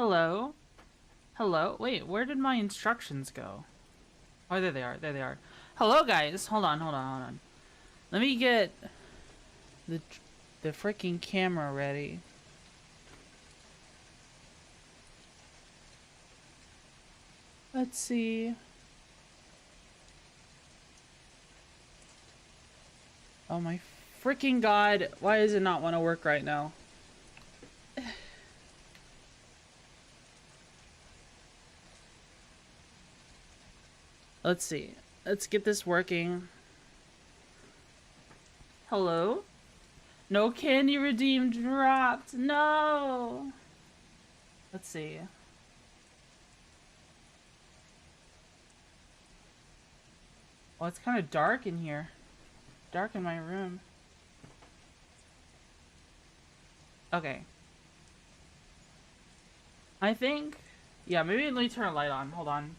Hello? Hello? Wait, where did my instructions go? Oh, there they are. There they are. Hello, guys. Hold on, hold on, hold on. Let me get the freaking camera ready. Let's see. Oh my freaking god. Why does it not want to work right now? Let's see. Let's get this working. Hello? No candy redeemed dropped. No. Let's see. Oh, it's kind of dark in here. Dark in my room. Okay. I think... Yeah, maybe let me turn a light on. Hold on.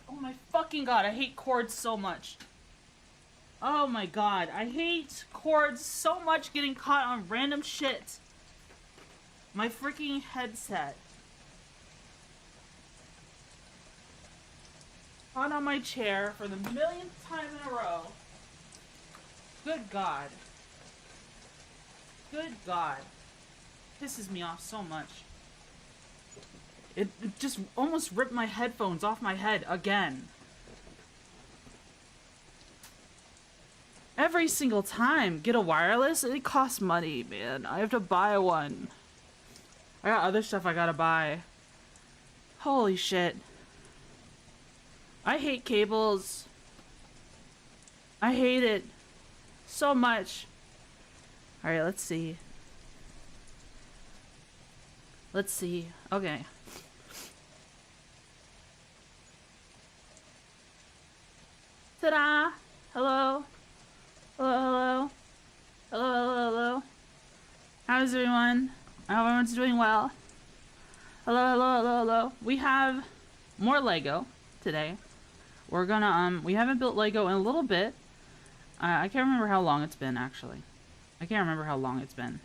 Oh my fucking god, I hate cords so much. Oh my god, I hate cords so much getting caught on random shit. My freaking headset. Caught on my chair for the millionth time in a row. Good god. Good god. Pisses me off so much. It just almost ripped my headphones off my head again. Every single time. Get a wireless? It costs money, man. I have to buy one. I got other stuff I gotta buy. Holy shit. I hate cables. I hate it so much. Alright, let's see. Let's see. Okay. Ta-da! Hello? Hello, hello? Hello, hello, hello? How's everyone? I hope everyone's doing well. Hello, hello, hello, hello. We have more Lego today. We're gonna, we haven't built Lego in a little bit. I can't remember how long it's been, actually. I can't remember how long it's been.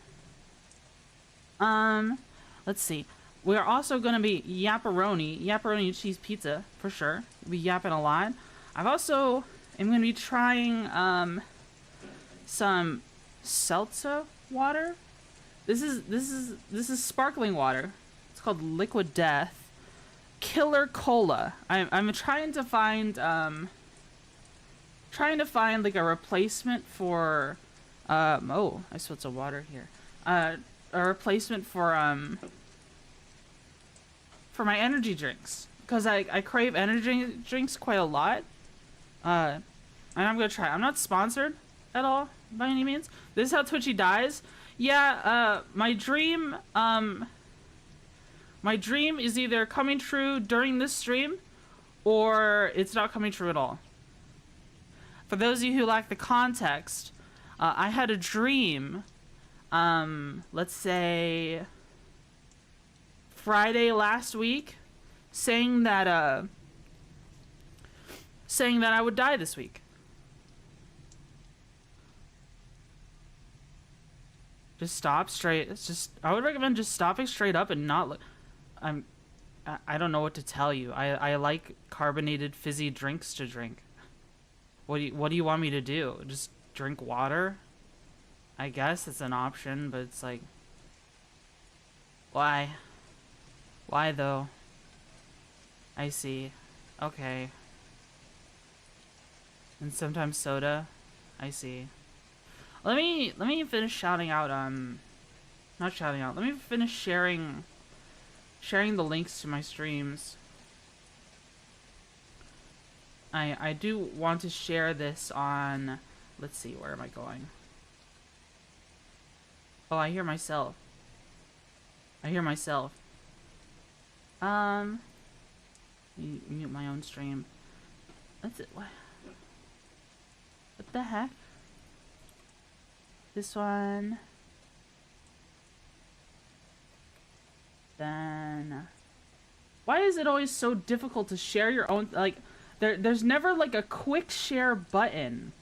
Let's see. We're also gonna be yapparoni cheese pizza, for sure. We'll be yapping a lot. I've also am gonna be trying, some seltzer water. This is sparkling water. It's called Liquid Death. Killer Cola. I'm trying to find like a replacement for oh, I spilled some water here. A replacement for my energy drinks, because I crave energy drinks quite a lot. And I'm gonna try. I'm not sponsored at all by any means. This is how Twitchy dies. Yeah, my dream is either coming true during this stream, or it's not coming true at all. For those of you who lack the context, I had a dream, let's say Friday last week, saying that I would die this week. Just stop straight. It's just, I would recommend just stopping straight up and not look. I don't know what to tell you. I like carbonated fizzy drinks to drink. What do you want me to do? Just drink water? I guess it's an option, but it's like, why? Why though? I see. Okay. And sometimes soda. I see. Let me finish shouting out, not shouting out. Let me finish sharing the links to my streams. I do want to share this on, let's see, where am I going? Oh, I hear myself. I hear myself. Mute my own stream. That's it. What the heck? This one. Then why is it always so difficult to share your own, like there's never like a quick share button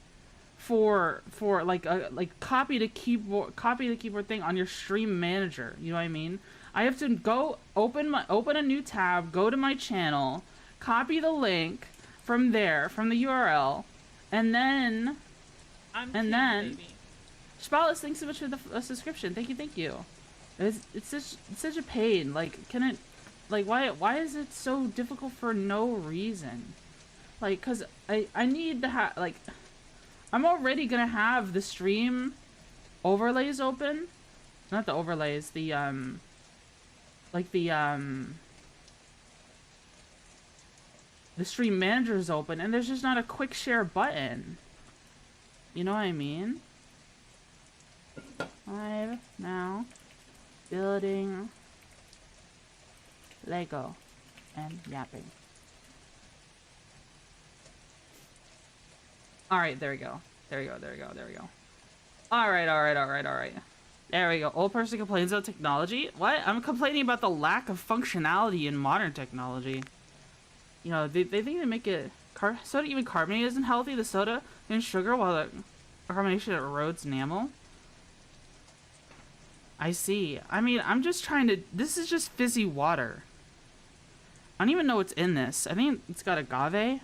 for like a copy the keyboard thing on your stream manager. You know what I mean? I have to go open a new tab, go to my channel, copy the link from there, from the URL, and then Spotless, thanks so much for the subscription. Thank you. It's such a pain. Like, can it, like, why is it so difficult for no reason? Like, cause I need to have, like, I'm already gonna have the stream overlays open, not the overlays, the stream manager is open, and there's just not a quick share button. You know what I mean? Live now, building Lego and yapping. Alright, there we go. There we go. Alright. There we go. Old person complains about technology? What? I'm complaining about the lack of functionality in modern technology. You know, they think they make it... soda even carbonated isn't healthy. The soda and sugar, while the carbonation erodes enamel. I see. I mean, I'm just trying to... This is just fizzy water. I don't even know what's in this. I think it's got agave.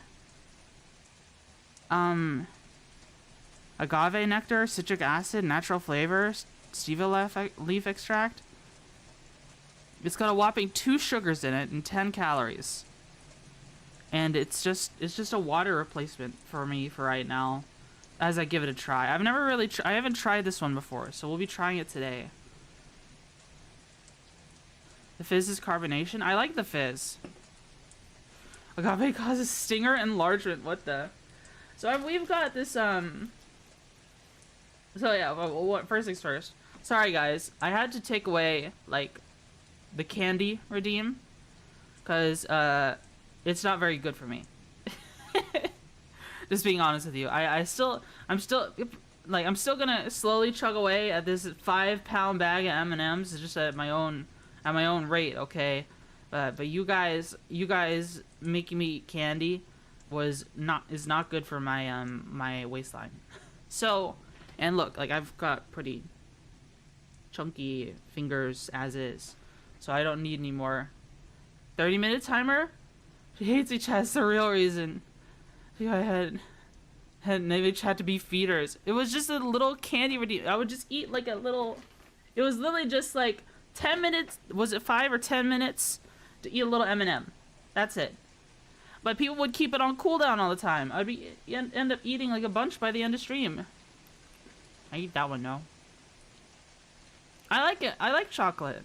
Agave nectar, citric acid, natural flavor, stevia leaf extract. It's got a whopping 2 sugars in it and 10 calories. And it's just a water replacement for me for right now, as I give it a try. I've never really I haven't tried this one before, so we'll be trying it today. The fizz is carbonation. I like the fizz. Agave causes stinger enlargement. What the? So we've got this, So yeah, well, first things first. Sorry guys, I had to take away, like, the candy redeem. Because, it's not very good for me. Just being honest with you. I'm still gonna slowly chug away at this 5-pound bag of M&Ms, just at my own rate, okay? But you guys making me eat candy is not good for my my waistline. So, and look, like, I've got pretty chunky fingers as is, so I don't need any more. 30-minute timer. She hates each other. That's the real reason. I had maybe chat to be feeders. It was just a little candy redeem. I would just eat like a little. It was literally just like 10 minutes. Was it 5 or 10 minutes to eat a little M&M? That's it. But people would keep it on cooldown all the time. I'd be end up eating like a bunch by the end of stream. I eat that one, no. I like it. I like chocolate.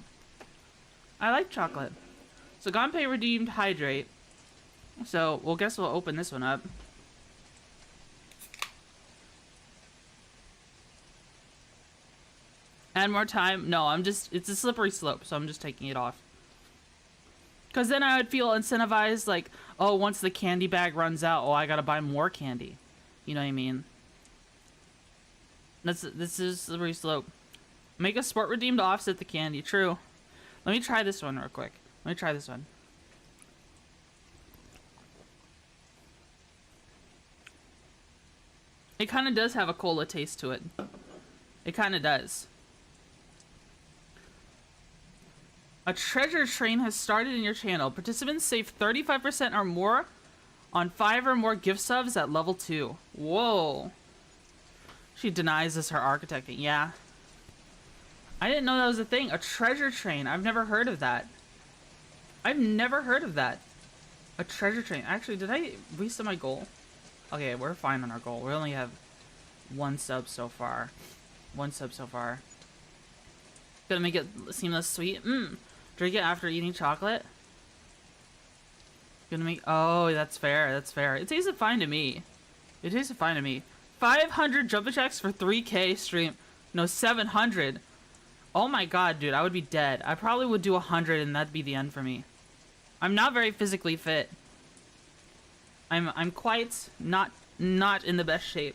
So Gunpei redeemed hydrate. So we'll open this one up. Add more time. No, it's a slippery slope, so I'm just taking it off. Because then I would feel incentivized, like, oh, once the candy bag runs out, oh, I gotta buy more candy. You know what I mean? This is slippery slope. Make a sport redeem to offset the candy. True. Let me try this one real quick. It kind of does have a cola taste to it. It kind of does. A treasure train has started in your channel. Participants save 35% or more on 5 or more gift subs at level 2. Whoa. She denies us her architecting. Yeah. I didn't know that was a thing. A treasure train. I've never heard of that. A treasure train. Actually, did I reset my goal? Okay, we're fine on our goal. We only have 1 sub so far. Gonna make it seem less sweet. Drink it after eating chocolate. Gonna make... Oh, that's fair. It tasted fine to me. 500 jump checks for 3K stream. No, 700. Oh my god, dude. I would be dead. I probably would do 100 and that'd be the end for me. I'm not very physically fit. I'm quite not in the best shape.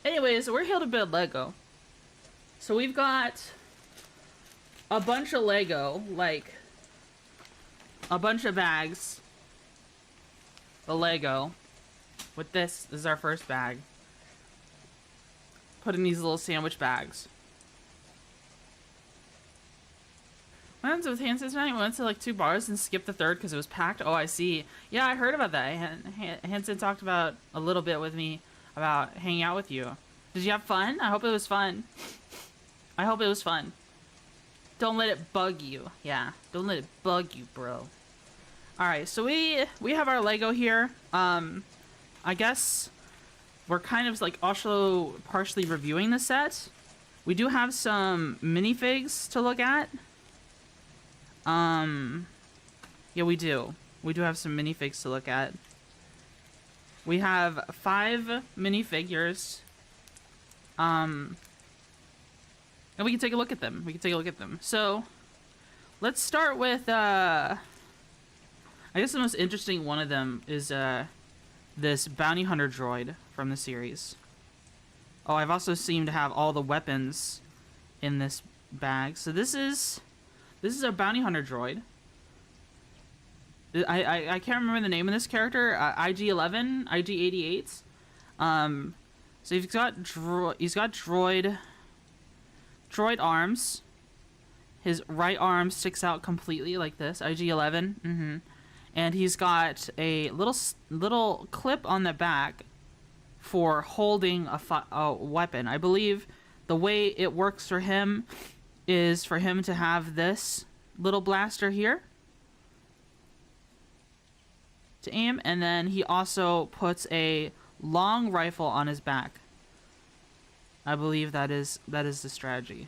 Anyways, we're here to build Lego. So we've got a bunch of Lego, like a bunch of bags. The Lego. With this is our first bag. put in these little sandwich bags. What happens with Hanson tonight? We went to like 2 bars and skipped the third because it was packed. Oh, I see. Yeah, I heard about that. Hanson talked about a little bit with me about hanging out with you. Did you have fun? I hope it was fun. I hope it was fun. Don't let it bug you. Yeah, don't let it bug you, bro. All right, so we have our Lego here. I guess we're kind of like also partially reviewing the set. We do have some minifigs to look at. Yeah, we do. We do have some minifigs to look at. We have 5 minifigures. And we can take a look at them. So, let's start with, I guess the most interesting one of them is, this bounty hunter droid from the series. Oh, I've also seemed to have all the weapons in this bag. So this is a bounty hunter droid. I can't remember the name of this character. IG-11, IG-88. So he's got droid arms. His right arm sticks out completely like this. IG-11. And he's got a little clip on the back for holding a weapon. I believe the way it works for him is for him to have this little blaster here to aim, and then he also puts a long rifle on his back. I believe that is the strategy.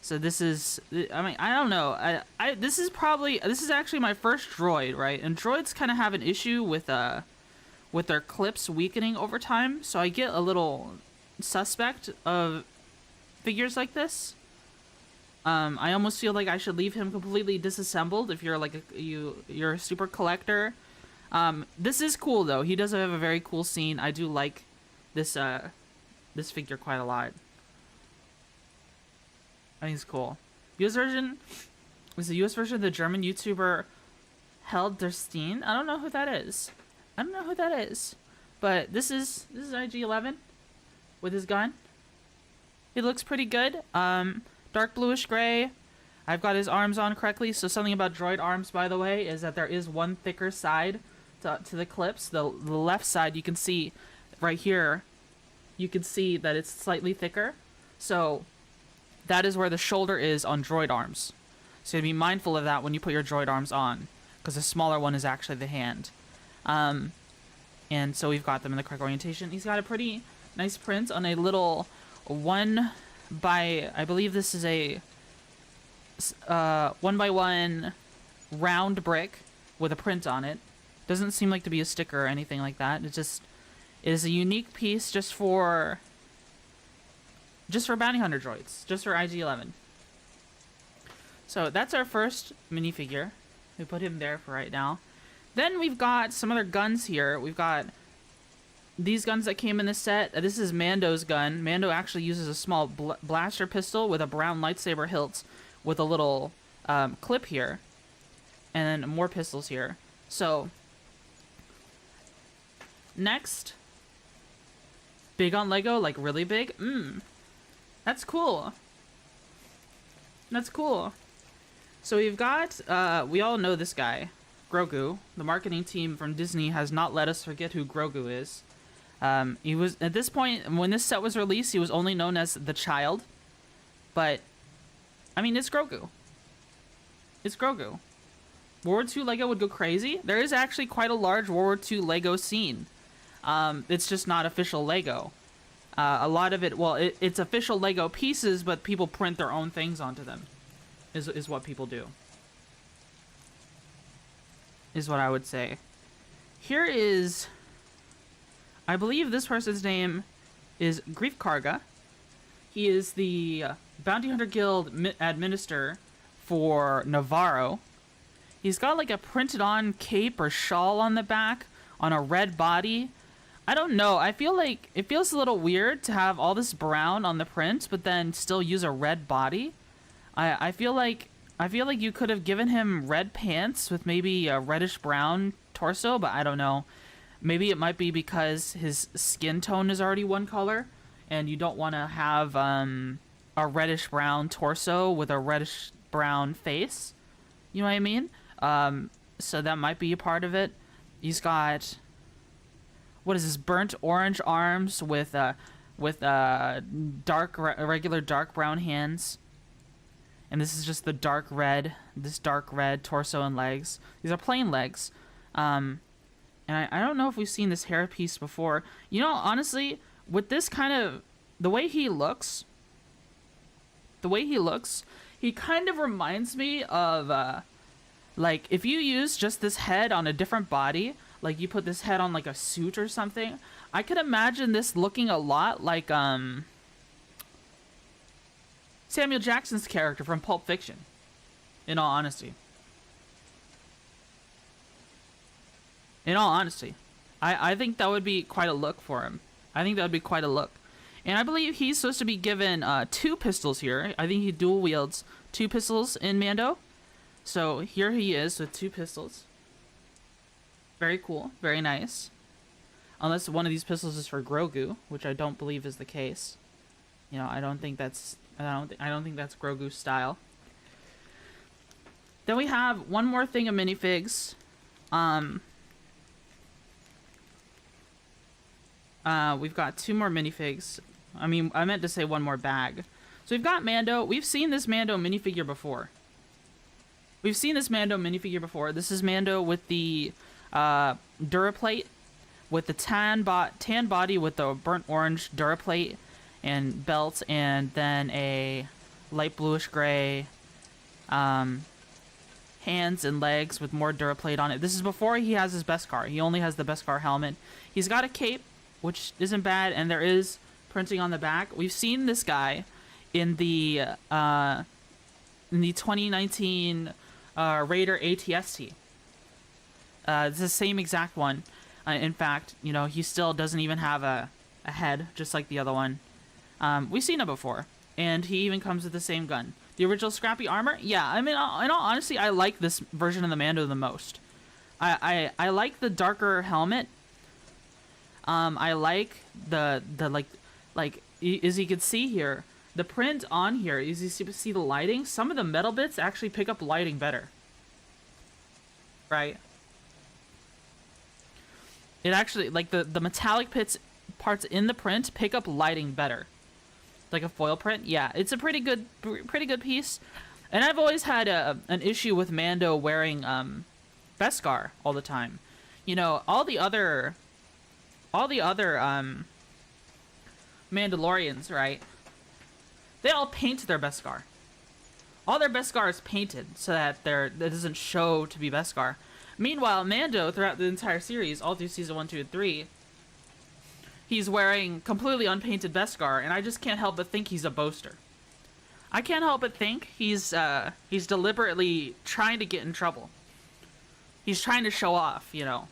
So this is, I mean, I don't know. This is actually my first droid, right? And droids kind of have an issue with their clips weakening over time. So I get a little suspect of figures like this. I almost feel like I should leave him completely disassembled if you're like you're a super collector. This is cool though. He does have a very cool scene. I do like this figure quite a lot. I think it's cool. US version is the US version of the German YouTuber Held der Steen. I don't know who that is. But this is IG-11 with his gun. He looks pretty good. Dark bluish gray. I've got his arms on correctly. So something about droid arms, by the way, is that there is one thicker side to the clips. The left side, you can see right here, you can see that it's slightly thicker. So that is where the shoulder is on droid arms. So you have to be mindful of that when you put your droid arms on, because the smaller one is actually the hand. And so we've got them in the correct orientation. He's got a pretty nice print on a little 1 by, I believe this is a 1x1 round brick with a print on it. Doesn't seem like to be a sticker or anything like that. It is a unique piece just for bounty hunter droids, just for IG-11. So that's our first minifigure. We put him there for right now. Then we've got some other guns here. We've got these guns that came in this set. This is Mando's gun. Mando actually uses a small blaster pistol with a brown lightsaber hilt with a little clip here. And then more pistols here. So, next. Big on Lego, like really big? That's cool. That's cool. So we've got, we all know this guy, Grogu. The marketing team from Disney has not let us forget who Grogu is. He was, at this point, when this set was released, he was only known as the Child. But, I mean, it's Grogu. It's Grogu. World War II Lego would go crazy. There is actually quite a large World War II Lego scene. It's just not official Lego. A lot of it, well, it's official Lego pieces, but people print their own things onto them. Is what people do. Is what I would say. Here is, I believe this person's name is Grief Karga. He is the Bounty Hunter Guild administrator for Navarro. He's got like a printed on cape or shawl on the back on a red body. I don't know. I feel like it feels a little weird to have all this brown on the print, but then still use a red body. I feel like you could have given him red pants with maybe a reddish brown torso, but I don't know. Maybe it might be because his skin tone is already one color. and you don't want to have a reddish brown torso with a reddish brown face. You know what I mean? So that might be a part of it. He's got, what is this, burnt orange arms with regular dark brown hands. And this is just the dark red torso and legs. These are plain legs. And I don't know if we've seen this hair piece before. You know, honestly, with this kind of, the way he looks, he kind of reminds me of, like, if you use just this head on a different body, like you put this head on like a suit or something, I could imagine this looking a lot like, Samuel Jackson's character from Pulp Fiction, in all honesty. I think that would be quite a look for him. And I believe he's supposed to be given 2 pistols here. I think he dual wields 2 pistols in Mando. So here he is with 2 pistols. Very cool, very nice. Unless one of these pistols is for Grogu, which I don't believe is the case. You know, I don't think that's Grogu's style. Then we have one more thing of minifigs. We've got 2 more minifigs. I mean, I meant to say one more bag. So we've got Mando. We've seen this Mando minifigure before. This is Mando with the Duraplate, with the tan body with the burnt orange Duraplate and belt, and then a light bluish gray hands and legs with more Duraplate on it. This is before he has his Beskar. He only has the Beskar helmet. He's got a cape, which isn't bad, and there is printing on the back. We've seen this guy in the 2019 Raider ATST. It's the same exact one. In fact, you know, he still doesn't even have a head, just like the other one. We've seen it before, and he even comes with the same gun. The original scrappy armor? Yeah, I mean, in all honesty, I like this version of the Mando the most. I like the darker helmet. I like the like as you can see here, the print on here, as you see the lighting, some of the metal bits actually pick up lighting better. Right? It actually, like, the metallic parts in the print pick up lighting better. Like a foil print. Yeah, it's a pretty good piece. And I've always had an issue with Mando wearing Beskar all the time. You know, all the other Mandalorians, right? They all paint their Beskar. All their Beskar is painted so that it doesn't show to be Beskar. Meanwhile, Mando, throughout the entire series, all through season 1, 2, and 3, he's wearing completely unpainted Beskar, and I just can't help but think he's a boaster. I can't help but think he's deliberately trying to get in trouble. He's trying to show off, you know.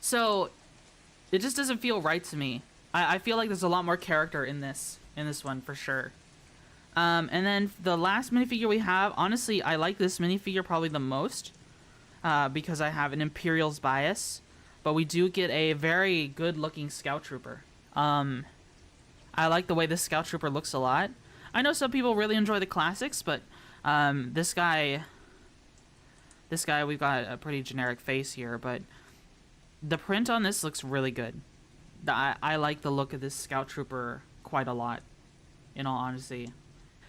So, it just doesn't feel right to me. I feel like there's a lot more character in this one, for sure. And then the last minifigure we have, honestly, I like this minifigure probably the most, because I have an Imperials bias, but we do get a very good-looking Scout Trooper. I like the way this Scout Trooper looks a lot. I know some people really enjoy the classics, but this guy, we've got a pretty generic face here, but the print on this looks really good. I like the look of this Scout Trooper quite a lot, in all honesty.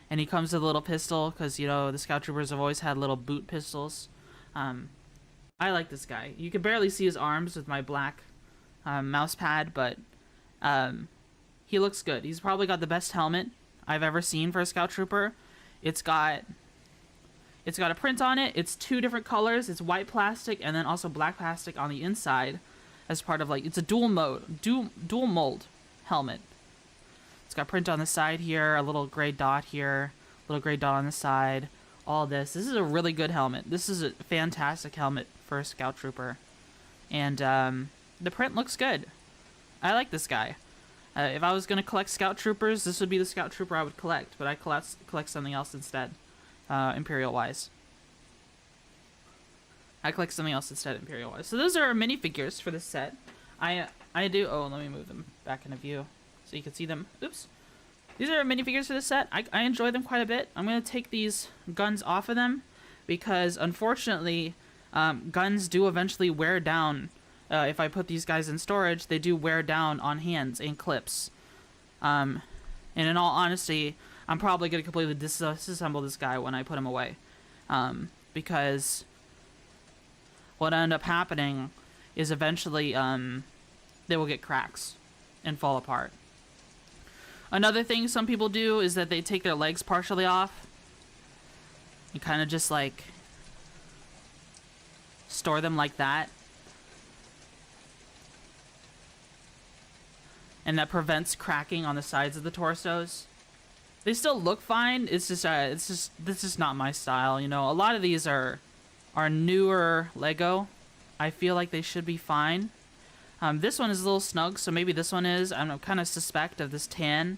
And he comes with a little pistol, because, you know, the Scout Troopers have always had little boot pistols. I like this guy. You can barely see his arms with my black mouse pad, but he looks good. He's probably got the best helmet I've ever seen for a Scout Trooper. It's got a print on it. It's 2 different colors. It's white plastic and then also black plastic on the inside, as part of, like, it's a dual mold helmet. It's got print on the side here, a little gray dot here, a little gray dot on the side, all this. This is a really good helmet. This is a fantastic helmet for a Scout Trooper. And the print looks good. I like this guy. If I was going to collect Scout Troopers, this would be the Scout Trooper I would collect, but I collect something else instead, Imperial-wise. So those are our minifigures for this set. I I do. Oh, let me move them back into view so you can see them. Oops. These are minifigures for this set. I enjoy them quite a bit. I'm going to take these guns off of them because, unfortunately, guns do eventually wear down. If I put these guys in storage, they do wear down on hands and clips. And in all honesty, I'm probably going to completely disassemble this guy when I put him away. Because what'll end up happening is eventually they will get cracks and fall apart. Another thing some people do is that they take their legs partially off. You kind of just like store them like that. And that prevents cracking on the sides of the torsos. They still look fine. It's just this is not my style. You know, a lot of these are newer Lego. I feel like they should be fine. This one is a little snug, so maybe this one is. I'm kind of suspect of this tan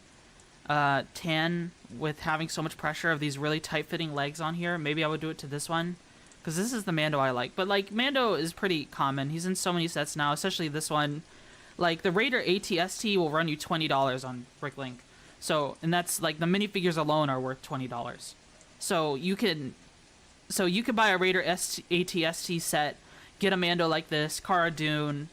with having so much pressure of these really tight-fitting legs on here. Maybe I would do it to this one, because this is the Mando I like. But like Mando is pretty common. He's in so many sets now, especially this one. Like the Raider ATST will run you $20 on Bricklink. So, and that's like the minifigures alone are worth $20. So you can buy a Raider ATST set, get a Mando like this, Cara Dune,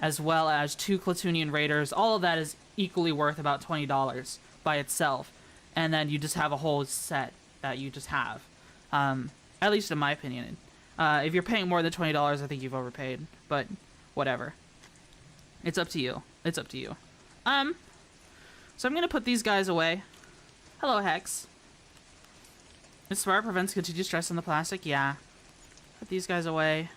as well as 2 Clatoonian Raiders. All of that is equally worth about $20 by itself. And then you just have a whole set that you just have. At least in my opinion. If you're paying more than $20, I think you've overpaid. But whatever. It's up to you. It's up to you. So I'm gonna put these guys away. Hello, Hex. This smart prevents continued stress on the plastic. Yeah. Put these guys away.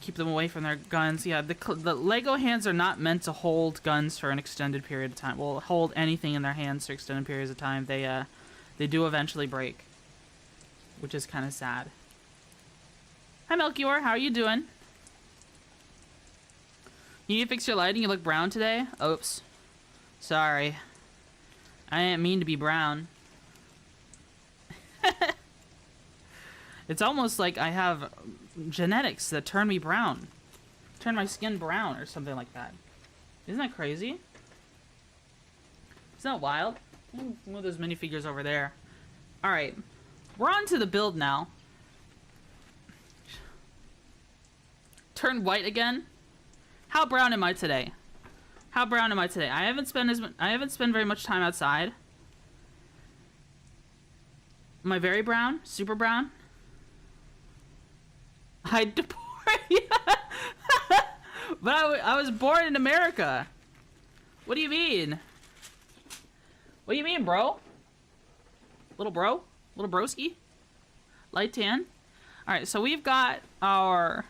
Keep them away from their guns. Yeah, the Lego hands are not meant to hold guns for an extended period of time. Well, hold anything in their hands for extended periods of time. They do eventually break, which is kind of sad. Hi, Melchior. How are you doing? You need to fix your lighting. You look brown today. Oops. Sorry. I didn't mean to be brown. It's almost like I have genetics that turn me brown. Turn my skin brown or something like that. Isn't that crazy? Isn't that wild? Move those minifigures over there. Alright. We're on to the build now. Turn white again? How brown am I today? How brown am I today? I haven't spent very much time outside. Am I very brown? Super brown? But I was born in America. What do you mean? What do you mean, bro? Little bro? Little broski? Light tan? Alright, so we've got our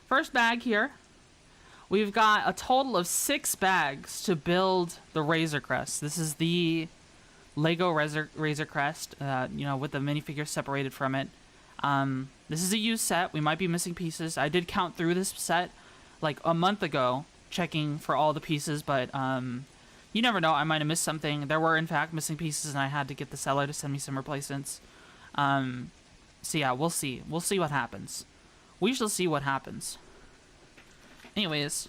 first bag here. We've got a total of 6 bags to build the Razor Crest. This is the Lego Razor Crest, you know, with the minifigure separated from it. This is a used set. We might be missing pieces. I did count through this set like a month ago, checking for all the pieces, but you never know. I might have missed something. There were, in fact, missing pieces, and I had to get the seller to send me some replacements. So yeah, we'll see. We'll see what happens. We shall see what happens. Anyways,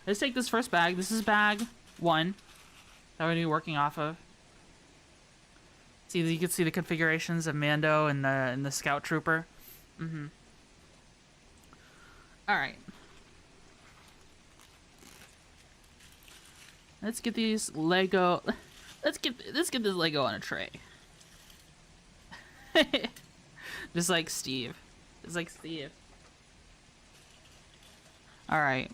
let's take this first bag. This is bag 1 that we're going to be working off of. See, you can see the configurations of Mando and the Scout Trooper. All right. Let's get these Lego. Let's get this Lego on a tray. Just like Steve. Just like Steve. All right.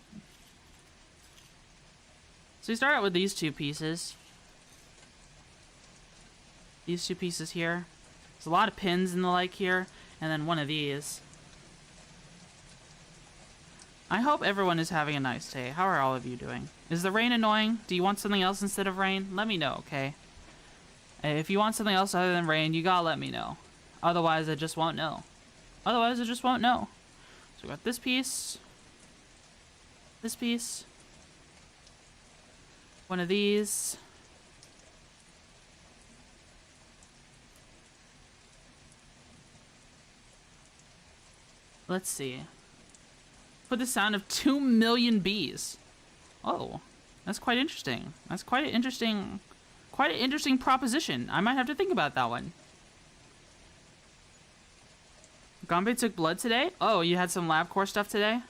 So we start out with these 2 pieces. These 2 pieces here. There's a lot of pins and the like here, and then one of these. I hope everyone is having a nice day. How are all of you doing? Is the rain annoying? Do you want something else instead of rain? Let me know, okay? If you want something else other than rain, you gotta let me know. Otherwise, I just won't know. Otherwise, I just won't know. So we got this piece. This piece. One of these. Let's see. Put the sound of 2 million bees. Oh, that's quite interesting. That's quite an interesting proposition. I might have to think about that one. Gombe took blood today? Oh, you had some LabCorp stuff today?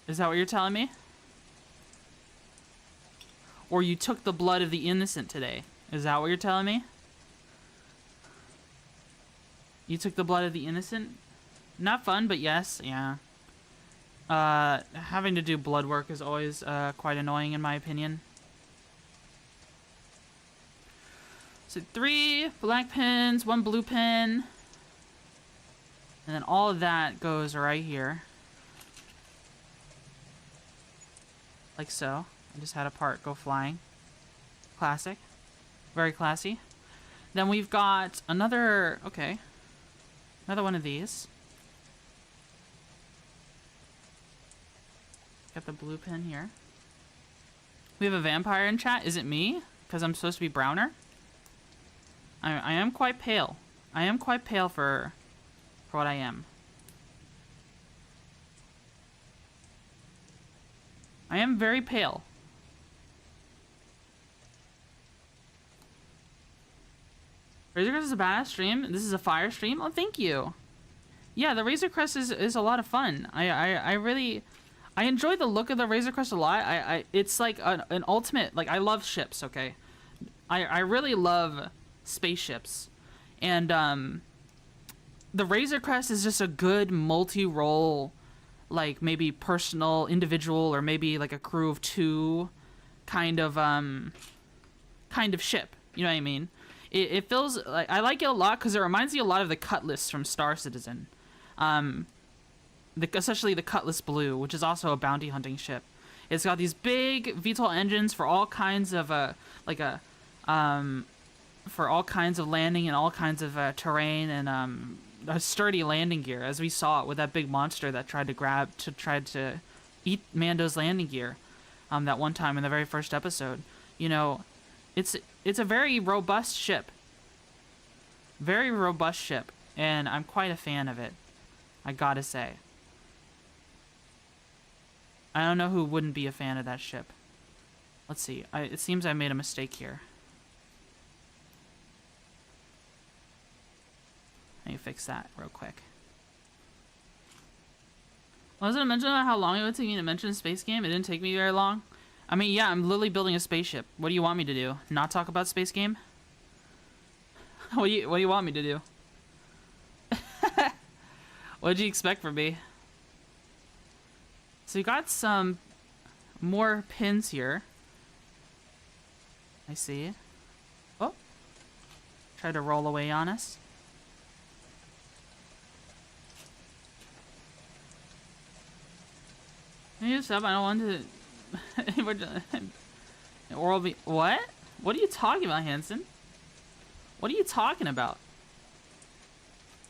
Is that what you're telling me? Or you took the blood of the innocent today? Is that what you're telling me? You took the blood of the innocent? Not fun, but yes, yeah. Having to do blood work is always quite annoying in my opinion. So 3 black pins, 1 blue pin. And then all of that goes right here. Like so. I just had a part go flying. Classic. Very classy. Then we've got another, okay. Another one of these. Got the blue pin here. We have a vampire in chat. Is it me? Because I'm supposed to be browner? I am quite pale. I am quite pale for what I am. I am very pale. Razor Crest is a badass stream. This is a fire stream. Oh, thank you. Yeah, the Razor Crest is a lot of fun. I really enjoy the look of the Razor Crest a lot. It's like an ultimate, like, I love ships, okay? I really love spaceships. And the Razor Crest is just a good multi-role, like maybe personal, individual, or maybe like a crew of 2 kind of ship. You know what I mean? It feels like, I like it a lot because it reminds me a lot of the Cutlass from Star Citizen. Especially the Cutlass Blue, which is also a bounty hunting ship. It's got these big VTOL engines for all kinds of for all kinds of landing and all kinds of terrain, and a sturdy landing gear, as we saw it with that big monster that tried to eat Mando's landing gear that one time in the very first episode. You know, it's a very robust ship. Very robust ship, and I'm quite a fan of it, I gotta say. I don't know who wouldn't be a fan of that ship. Let's see. It seems I made a mistake here. Let me fix that real quick. Wasn't I mentioning about how long it would take me to mention Space Game? It didn't take me very long. I mean, yeah, I'm literally building a spaceship. What do you want me to do? Not talk about Space Game? What do you want me to do? What did you expect from me? So you got some more pins here. I see. Oh. Try to roll away on us. Can you stop? I don't want to... Oral be... What? What are you talking about, Hanson? What are you talking about?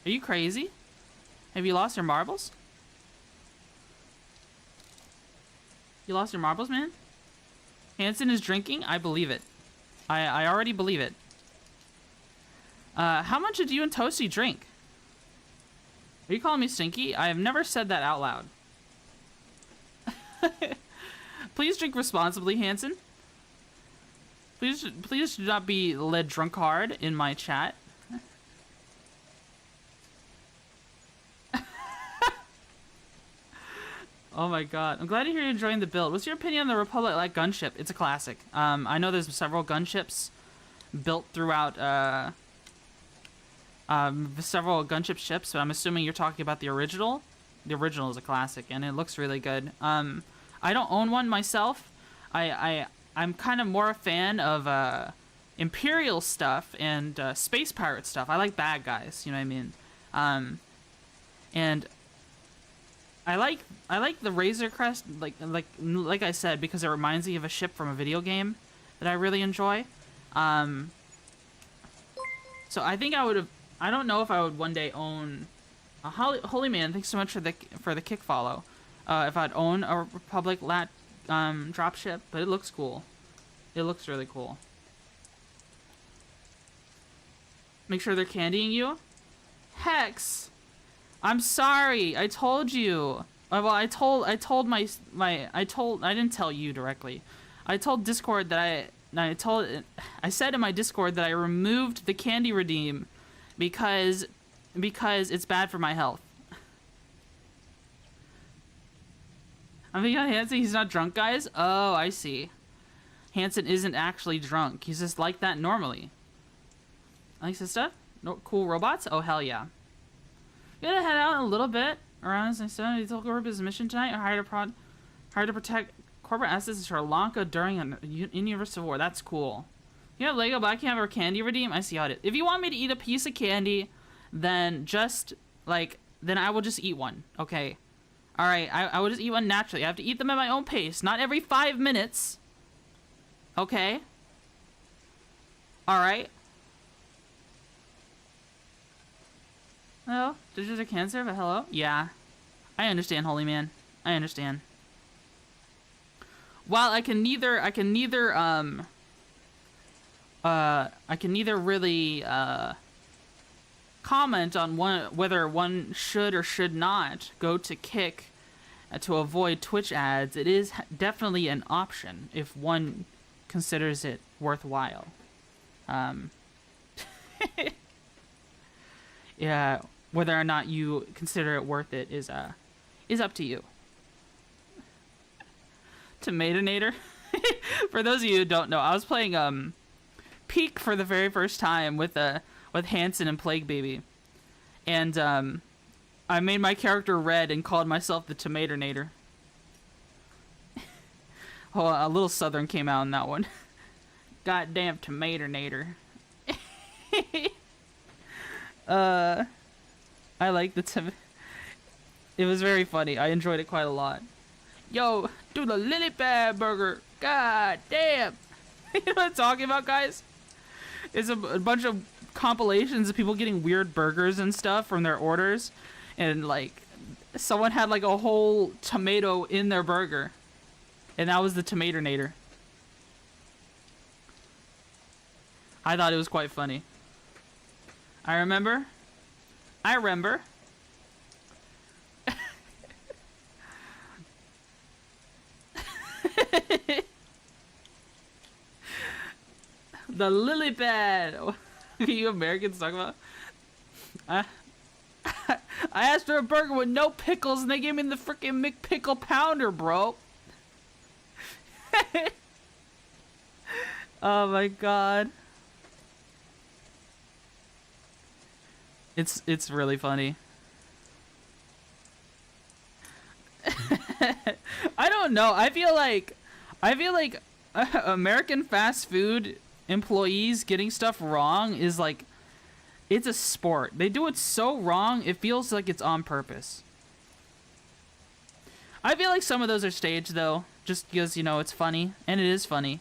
Are you crazy? Have you lost your marbles? You lost your marbles, man? Hanson is drinking? I believe it. I already believe it. How much did you and Toasty drink? Are you calling me stinky? I have never said that out loud. Please drink responsibly, Hanson. Please do not be led drunk hard in my chat. Oh my god. I'm glad to hear you're enjoying the build. What's your opinion on the Republic Light gunship? It's a classic. I know there's several gunships built throughout several gunship ships, but I'm assuming you're talking about the original. The original is a classic, and it looks really good. I don't own one myself. I'm kind of more a fan of Imperial stuff and space pirate stuff. I like bad guys, you know what I mean? And I like the Razor Crest, like I said, because it reminds me of a ship from a video game that I really enjoy. So I think I don't know if I would one day own a Holy Man. Thanks so much for the kick follow. If I'd own a Republic Lat dropship, but it looks cool. It looks really cool. Make sure they're candying you. Hex, I'm sorry. I told you. Well, I didn't tell you directly. I told Discord that I said in my Discord that I removed the candy redeem because it's bad for my health. I'm thinking on Hanson, he's not drunk, guys? Oh, I see. Hanson isn't actually drunk. He's just like that normally. Like this stuff? No cool robots? Oh, hell yeah. Gonna head out a little bit around his his mission tonight, or hired to protect corporate assets in Sri Lanka during an in-universe civil war. That's cool. You have Lego, but I can't have a candy redeem? I see how it is. If you want me to eat a piece of candy, then then I will just eat one, okay? Alright, I will just eat one naturally. I have to eat them at my own pace, not every 5 minutes. Okay? Alright. Hello? Digits are cancer, but hello? Yeah. I understand, holy man. I understand. While I can neither really comment on whether one should or should not go to Kick to avoid Twitch ads, it is definitely an option if one considers it worthwhile. Yeah, whether or not you consider it worth it is up to you. Tomatonator. For those of you who don't know, I was playing Peak for the very first time with Hanson and Plague Baby, and I made my character red and called myself the Tomatonator. Oh, a little southern came out in that one. Goddamn Tomatonator. I like the it was very funny. I enjoyed it quite a lot. Yo, do the lily pad burger. God damn. You know what I'm talking about, guys? It's a bunch of compilations of people getting weird burgers and stuff from their orders, and like someone had like a whole tomato in their burger, and that was the Tomatonator. I thought it was quite funny. I remember the lily pad. What are you Americans talking about? I asked for a burger with no pickles and they gave me the freaking McPickle Pounder, bro. Oh my god. It's really funny. I don't know. I feel like American fast food employees getting stuff wrong is like, it's a sport. They do it so wrong, it feels like it's on purpose. I feel like some of those are staged though, just because, you know, it's funny, and it is funny.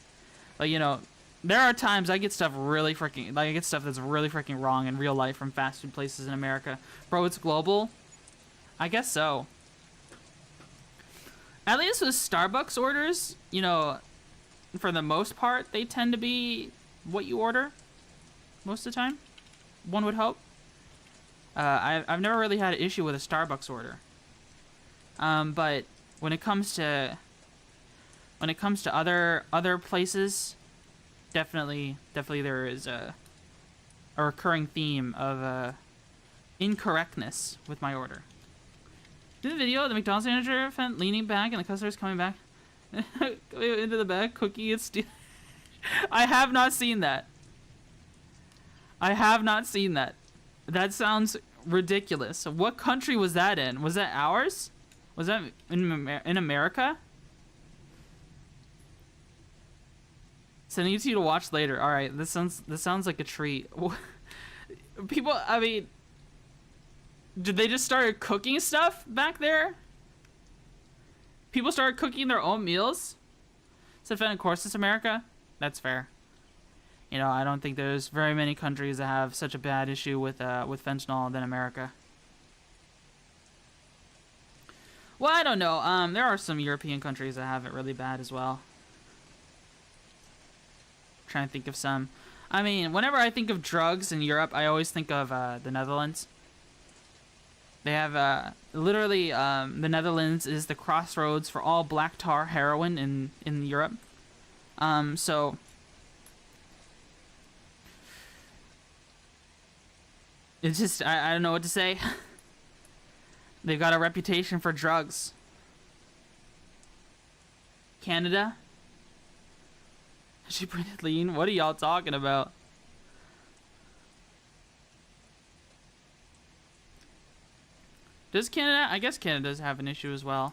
But, you know, there are times I get stuff really freaking, like I get stuff that's really freaking wrong in real life from fast food places in America. Bro, it's global? I guess so. At least with Starbucks orders, you know, for the most part, they tend to be what you order most of the time, one would hope. I've never really had an issue with a Starbucks order. But when it comes to other places, definitely there is a recurring theme of incorrectness with my order. In the video, the McDonald's manager leaning back and the customer's coming back into the back, cookie and steal. I have not seen that. I have not seen that. That sounds ridiculous. What country was that in? Was that ours? Was that in America? Sending it to you to watch later. All right, this sounds like a treat. People, I mean, did they just start cooking stuff back there? People started cooking their own meals? So, of course, it's America. That's fair. You know, I don't think there's very many countries that have such a bad issue with fentanyl than America. Well, I don't know. There are some European countries that have it really bad as well. I'm trying to think of some. I mean, whenever I think of drugs in Europe, I always think of the Netherlands. They have literally the Netherlands is the crossroads for all black tar heroin in Europe. So it's just I don't know what to say. They've got a reputation for drugs. Canada? She printed lean? What are y'all talking about? Does Canada? I guess Canada does have an issue as well.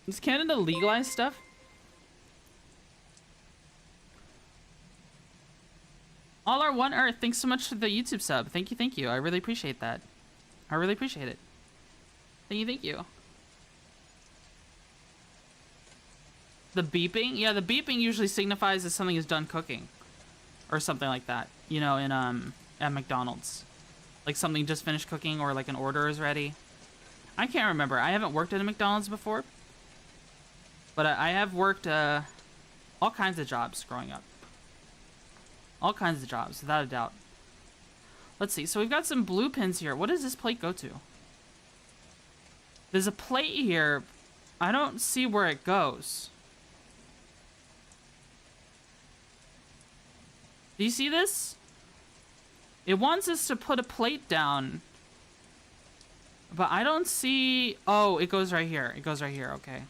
Does Canada legalize stuff? All Our One Earth, thanks so much for the YouTube sub. Thank you, thank you. I really appreciate that. I really appreciate it. Thank you, thank you. The beeping? Yeah, the beeping usually signifies that something is done cooking. Or something like that. You know, in at McDonald's. Like something just finished cooking or like an order is ready. I can't remember. I haven't worked at a McDonald's before. But I have worked all kinds of jobs growing up. All kinds of jobs, without a doubt. Let's see. So we've got some blue pins here. What does this plate go to? There's a plate here. I don't see where it goes. Do you see this? It wants us to put a plate down. But I don't see... Oh, it goes right here. It goes right here. Okay.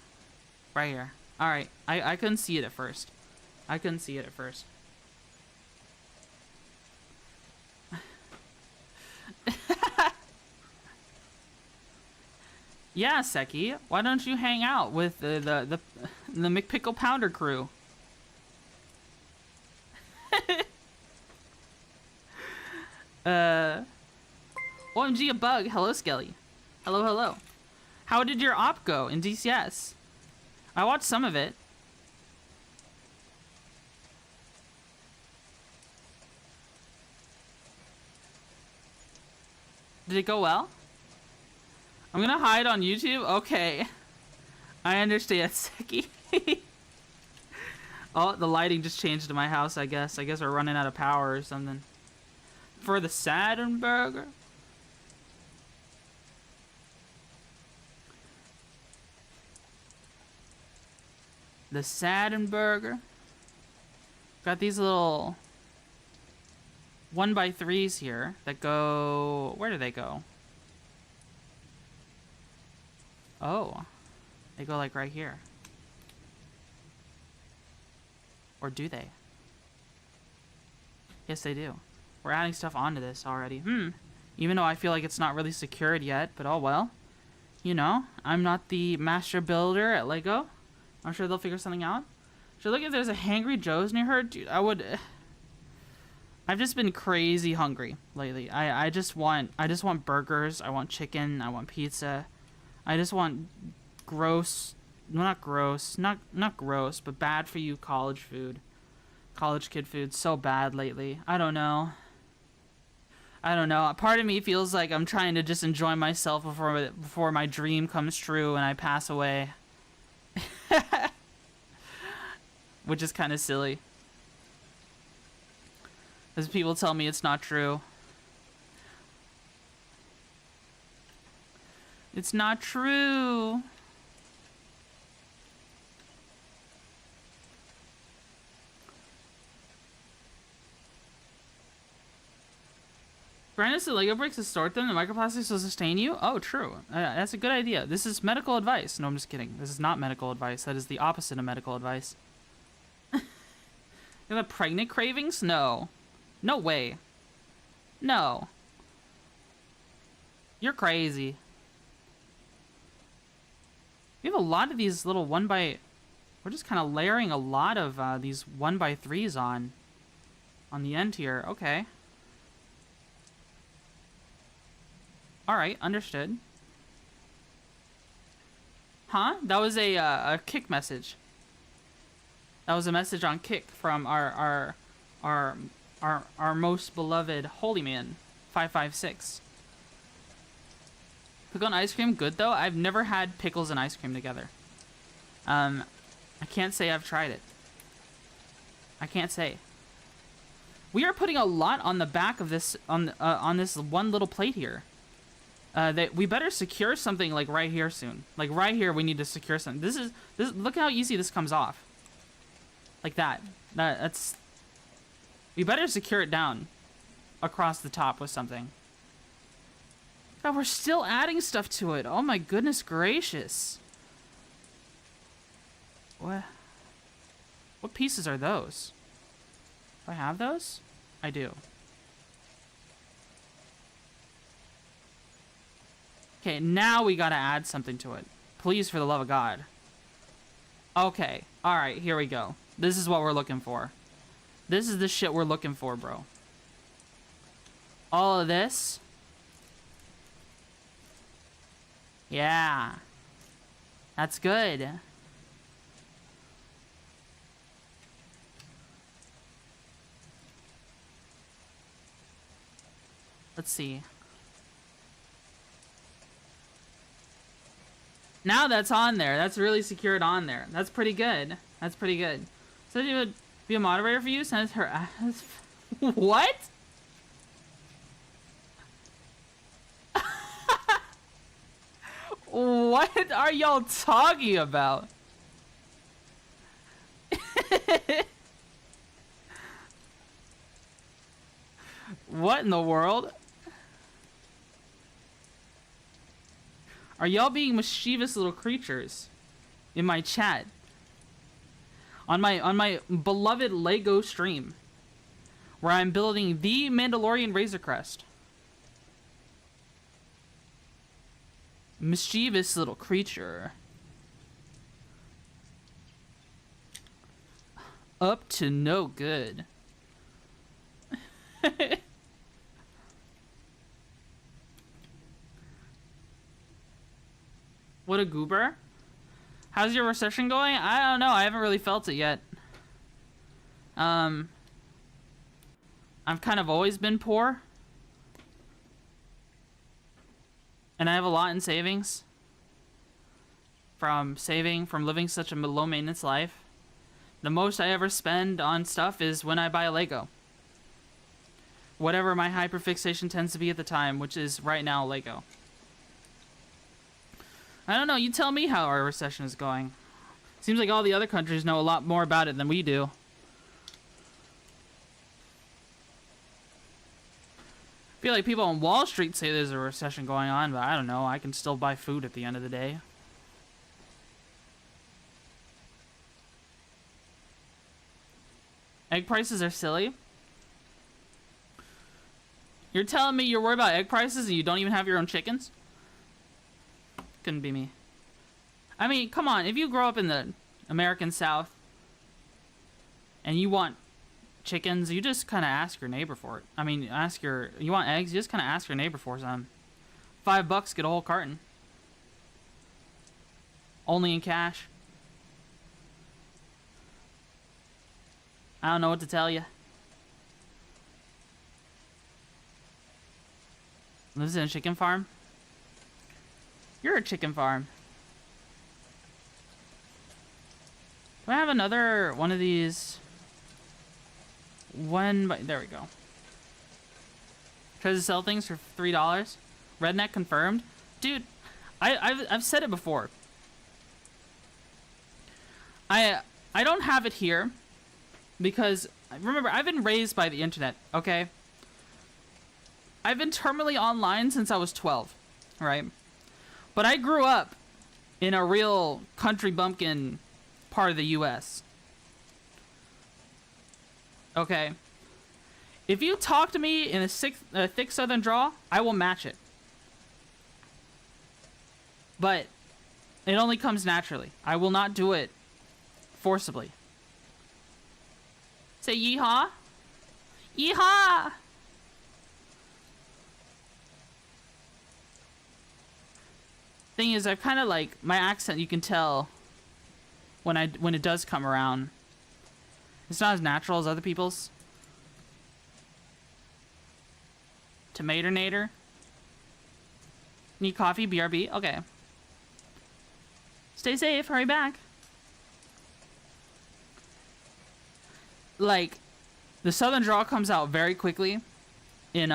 Right here. Alright. I couldn't see it at first. I couldn't see it at first. Yeah, Seki. Why don't you hang out with the McPickle Pounder crew? OMG, a bug. Hello, Skelly. Hello, hello. How did your op go in DCS? I watched some of it. Did it go well? I'm gonna hide on YouTube? Okay. I understand, Seki. Oh, the lighting just changed to my house, I guess. I guess we're running out of power or something. For the Saturn burger. The Saturn burger. Got these little 1x3s here that go... Where do they go? Oh. They go like right here. Or do they? Yes, they do. We're adding stuff onto this already. Even though I feel like it's not really secured yet, but oh well. You know, I'm not the master builder at Lego. I'm sure they'll figure something out. Should look if there's a Hangry Joe's near her. Dude, I would... I've just been crazy hungry lately. I just want burgers. I want chicken. I want pizza. I just want gross... Not gross. Not gross, but bad for you college food. College kid food. So bad lately. I don't know. I don't know. Part of me feels like I'm trying to just enjoy myself before my dream comes true and I pass away. Which is kind of silly. As people tell me it's not true. It's not true. Grind us the Lego bricks to sort them. The microplastics will sustain you. Oh, true. That's a good idea. This is medical advice. No, I'm just kidding. This is not medical advice. That is the opposite of medical advice. You have pregnant cravings? No. No way. No. You're crazy. We have a lot of these little 1x... We're just kind of layering a lot of these 1x3s on the end here. Okay. Alright, understood. Huh? That was a Kick message. That was a message on Kick from our most beloved holy man, 556. Pickle and ice cream, good though. I've never had pickles and ice cream together. I can't say I've tried it. I can't say. We are putting a lot on the back of this on this one little plate here. we better secure something like right here soon. Like right here, we need to secure something. This. Look how easy this comes off. Like that. That's. We better secure it down across the top with something. God, we're still adding stuff to it. Oh my goodness gracious. What pieces are those? Do I have those? I do. Okay, now we gotta add something to it. Please, for the love of God. Okay, alright, here we go. This is what we're looking for. This is the shit we're looking for, bro. All of this. Yeah. That's good. Let's see. Now that's on there. That's really secured on there. That's pretty good. That's pretty good. So you would be a moderator for you? Send her. What? What are y'all talking about? What in the world? Are y'all being mischievous little creatures in my chat? On my beloved Lego stream, where I'm building the Mandalorian Razor Crest. Mischievous little creature. Up to no good. What a goober. How's your recession going? I don't know. I haven't really felt it yet. I've kind of always been poor. And I have a lot in savings. From living such a low maintenance life. The most I ever spend on stuff is when I buy a Lego. Whatever my hyperfixation tends to be at the time, which is right now Lego. I don't know, you tell me how our recession is going. Seems like all the other countries know a lot more about it than we do. I feel like people on Wall Street say there's a recession going on, but I don't know, I can still buy food at the end of the day. Egg prices are silly. You're telling me you're worried about egg prices and you don't even have your own chickens? Couldn't be me. I mean, come on, if you grow up in the American South and you want chickens, you just kind of ask your neighbor for it. I mean, you want eggs, you just kind of ask your neighbor for some. $5, get a whole carton. Only in cash. I don't know what to tell you. Lives in a chicken farm? You're a chicken farm. Do I have another one of these? There we go. Tries to sell things for $3. Redneck confirmed. Dude, I've said it before. I don't have it here because remember, I've been raised by the internet, okay? I've been terminally online since I was 12, right? But I grew up in a real country bumpkin part of the US. Okay. If you talk to me in a thick southern drawl, I will match it. But it only comes naturally. I will not do it forcibly. Say yeehaw. Yeehaw! Thing is, I've kind of like my accent. You can tell when it does come around. It's not as natural as other people's. Tomato nader. Need coffee? BRB. Okay. Stay safe. Hurry back. Like, the southern drawl comes out very quickly in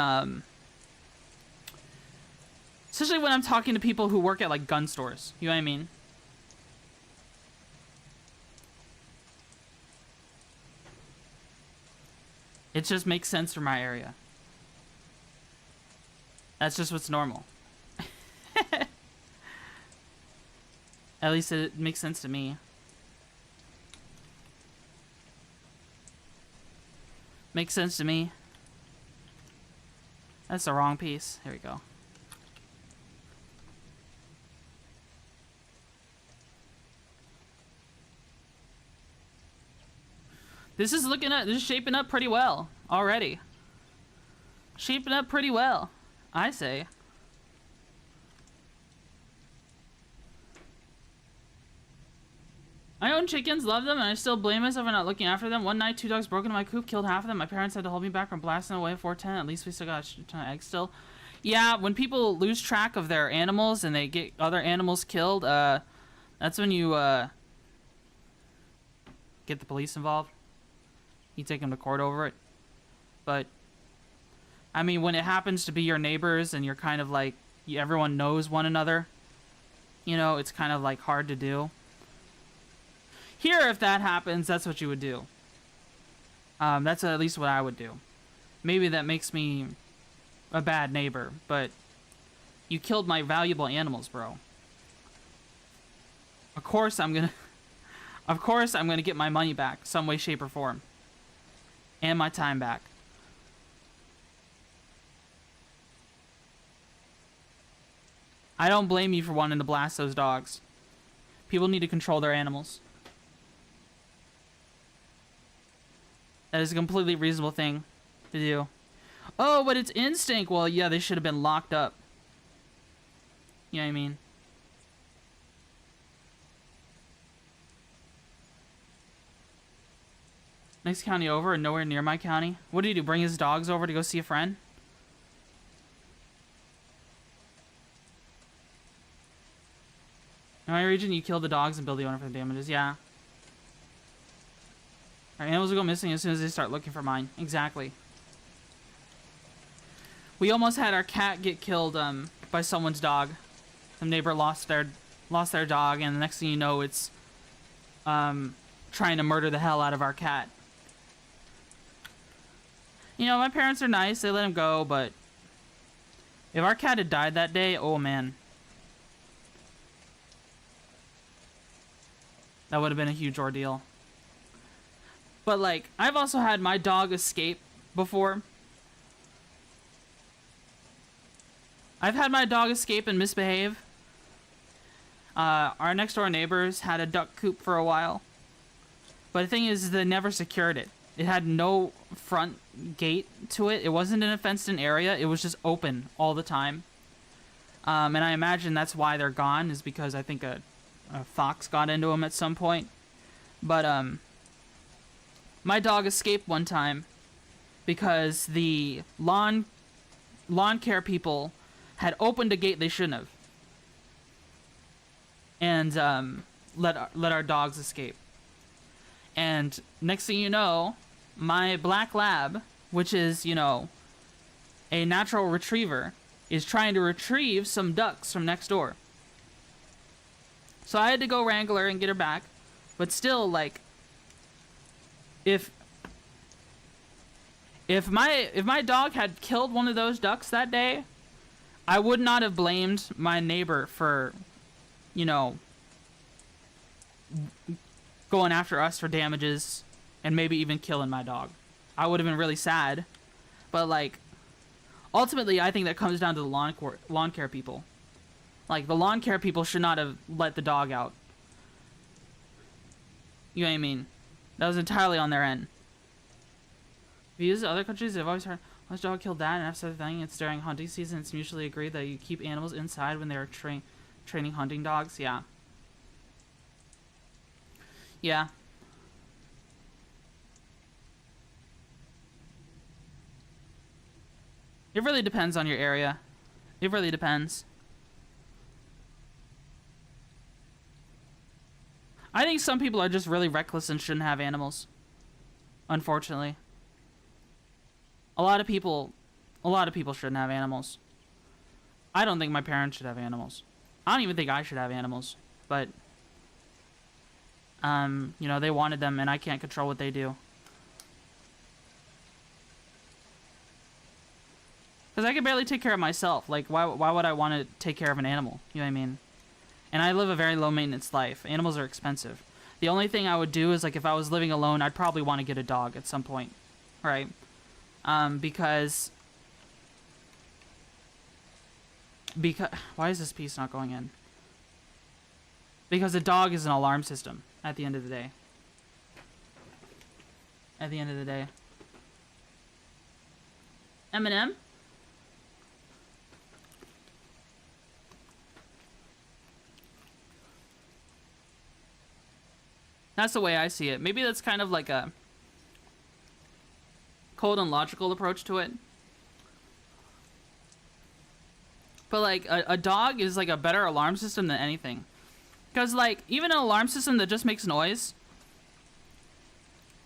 Especially when I'm talking to people who work at, like, gun stores. You know what I mean? It just makes sense for my area. That's just what's normal. At least it makes sense to me. Makes sense to me. That's the wrong piece. Here we go. This is shaping up pretty well already. Shaping up pretty well, I say. I own chickens, love them, and I still blame myself for not looking after them. One night, 2 dogs broke into my coop, killed half of them. My parents had to hold me back from blasting away at 410. At least we still got a ton of eggs still. Yeah, when people lose track of their animals and they get other animals killed, that's when you, get the police involved. You take them to court over it. But, I mean, when it happens to be your neighbors and you're kind of like, everyone knows one another, you know, it's kind of like hard to do. Here, if that happens, that's what you would do. That's at least what I would do. Maybe that makes me a bad neighbor, but you killed my valuable animals, bro. Of course I'm gonna get my money back, some way, shape, or form. And my time back. I don't blame you for wanting to blast those dogs. People need to control their animals. That is a completely reasonable thing to do. Oh, but it's instinct. Well, yeah, they should have been locked up. You know what I mean? Next county over and nowhere near my county. What did he do? Bring his dogs over to go see a friend? In my region, you kill the dogs and bill the owner for the damages. Yeah. Our animals will go missing as soon as they start looking for mine. Exactly. We almost had our cat get killed by someone's dog. Some neighbor lost their dog, and the next thing you know, it's trying to murder the hell out of our cat. You know, my parents are nice. They let him go, but if our cat had died that day, oh man. That would have been a huge ordeal. But, like, I've also had my dog escape before. I've had my dog escape and misbehave. Our next door neighbors had a duck coop for a while. But the thing is, they never secured it. It had no front gate to it. It wasn't in a fenced-in area. It was just open all the time. And I imagine that's why they're gone, is because I think a fox got into them at some point. But, my dog escaped one time because the lawn care people had opened a gate they shouldn't have. And, let our dogs escape. And next thing you know, my black lab, which is, you know, a natural retriever, is trying to retrieve some ducks from next door. So I had to go wrangle her and get her back. But still, like, if my dog had killed one of those ducks that day, I would not have blamed my neighbor for, you know, going after us for damages and maybe even killing my dog. I would have been really sad. But, like, ultimately, I think that comes down to the lawn care people. Like, the lawn care people should not have let the dog out. You know what I mean? That was entirely on their end. Views of other countries, I've always heard, once a dog killed that and after the thing, it's during hunting season, it's mutually agreed that you keep animals inside when they're training hunting dogs. Yeah. Yeah. It really depends on your area. It really depends. I think some people are just really reckless and shouldn't have animals. Unfortunately. A lot of people shouldn't have animals. I don't think my parents should have animals. I don't even think I should have animals. But, you know, they wanted them, and I can't control what they do. Because I can barely take care of myself. Like, why would I want to take care of an animal? You know what I mean? And I live a very low-maintenance life. Animals are expensive. The only thing I would do is, like, if I was living alone, I'd probably want to get a dog at some point. Right? Because... Why is this piece not going in? Because a dog is an alarm system at the end of the day. At the end of the day. Eminem? That's the way I see it. Maybe that's kind of like a cold and logical approach to it. But, like, a dog is, like, a better alarm system than anything. Because, like, even an alarm system that just makes noise...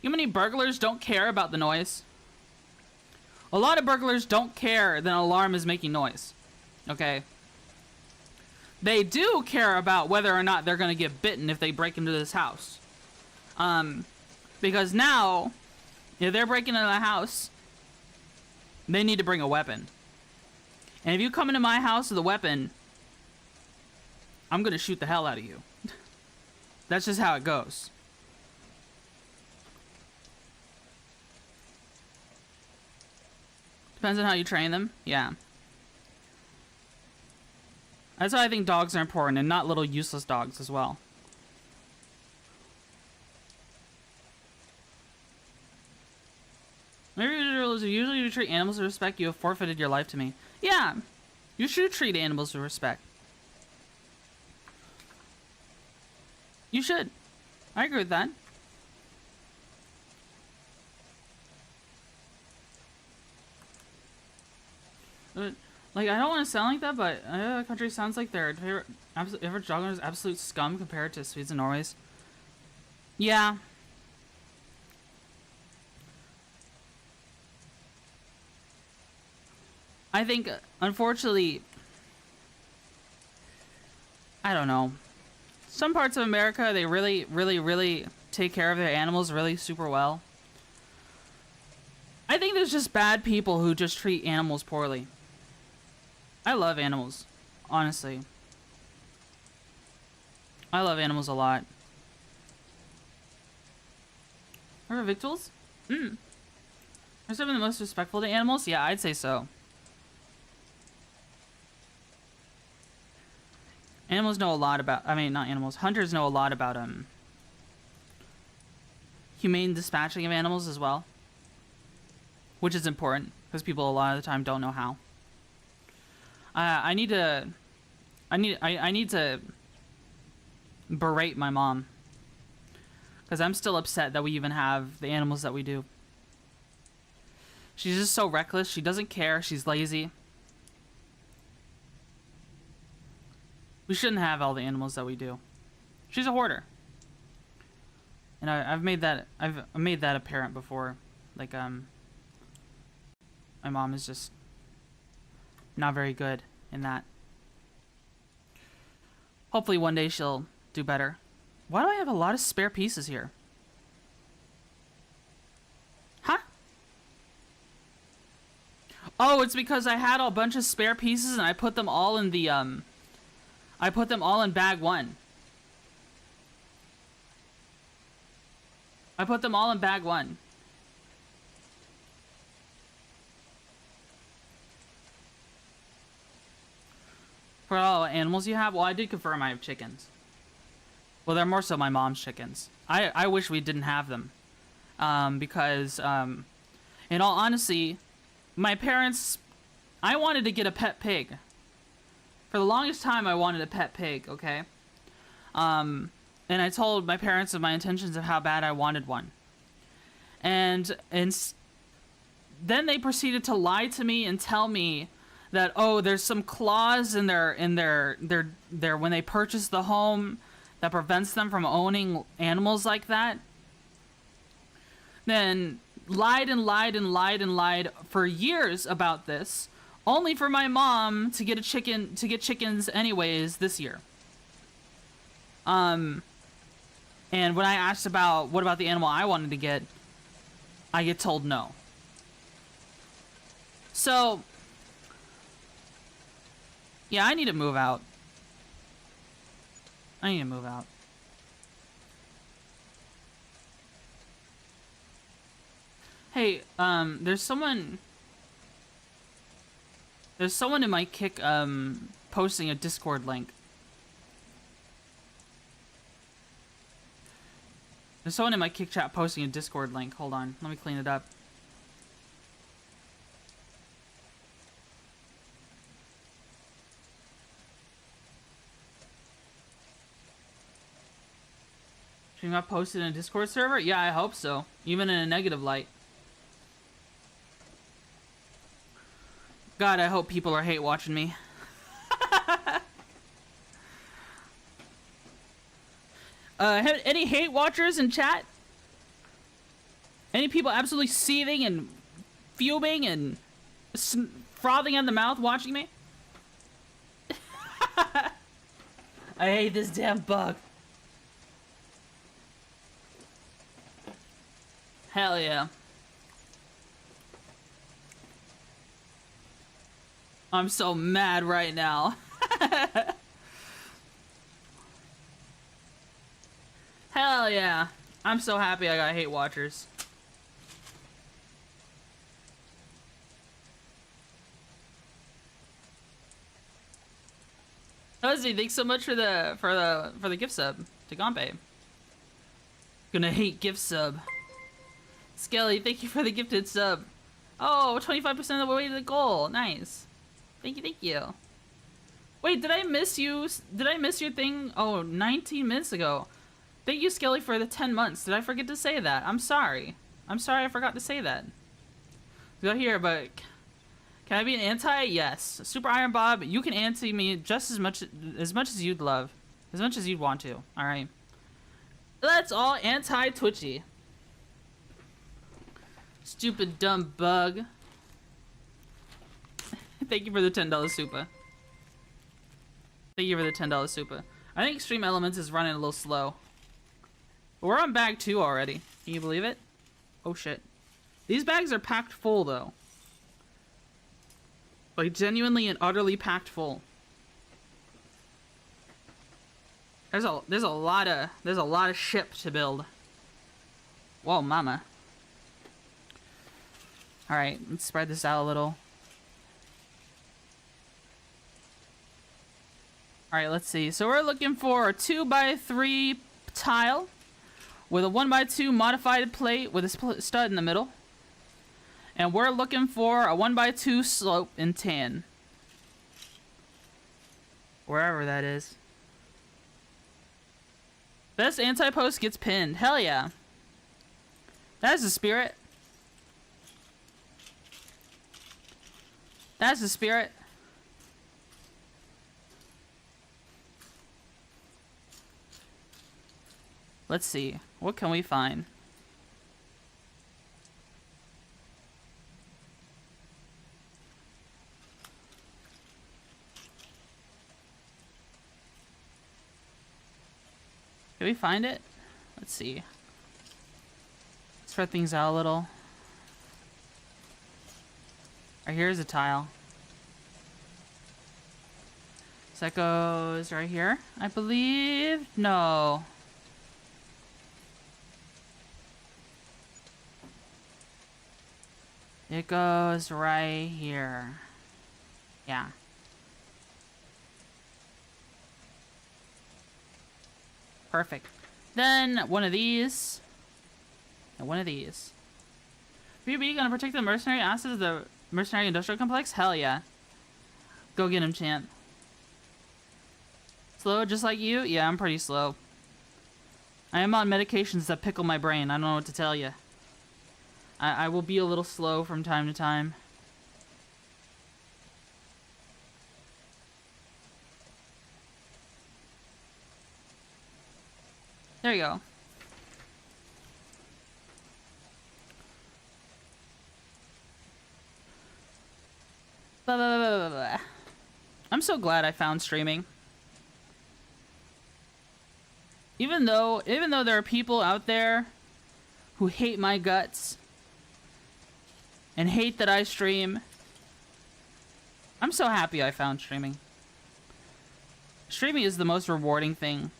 You know how many burglars don't care about the noise? A lot of burglars don't care that an alarm is making noise. Okay? They do care about whether or not they're going to get bitten if they break into this house. Because now, if they're breaking into the house, they need to bring a weapon. And if you come into my house with a weapon, I'm gonna shoot the hell out of you. That's just how it goes. Depends on how you train them. Yeah. That's why I think dogs are important, and not little useless dogs as well. Maybe usually you treat animals with respect, you have forfeited your life to me. Yeah, you should treat animals with respect. You should. I agree with that. Like, I don't want to sound like that, but the country sounds like their average dog owner is absolute scum compared to Swedes and Norways. Yeah. I think, unfortunately, I don't know. Some parts of America, they really take care of their animals really super well. I think there's just bad people who just treat animals poorly. I love animals, honestly. I love animals a lot. Are victuals? Are some of the most respectful to animals? Yeah, I'd say so. Animals know a lot about, I mean, not animals, hunters know a lot about, humane dispatching of animals as well. Which is important, because people a lot of the time don't know how. I need to berate my mom. Because I'm still upset that we even have the animals that we do. She's just so reckless, she doesn't care, she's lazy. We shouldn't have all the animals that we do. She's a hoarder. And I've made that apparent before. Like, my mom is just not very good in that. Hopefully one day she'll do better. Why do I have a lot of spare pieces here? Huh? Oh, it's because I had a bunch of spare pieces and I put them all in the, I put them all in bag 1. I put them all in bag 1. For all animals you have? Well, I did confirm I have chickens. Well, they're more so my mom's chickens. I wish we didn't have them. Because, in all honesty, my parents... I wanted to get a pet pig. For the longest time, I wanted a pet pig, okay? And I told my parents of my intentions of how bad I wanted one. And then they proceeded to lie to me and tell me that, oh, there's some clause in their when they purchase the home that prevents them from owning animals like that. Then lied and lied and lied and lied for years about this, only for my mom to get chickens anyways this year. And when I asked about what about the animal I wanted to get, I get told no. So, yeah, I need to move out. I need to move out. Hey, there's someone in my kick, posting a Discord link. There's someone in my kick chat posting a Discord link. Hold on, let me clean it up. Stream got posted in a Discord server? Yeah, I hope so. Even in a negative light. God, I hope people are hate watching me. Any hate watchers in chat? Any people absolutely seething and fuming and frothing at the mouth watching me? I hate this damn bug. Hell yeah. I'm so mad right now. Hell yeah. I'm so happy I got hate watchers. Ozzy, thanks so much for the gift sub to Gombe. Gonna hate gift sub. Skelly, thank you for the gifted sub. Oh, 25% of the way to the goal. Nice. Thank you, thank you. Wait, did I miss you? Did I miss your thing? Oh, 19 minutes ago. Thank you, Skelly, for the 10 months. Did I forget to say that? I'm sorry. I'm sorry I forgot to say that. Go here, but can I be an anti? Yes. Super Iron Bob, you can anti me just as much as you'd love. As much as you'd want to. Alright. Let's all anti-Twitchy. Stupid dumb bug. Thank you for the $10 super. Thank you for the $10 super. I think Extreme Elements is running a little slow. But we're on bag 2 already. Can you believe it? Oh shit. These bags are packed full though. Like genuinely and utterly packed full. There's a lot of ship to build. Whoa, mama. Alright, let's spread this out a little. Alright, let's see. So we're looking for a 2x3 tile with a 1x2 modified plate with a stud in the middle. And we're looking for a 1x2 slope in tan. Wherever that is. Best anti-post gets pinned. Hell yeah. That's the spirit. That's the spirit. Let's see. What can we find? Can we find it? Let's see. Spread things out a little. Right, here's a tile. So that goes right here, I believe. No. It goes right here. Yeah. Perfect. Then one of these. And one of these. BB gonna protect the mercenary assets of the mercenary industrial complex? Hell yeah. Go get him, champ. Slow just like you? Yeah, I'm pretty slow. I am on medications that pickle my brain. I don't know what to tell you. I will be a little slow from time to time. There you go. I'm so glad I found streaming. Even though there are people out there who hate my guts and hate that I stream, I'm so happy I found streaming. Streaming is the most rewarding thing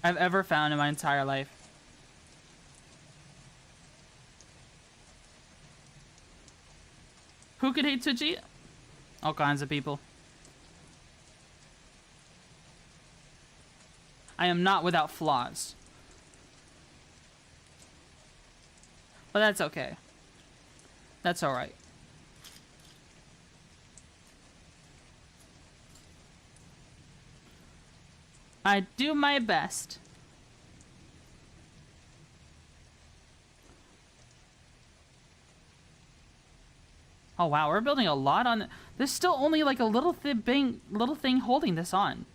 I've ever found in my entire life. Who could hate Twitchy? All kinds of people. I am not without flaws. But that's okay. That's alright. I do my best. Oh wow, we're building a lot on. There's still only like a little thing holding this on.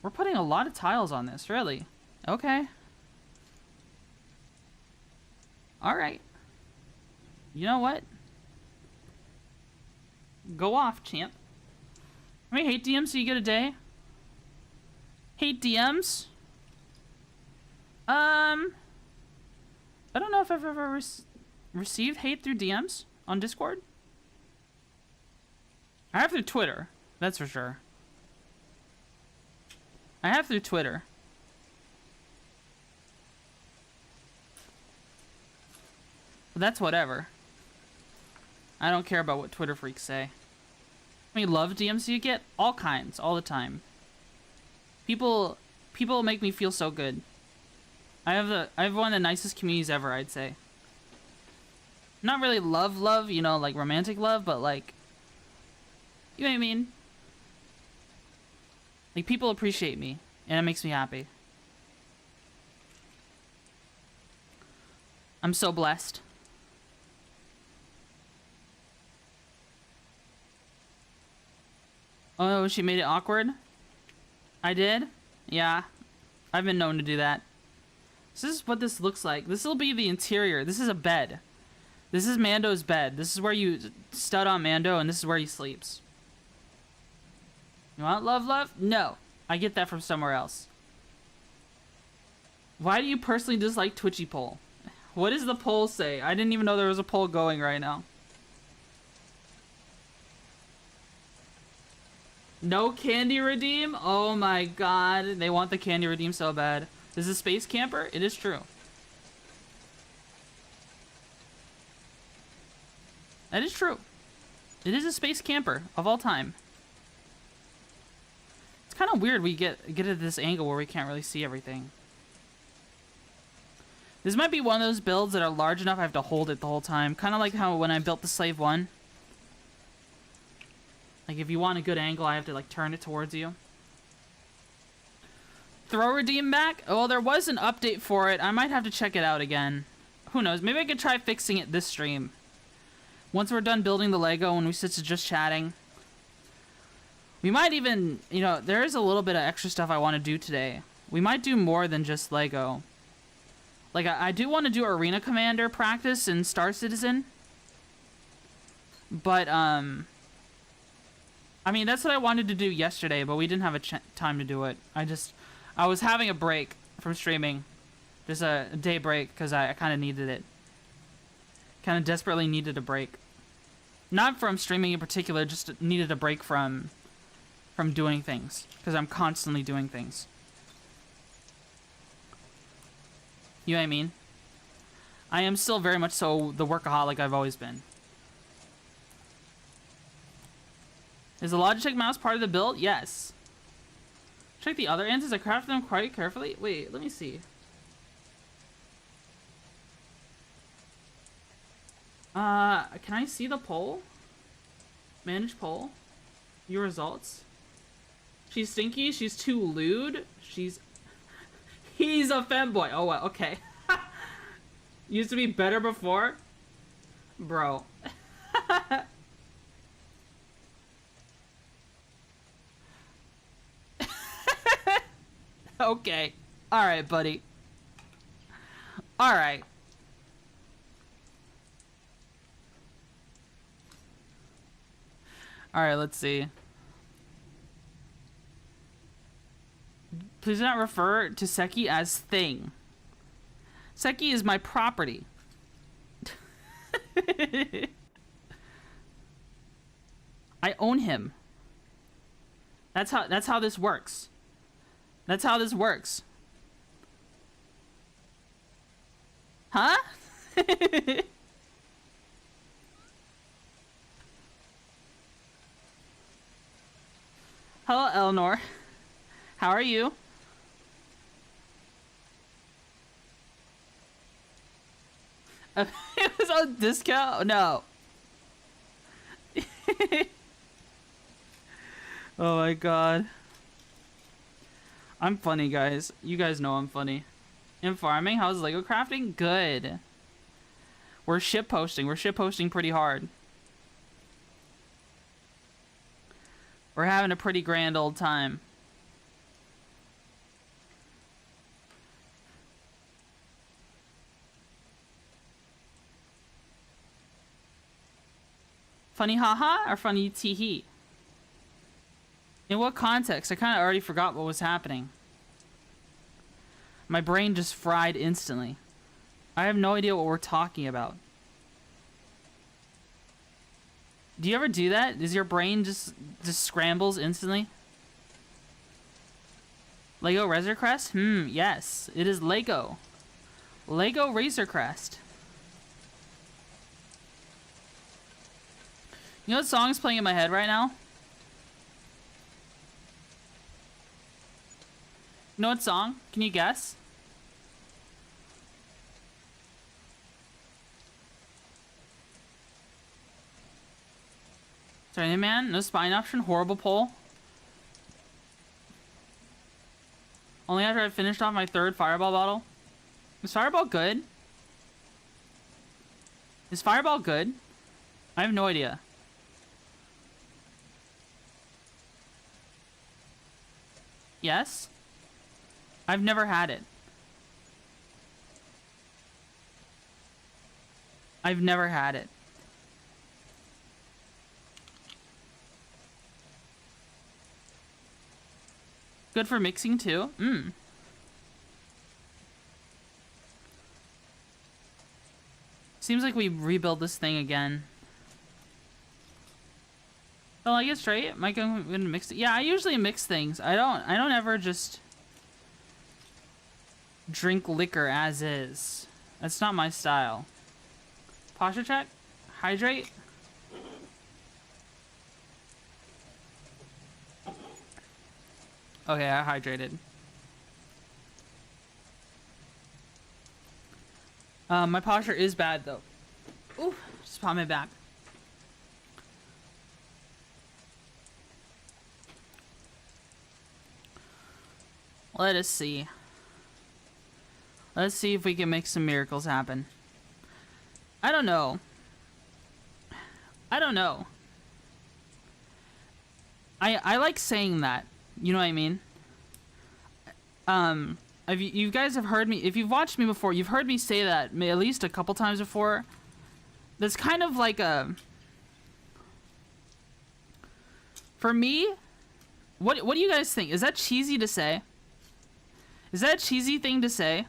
We're putting a lot of tiles on this, really. Okay. All right. You know what? Go off, champ. I mean, hate DMs so you get a day. Hate DMs. I don't know if I've ever received hate through DMs on Discord. I have through Twitter, that's for sure. I have through Twitter. But that's whatever. I don't care about what Twitter freaks say. I mean, love DMs you get? All kinds, all the time. People make me feel so good. I have one of the nicest communities ever, I'd say. Not really love, you know, like romantic love, but like, you know what I mean? Like, people appreciate me, and it makes me happy. I'm so blessed. Oh, she made it awkward? I did? Yeah. I've been known to do that. So this is what this looks like. This will be the interior. This is a bed. This is Mando's bed. This is where you stud on Mando, and this is where he sleeps. You want love? No. I get that from somewhere else. Why do you personally dislike Twitchy poll? What does the poll say? I didn't even know there was a poll going right now. No candy redeem? Oh my god. They want the candy redeem so bad. This is a space camper? It is true. That is true. It is a space camper of all time. It's kind of weird we get at this angle where we can't really see everything. This might be one of those builds that are large enough I have to hold it the whole time. Kind of like how when I built the Slave 1. Like, if you want a good angle, I have to, like, turn it towards you. Throw redeem back? Oh, there was an update for it. I might have to check it out again. Who knows? Maybe I could try fixing it this stream. Once we're done building the Lego and we sit to just chatting. We might even, you know, there is a little bit of extra stuff I want to do today. We might do more than just Lego. Like, I do want to do Arena Commander practice in Star Citizen. But, I mean, that's what I wanted to do yesterday, but we didn't have a time to do it. I was having a break from streaming. Just a day break, because I kind of needed it. Kind of desperately needed a break. Not from streaming in particular, just needed a break from doing things. Because I'm constantly doing things. You know what I mean? I am still very much so the workaholic I've always been. Is the Logitech mouse part of the build? Yes. Check the other answers. I crafted them quite carefully. Wait, let me see. Can I see the poll? Manage poll. Your results. She's stinky. She's too lewd. He's a femboy. Oh, well, okay. Used to be better before? Bro. Okay. Alright, buddy. Alright. Alright, let's see. Please do not refer to Seki as thing. Seki is my property. I own him. That's how this works. That's how this works. Huh? Hello, Eleanor. How are you? It was on discount? No. Oh my god. I'm funny, guys. You guys know I'm funny. In farming, how's Lego crafting? Good. We're shitposting. We're shitposting pretty hard. We're having a pretty grand old time. Funny haha or funny tee-hee? In what context? I kind of already forgot what was happening. My brain just fried instantly. I have no idea what we're talking about. Do you ever do that? Does your brain just scrambles instantly? Lego Razor Crest? Yes. It is Lego. Lego Razor Crest. You know what song's playing in my head right now? You know what song? Can you guess? Sorry, man. No spine option. Horrible poll. Only after I finished off my third Fireball bottle. Is Fireball good? Is Fireball good? I have no idea. Yes? I've never had it. I've never had it. Good for mixing too? Seems like we rebuild this thing again. Don't like it straight? Mike, I'm gonna mix it. Yeah, I usually mix things. I don't ever just drink liquor as is. That's not my style. Posture check? Hydrate? Okay, I hydrated. My posture is bad though. Ooh, just popped my back. Let us see. Let's see if we can make some miracles happen. I don't know. I don't know. I like saying that. You know what I mean? You guys have heard me, if you've watched me before, you've heard me say that at least a couple times before. That's kind of like a... For me, what do you guys think? Is that cheesy to say? Is that a cheesy thing to say?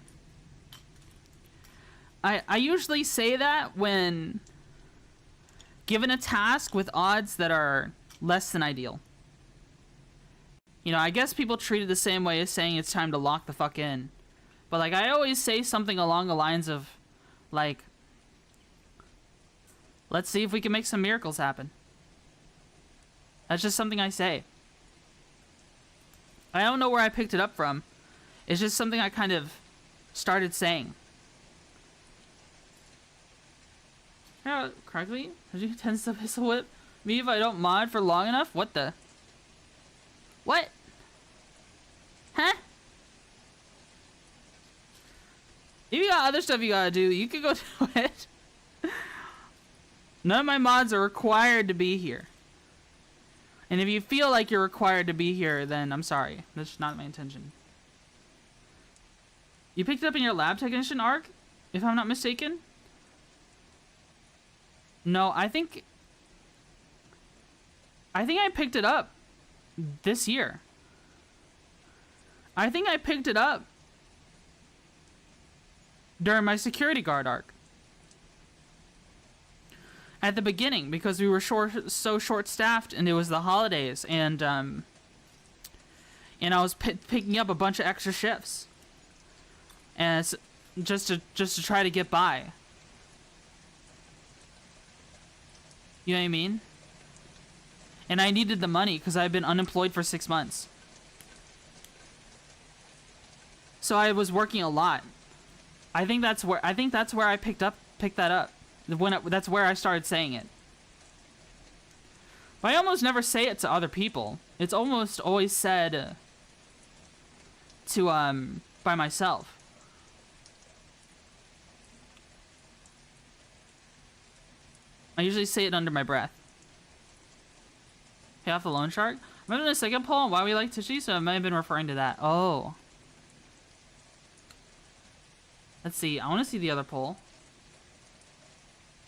I usually say that when given a task with odds that are less than ideal. You know, I guess people treat it the same way as saying it's time to lock the fuck in. But, like, I always say something along the lines of, like, let's see if we can make some miracles happen. That's just something I say. I don't know where I picked it up from. It's just something I kind of started saying. Yeah, correctly? Did you tend to pistol whip me if I don't mod for long enough? What the? What? Huh? If you got other stuff you gotta do, you could go do it. None of my mods are required to be here. And if you feel like you're required to be here, then I'm sorry. That's not my intention. You picked it up in your lab technician arc, if I'm not mistaken? No, I think... I think I picked it up this year. I think I picked it up during my security guard arc. At the beginning, because we were so short-staffed, and it was the holidays, and I was picking up a bunch of extra shifts, and just to try to get by. You know what I mean? And I needed the money because I've been unemployed for 6 months, so I was working a lot. I think that's where I picked that up. That's where I started saying it. But I almost never say it to other people. It's almost always said to by myself. I usually say it under my breath. Pay off the loan shark? I'm in the second poll on why we like Twitchy, so I might have been referring to that. Oh. Let's see. I want to see the other poll.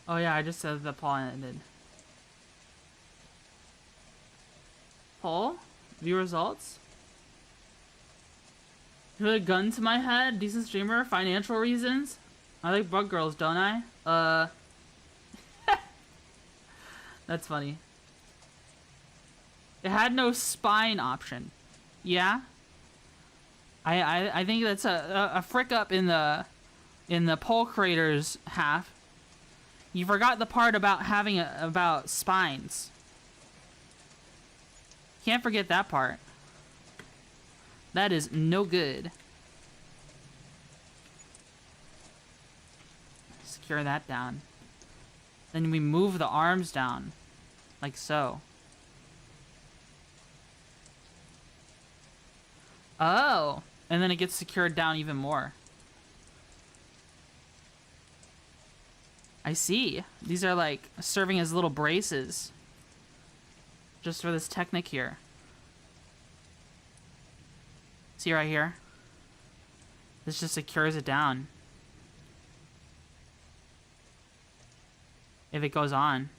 Oh yeah, I just said the poll ended. Poll? View results? Put a gun to my head? Decent streamer? Financial reasons? I like bug girls, don't I? That's funny. It had no spine option. Yeah? I think that's a frick up in the poll creators half. You forgot the part about having about spines. Can't forget that part. That is no good. Secure that down. Then we move the arms down. Like so. Oh! And then it gets secured down even more. I see. These are like serving as little braces. Just for this technique here. See right here? This just secures it down. If it goes on.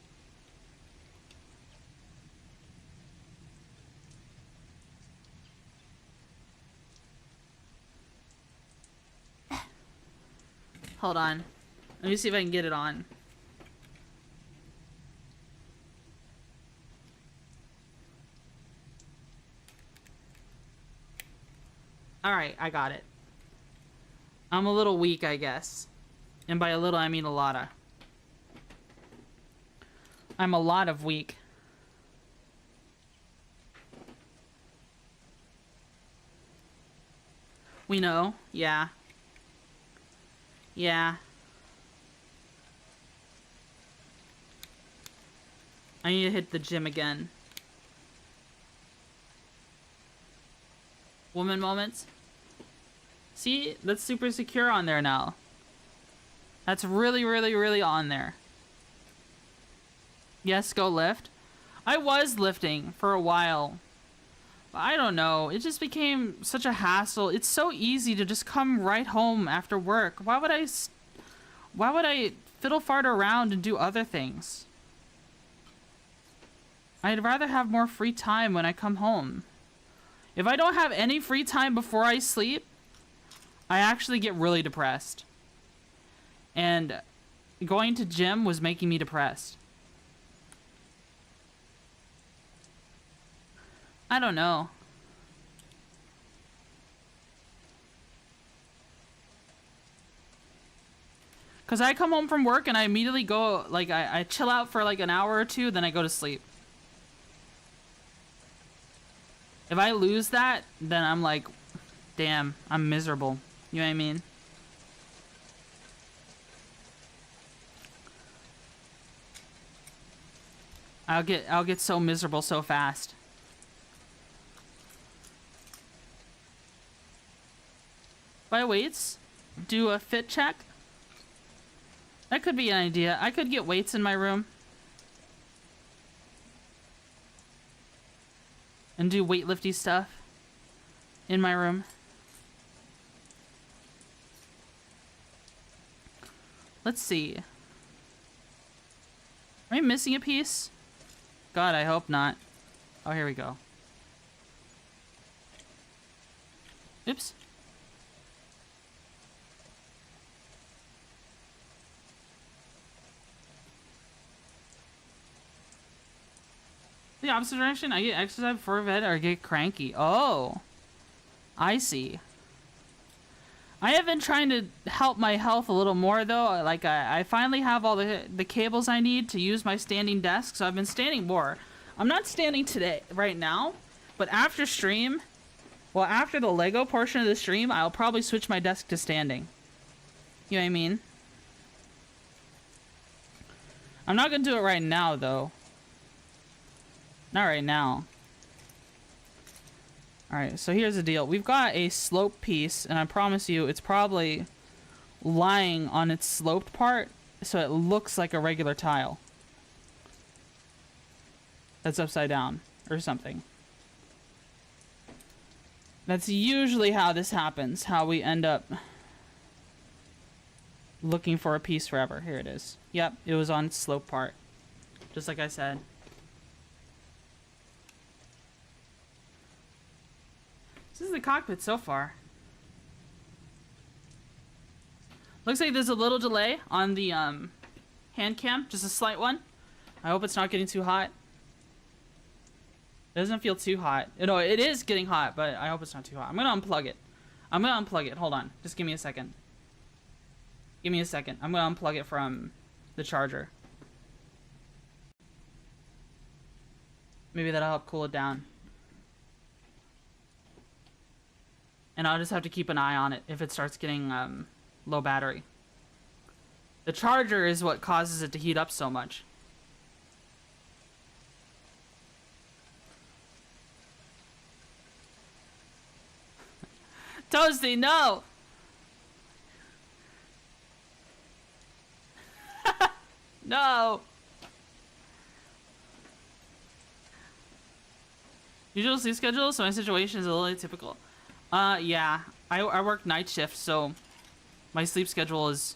Hold on. Let me see if I can get it on. Alright, I got it. I'm a little weak, I guess. And by a little, I mean a lotta. I'm a lot of weak. We know, yeah. Yeah. I need to hit the gym again. Woman moments. See? That's super secure on there now. That's really, really, really on there. Yes, go lift. I was lifting for a while. But I don't know. It just became such a hassle. It's so easy to just come right home after work. Why would I fiddle fart around and do other things? I'd rather have more free time when I come home. If I don't have any free time before I sleep, I actually get really depressed. And going to gym was making me depressed. I don't know. Because I come home from work and I immediately go, like, I chill out for like an hour or two, then I go to sleep. If I lose that, then I'm like, damn, I'm miserable. You know what I mean? I'll get so miserable so fast. Buy weights, do a fit check. That could be an idea. I could get weights in my room. And do weightlifty stuff in my room. Let's see. Am I missing a piece? God, I hope not. Oh, here we go. Oops. The opposite direction? I get exercise before bed or get cranky. Oh. I see. I have been trying to help my health a little more, though. Like, I finally have all the cables I need to use my standing desk, so I've been standing more. I'm not standing today, right now, but after stream, well, after the Lego portion of the stream, I'll probably switch my desk to standing. You know what I mean? I'm not gonna do it right now, though. Not right now. Alright, so here's the deal. We've got a slope piece, and I promise you, it's probably lying on its sloped part, so it looks like a regular tile. That's upside down, or something. That's usually how this happens, how we end up looking for a piece forever. Here it is. Yep, it was on its slope part. Just like I said. This is the cockpit so far. Looks like there's a little delay on the hand cam, just a slight one. I hope it's not getting too hot. It doesn't feel too hot. No, it is getting hot, but I hope it's not too hot. I'm gonna unplug it. I'm gonna unplug it. Hold on. Just give me a second. Give me a second. I'm gonna unplug it from the charger. Maybe that'll help cool it down. And I'll just have to keep an eye on it if it starts getting low battery. The charger is what causes it to heat up so much. Toasty, no! No! Usual sleep schedule, so my situation is a little atypical. Yeah. I work night shift, so my sleep schedule is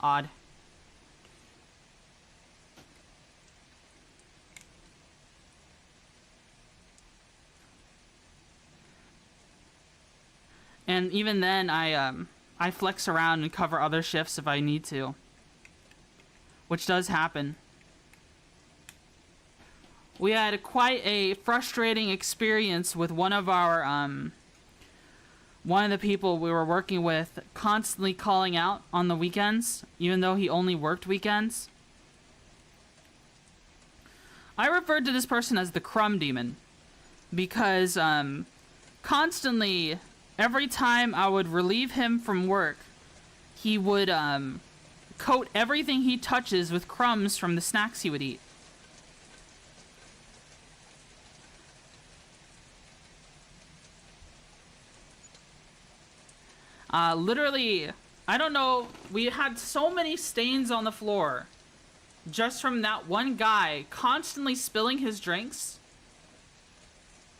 odd. And even then, I flex around and cover other shifts if I need to. Which does happen. We had quite a frustrating experience with one of our, one of the people we were working with constantly calling out on the weekends, even though he only worked weekends. I referred to this person as the Crumb Demon because constantly, every time I would relieve him from work, he would coat everything he touches with crumbs from the snacks he would eat. Literally, I don't know, we had so many stains on the floor just from that one guy constantly spilling his drinks.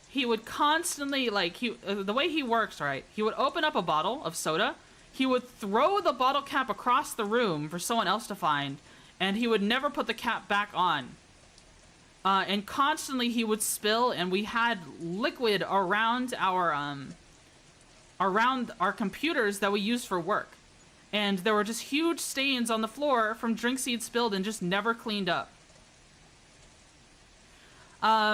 He would constantly, like, the way he works, right? He would open up a bottle of soda, he would throw the bottle cap across the room for someone else to find, and he would never put the cap back on. And constantly he would spill, and we had liquid around our computers that we use for work. And there were just huge stains on the floor from drinks he'd spilled and just never cleaned up.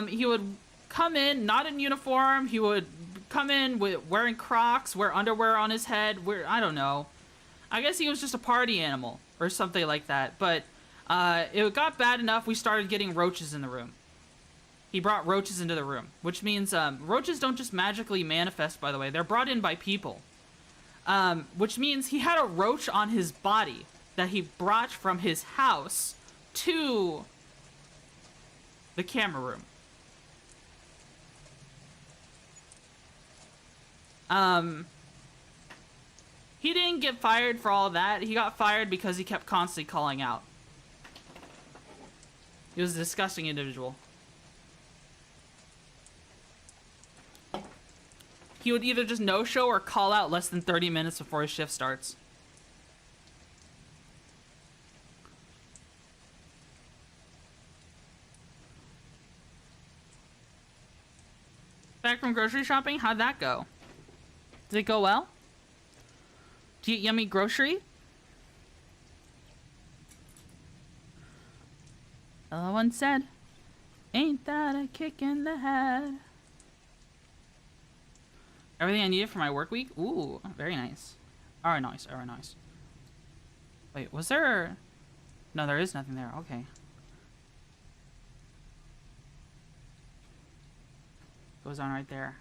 He would come in not in uniform, he would come in with wearing Crocs, wear underwear on his head, I don't know. I guess he was just a party animal or something like that. But it got bad enough we started getting roaches in the room. He brought roaches into the room, which means roaches don't just magically manifest, by the way. They're brought in by people. Which means he had a roach on his body that he brought from his house to the camera room. He didn't get fired for all that. He got fired because he kept constantly calling out. He was a disgusting individual. He would either just no-show or call out less than 30 minutes before his shift starts. Back from grocery shopping? How'd that go? Did it go well? Do you eat yummy grocery? Hello one said, ain't that a kick in the head? Everything I needed for my work week? Ooh, very nice. Alright, nice, alright, nice. Wait, was there... No, there is nothing there. Okay. Goes on right there.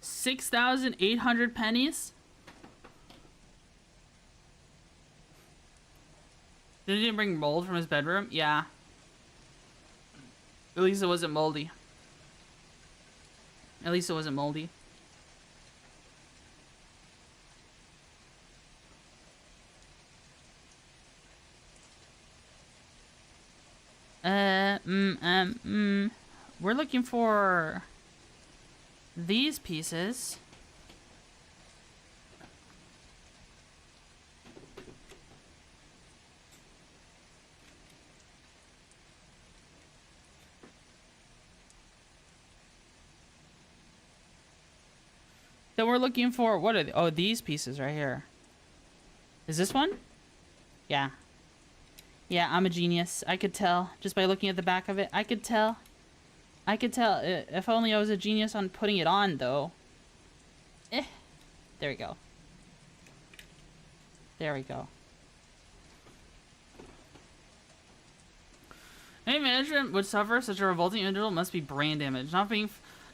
$6,800 pennies? Did he bring mold from his bedroom? Yeah. At least it wasn't moldy. At least it wasn't moldy. We're looking for these pieces. Then we're looking for, what are they? Oh, these pieces right here. Is this one? Yeah. Yeah, I'm a genius. I could tell just by looking at the back of it. I could tell. I could tell. If only I was a genius on putting it on, though. There we go. There we go. Any management would suffer such a revolting individual must be brain damage.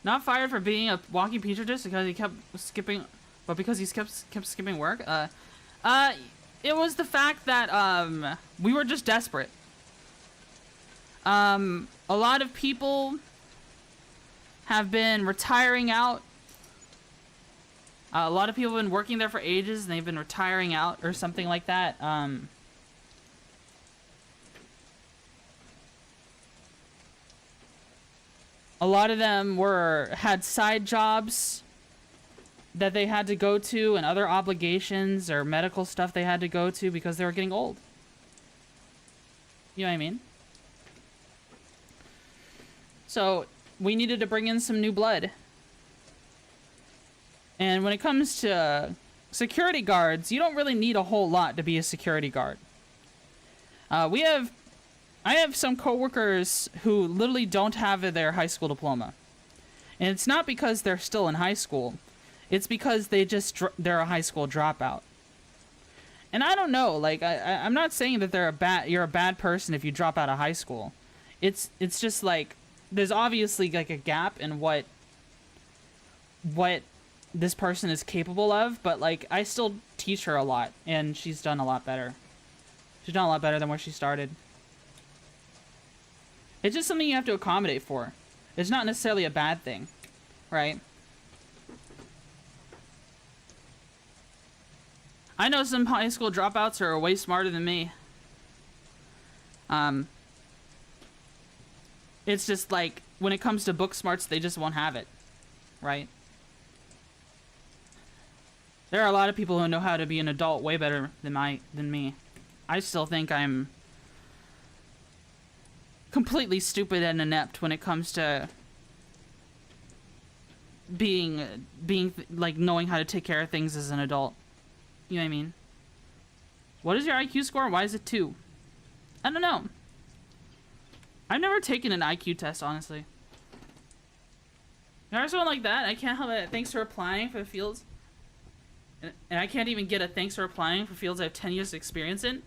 Not fired for being a walking petri dish because he kept skipping, but because he kept skipping work. It was the fact that we were just desperate. A lot of people have been retiring out. A lot of people have been working there for ages and they've been retiring out or something like that. A lot of them had side jobs that they had to go to and other obligations or medical stuff they had to go to because they were getting old. You know what I mean? So we needed to bring in some new blood. And when it comes to security guards, you don't really need a whole lot to be a security guard. I have some coworkers who literally don't have their high school diploma. And it's not because they're still in high school. It's because they're a high school dropout. And I don't know, like, I'm not saying that you're a bad person if you drop out of high school. It's just like, there's obviously like a gap in what this person is capable of, but like, I still teach her a lot, and she's done a lot better. She's done a lot better than where she started. It's just something you have to accommodate for. It's not necessarily a bad thing, right? I know some high school dropouts are way smarter than me. It's just like, when it comes to book smarts, they just won't have it, right? There are a lot of people who know how to be an adult way better than me. I still think I'm completely stupid and inept when it comes to being like knowing how to take care of things as an adult. You know what I mean? What is your IQ score? Why is it 2? I don't know. I've never taken an IQ test, honestly. There's someone like that. I can't help it. Thanks for applying for the fields. And I can't even get a thanks for applying for fields I have 10 years experience in.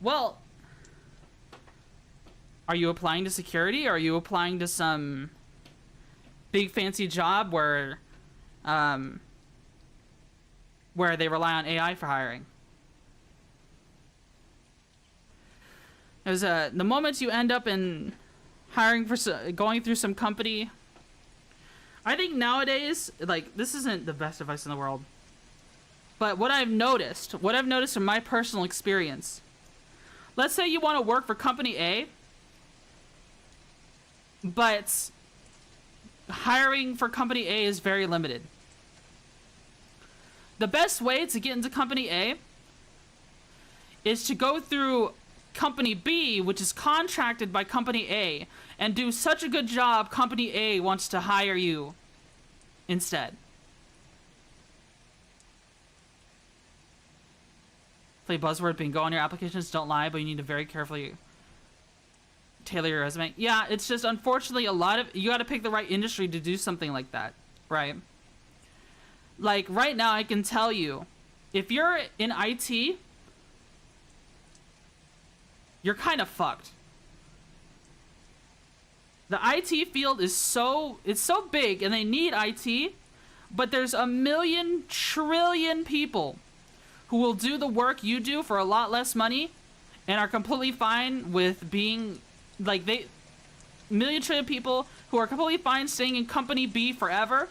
Well, are you applying to security, or are you applying to some big fancy job where they rely on AI for hiring? There's the moment you end up in hiring for going through some company. I think nowadays, like, this isn't the best advice in the world, but what I've noticed from my personal experience, let's say you want to work for company A, but hiring for company A is very limited. The best way to get into company A is to go through company B, which is contracted by company A, and do such a good job, company A wants to hire you instead. Play buzzword bingo on your applications. Don't lie, but you need to very carefully tailor your resume. Yeah, it's just unfortunately a lot of, you got to pick the right industry to do something like that, right? Like right now, I can tell you, if you're in IT, you're kind of fucked. The IT field is it's so big, and they need IT, but there's a million trillion people who will do the work you do for a lot less money and are completely fine with being, like, million trillion people who are completely fine staying in company B forever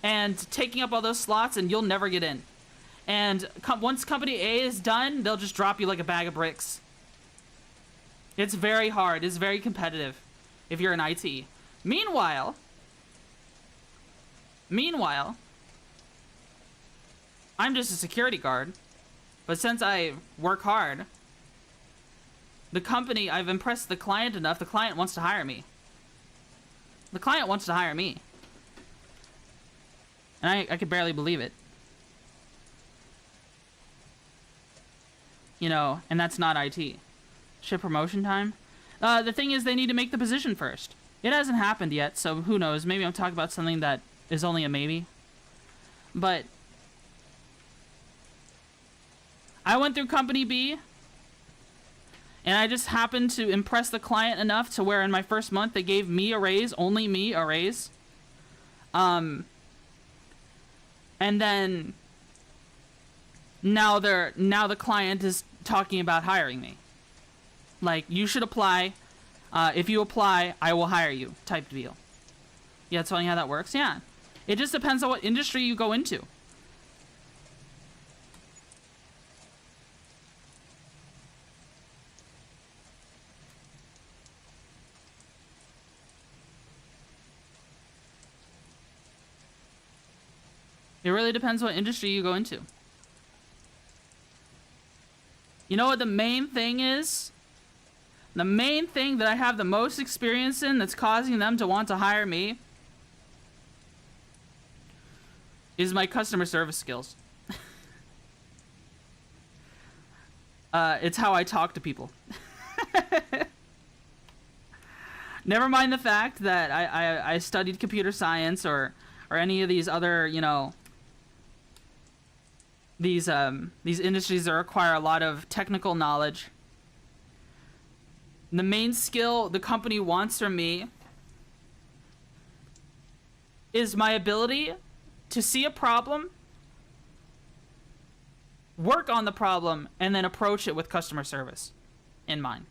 and taking up all those slots, and you'll never get in. And once company A is done, they'll just drop you like a bag of bricks. It's very hard. It's very competitive if you're in IT. Meanwhile, I'm just a security guard. But since I work hard, the company, I've impressed the client enough, the client wants to hire me. The client wants to hire me. And I could barely believe it. You know, and that's not IT. Ship promotion time? The thing is, they need to make the position first. It hasn't happened yet, so who knows? Maybe I'm talking about something that is only a maybe. But I went through company B, and I just happened to impress the client enough to where in my first month they gave me a raise, only me a raise. And then now the client is talking about hiring me. Like, you should apply. If you apply, I will hire you, type deal. Yeah, it's funny how that works. Yeah. It just depends on what industry you go into. It really depends what industry you go into. You know what the main thing is? The main thing that I have the most experience in that's causing them to want to hire me is my customer service skills. It's how I talk to people. Never mind the fact that I studied computer science or any of these other, you know, these industries that require a lot of technical knowledge. The main skill the company wants from me is my ability to see a problem, work on the problem, and then approach it with customer service in mind.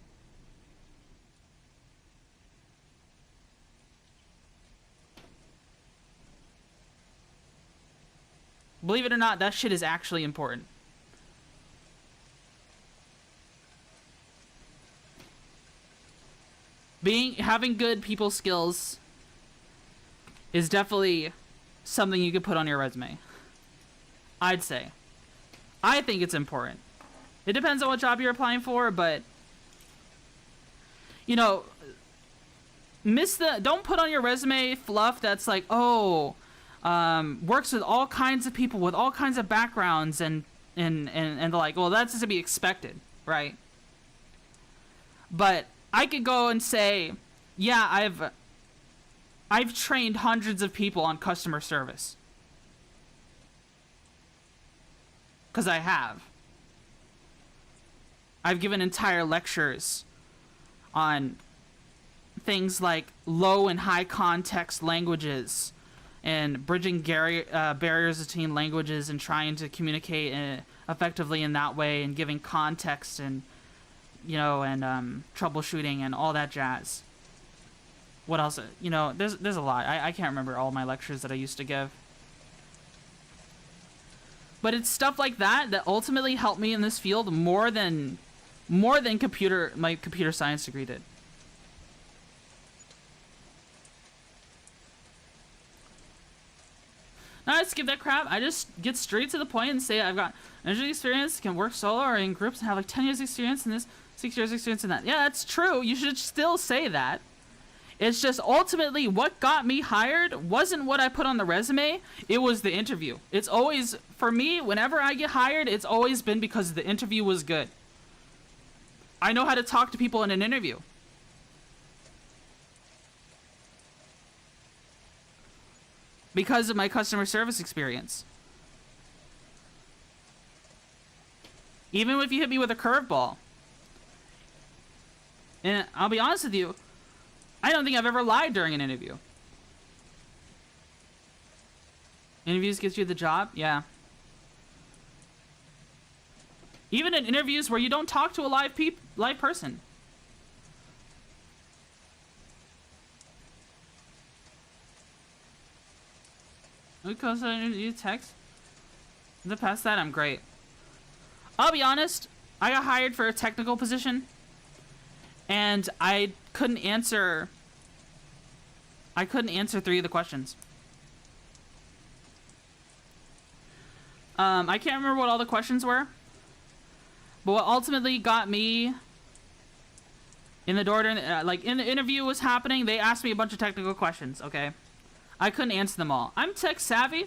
Believe it or not, that shit is actually important. Having good people skills is definitely something you could put on your resume. I'd say. I think it's important. It depends on what job you're applying for, but you know, don't put on your resume fluff that's like, oh, works with all kinds of people with all kinds of backgrounds and like, well, that's just to be expected, right? But I could go and say, yeah, I've trained hundreds of people on customer service. 'Cause I have. I've given entire lectures on things like low and high context languages and bridging barriers between languages and trying to communicate effectively in that way and giving context and, you know, and troubleshooting and all that jazz. What else? You know, there's a lot. I can't remember all my lectures that I used to give. But it's stuff like that that ultimately helped me in this field more than my computer science degree did. No, I skip that crap. I just get straight to the point and say I've got engineering experience, can work solo or in groups, and have like 10 years experience in this, 6 years experience in that. Yeah, that's true. You should still say that. It's just ultimately what got me hired wasn't what I put on the resume. It was the interview. It's always, for me, whenever I get hired, it's always been because the interview was good. I know how to talk to people in an interview. Because of my customer service experience. Even if you hit me with a curveball. And I'll be honest with you, I don't think I've ever lied during an interview. Interviews gets you the job? Yeah. Even in interviews where you don't talk to a live person. Because you text. In the past that, I'm great. I'll be honest, I got hired for a technical position, and I couldn't answer 3 of the questions. I can't remember what all the questions were, but what ultimately got me in the door, like in the interview was happening, they asked me a bunch of technical questions, okay? I couldn't answer them all. I'm tech savvy,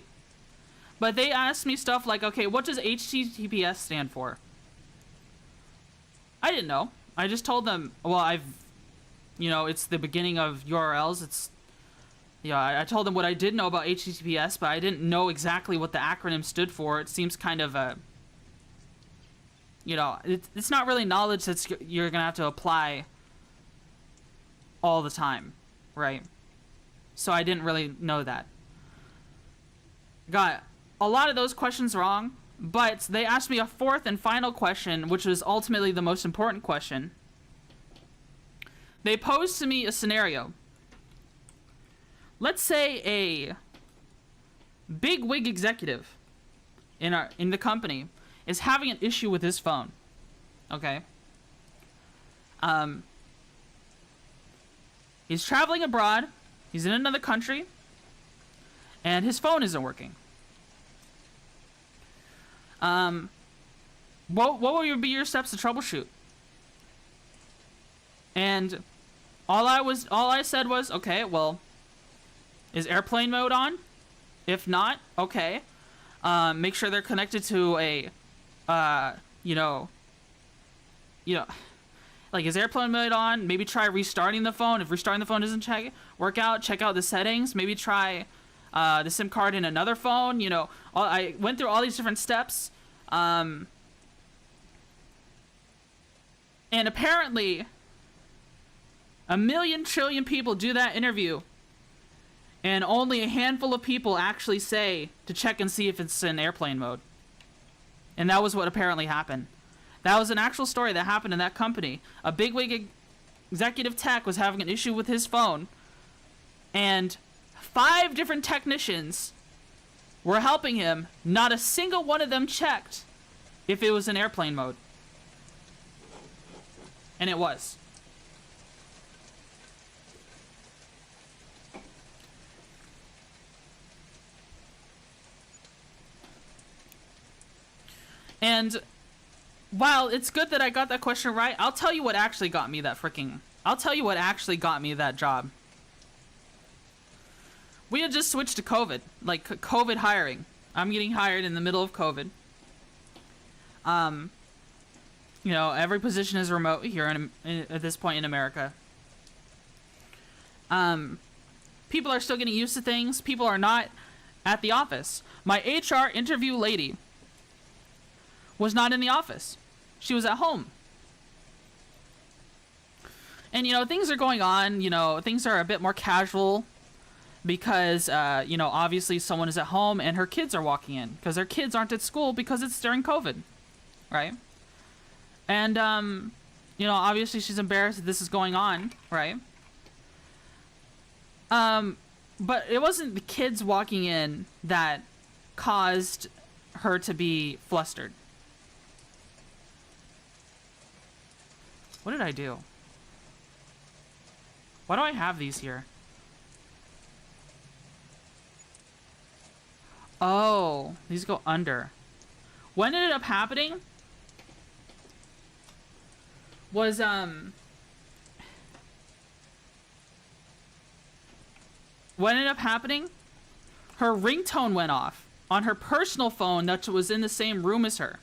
but they asked me stuff like, okay, what does HTTPS stand for? I didn't know. I just told them, well, it's the beginning of URLs. It's, I told them what I did know about HTTPS, but I didn't know exactly what the acronym stood for. It seems kind of it's not really knowledge that you're going to have to apply all the time, right? So I didn't really know that. Got a lot of those questions wrong, but they asked me a 4th and final question, which was ultimately the most important question. They posed to me a scenario. Let's say a big wig executive in the company is having an issue with his phone. Okay? He's traveling abroad. He's in another country, and his phone isn't working. What would be your steps to troubleshoot? And all I said was, okay, well, is airplane mode on? If not, okay. Make sure they're connected to a, like, is airplane mode on? Maybe try restarting the phone. If restarting the phone doesn't work out, check out the settings. Maybe try the SIM card in another phone. I went through all these different steps. And apparently, 1,000,000 trillion people do that interview, and only a handful of people actually say to check and see if it's in airplane mode. And that was what apparently happened. That was an actual story that happened in that company. A bigwig executive tech was having an issue with his phone, and 5 different technicians were helping him. Not a single one of them checked if it was in airplane mode. And it was. And while it's good that I got that question right, I'll tell you what actually got me that job. We had just switched to COVID, like COVID hiring. I'm getting hired in the middle of COVID. Every position is remote here at this point in America. People are still getting used to things. People are not at the office. My HR interview lady was not in the office. She was at home. And, things are going on. Things are a bit more casual because, obviously someone is at home and her kids are walking in because their kids aren't at school because it's during COVID, right? And, obviously she's embarrassed that this is going on, right? But it wasn't the kids walking in that caused her to be flustered. What did I do? Why do I have these here? Oh, these go under. What ended up happening was, what ended up happening? Her ringtone went off on her personal phone that was in the same room as her.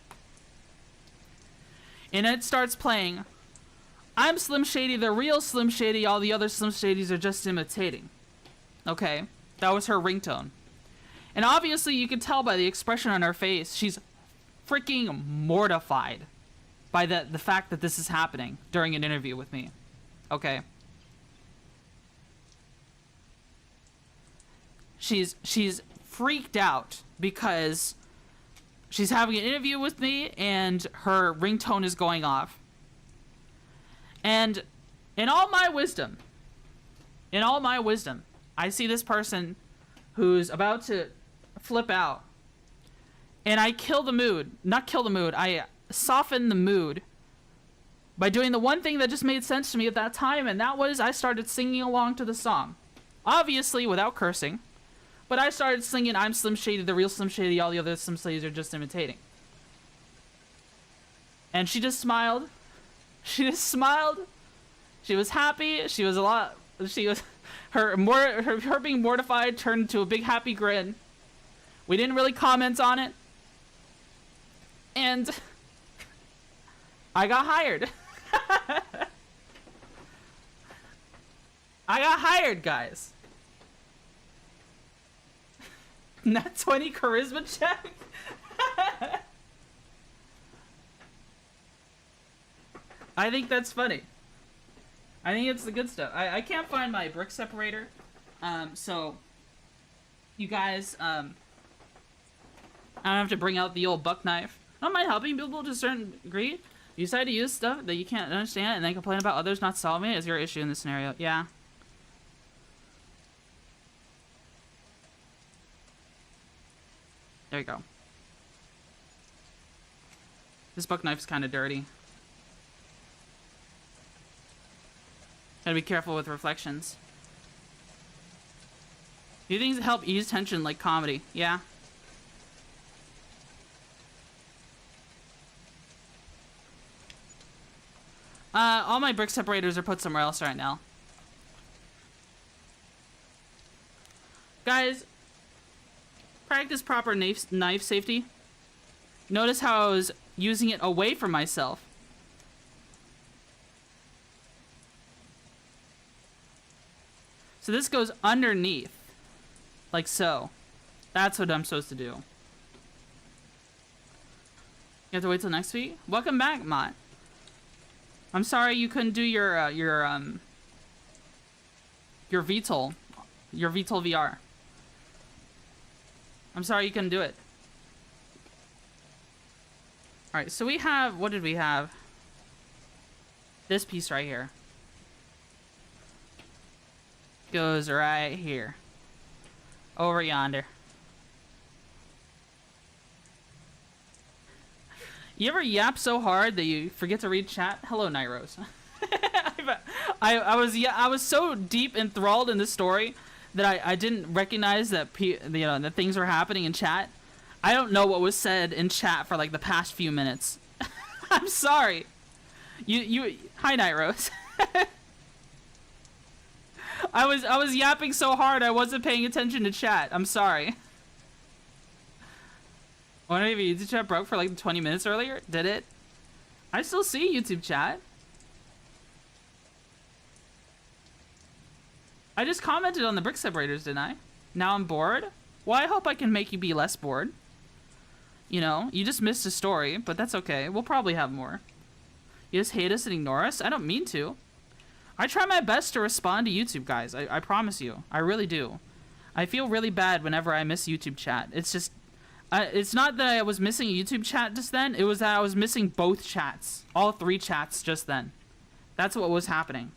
And it starts playing, I'm Slim Shady, the real Slim Shady, all the other Slim Shadys are just imitating. Okay, that was her ringtone. And obviously you can tell by the expression on her face, she's freaking mortified by the fact that this is happening during an interview with me. Okay. She's freaked out because she's having an interview with me and her ringtone is going off. And in all my wisdom, I see this person who's about to flip out. And I I soften the mood by doing the one thing that just made sense to me at that time, and that was I started singing along to the song. Obviously without cursing, but I started singing I'm Slim Shady, the real Slim Shady, all the other Slim Shadys are just imitating. And she just smiled. She just smiled. She was happy. Her being mortified turned into a big happy grin. We didn't really comment on it. And I got hired. I got hired, guys. Not 20 charisma check. I think that's funny. I think it's the good stuff. I can't find my brick separator. So you guys, I don't have to bring out the old buck knife. I don't mind helping people to a certain degree. You decide to use stuff that you can't understand and then complain about others not solving it is your issue in this scenario. Yeah. There you go. This buck knife's kind of dirty. Gotta be careful with reflections. Do things help ease tension like comedy? Yeah. All my brick separators are put somewhere else right now. Guys, practice proper knife safety. Notice how I was using it away from myself. So this goes underneath, like so. That's what I'm supposed to do. You have to wait till next week? Welcome back, Mott. I'm sorry you couldn't do your VTOL VR. I'm sorry you couldn't do it. Alright, so we have, what did we have? This piece right here. Goes right here. Over yonder. You ever yap so hard that you forget to read chat? Hello, Nairos. I was so deep enthralled in the story that I didn't recognize that that things were happening in chat. I don't know what was said in chat for like the past few minutes. I'm sorry. Hi, Nairos. I was yapping so hard I wasn't paying attention to chat. I'm sorry. Wonder if your YouTube chat broke for like 20 minutes earlier? Did it? I still see YouTube chat. I just commented on the brick separators, didn't I? Now I'm bored? Well, I hope I can make you be less bored. You know, you just missed a story, but that's okay. We'll probably have more. You just hate us and ignore us? I don't mean to. I try my best to respond to YouTube, guys. I promise you. I really do. I feel really bad whenever I miss YouTube chat. It's just... it's not that I was missing a YouTube chat just then. It was that I was missing both chats. All 3 chats just then. That's what was happening.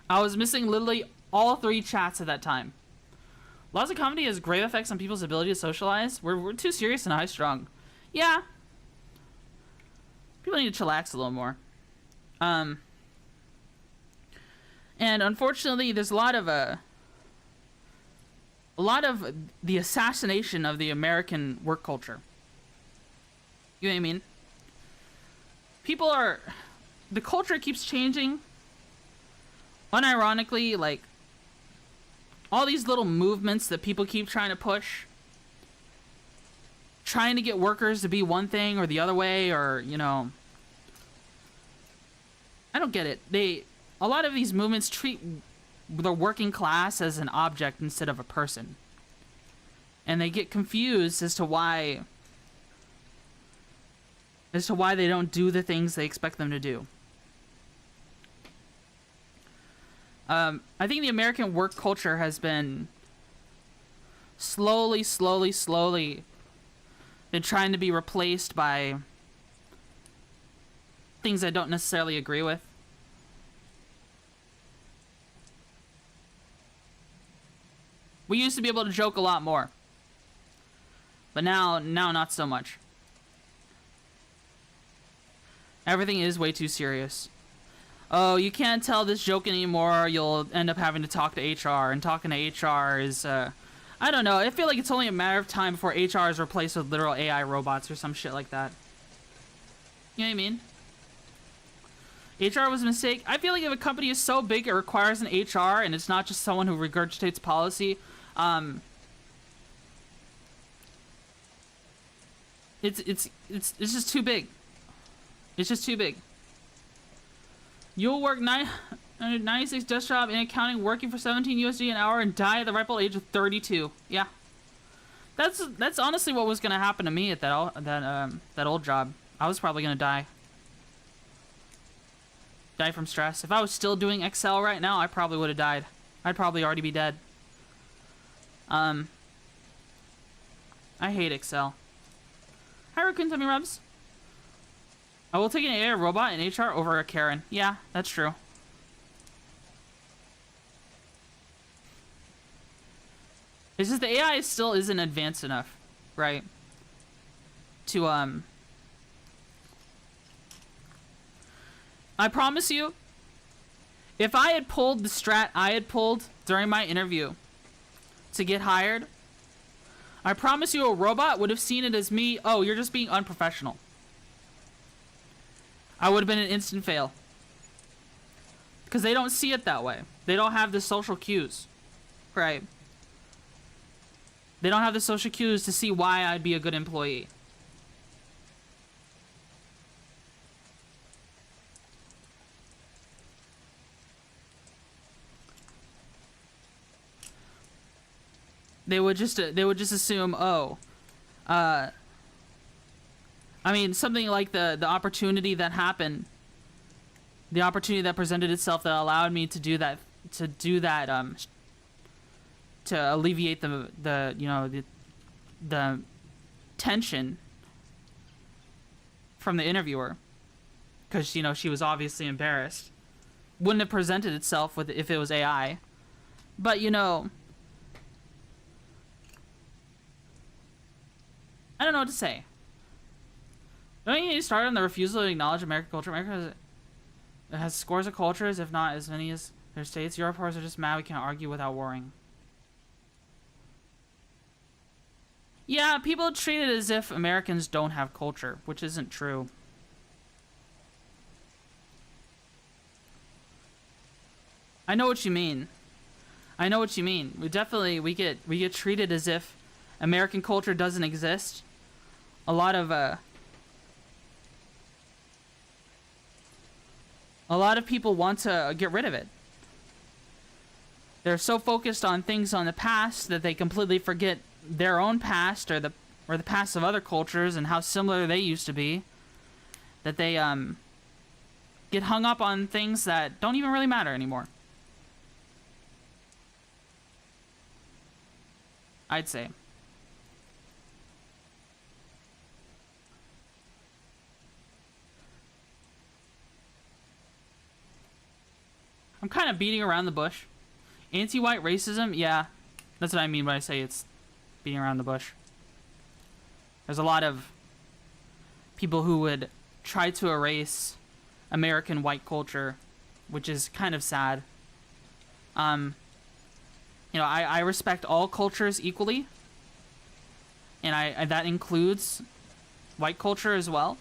I was missing literally all 3 chats at that time. Laws of comedy has grave effects on people's ability to socialize. We're too serious and high-strung. Yeah. People need to chillax a little more. And unfortunately, there's a lot a lot of the assassination of the American work culture. You know what I mean? The culture keeps changing. Unironically, like, all these little movements that people keep trying to push, trying to get workers to be one thing or the other way, or, you know, I don't get it. A lot of these movements treat the working class as an object instead of a person. And they get confused as to why they don't do the things they expect them to do. I think the American work culture has been slowly been trying to be replaced by things I don't necessarily agree with. We used to be able to joke a lot more, but now not so much. Everything is way too serious. Oh, you can't tell this joke anymore, you'll end up having to talk to HR, and talking to HR is, I don't know, I feel like it's only a matter of time before HR is replaced with literal AI robots or some shit like that. You know what I mean? HR was a mistake. I feel like if a company is so big it requires an HR and it's not just someone who regurgitates policy, it's just too big. It's just too big. You'll work 96 desk job in accounting, working for 17 USD an hour, and die at the ripe old age of 32. Yeah, that's honestly what was gonna happen to me at that old job. I was probably gonna die from stress. If I was still doing Excel right now, I probably would have died. I'd probably already be dead. I hate Excel. Hi, Raccoon Tummy Rubs. I will take an AI robot in HR over a Karen. Yeah, that's true. It's just the AI still isn't advanced enough, right? To, I promise you, if I had pulled the strat I had pulled during my interview to get hired, I promise you a robot would have seen it as me, oh, you're just being unprofessional. I would have been an instant fail. Because they don't see it that way. They don't have the social cues. Right. They don't have the social cues to see why I'd be a good employee. They would just assume, oh, I mean, something like the opportunity that happened, the opportunity that presented itself that allowed me to do that, to alleviate the tension from the interviewer, because, you know, she was obviously embarrassed, wouldn't have presented itself if it was AI. But, you know, I don't know what to say. Don't you need to start on the refusal to acknowledge American culture? America has scores of cultures, if not as many as their states. Europeans are just mad we can't argue without warring. Yeah, people treat it as if Americans don't have culture, which isn't true. I know what you mean. I know what you mean. We get treated as if American culture doesn't exist. A lot of people want to get rid of it. They're so focused on things on the past that they completely forget their own past or the past of other cultures and how similar they used to be, that they get hung up on things that don't even really matter anymore. I'd say. I'm kind of beating around the bush. Anti-white racism, yeah, that's what I mean when I say it's beating around the bush. There's a lot of people who would try to erase American white culture, which is kind of sad. You know, I respect all cultures equally. And that includes white culture as well.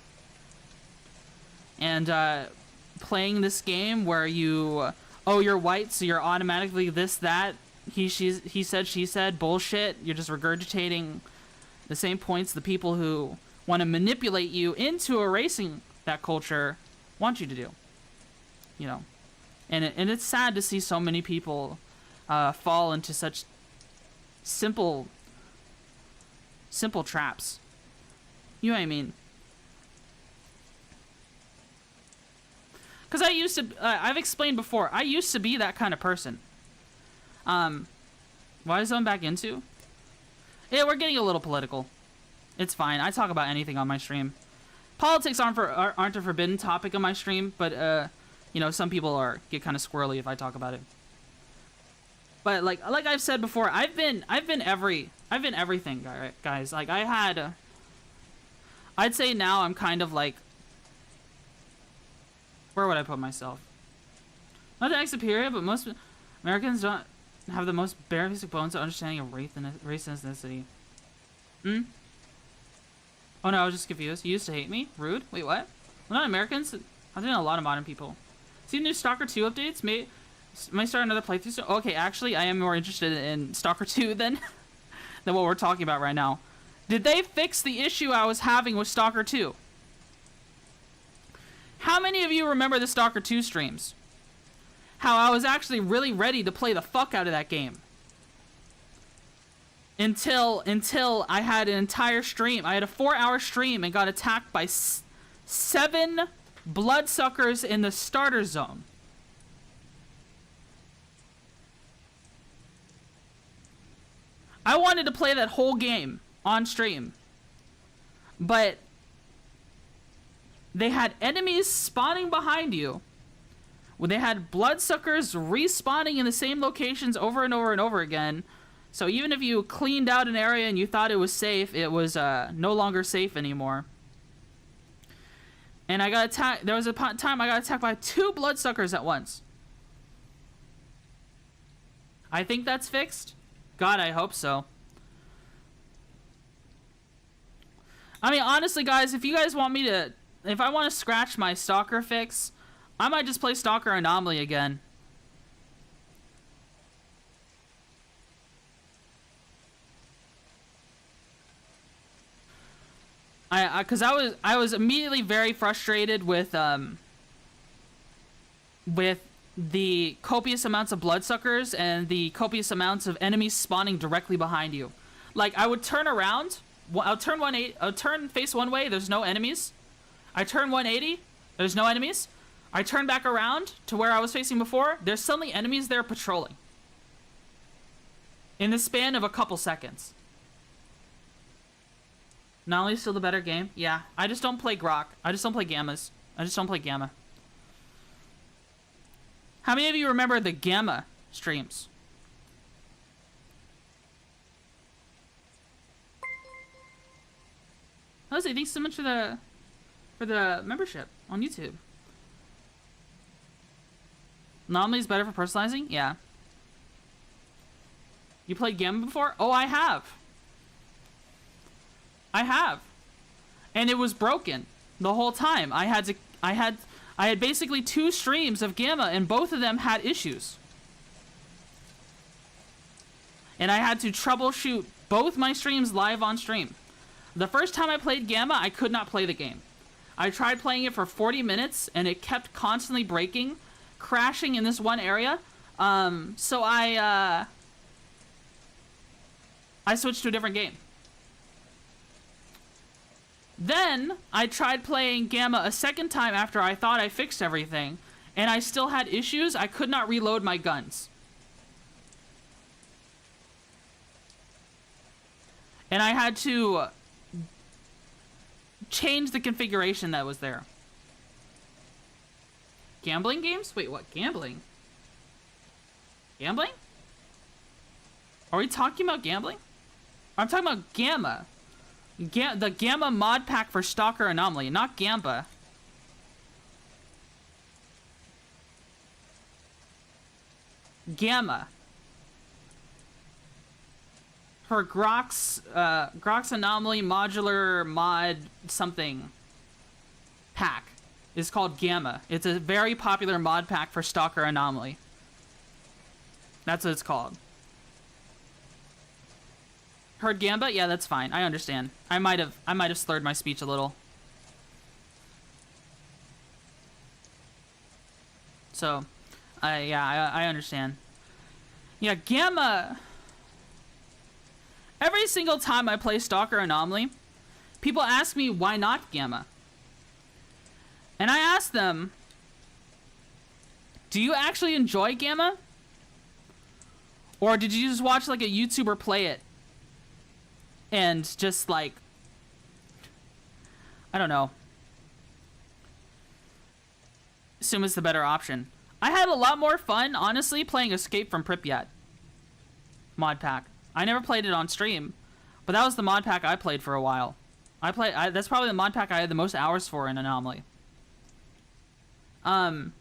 And playing this game where you, oh, you're white, so you're automatically this, that, he said, she said, bullshit. You're just regurgitating the same points the people who want to manipulate you into erasing that culture want you to do. You know, and it's sad to see so many people fall into such simple traps. You know what I mean? Because I used to, I've explained before, I used to be that kind of person. Why is someone back into? Yeah, we're getting a little political. It's fine. I talk about anything on my stream. Politics aren't a forbidden topic on my stream, but you know, some people get kind of squirrely if I talk about it. But like I've said before, I've been everything, guys. Like I'd say now I'm kind of like, where would I put myself? Not that I'm superior, but most Americans don't have the most basic bones of understanding of race and ethnicity. Oh no, I was just confused. You used to hate me? Rude? Wait, what? We're not Americans? I think a lot of modern people. See the new Stalker 2 updates? Might start another playthrough soon. Okay, actually, I am more interested in Stalker 2 than what we're talking about right now. Did they fix the issue I was having with Stalker 2? How many of you remember the Stalker 2 streams? How I was actually really ready to play the fuck out of that game. Until I had an entire stream. I had a 4-hour stream and got attacked by 7 bloodsuckers in the starter zone. I wanted to play that whole game on stream. But they had enemies spawning behind you. When they had bloodsuckers respawning in the same locations over and over and over again. So even if you cleaned out an area and you thought it was safe, it was no longer safe anymore. And I got attacked. There was a time I got attacked by 2 bloodsuckers at once. I think that's fixed. God, I hope so. I mean, honestly, guys, if you guys want me to... If I want to scratch my Stalker fix, I might just play Stalker Anomaly again. Because I was immediately very frustrated with the copious amounts of bloodsuckers and the copious amounts of enemies spawning directly behind you. Like, I would turn around, I would turn face one way, there's no enemies. I turn 180, there's no enemies. I turn back around to where I was facing before, there's suddenly enemies there patrolling. In the span of a couple seconds. Not only still the better game, yeah. I just don't play Grok. I just don't play Gammas. I just don't play Gamma. How many of you remember the Gamma streams? Leslie, thanks so much for the membership on YouTube. Anomaly is better for personalizing? Yeah. You played Gamma before? Oh, I have. I have. And it was broken the whole time. I had basically 2 streams of Gamma and both of them had issues. And I had to troubleshoot both my streams live on stream. The first time I played Gamma, I could not play the game. I tried playing it for 40 minutes and it kept constantly breaking, crashing in this one area. So I switched to a different game. Then, I tried playing Gamma a second time after I thought I fixed everything, and I still had issues. I could not reload my guns. And I had to change the configuration that was there. Gambling games? Wait, what? Gambling? Gambling? Are we talking about gambling? I'm talking about Gamma. The Gamma mod pack for Stalker Anomaly, not Gamba. Gamma. for Grok's Anomaly Modular Mod something pack is called Gamma. It's a very popular mod pack for Stalker Anomaly. That's what it's called. Heard Gamba? Yeah, that's fine. I understand. I might have slurred my speech a little. So, I understand. Yeah, Gamma. Every single time I play Stalker Anomaly, people ask me why not Gamma. And I ask them, do you actually enjoy Gamma? Or did you just watch like a YouTuber play it? And just like, I don't know, assume it's the better option. I had a lot more fun, honestly, playing Escape from Pripyat mod pack. I never played it on stream, but that was the mod pack I played for a while. That's probably the mod pack I had the most hours for in Anomaly. Gamma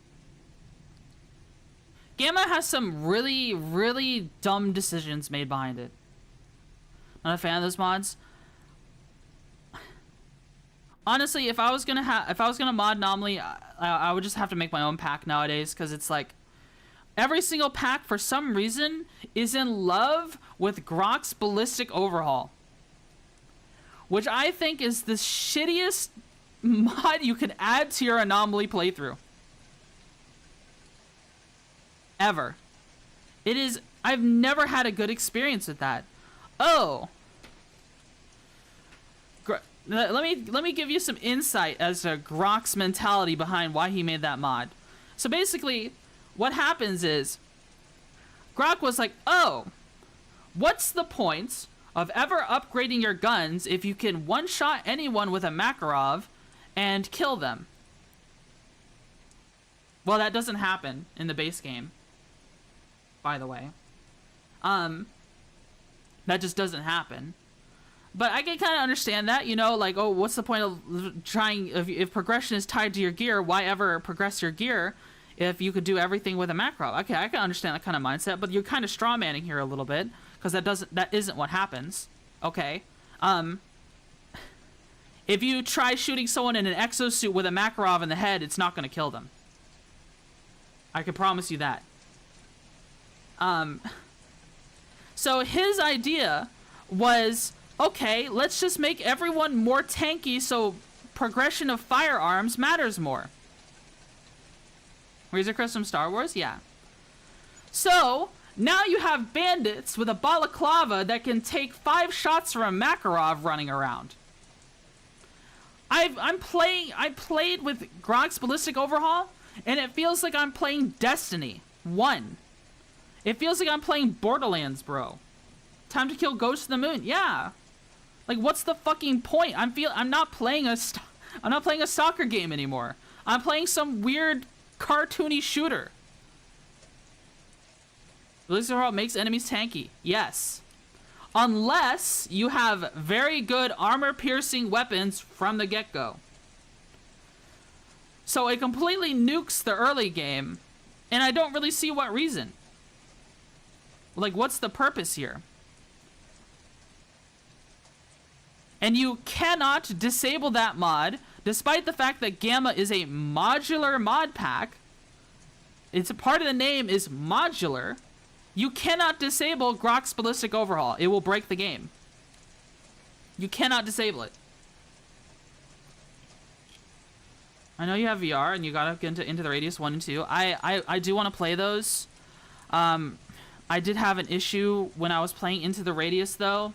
has some really, really dumb decisions made behind it. Not a fan of those mods. Honestly, if I was gonna mod Anomaly, I would just have to make my own pack nowadays, because it's like every single pack for some reason is in love with Grok's Ballistic Overhaul, which I think is the shittiest mod you could add to your Anomaly playthrough ever. It is. I've never had a good experience with that. Oh, let me give you some insight as to Grok's mentality behind why he made that mod. So basically, what happens is Grok was like, "Oh, what's the point of ever upgrading your guns if you can one-shot anyone with a Makarov and kill them?" Well, that doesn't happen in the base game, by the way. That just doesn't happen. But I can kind of understand that, you know, like, oh, what's the point of trying, if progression is tied to your gear, why ever progress your gear if you could do everything with a Makarov? Okay, I can understand that kind of mindset, but you're kind of strawmanning here a little bit, because that isn't what happens. Okay. If you try shooting someone in an exosuit with a Makarov in the head, it's not going to kill them. I can promise you that. So his idea was, okay, let's just make everyone more tanky so progression of firearms matters more. Razor Crest from Star Wars? Yeah. So, now you have bandits with a balaclava that can take 5 shots from a Makarov running around. I played with Grok's Ballistic Overhaul, and it feels like I'm playing Destiny 1. It feels like I'm playing Borderlands, bro. Time to kill Ghost of the Moon. Yeah. Like, what's the fucking point? I'm not playing a soccer game anymore. I'm playing some weird cartoony shooter. Ballistic Overhaul makes enemies tanky. Yes. Unless you have very good armor-piercing weapons from the get-go. So it completely nukes the early game, and I don't really see what reason. Like, what's the purpose here? And you cannot disable that mod, despite the fact that Gamma is a modular mod pack. It's a part of the name is modular. You cannot disable Grok's Ballistic Overhaul. It will break the game. You cannot disable it. I know you have VR and you gotta get into the Radius 1 and 2. I do want to play those. I did have an issue when I was playing Into the Radius, though.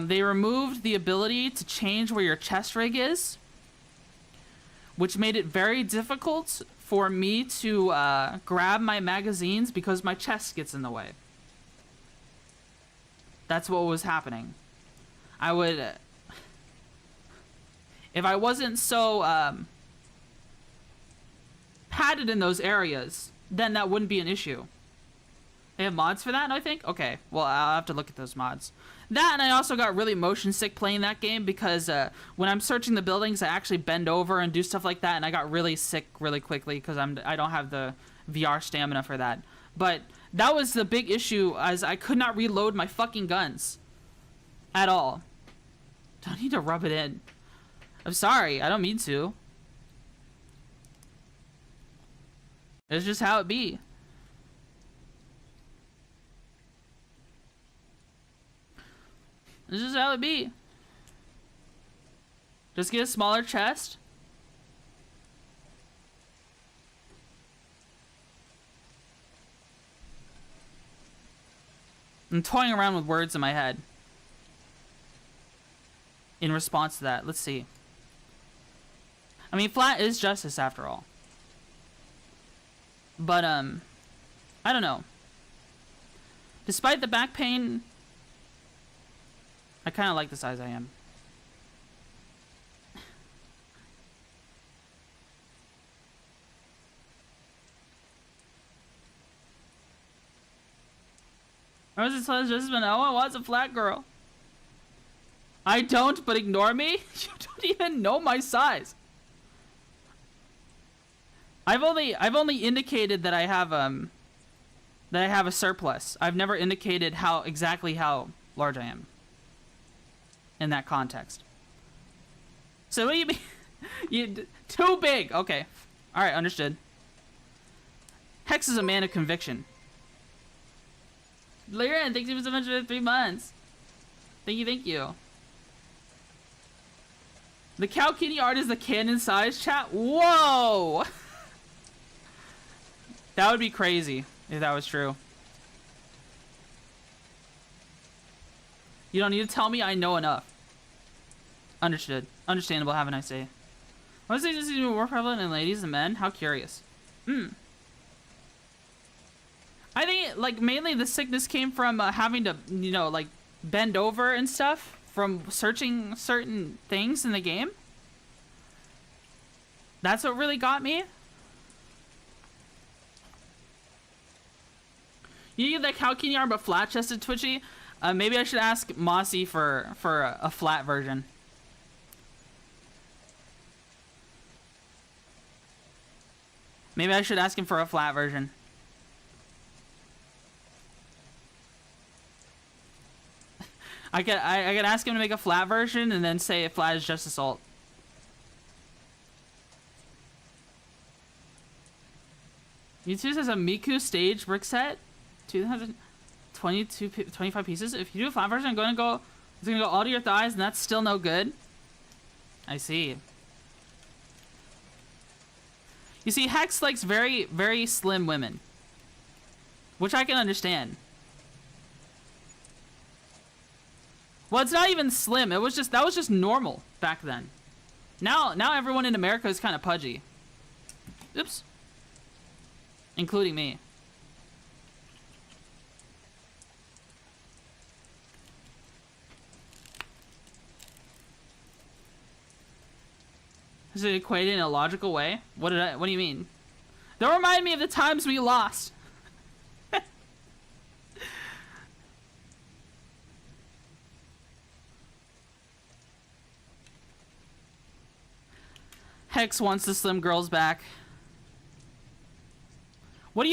They removed the ability to change where your chest rig is, which made it very difficult for me to grab my magazines because my chest gets in the way. That's what was happening. I would... if I wasn't so padded in those areas, then that wouldn't be an issue. They have mods for that, I think? Okay, well, I'll have to look at those mods. That, and I also got really motion sick playing that game because when I'm searching the buildings, I actually bend over and do stuff like that, and I got really sick really quickly because I don't have the VR stamina for that. But That was the big issue, as I could not reload my fucking guns. At all. Don't need to rub it in. I'm sorry, I don't mean to. It's just how it be. It's just how it be. Just get a smaller chest. I'm toying around with words in my head. In response to that, let's see. I mean, flat is justice after all. But, I don't know. Despite the back pain, I kind of like the size I am. I was just been, oh, I was a flat girl. I don't, but ignore me? You don't even know my size. I've only indicated that I have a surplus. I've never indicated exactly how large I am in that context. So what do you mean? Too big. Okay. All right, understood. Hex is a man of conviction. Lyra, thank you so much for 3 months. Thank you, thank you. The cow kitty art is the canon size, chat? Whoa! That would be crazy if that was true. You don't need to tell me, I know enough. Understood. Understandable, have a nice day. Why is this even more prevalent in ladies than men? How curious. I think, like, mainly the sickness came from having to, you know, like, bend over and stuff from searching certain things in the game. That's what really got me. You get that cow kitty arm but flat chested, Twitchy? Maybe I should ask Mossy for a flat version. Maybe I should ask him for a flat version. I could ask him to make a flat version and then say flat is just assault. YouTube says a Miku stage brick set, 25 pieces. If you do a flat version, it's gonna go all to your thighs, and that's still no good. I see. You see, Hex likes very, very slim women, which I can understand. Well, it's not even slim. That was just normal back then. Now everyone in America is kind of pudgy. Oops. Including me. Is it equated in a logical way? What do you mean? Don't remind me of the times we lost. Hex wants the slim girls back. What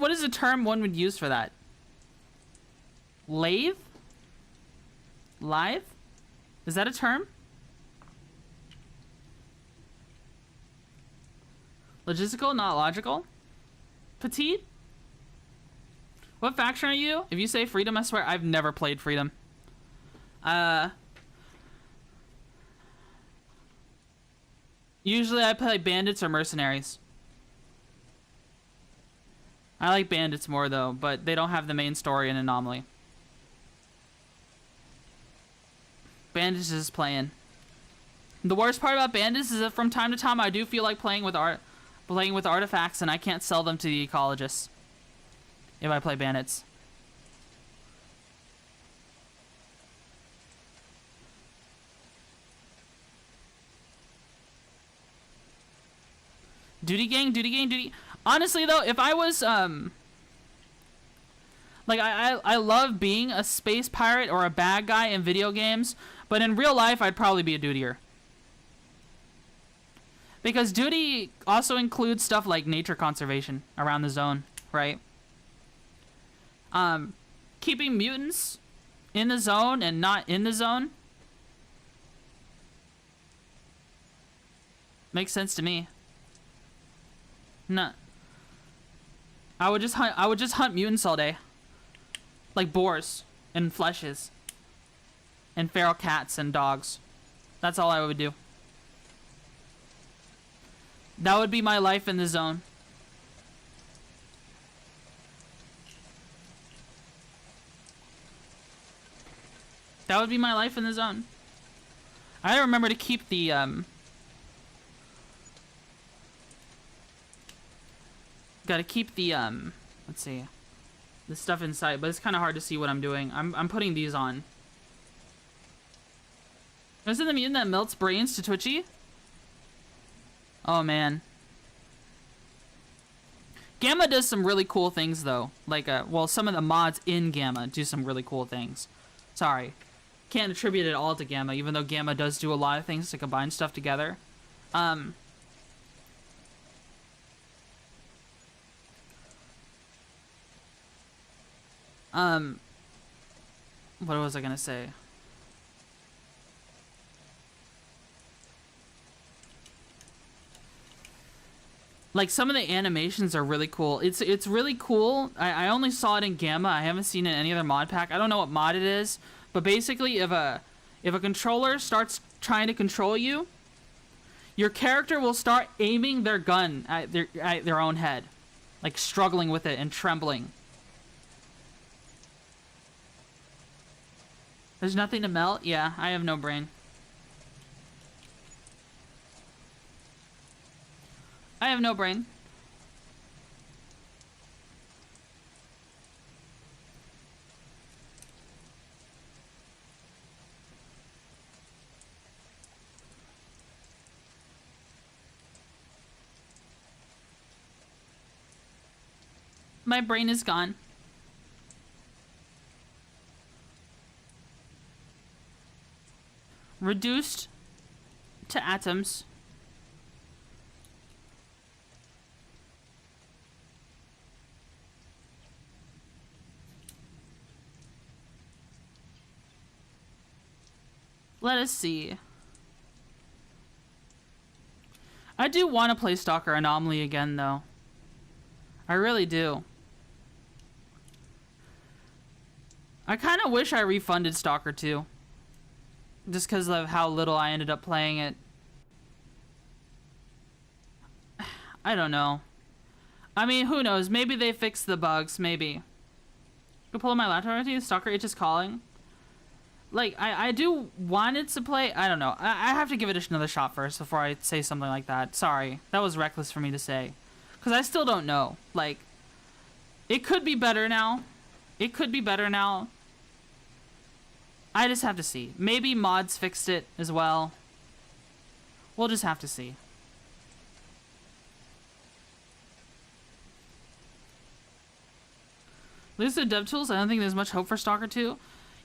is a term one would use for that? Lathe? Lithe? Is that a term? Logistical, not logical? Petite? What faction are you? If you say Freedom, I swear I've never played Freedom. Usually I play bandits or mercenaries. I like bandits more though, but they don't have the main story in Anomaly. Bandits is playing. The worst part about bandits is that from time to time I do feel like playing with artifacts, and I can't sell them to the ecologists if I play bandits. Duty gang, duty gang, duty. Honestly though, if I was like I love being a space pirate or a bad guy in video games, but in real life I'd probably be a dutier. Because duty also includes stuff like nature conservation around the zone, right? Keeping mutants in the zone and not in the zone makes sense to me. No. I would just hunt mutants all day. Like boars and fleshes. And feral cats and dogs. That's all I would do. That would be my life in the zone. That would be my life in the zone. I gotta remember to keep the, gotta keep the, let's see. The stuff inside, but it's kind of hard to see what I'm doing. I'm putting these on. Isn't the mutant that melts brains to Twitchy? Oh, man. Gamma does some really cool things, though. Like, well, some of the mods in Gamma do some really cool things. Sorry. Can't attribute it all to Gamma, even though Gamma does do a lot of things to combine stuff together. What was I gonna say? Like, some of the animations are really cool. It's really cool. I only saw it in Gamma. I haven't seen it in any other mod pack. I don't know what mod it is, but basically, if a controller starts trying to control you, your character will start aiming their gun at their own head, like struggling with it and trembling. There's nothing to melt? Yeah, I have no brain. I have no brain. My brain is gone. Reduced to atoms. Let us see. I do want to play Stalker Anomaly again, though. I really do. I kind of wish I refunded Stalker 2. Just because of how little I ended up playing it. I don't know. I mean, who knows? Maybe they fixed the bugs. Maybe. Go pull up my laptop with you. Stalker H is calling. Like, I do want it to play. I don't know. I have to give it another shot first before I say something like that. Sorry. That was reckless for me to say. Because I still don't know. Like, it could be better now. It could be better now. I just have to see. Maybe mods fixed it as well. We'll just have to see. Lose the dev tools? I don't think there's much hope for Stalker 2.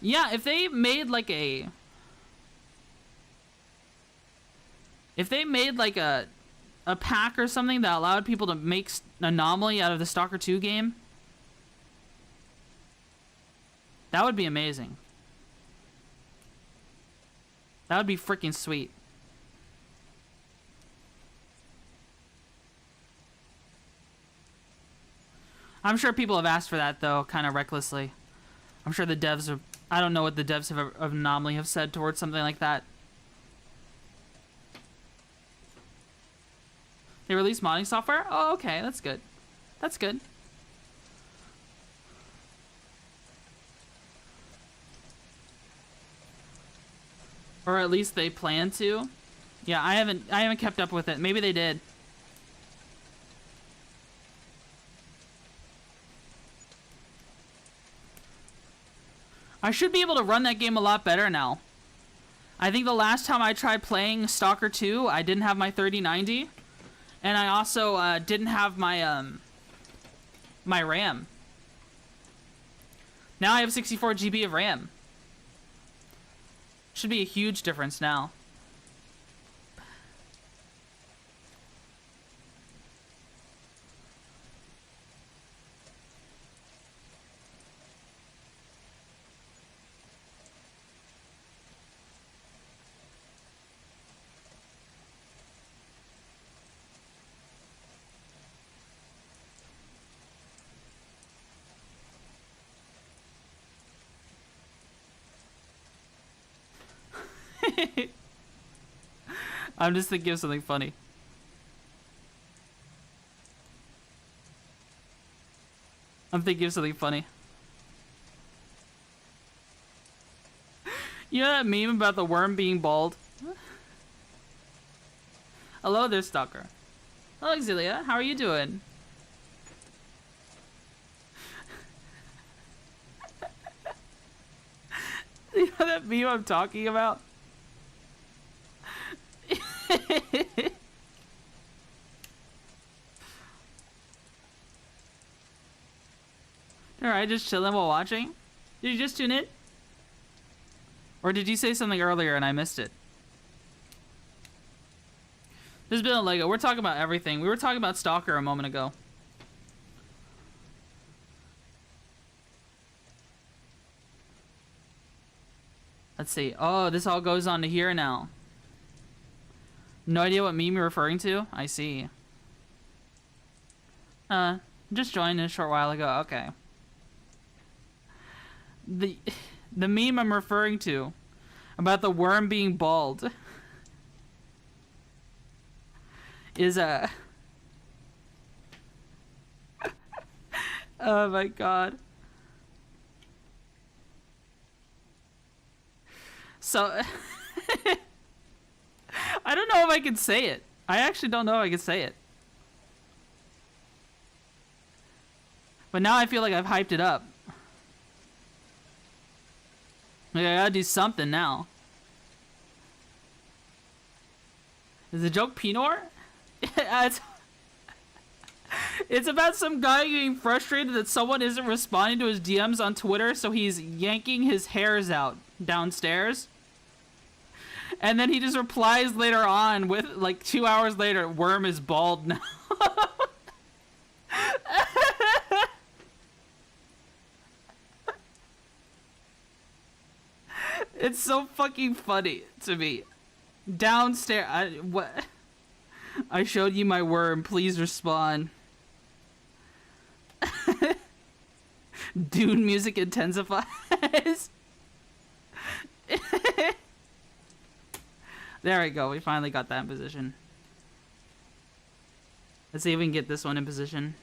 Yeah, if they made like a... If they made like a pack or something that allowed people to make Anomaly out of the Stalker 2 game, that would be amazing. That would be freaking sweet. I'm sure people have asked for that, though, kind of recklessly. I'm sure the devs are... I don't know what the devs of Anomaly have said towards something like that. They released modding software? Oh, okay, that's good. That's good. Or at least they plan to. Yeah, I haven't kept up with it. Maybe they did. I should be able to run that game a lot better now. I think the last time I tried playing Stalker 2, I didn't have my 3090. And I also didn't have my my RAM. Now I have 64 GB of RAM. Should be a huge difference now. I'm just thinking of something funny. I'm thinking of something funny. You know that meme about the worm being bald? Hello there, Stalker. Hello, Exilia. How are you doing? You know that meme I'm talking about? Alright, just chilling while watching? Did you just tune in? Or did you say something earlier and I missed it? There's been a Lego. We're talking about everything. We were talking about Stalker a moment ago. Let's see. Oh, this all goes on to here now. No idea what meme you're referring to? I see. Just joined a short while ago. Okay. The meme I'm referring to about the worm being bald is oh my god. So I don't know if I can say it. I actually don't know if I can say it. But now I feel like I've hyped it up. Like, I gotta do something now. Is the joke Pinor? It's about some guy getting frustrated that someone isn't responding to his DMs on Twitter, so he's yanking his hairs out downstairs. And then he just replies later on with, like, 2 hours later, worm is bald now. It's so fucking funny to me. Downstairs, what? I showed you my worm, please respond. Dune music intensifies. There we go, we finally got that in position. Let's see if we can get this one in position.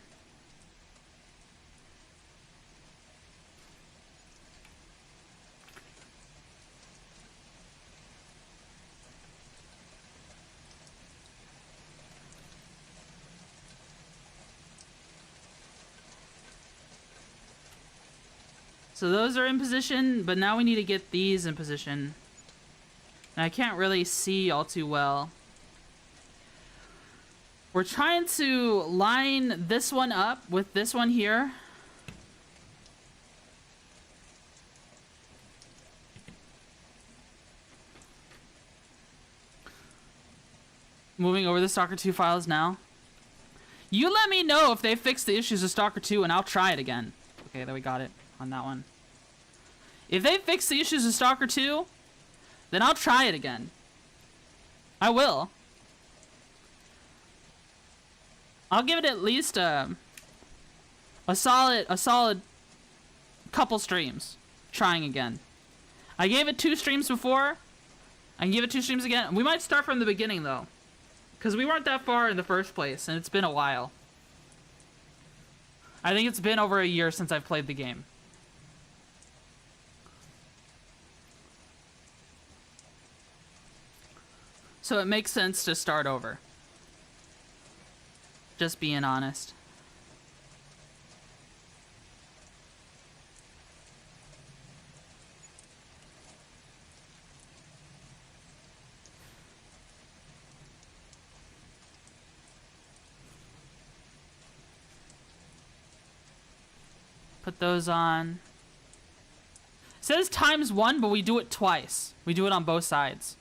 So those are in position, but now we need to get these in position. And I can't really see all too well. We're trying to line this one up with this one here. Moving over the Stalker 2 files now. You let me know if they fix the issues of Stalker 2 and I'll try it again. Okay, there we got it on that one. If they fix the issues of Stalker 2, then I'll try it again. I will. I'll give it at least a solid couple streams trying again. I gave it 2 streams before. I can give it 2 streams again. We might start from the beginning though, because we weren't that far in the first place and it's been a while. I think it's been over a year since I've played the game. So it makes sense to start over. Just being honest. Put those on. It says ×1, but we do it twice. We do it on both sides,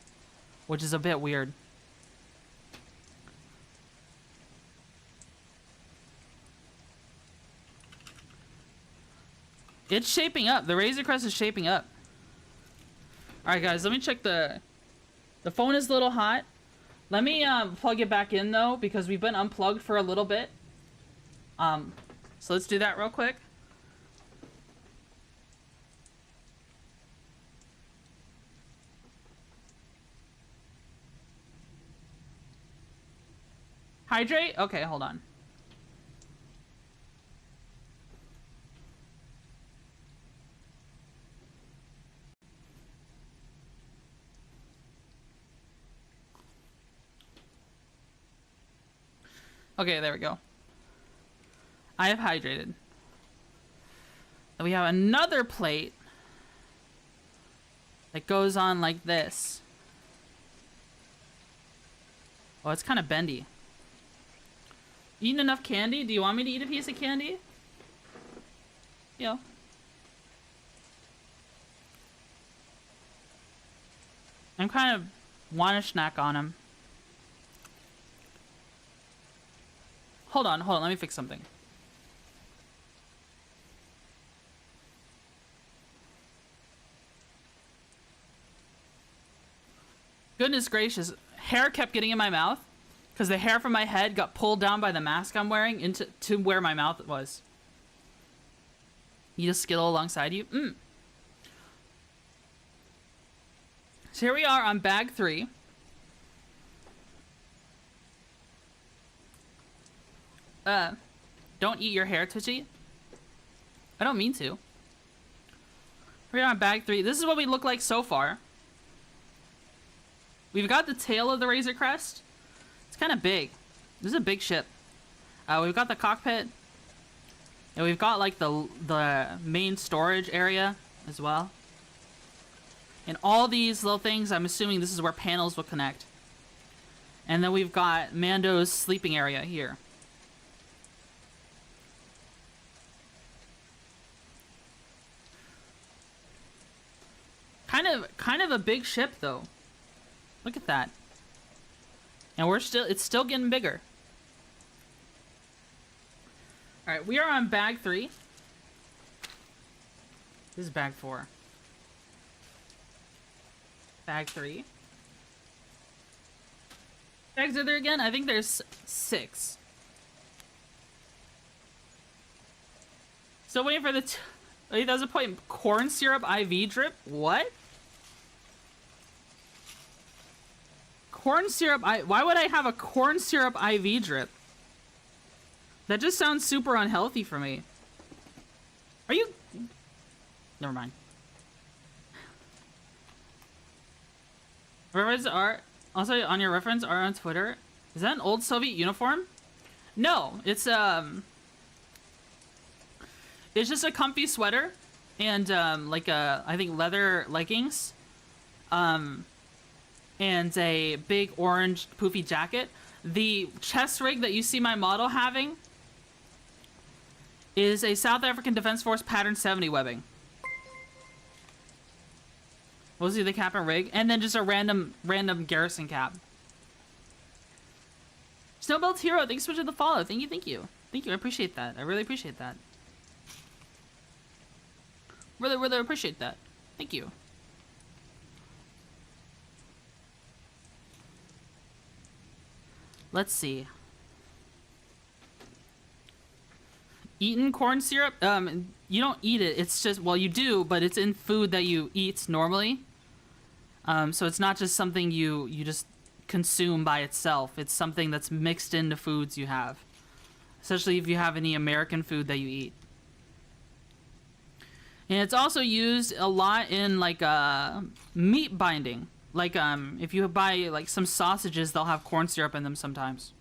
which is a bit weird. It's shaping up. The Razor Crest is shaping up. Alright guys, let me check the phone is a little hot. Let me plug it back in though, because we've been unplugged for a little bit. So let's do that real quick. Hydrate? Okay, hold on. Okay, there we go. I have hydrated. And we have another plate that goes on like this. Oh, it's kind of bendy. Eating enough candy? Do you want me to eat a piece of candy? Yo. I'm kind of want to snack on him. Hold on, let me fix something. Goodness gracious, hair kept getting in my mouth because the hair from my head got pulled down by the mask I'm wearing to where my mouth was. Eat a Skittle alongside you? So here we are on bag 3. Don't eat your hair, Twitchy. I don't mean to. We're on bag 3. This is what we look like so far. We've got the tail of the Razor Crest. It's kind of big. This is a big ship. We've got the cockpit. And we've got like the main storage area as well. And all these little things, I'm assuming this is where panels will connect. And then we've got Mando's sleeping area here. Kind of a big ship though. Look at that. And it's still getting bigger. Alright, we are on bag 3. This is bag 4. Bag 3. Bags are there again? I think there's 6. Still waiting for the... Wait, that was a point. Corn syrup IV drip? What? Corn syrup... Why would I have a corn syrup IV drip? That just sounds super unhealthy for me. Are you... Never mind. Reference art... Also, on your reference art on Twitter, is that an old Soviet uniform? No, it's just a comfy sweater and like I think leather leggings, and a big orange poofy jacket. The chest rig that you see my model having is a South African Defense Force pattern 70 webbing. We'll see the cap and rig, and then just a random garrison cap. Snowbelt Hero, thanks so much for the follow. Thank you. I appreciate that. I really appreciate that. Really appreciate that. Thank you. Let's see. Eaten corn syrup? You don't eat it. It's just, well, you do, but it's in food that you eat normally. So it's not just something you just consume by itself. It's something that's mixed into foods you have. Especially if you have any American food that you eat. And it's also used a lot in like meat binding. Like if you buy like some sausages, they'll have corn syrup in them sometimes.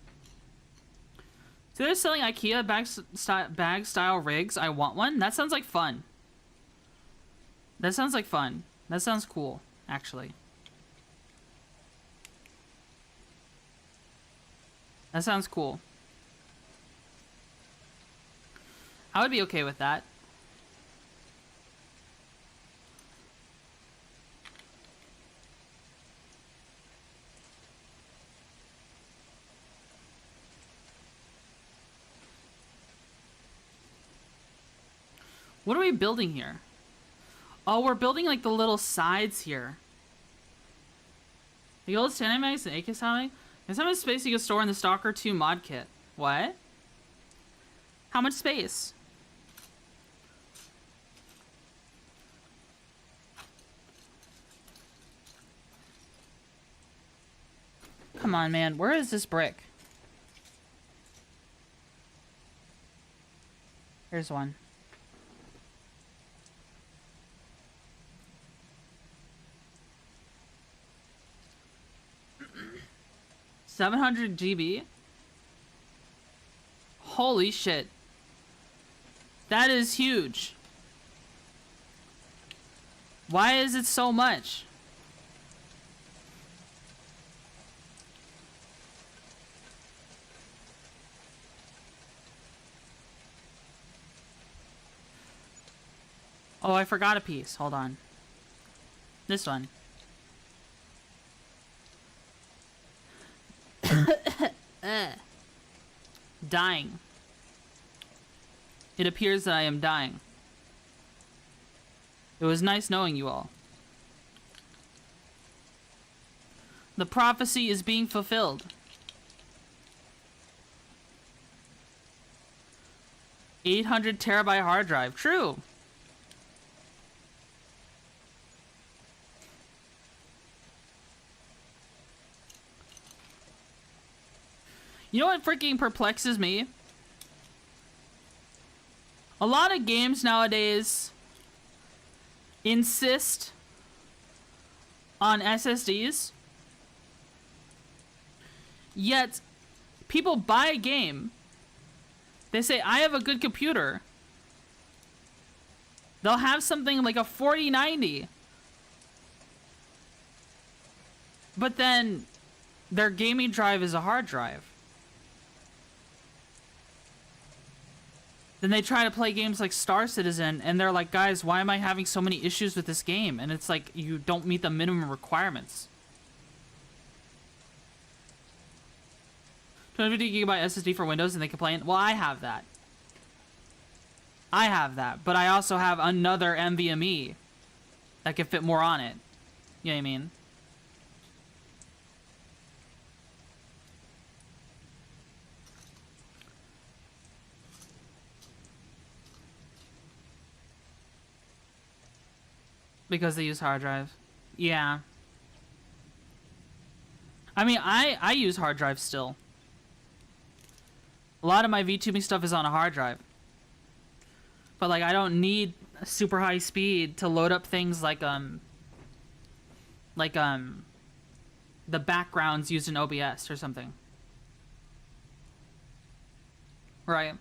So they're selling IKEA bag style rigs. I want one. That sounds like fun. That sounds like fun. That sounds cool, actually. That sounds cool. I would be okay with that. What are we building here? Oh, we're building like the little sides here. The old standing mags and AK helmet. There's how much space you can store in the Stalker 2 mod kit. What? How much space? Come on, man. Where is this brick? Here's one. $700 GB? Holy shit. That is huge. Why is it so much? Oh, I forgot a piece. Hold on. This one. Dying. It appears that I am dying. It was nice knowing you all. The prophecy is being fulfilled. 800 terabyte hard drive. True. You know what freaking perplexes me? A lot of games nowadays insist on SSDs, yet people buy a game, they say, I have a good computer. They'll have something like a 4090, but then their gaming drive is a hard drive. Then they try to play games like Star Citizen, and they're like, guys, why am I having so many issues with this game? And it's like, you don't meet the minimum requirements. 250 gigabyte SSD for Windows, and they complain. Well, I have that. I have that, but I also have another NVMe that can fit more on it. You know what I mean? Because they use hard drives. Yeah. I mean, I use hard drives still. A lot of my VTubing stuff is on a hard drive. But like, I don't need super high speed to load up things like the backgrounds used in OBS or something. Right.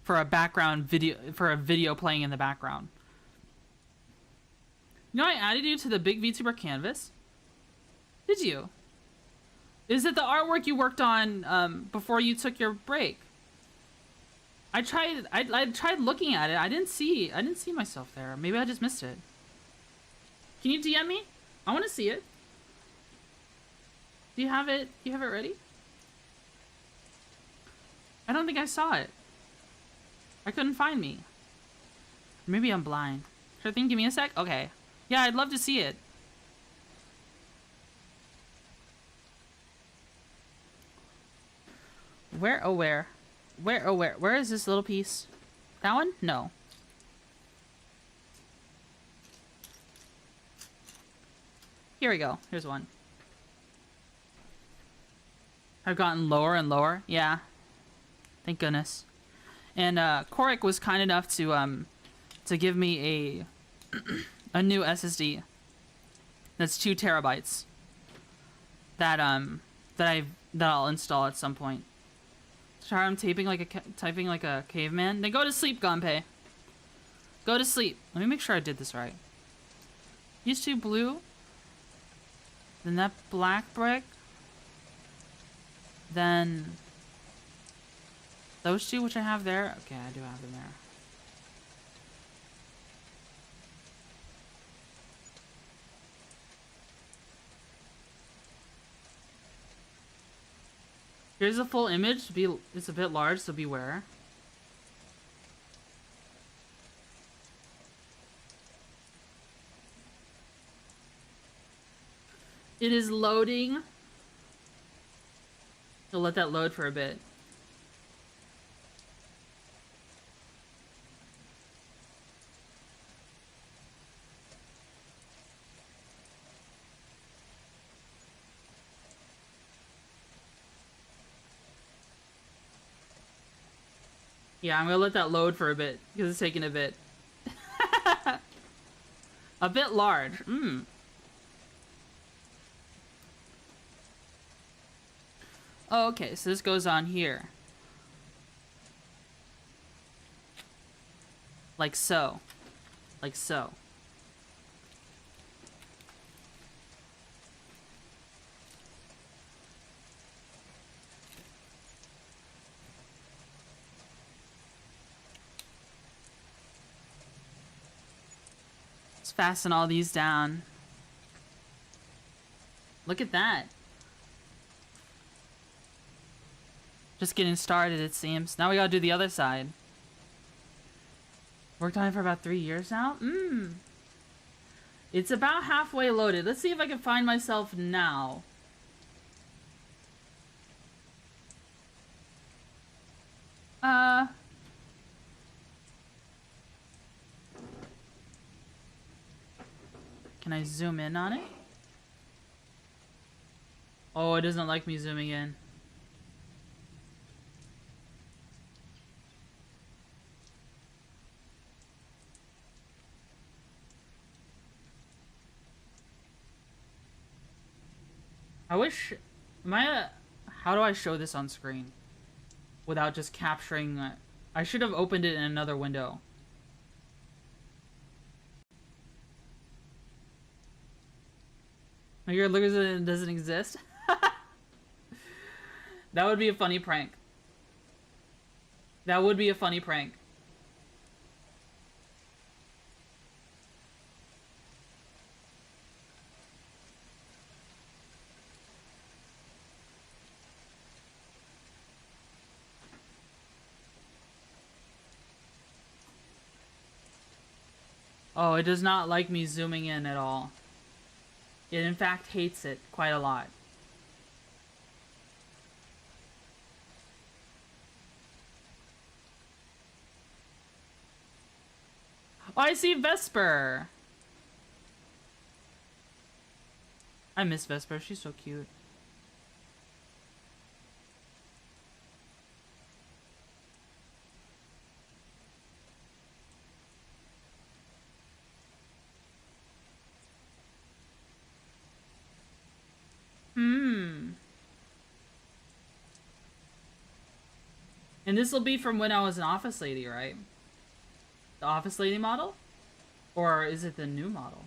For a background video, for a video playing in the background. You know, I added you to the big VTuber canvas. Did you? Is it the artwork you worked on before you took your break? I tried looking at it. I didn't see myself there. Maybe I just missed it. Can you DM me? I want to see it. Do you have it? Do you have it ready? I don't think I saw it. I couldn't find me. Maybe I'm blind. Sure thing, give me a sec? Okay. Yeah, I'd love to see it. Where? Oh, where? Where? Oh, where? Where is this little piece? That one? No. Here we go. Here's one. I've gotten lower and lower. Yeah. Thank goodness. And Korik was kind enough to give me a new SSD that's 2 terabytes that I'll install at some point. Sorry, I'm typing like a caveman. Then go to sleep, Gunpei. Go to sleep. Let me make sure I did this right. These 2 blue. Then that black brick. Then those 2 which I have there. Okay, I do have them there. Here's a full image. It's a bit large, so beware. It is loading. I'll let that load for a bit. Yeah, I'm gonna let that load for a bit, because it's taking a bit. A bit large. Oh, okay, so this goes on here. Like so. Like so. Let's fasten all these down. Look at that. Just getting started, it seems. Now we gotta do the other side. Worked on it for about 3 years now? It's about halfway loaded. Let's see if I can find myself now. Can I zoom in on it? Oh, it doesn't like me zooming in. I wish... how do I show this on screen? Without just capturing... I should have opened it in another window. Your lizard doesn't exist? That would be a funny prank. That would be a funny prank. Oh, it does not like me zooming in at all. It in fact hates it quite a lot. Oh, I see Vesper! I miss Vesper, she's so cute. And this will be from when I was an office lady, right? The office lady model? Or is it the new model?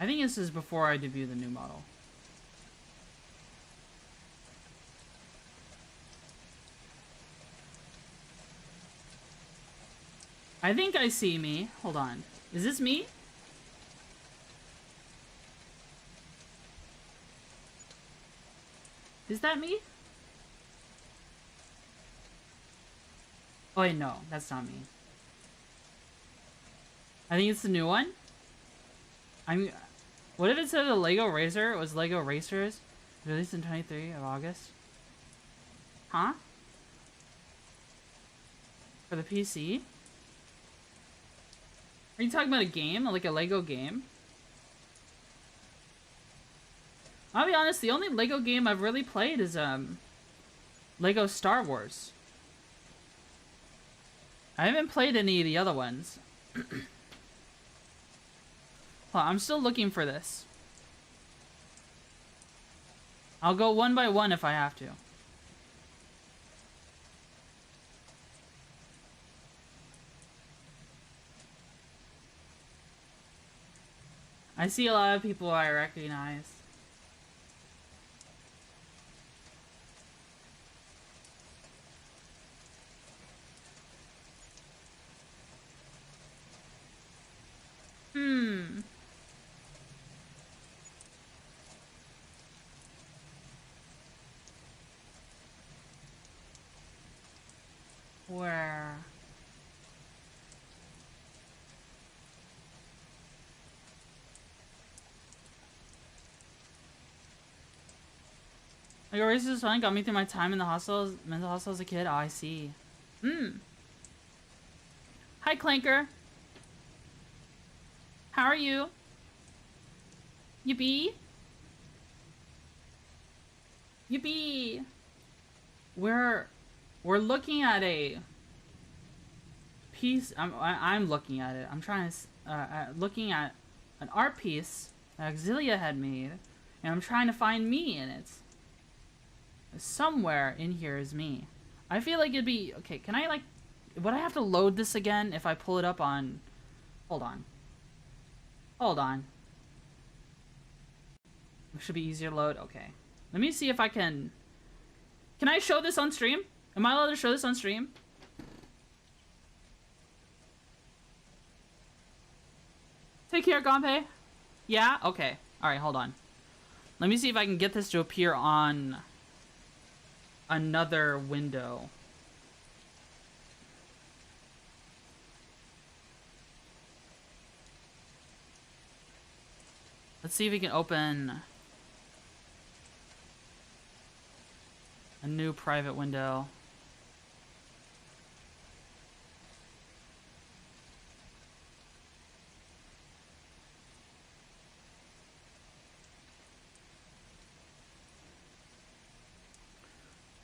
I think this is before I debut the new model. I think I see me. Hold on. Is this me? Is that me? Oh wait, no, that's not me. I think it's the new one. What if it said a Lego Racer? It was Lego Racers, released in 23 of August. Huh? For the PC? Are you talking about a game? Like a Lego game? I'll be honest, the only Lego game I've really played is Lego Star Wars. I haven't played any of the other ones. Well, I'm still looking for this. I'll go one by one if I have to. I see a lot of people I recognize. Where? Like, Oasis is fun, got me through my time in the hospital, mental hospital as a kid. Oh, I see. Hi, Clanker. How are you? Yippee? Yippee! Where... We're looking at a piece. I'm looking at it. I'm trying to looking at an art piece that Auxilia had made, and I'm trying to find me in it. Somewhere in here is me. I feel like it'd be okay. Can I like? Would I have to load this again if I pull it up on? Hold on. Hold on. It should be easier to load. Okay. Let me see if I can. Can I show this on stream? Am I allowed to show this on stream? Take care, Gonpei. Yeah? Okay. Alright, hold on. Let me see if I can get this to appear on another window. Let's see if we can open a new private window.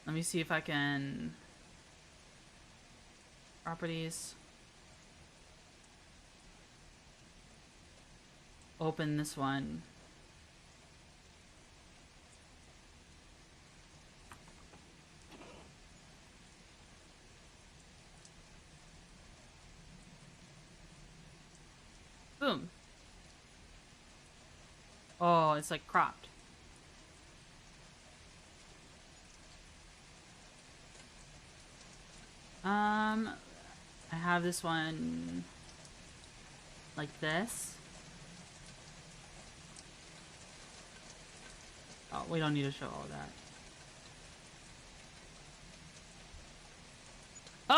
Let me see if I can... Properties. Open this one. Boom. Oh, it's like cropped. I have this one like this. Oh, we don't need to show all of that.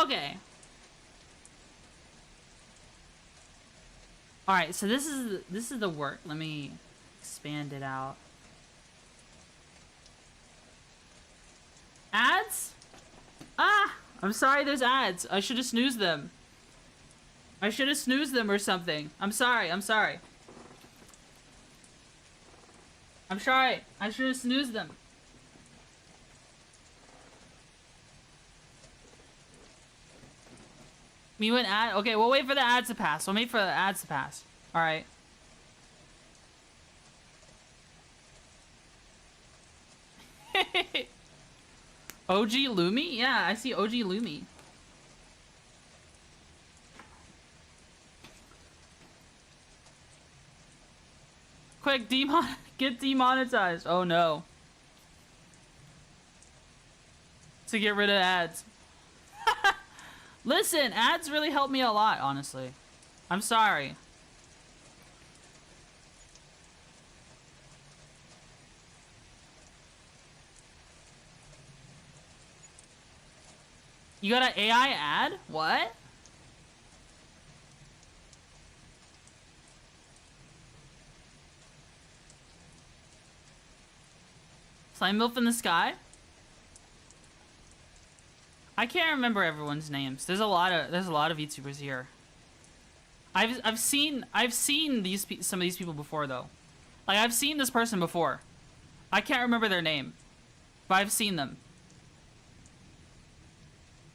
Okay. All right, so this is the work. Let me expand it out. Ads? Ah, I'm sorry. There's ads. I should have snoozed them. I should have snoozed them or something. I'm sorry. I'm sorry. I'm sorry. I should have snoozed them. Me went ad. Okay, we'll wait for the ads to pass. We'll wait for the ads to pass. All right. OG Lumi? Yeah, I see OG Lumi. Quick, get demonetized. Oh no. To get rid of ads. Listen, ads really help me a lot, honestly. I'm sorry. You got an AI ad? What? Slime Milf in the Sky? I can't remember everyone's names. There's a lot of VTubers here. I've seen some of these people before though. Like I've seen this person before. I can't remember their name, but I've seen them.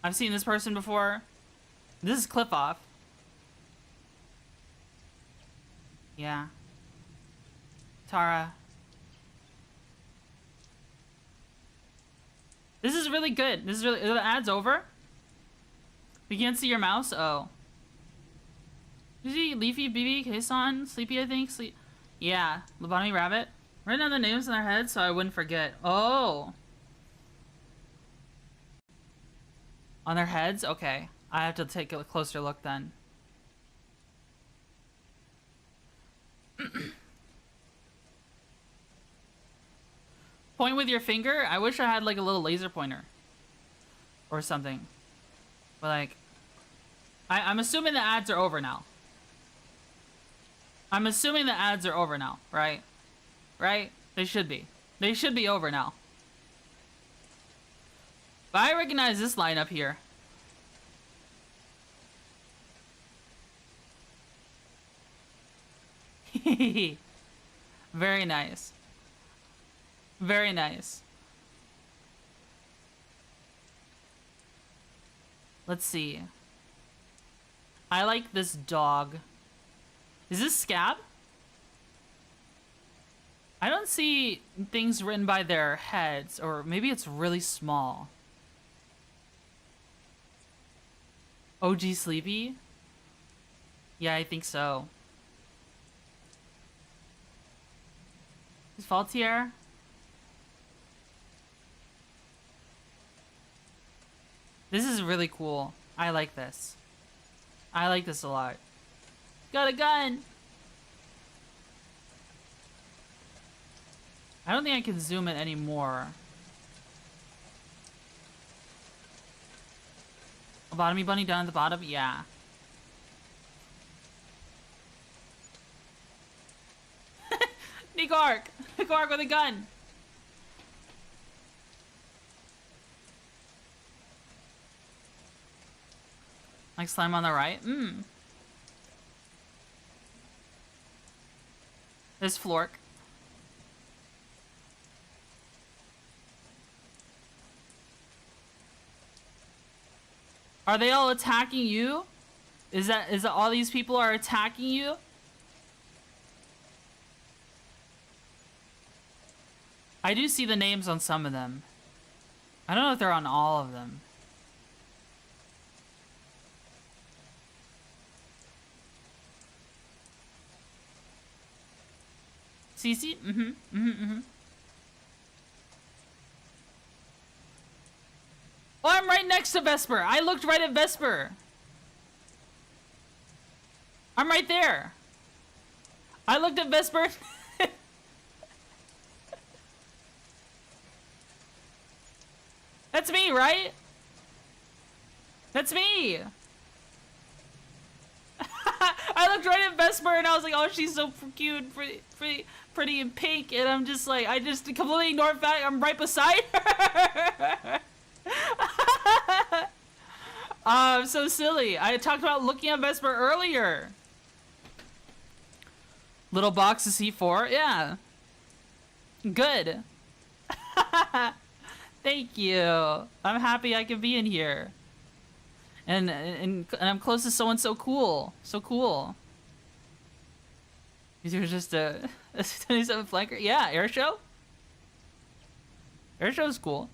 I've seen this person before. This is Clip Off. Yeah. Tara. This is really good. This is really... Are the ads over? We can't see your mouse? Oh. Usually Leafy, BB, Kason, Sleepy, I think. Yeah. Lobotomy Rabbit. Write down the names in their heads so I wouldn't forget. Oh. On their heads? Okay. I have to take a closer look then. Point with your finger? I wish I had like a little laser pointer. Or something. But like... I'm assuming the ads are over now. I'm assuming the ads are over now, right? Right? They should be. They should be over now. But I recognize this line up here. Very nice. Very nice. Let's see. I like this dog. Is this Scab? I don't see things written by their heads, or maybe it's really small. OG Sleepy? Yeah, I think so. Is Faultier? This is really cool. I like this. I like this a lot. Got a gun! I don't think I can zoom it anymore. Lobotomy bunny down at the bottom? Yeah. Nigark! Nigark with a gun! Like slime on the right? There's Flork. Are they all attacking you? Is that all these people are attacking you? I do see the names on some of them. I don't know if they're on all of them. CC? Oh, I'm right next to Vesper. I looked right at Vesper. I'm right there. I looked at Vesper. That's me, right? That's me. I looked right at Vesper and I was like, oh, she's so cute, pretty and pink. And I'm just like, I just completely ignored the fact I'm right beside her. I'm so silly. I talked about looking at Vesper earlier. Little box of C4? Yeah. Good. Thank you. I'm happy I can be in here. And I'm close to someone so cool. So cool. These are just a 27 flanker. Yeah, airshow? Airshow's cool.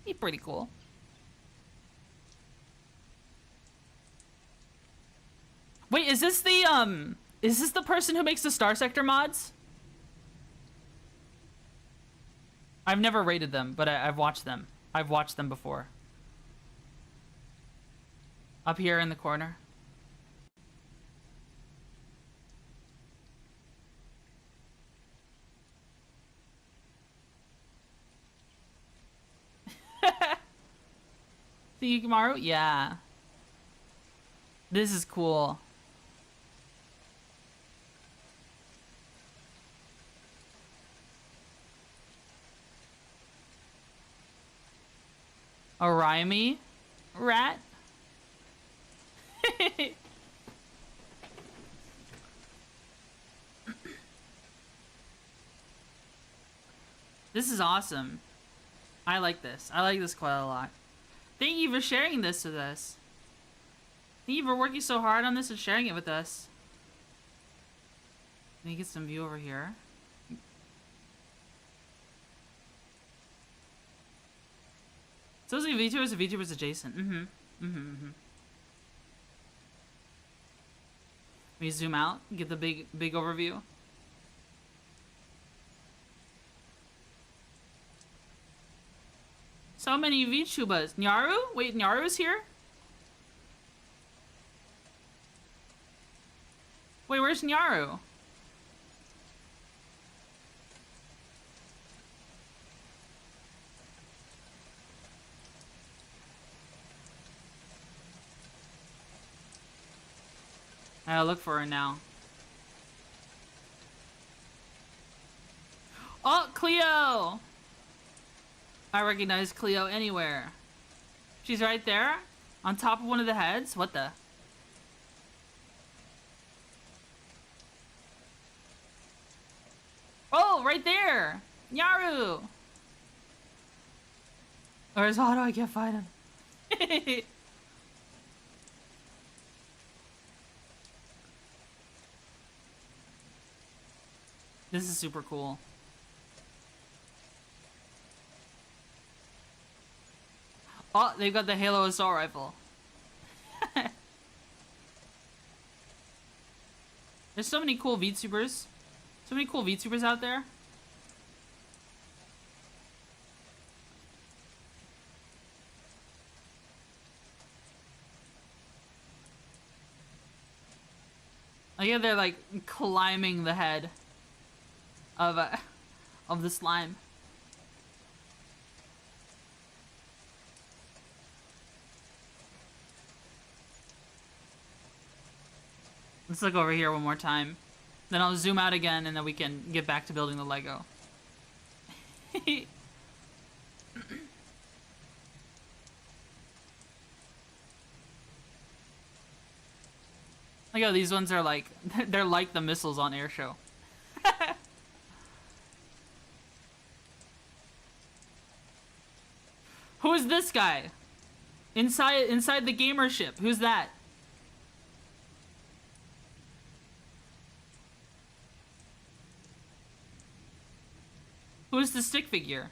He's pretty cool. Wait, is this the person who makes the Star Sector mods? I've never rated them, but I've watched them. I've watched them before. Up here in the corner. The Yukimaru? Yeah. This is cool. A Rhyme rat? This is awesome. I like this. I like this quite a lot. Thank you for sharing this with us. Thank you for working so hard on this and sharing it with us. Let me get some view over here. So is it VTubers or VTubers adjacent? Let me zoom out, get the big overview. So many VTubers. Nyaru? Wait, Nyaru's here? Wait, where's Nyaru? I gotta look for her now. Oh, Cleo! I recognize Cleo anywhere. She's right there, on top of one of the heads. What the? Oh, right there! Nyaru! Where's Otto? I can't find him. This is super cool. Oh, they've got the Halo assault rifle. There's so many cool VTubers. So many cool VTubers out there. I get they're like climbing the head of the slime. Let's look over here one more time. Then I'll zoom out again and then we can get back to building the Lego. Look how these ones are like, they're like the missiles on Airshow. Who is this guy? Inside the gamer ship. Who's that? Who's the stick figure?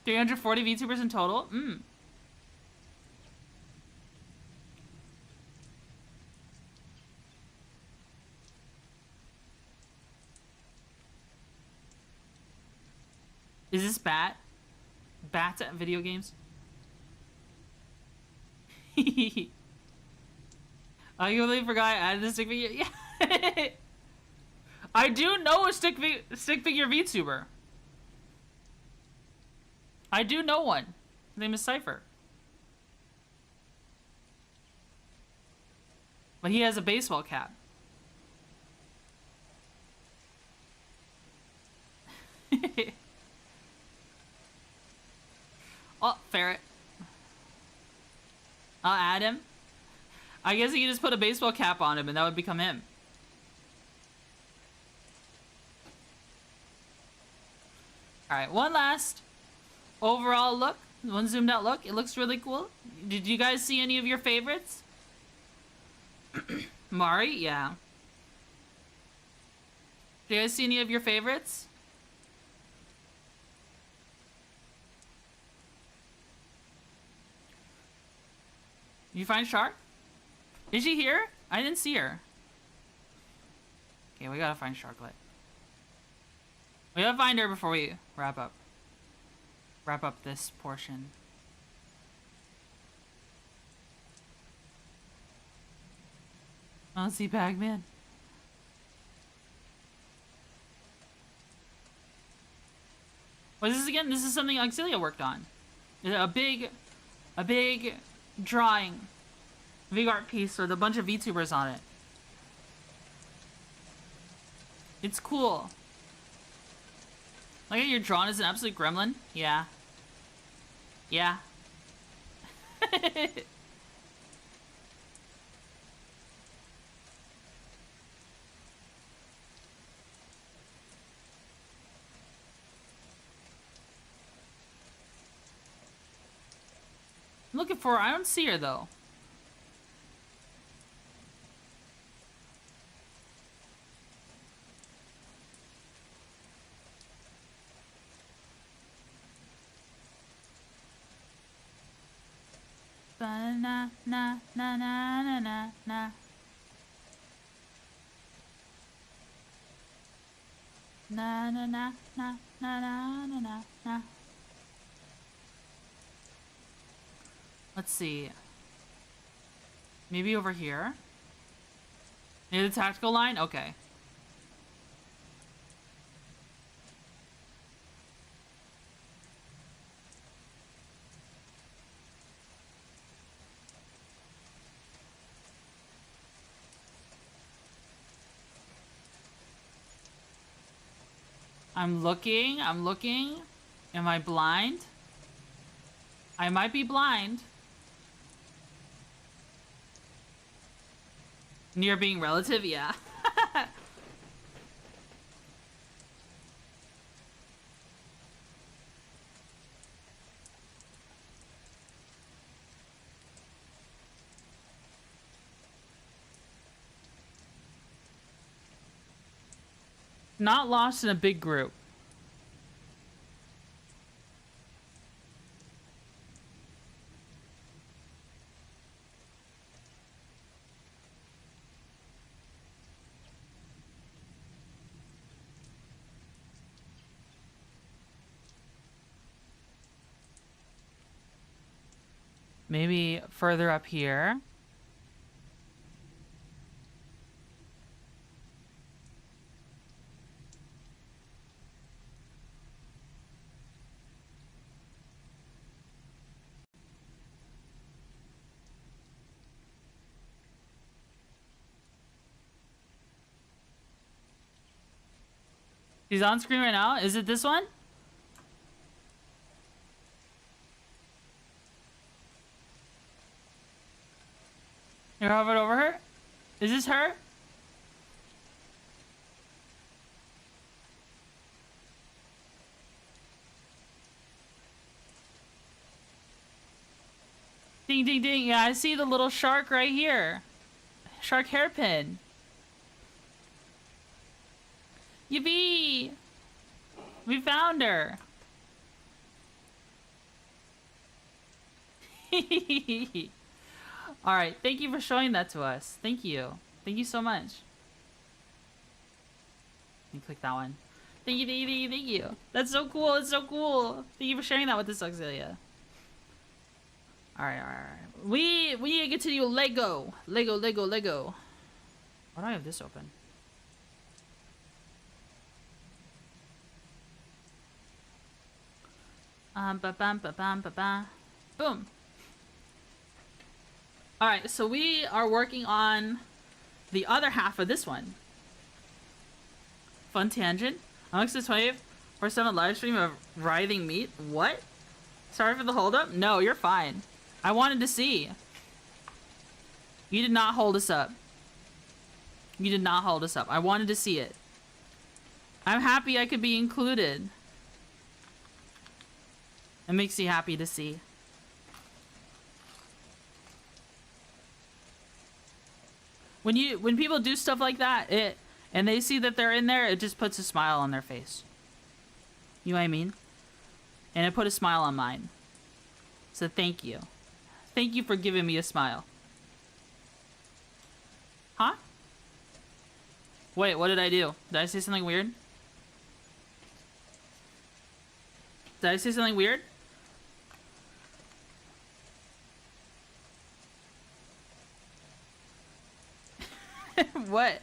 340 VTubers in total? Is this Bat? Bats at video games? I completely forgot I added the stick figure. Yeah. I do know a stick figure VTuber. I do know one. His name is Cypher. But he has a baseball cap. Oh, ferret. I'll add him. I guess you can just put a baseball cap on him and that would become him. Alright, one last overall look. One zoomed out look. It looks really cool. Did you guys see any of your favorites? Mari? Yeah. Did you guys see any of your favorites? You find Shark? Is she here? I didn't see her. Okay, we gotta find Sharklet. We gotta find her before we wrap up this portion. I don't see Pac-Man. What is this again? This is something Auxilia worked on. A big drawing, big art piece with a bunch of VTubers on it. It's cool. Like, you're drawn as an absolute gremlin? Yeah. Yeah. I'm looking for her. I don't see her, though. Na na na na na na na. Na na na na na na na na. Let's see. Maybe over here? Near the tactical line? Okay. I'm looking. Am I blind? I might be blind. Near being relative? Yeah. Not lost in a big group. Maybe further up here. He's on screen right now. Is it this one? You hovered over her? Is this her? Ding, ding, ding. Yeah, I see the little shark right here. Shark hairpin. Yippee! We found her. All right, thank you for showing that to us. Thank you. Thank you so much. You click that one. Thank you, thank you, thank you, thank you. That's so cool. It's so cool. Thank you for sharing that with us, Auxilia. All right, all right, all right. We need to get to you. Lego. Lego, Lego, Lego. Why do I have this open? Ba-bam, ba-bam, ba-bam. Boom. Alright, so we are working on the other half of this one. Fun tangent. Alexis 24/7 live stream of writhing meat. What? Sorry for the holdup? No, you're fine. I wanted to see. You did not hold us up. You did not hold us up. I wanted to see it. I'm happy I could be included. It makes you happy to see. When people do stuff like that, and they see that they're in there, it just puts a smile on their face. You know what I mean? And it put a smile on mine. So thank you. Thank you for giving me a smile. Huh? Wait, what did I do? Did I say something weird? Did I say something weird? What?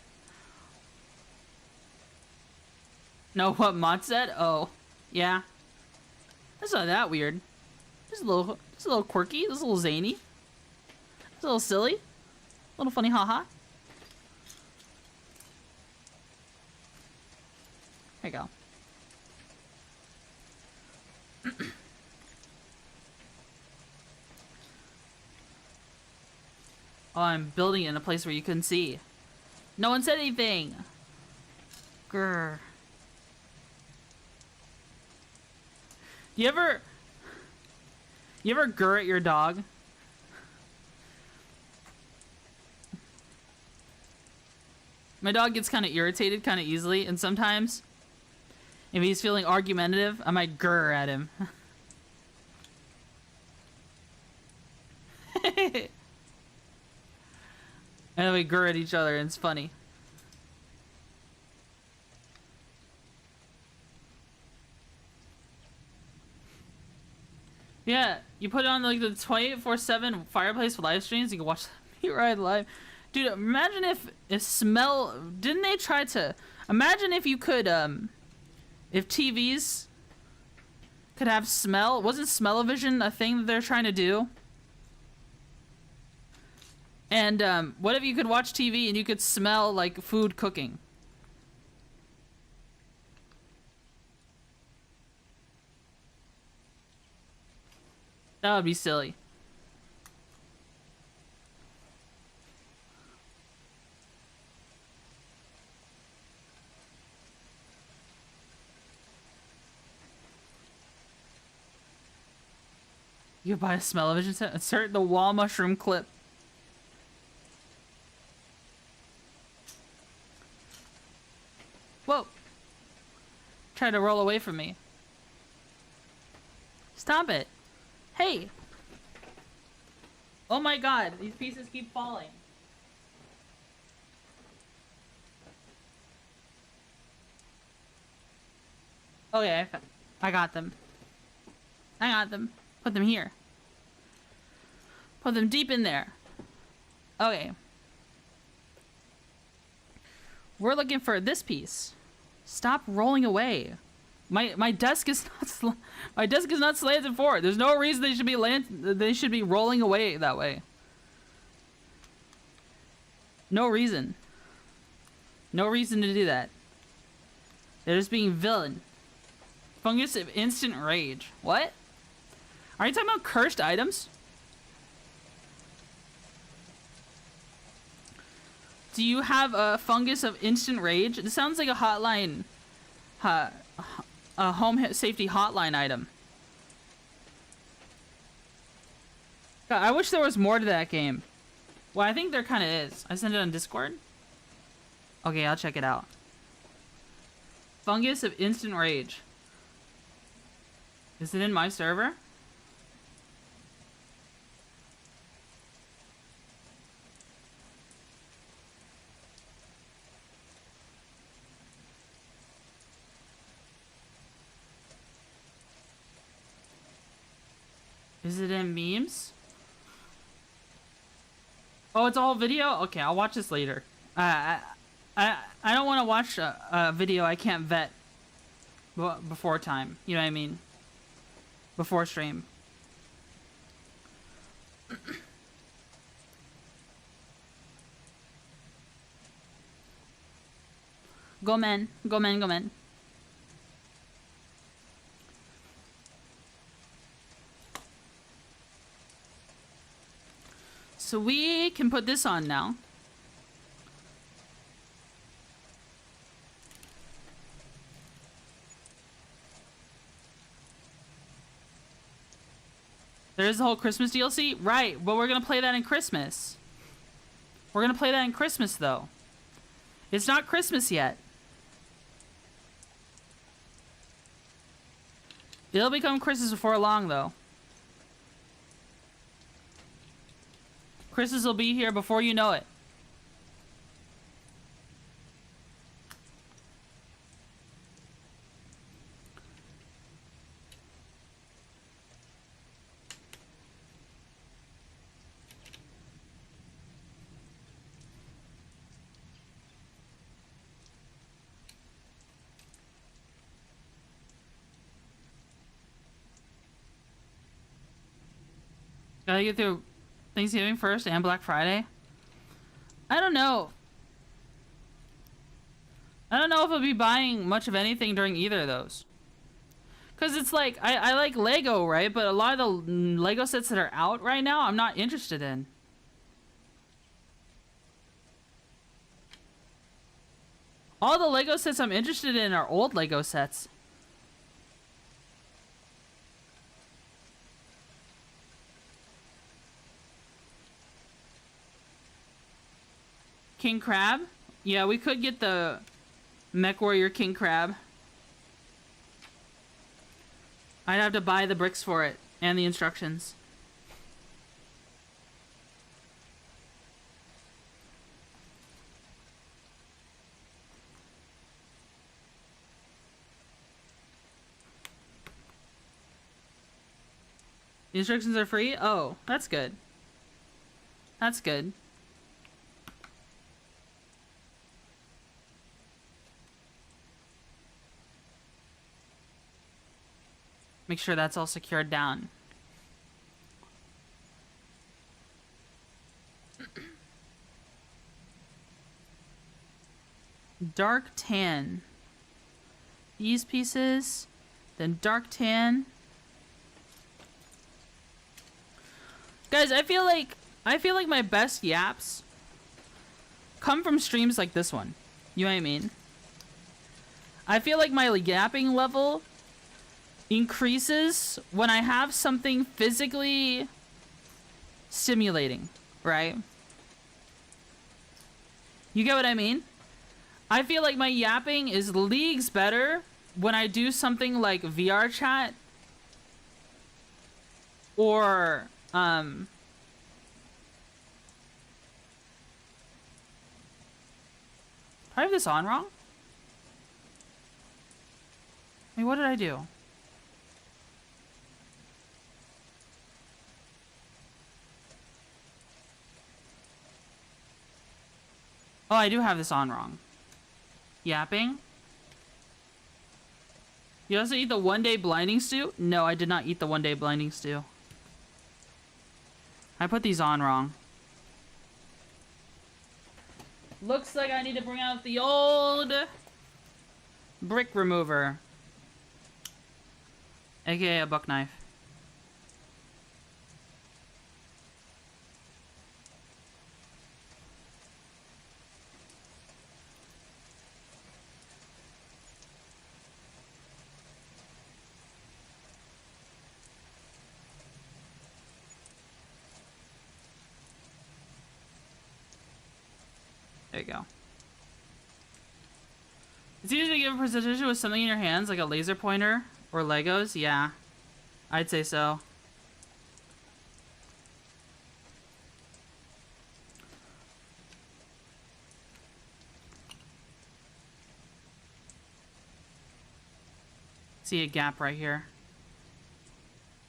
No, what Mott said? Oh, yeah. That's not that weird. Just a little quirky. Just a little zany. Just a little silly. A little funny, haha. There you go. Oh, I'm building it in a place where you couldn't see. No one said anything. Grr. You ever grr at your dog? My dog gets kind of irritated kind of easily, and sometimes if he's feeling argumentative, I might grr at him. And then we grr at each other, and it's funny. Yeah, you put it on like the 24/7 fireplace for live streams. You can watch me ride live. Dude, imagine if smell... Didn't they try to... Imagine if you could, if TVs could have smell. Wasn't smell-o-vision a thing that they're trying to do? And what if you could watch TV and you could smell like food cooking? That would be silly. You buy a smell-o-vision set? Insert the wall mushroom clip. Whoa. Try to roll away from me. Stop it. Hey. Oh my god, these pieces keep falling. Okay, I got them. I got them. Put them here. Put them deep in there. Okay. We're looking for this piece. Stop rolling away. My desk is not my desk is not slanted forward. There's no reason they should be rolling away that way. No reason. No reason to do that. They're just being villain. Fungus of instant rage. What? Are you talking about cursed items? Do you have a fungus of instant rage? It sounds like a hotline, a home safety hotline item. God, I wish there was more to that game. Well, I think there kind of is. I sent it on Discord. Okay, I'll check it out. Fungus of instant rage. Is it in my server? Is it in memes? Oh, it's all video? Okay, I'll watch this later. I don't want to watch a video I can't vet before time. You know what I mean? Before stream. Go men. Go men, go men. So we can put this on now. There's the whole Christmas DLC? Right, but we're gonna play that in Christmas. We're gonna play that in Christmas, though. It's not Christmas yet. It'll become Christmas before long, though. Christmas will be here before you know it. Gotta get through Thanksgiving first and Black Friday. I don't know. I don't know if I'll be buying much of anything during either of those. Because it's like, I like Lego, right? But a lot of the Lego sets that are out right now, I'm not interested in. All the Lego sets I'm interested in are old Lego sets. King Crab? Yeah, we could get the Mech Warrior King Crab. I'd have to buy the bricks for it and the instructions. The instructions are free? Oh, that's good. That's good. Make sure that's all secured down. Dark tan. These pieces, then dark tan. Guys, I feel like my best yaps come from streams like this one. You know what I mean? I feel like my yapping level increases when I have something physically stimulating, right? You get what I mean? I feel like my yapping is leagues better when I do something like VR chat or probably this on wrong? Wait, what did I do? Oh, I do have this on wrong. Yapping? You also eat the one-day blinding stew? No, I did not eat the one-day blinding stew. I put these on wrong. Looks like I need to bring out the old brick remover. AKA a buck knife. There you go. It's easy to give a presentation with something in your hands, like a laser pointer or Legos. Yeah, I'd say so. See a gap right here.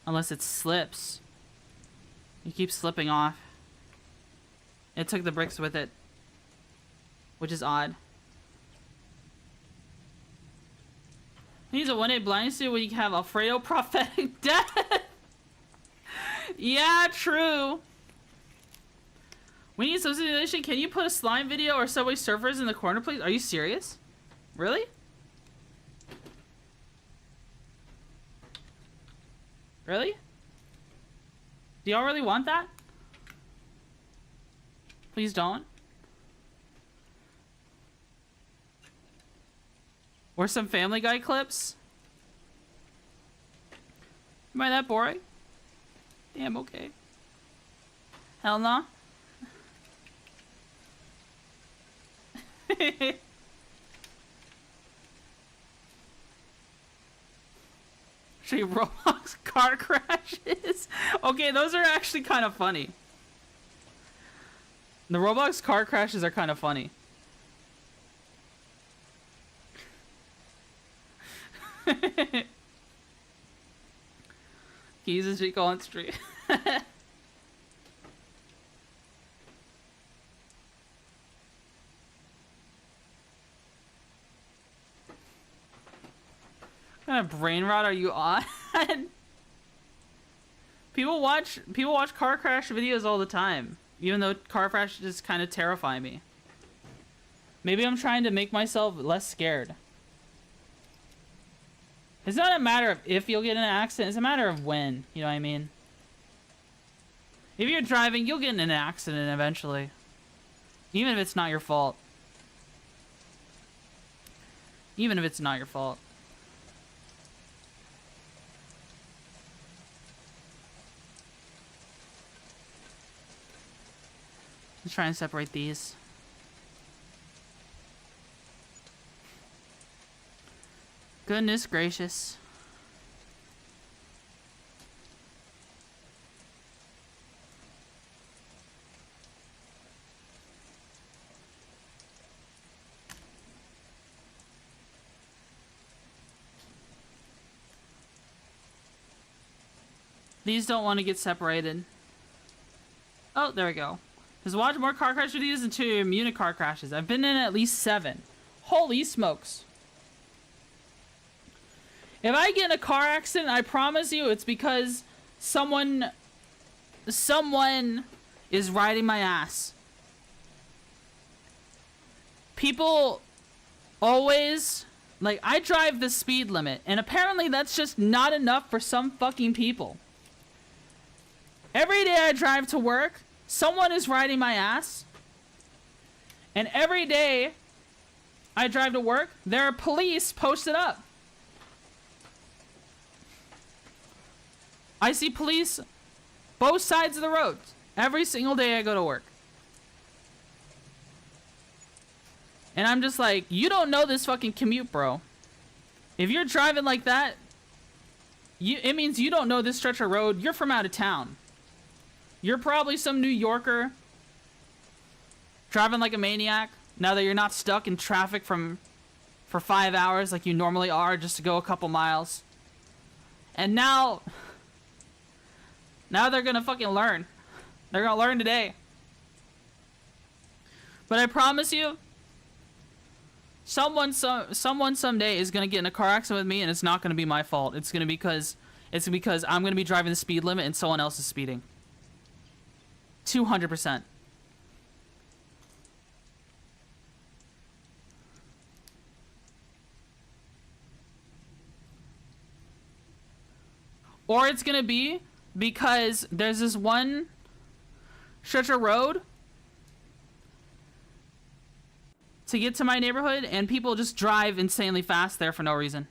Unless it slips. You keep slipping off. It took the bricks with it, which is odd. He needs a one-day blind suit when you have Alfredo prophetic death. Yeah, true. We need some simulation. Can you put a slime video or Subway Surfers in the corner, please? Are you serious? Really? Really? Do y'all really want that? Please don't. Or some Family Guy clips? Am I that boring? Damn, okay. Hell no. Show you Roblox car crashes. Okay, those are actually kind of funny. The Roblox car crashes are kind of funny. Keys is Chico on street. What kind of brain rot are you on? People watch car crash videos all the time, even though car crashes kind of terrify me. Maybe I'm trying to make myself less scared. It's not a matter of if you'll get in an accident, it's a matter of when, you know what I mean? If you're driving, you'll get in an accident eventually. Even if it's not your fault. Even if it's not your fault. Let's try and separate these. Goodness gracious. These don't want to get separated. Oh, there we go. Just watch more car crash videos until you're immune to car crashes. I've been in at least 7. Holy smokes. If I get in a car accident, I promise you it's because someone is riding my ass. People always, like, I drive the speed limit, and apparently that's just not enough for some fucking people. Every day I drive to work, someone is riding my ass. And every day I drive to work, there are police posted up. I see police both sides of the road every single day I go to work. And I'm just like, you don't know this fucking commute, bro. If you're driving like that, it means you don't know this stretch of road. You're from out of town. You're probably some New Yorker driving like a maniac now that you're not stuck in traffic for 5 hours like you normally are just to go a couple miles. And now they're gonna fucking learn. They're gonna learn today. But I promise you, someone someday is gonna get in a car accident with me, and it's not gonna be my fault. It's because I'm gonna be driving the speed limit and someone else is speeding. 200%. Or it's gonna be because there's this one stretch of road to get to my neighborhood, and people just drive insanely fast there for no reason.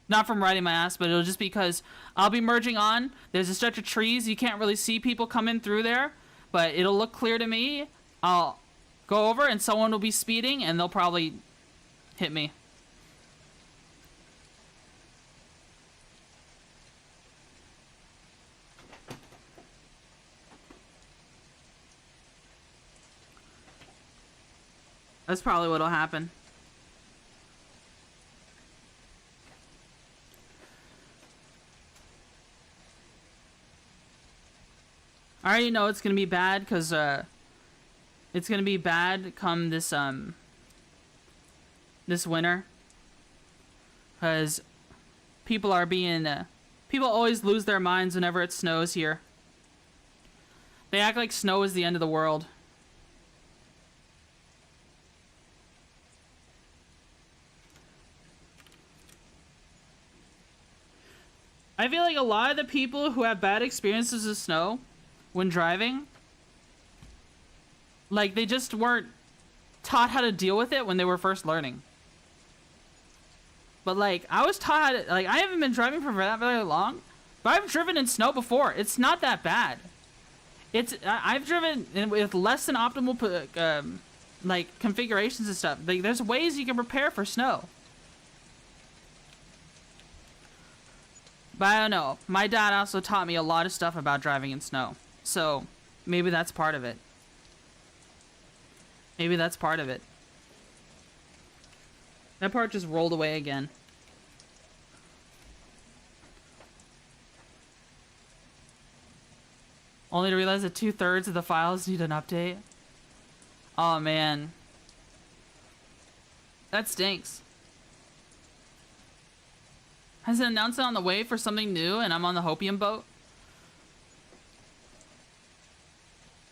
Not from riding my ass, but it'll just be because I'll be merging on. There's a stretch of trees. You can't really see people coming through there, but it'll look clear to me. I'll go over, and someone will be speeding, and they'll probably hit me. That's probably what'll happen. I already know it's gonna be bad because it's gonna be bad come this this winter, because people always lose their minds whenever it snows here. They act like snow is the end of the world. I feel like a lot of the people who have bad experiences with snow when driving, like, they just weren't taught how to deal with it when they were first learning. But, like, I was taught how to, like, I haven't been driving for that very long, but I've driven in snow before. It's not that bad. I've driven with less than optimal, like, configurations and stuff. Like, there's ways you can prepare for snow. But I don't know. My dad also taught me a lot of stuff about driving in snow. So, maybe that's part of it. Maybe that's part of it. That part just rolled away again. Only to realize that 2/3 of the files need an update. Oh, man. That stinks. Has an announcement on the way for something new, and I'm on the hopium boat?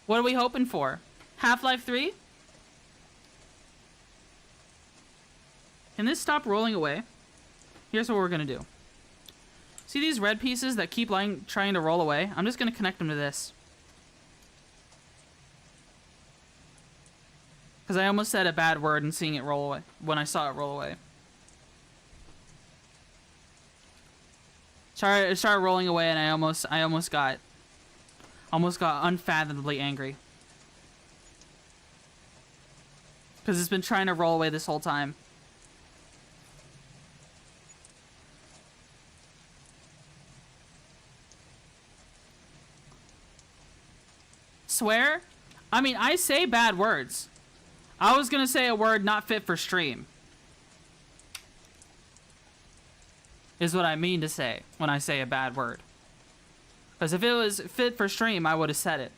What are we hoping for? Half-Life 3? Can this stop rolling away? Here's what we're gonna do. See these red pieces that keep trying to roll away? I'm just gonna connect them to this. Because I almost said a bad word and seeing it roll away when I saw it roll away. It started rolling away, and I almost got unfathomably angry. Because it's been trying to roll away this whole time. Swear? I mean, I say bad words. I was gonna say a word not fit for stream. Is what I mean to say when I say a bad word. Because if it was fit for stream, I would have said it.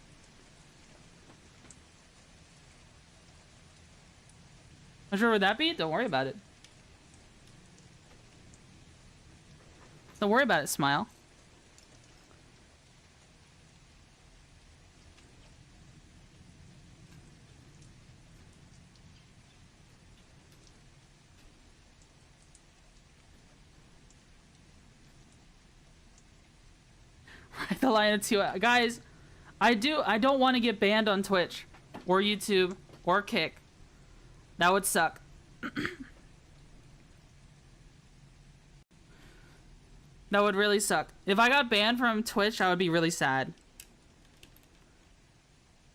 How sure would that be? Don't worry about it. Don't worry about it, Smile. The line of two guys. I don't want to get banned on Twitch or YouTube or Kick. That would suck. That would really suck. If I got banned from Twitch, I would be really sad.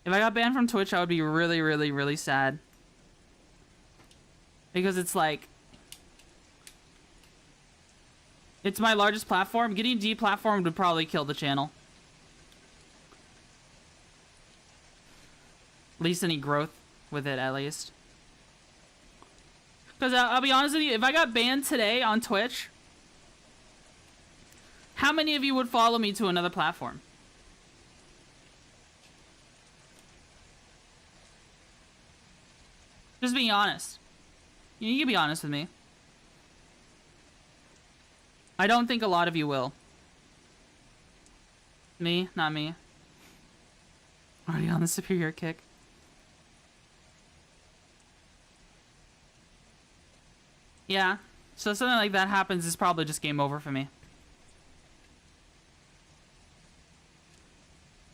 If I got banned from Twitch, I would be really, really, really sad. Because it's like, It's my largest platform. Getting deplatformed would probably kill the channel. At least any growth with it, at least. Because I'll be honest with you, if I got banned today on Twitch, how many of you would follow me to another platform? Just being honest. You can be honest with me. I don't think a lot of you will. Me? Not me. Already on the superior kick. Yeah. So something like that happens is probably just game over for me.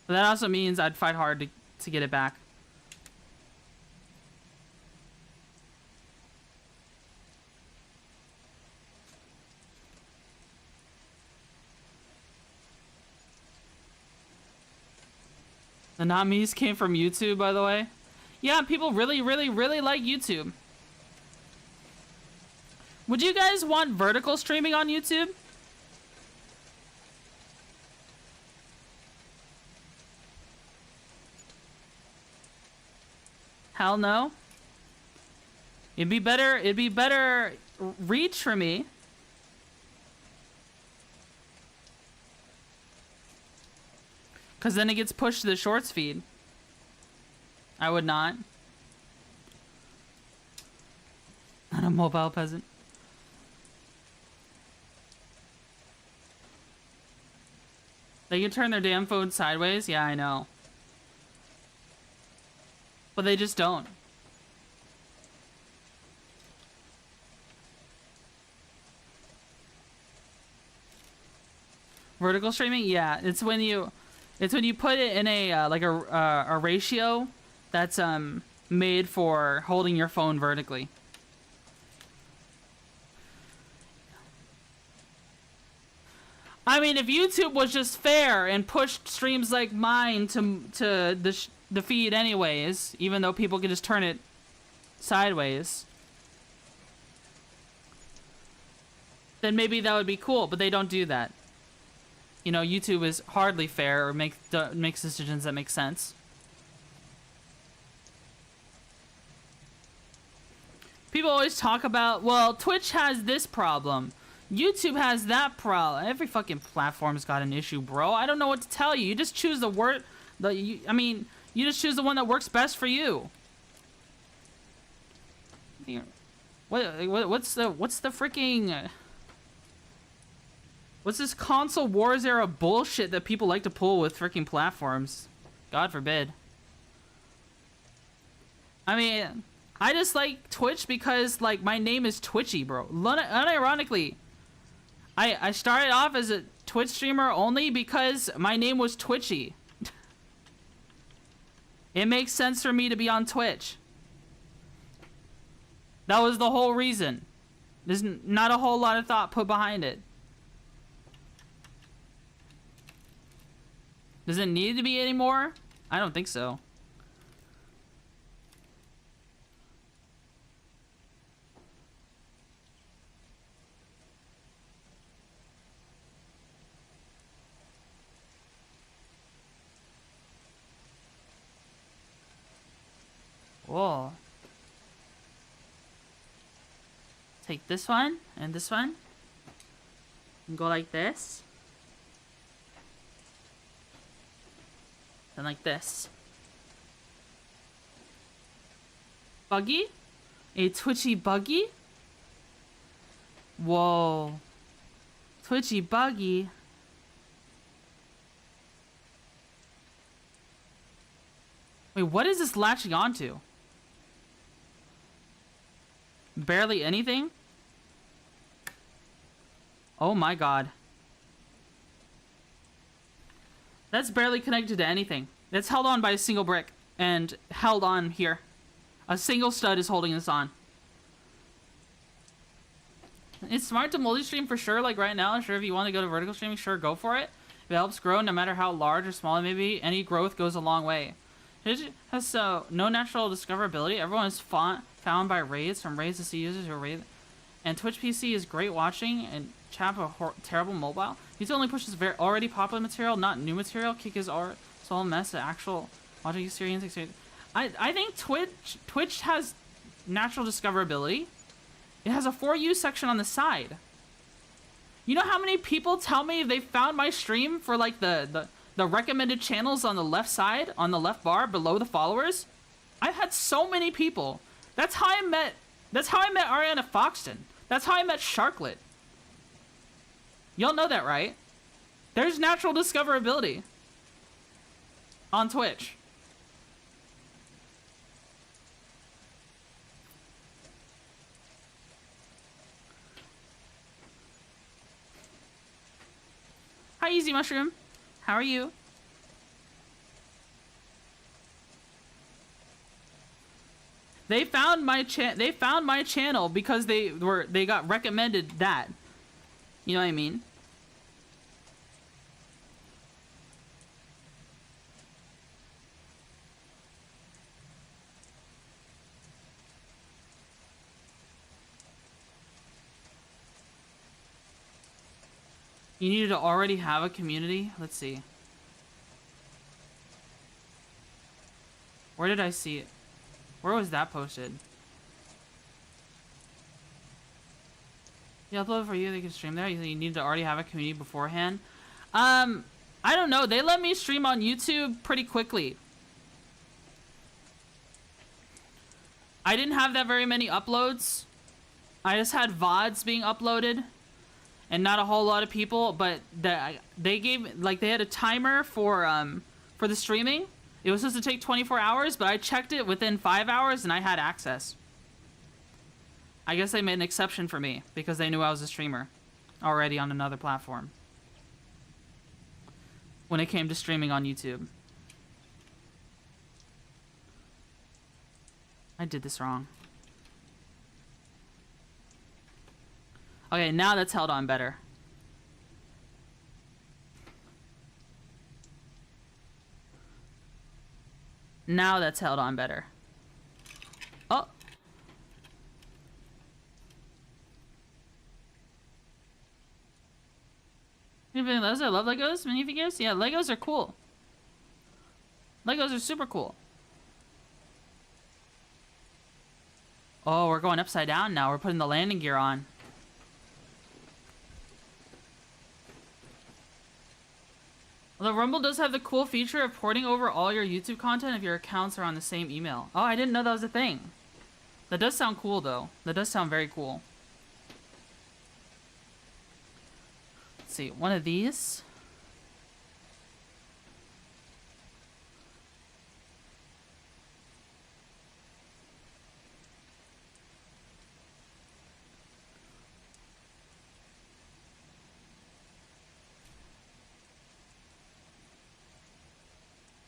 But that also means I'd fight hard to get it back. The not me's came from YouTube, by the way. Yeah, people really, really, really like YouTube. Would you guys want vertical streaming on YouTube? Hell no. It'd be better reach for me. Because then it gets pushed to the shorts feed. I would not. Not a mobile peasant. They can turn their damn phone sideways? Yeah, I know. But they just don't. Vertical streaming? Yeah, it's when you put it in a like a ratio that's made for holding your phone vertically. I mean, if YouTube was just fair and pushed streams like mine to the feed anyways, even though people could just turn it sideways, then maybe that would be cool, but they don't do that. You know, YouTube is hardly fair or makes decisions that make sense. People always talk about, well, Twitch has this problem. YouTube has that problem. Every fucking platform's got an issue, bro. I don't know what to tell you. You just choose the word. You just choose the one that works best for you. What's the freaking? What's this console wars era bullshit that people like to pull with freaking platforms? God forbid. I mean, I just like Twitch because, like, my name is Twitchy, bro. Unironically, I started off as a Twitch streamer only because my name was Twitchy. It makes sense for me to be on Twitch. That was the whole reason. There's not a whole lot of thought put behind it. Does it need to be anymore? I don't think so. Whoa. Take this one and this one. And go like this. And like this. Buggy? A twitchy buggy? Whoa. Twitchy buggy. Wait, what is this latching onto? Barely anything? Oh my god. That's barely connected to anything. That's held on by a single brick and held on here. A single stud is holding this on. It's smart to multi-stream for sure, like right now. Sure, if you want to go to vertical streaming, sure, go for it. If it helps grow, no matter how large or small it may be, any growth goes a long way. It has no natural discoverability. Everyone is found by raids, from raids to see users who raid. and Twitch PC is great watching, and Chap a terrible mobile. He only pushes very already popular material, not new material. Kick is art, it's all a mess. The actual watching experience. I think Twitch has natural discoverability. It has a For You section on the side. You know how many people tell me they found my stream for like the recommended channels on the left side, on the left bar below the followers? I've had so many people. That's how I met Ariana Foxton. That's how I met Sharklet. Y'all know that, right? There's natural discoverability on Twitch. Hi, Easy Mushroom. How are you? They found my channel because they got recommended that. You know what I mean? You needed to already have a community? Let's see. Where did I see it? Where was that posted? Yeah, upload for you, they can stream there. You need to already have a community beforehand. I don't know. They let me stream on YouTube pretty quickly. I didn't have that very many uploads. I just had VODs being uploaded. And not a whole lot of people, but they gave, like, they had a timer for the streaming. It was supposed to take 24 hours, but I checked it within 5 hours and I had access. I guess they made an exception for me because they knew I was a streamer already on another platform when it came to streaming on YouTube. I did this wrong. Okay, now that's held on better. Now that's held on better. Oh! Legos? I love Legos, minifigures. Yeah, Legos are cool. Legos are super cool. Oh, we're going upside down now. We're putting the landing gear on. Well, the Rumble does have the cool feature of porting over all your YouTube content if your accounts are on the same email. Oh, I didn't know that was a thing. That does sound cool, though. That does sound very cool. Let's see. One of these.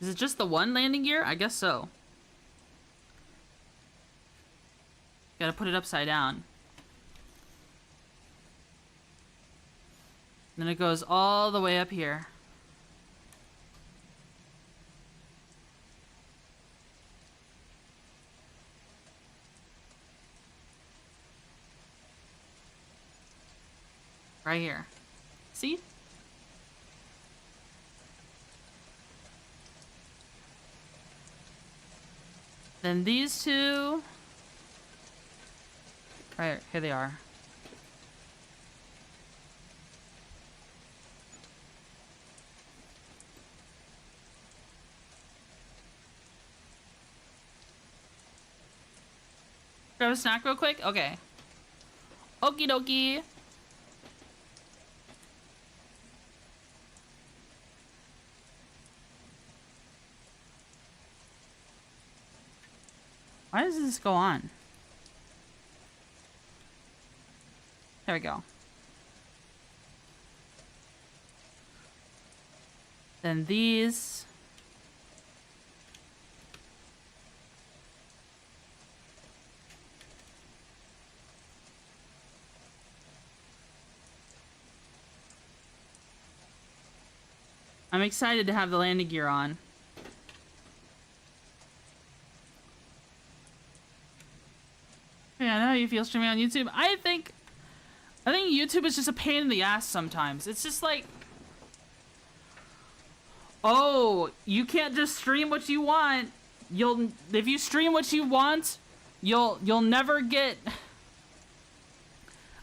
Is it just the one landing gear? I guess so. Gotta put it upside down. Then it goes all the way up here. Right here. See? Then these two. Right, here they are. Grab a snack real quick? Okay. Okie dokie. Why does this go on? There we go. Then these. I'm excited to have the landing gear on. Yeah, I know how you feel streaming on YouTube. I think I think YouTube is just a pain in the ass sometimes. It's just like, oh, you can't just stream what you want. If you stream what you want, you'll never get.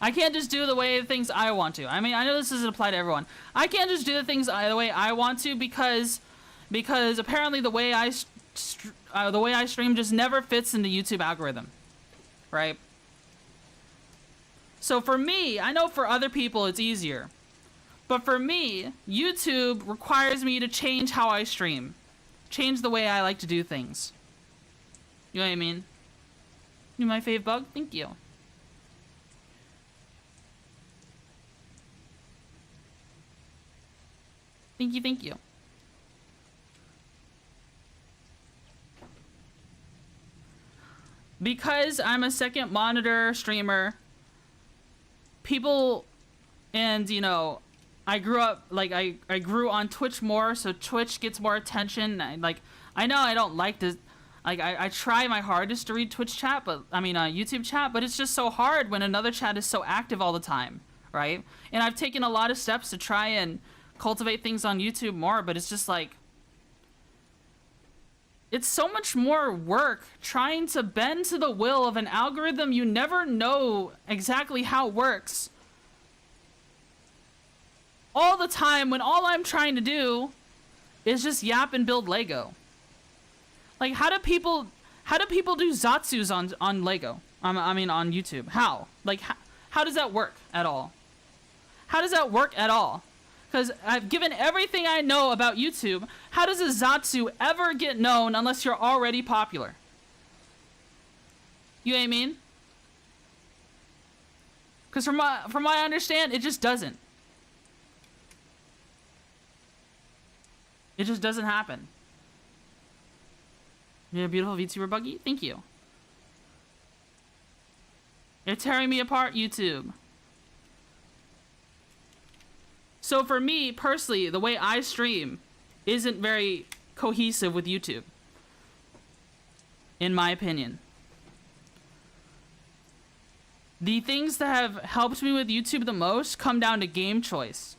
I can't just do the way things I want to. I mean, I know this doesn't apply to everyone. I can't just do the things the way I want to because apparently the way I stream just never fits in the YouTube algorithm, right? So for me, I know for other people it's easier, but for me, YouTube requires me to change how I stream, change the way I like to do things. You know what I mean? You my fave bug? Thank you. Thank you, thank you. Because I'm a second monitor streamer, people, and you know, I grew up, like, I grew on Twitch more, so Twitch gets more attention. I know I don't like to, like, I try my hardest to read Twitch chat, but, I mean, YouTube chat, but it's just so hard when another chat is so active all the time, right? And I've taken a lot of steps to try and cultivate things on YouTube more, but it's just like, it's so much more work trying to bend to the will of an algorithm you never know exactly how it works all the time, when all I'm trying to do is just yap and build Lego. Like, how do people do Zatsus on Lego? I mean on YouTube. How? Like, how does that work at all? How does that work at all? Because I've given everything I know about YouTube. How does a Zatsu ever get known unless you're already popular? You know what I mean? Because from what I understand, it just doesn't. It just doesn't happen. You're a beautiful VTuber buggy. Thank you. You're tearing me apart, YouTube. So for me, personally, the way I stream isn't very cohesive with YouTube, in my opinion. The things that have helped me with YouTube the most come down to game choice.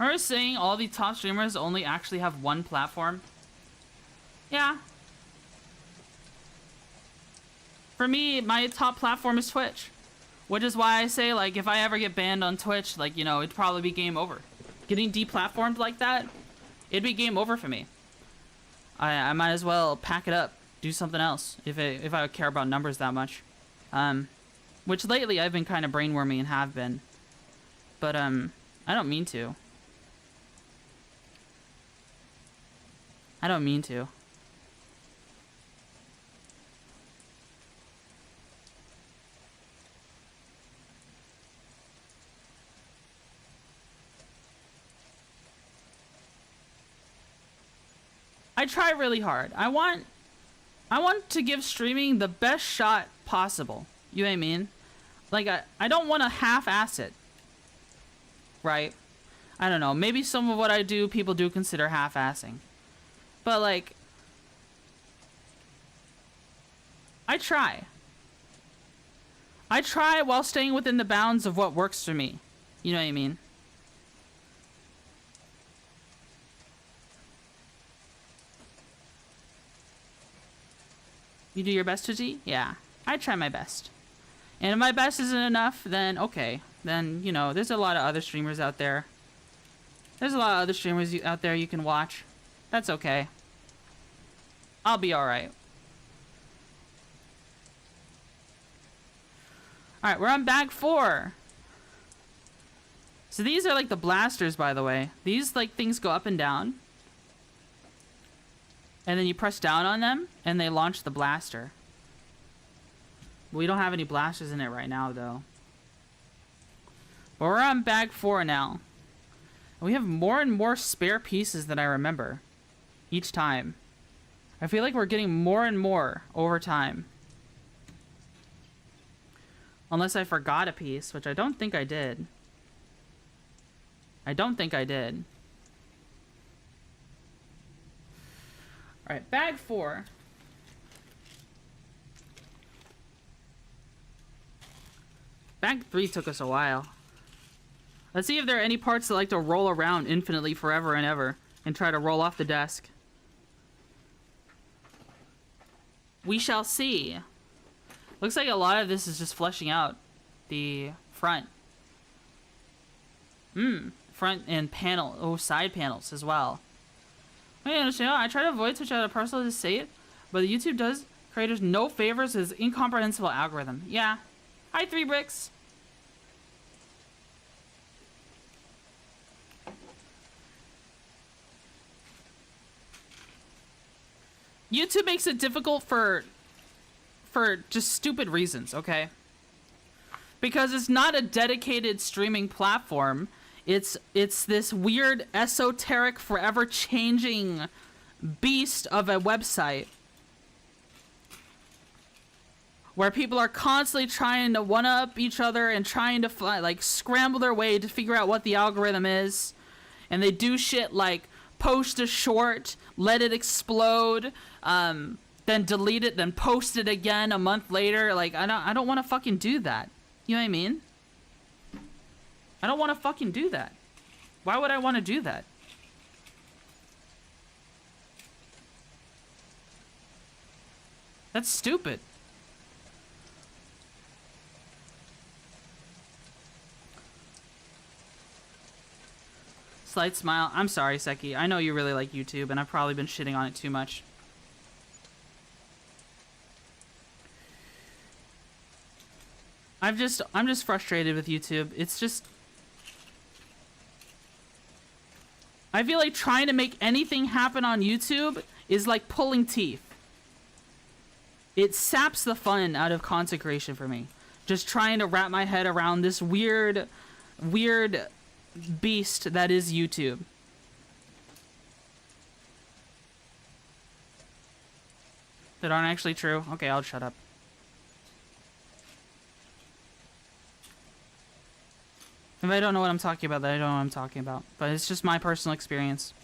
Are you saying all the top streamers only actually have one platform? Yeah. For me, my top platform is Twitch. Which is why I say, like, if I ever get banned on Twitch, like, you know, it'd probably be game over. Getting deplatformed like that, it'd be game over for me. I might as well pack it up, do something else, if I care about numbers that much. Which lately I've been kind of brainwormy and have been. But, I don't mean to. I don't mean to. I try really hard. I want to give streaming the best shot possible. You know what I mean? Like, I don't want to half-ass it. Right? I don't know. Maybe some of what I do, people do consider half-assing. But, like, I try. I try while staying within the bounds of what works for me. You know what I mean? You do your best, Twitchy? Yeah. I try my best. And if my best isn't enough, then okay. Then, you know, there's a lot of other streamers out there. There's a lot of other streamers out there you can watch. That's okay. I'll be alright. Alright, we're on bag 4. So these are like the blasters, by the way. These, like, things go up and down. And then you press down on them, and they launch the blaster. We don't have any blasters in it right now, though. But we're on bag 4 now. And we have more and more spare pieces than I remember. Each time. I feel like we're getting more and more over time. Unless I forgot a piece, which I don't think I did. I don't think I did. Alright, bag 4. Bank 3 took us a while. Let's see if there are any parts that like to roll around infinitely forever and ever and try to roll off the desk. We shall see. Looks like a lot of this is just fleshing out the front. Front and panel. Oh, side panels as well. I understand. I try to avoid Twitch out of parcel to say it, but the YouTube does creators no favors with its incomprehensible algorithm. Yeah. Hi, 3 bricks. YouTube makes it difficult for just stupid reasons, okay? Because it's not a dedicated streaming platform. It's this weird, esoteric, forever changing beast of a website where people are constantly trying to one-up each other and trying to like scramble their way to figure out what the algorithm is. And they do shit like post a short, let it explode, then delete it, then post it again a month later. Like, I don't want to fucking do that. You know what I mean? I don't want to fucking do that. Why would I want to do that? That's stupid. Slight smile. I'm sorry, Seki. I know you really like YouTube, and I've probably been shitting on it too much. I'm just frustrated with YouTube. It's just... I feel like trying to make anything happen on YouTube is like pulling teeth. It saps the fun out of content creation for me. Just trying to wrap my head around this weird beast that is YouTube. That aren't actually true? Okay, I'll shut up. If I don't know what I'm talking about, then I don't know what I'm talking about. But it's just my personal experience.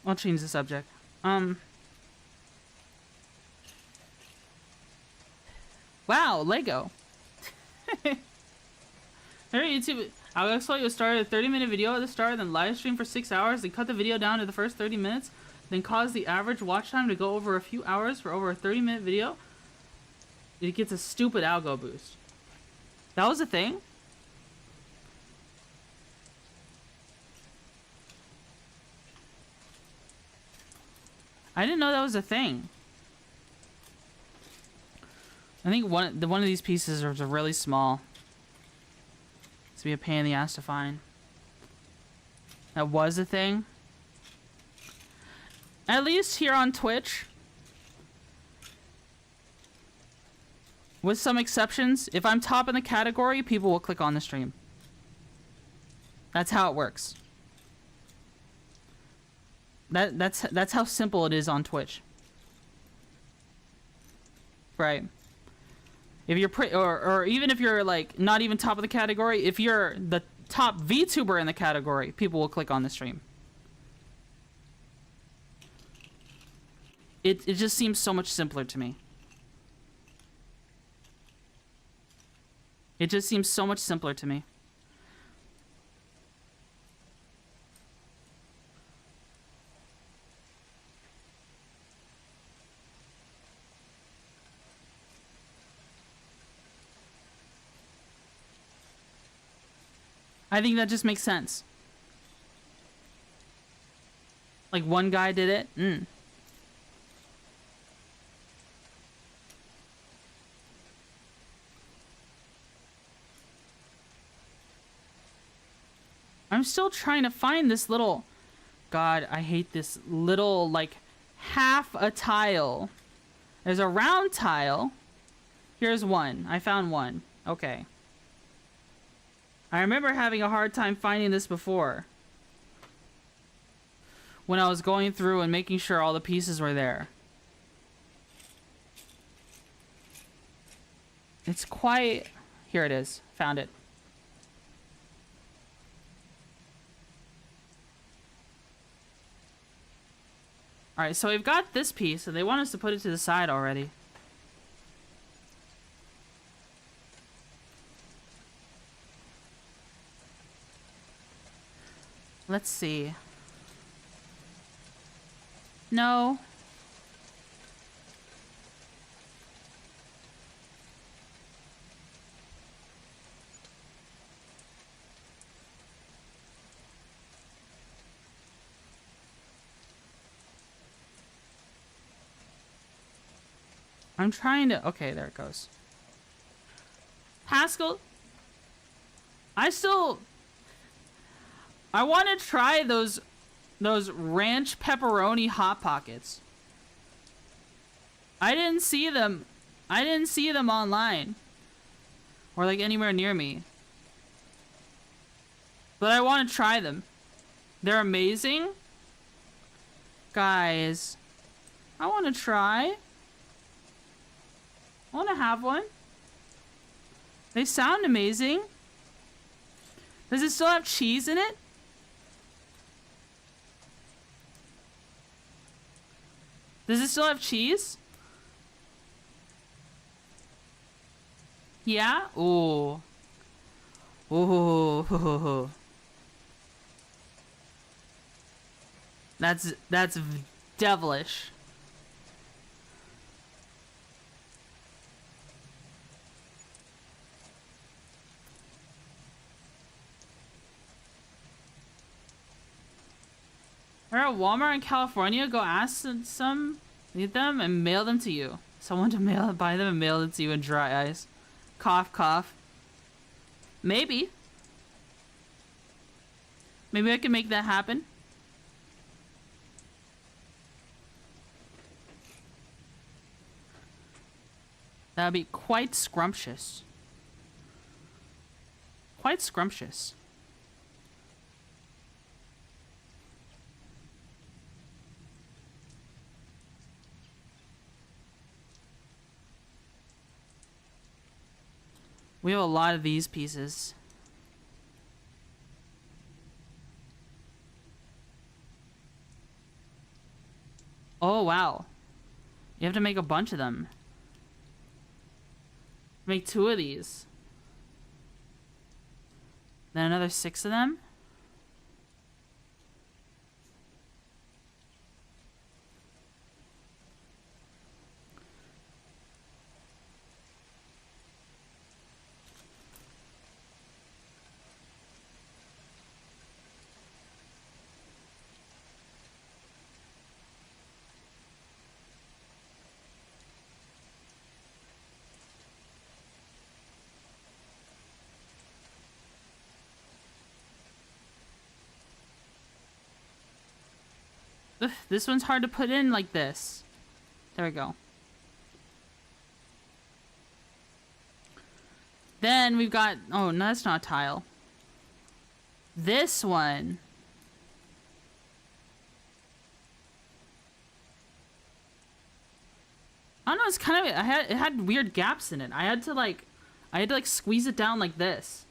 I'll change the subject. Wow, Lego. Hey, YouTube. I'll explain you started a 30-minute video at the start, then live stream for 6 hours, then cut the video down to the first 30 minutes, then cause the average watch time to go over a few hours for over a 30-minute video. It gets a stupid algo boost. That was a thing? I didn't know that was a thing. I think one of these pieces are really small. It's be a pain in the ass to find. That was a thing. At least here on Twitch, with some exceptions, if I'm top in the category, people will click on the stream. That's how it works. That's how simple it is on Twitch. Right. If you're or even if you're like not even top of the category, if you're the top VTuber in the category, people will click on the stream. It just seems so much simpler to me. It just seems so much simpler to me. I think that just makes sense. Like one guy did it. I'm still trying to find this little... God, I hate this little, like, half a tile. There's a round tile. Here's one. I found one. Okay. I remember having a hard time finding this before. When I was going through and making sure all the pieces were there. It's quite... Here it is. Found it. Alright, so we've got this piece, and they want us to put it to the side already. Let's see. No. I'm trying to... Okay, there it goes. Haskell. I want to try those ranch pepperoni Hot Pockets. I didn't see them. I didn't see them online. Or like anywhere near me. But I want to try them. They're amazing. Guys. I want to try. I want to have one. They sound amazing. Does it still have cheese in it? Does it still have cheese? Yeah? Ooh. Ooh. That's devilish. We're at Walmart in California. Go ask some, get them, and mail them to you. Someone to buy them and mail them to you in dry ice. Cough, cough. Maybe. Maybe I can make that happen. That'd be quite scrumptious. Quite scrumptious. We have a lot of these pieces. Oh, wow. You have to make a bunch of them. Make 2 of these. Then another 6 of them. Ugh, this one's hard to put in like this. There we go. Then we've got... Oh, no, that's not a tile. This one. I don't know, it's kind of... It had weird gaps in it. I had to like squeeze it down like this.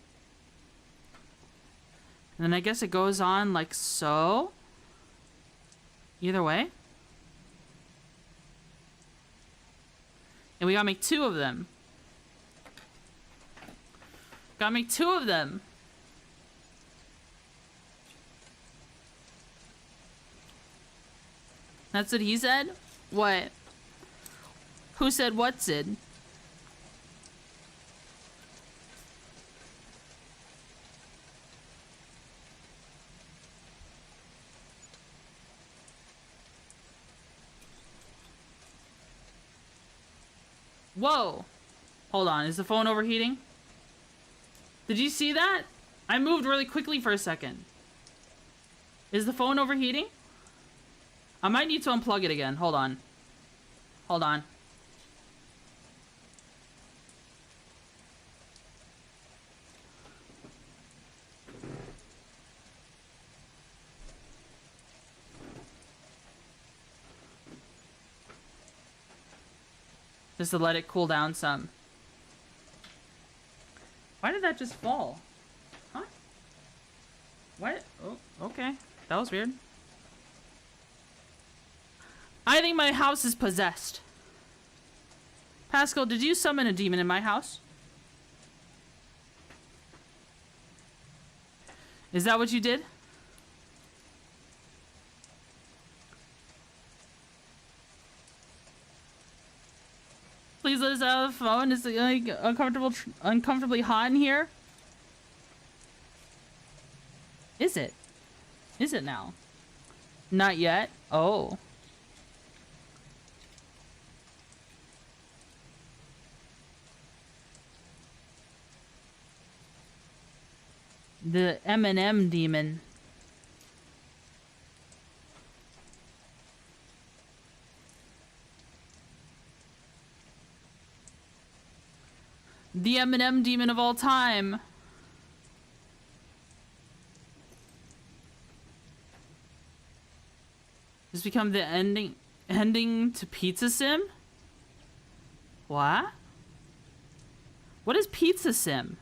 And then I guess it goes on like so. Either way. And we gotta make 2 of them. Gotta make 2 of them. That's what he said? What? Who said what, Sid? Whoa! Hold on, is the phone overheating? Did you see that? I moved really quickly for a second. Is the phone overheating? I might need to unplug it again. Hold on. Hold on. Just to let it cool down some. Why did that just fall? Huh? What? Oh, okay. That was weird. I think my house is possessed. Pascal, did you summon a demon in my house? Is that what you did? Please let us out of the phone. Is it like uncomfortably hot in here? Is it? Is it now? Not yet? Oh. The M&M demon. The M&M demon of all time. Has become the ending to Pizza Sim? What? What is Pizza Sim?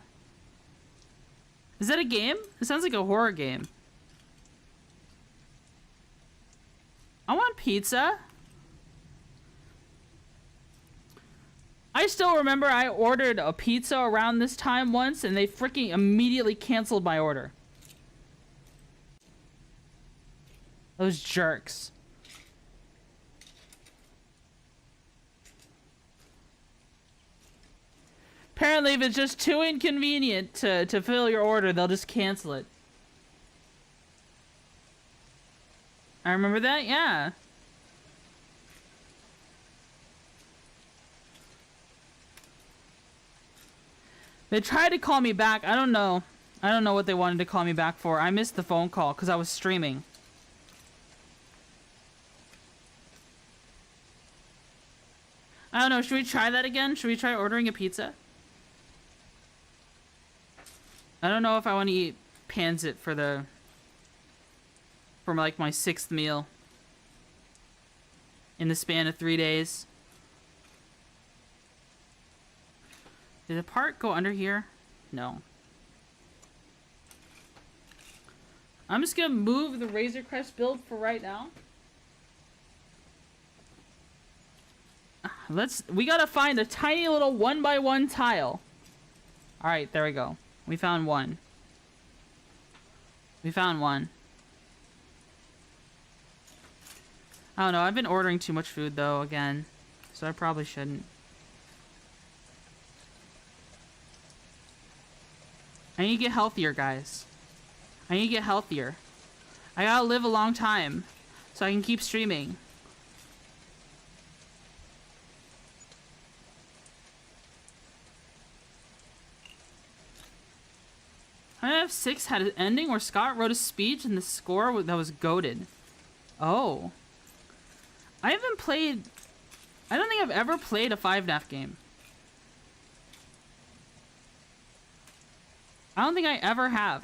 Is that a game? It sounds like a horror game. I want pizza. I still remember I ordered a pizza around this time once and they freaking immediately canceled my order. Those jerks. Apparently, if it's just too inconvenient to fill your order, they'll just cancel it. I remember that, yeah. They tried to call me back. I don't know. I don't know what they wanted to call me back for. I missed the phone call because I was streaming. I don't know. Should we try that again? Should we try ordering a pizza? I don't know if I want to eat Pansit for like my 6th meal in the span of 3 days. Did the part go under here? No. I'm just gonna move the Razor Crest build for right now. We gotta find a tiny little 1x1 tile. Alright, there we go. We found one. We found one. I don't know, I've been ordering too much food though, again. So I probably shouldn't. I need to get healthier, guys. I need to get healthier. I gotta live a long time so I can keep streaming. IF6 had an ending where Scott wrote a speech and the score that was goated. Oh. I don't think I've ever played a 5NAF game. I don't think I ever have.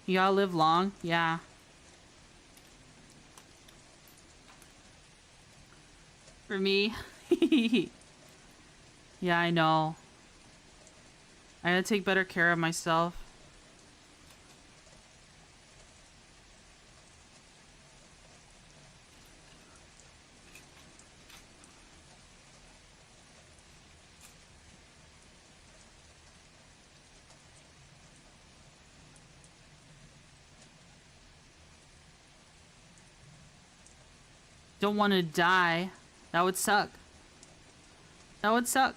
You gotta live long? Yeah. For me. Yeah, I know. I gotta take better care of myself. Don't want to die. That would suck. That would suck.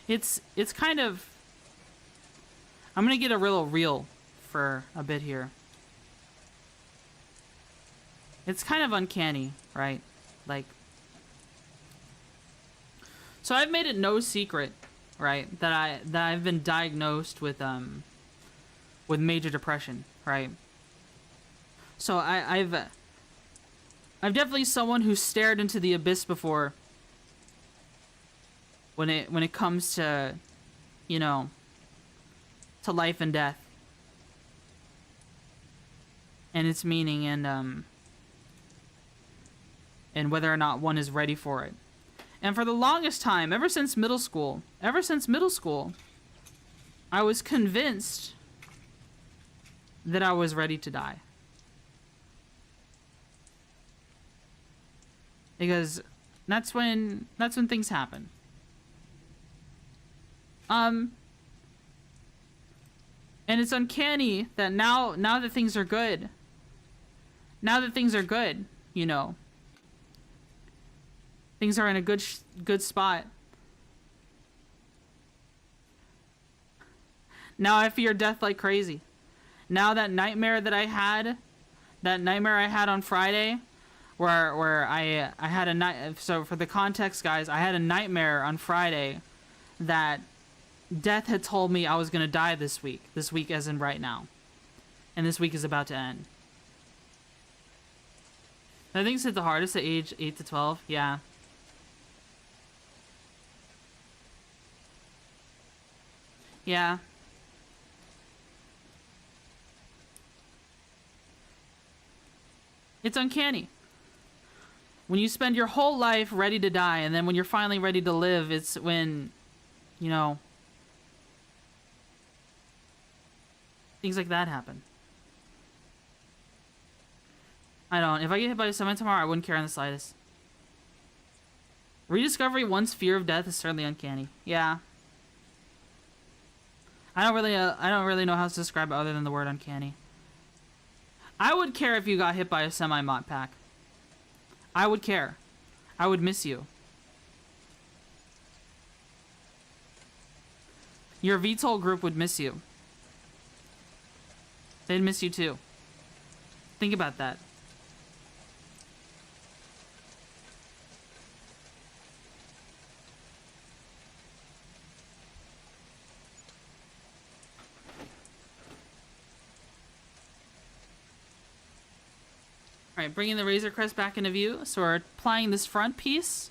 It's kind of... I'm gonna get a real real for a bit here. It's kind of uncanny, right? Like... So I've made it no secret, right, that I've been diagnosed with major depression, right? So I've definitely someone who stared into the abyss before when it comes to, you know, to life and death and its meaning and whether or not one is ready for it. And for the longest time, ever since middle school, I was convinced that I was ready to die. because that's when things happen. And it's uncanny that now that things are good, you know, things are in a good spot. Now I fear death like crazy. Now that nightmare I had on Friday, where I had a night. So for the context, guys, I had a nightmare on Friday that death had told me I was gonna die this week. This week, as in right now, and this week is about to end. I think it's hit the hardest at age 8 to 12. Yeah. Yeah. It's uncanny. When you spend your whole life ready to die, and then when you're finally ready to live, it's when, you know, things like that happen. I don't. If I get hit by a semi tomorrow, I wouldn't care in the slightest. Rediscovery one's fear of death is certainly uncanny. Yeah. I don't really know how to describe it other than the word uncanny. I would care if you got hit by a semi-mot pack. I would care. I would miss you. Your VTOL group would miss you. They'd miss you too. Think about that. Alright, bringing the Razor Crest back into view. So we're applying this front piece.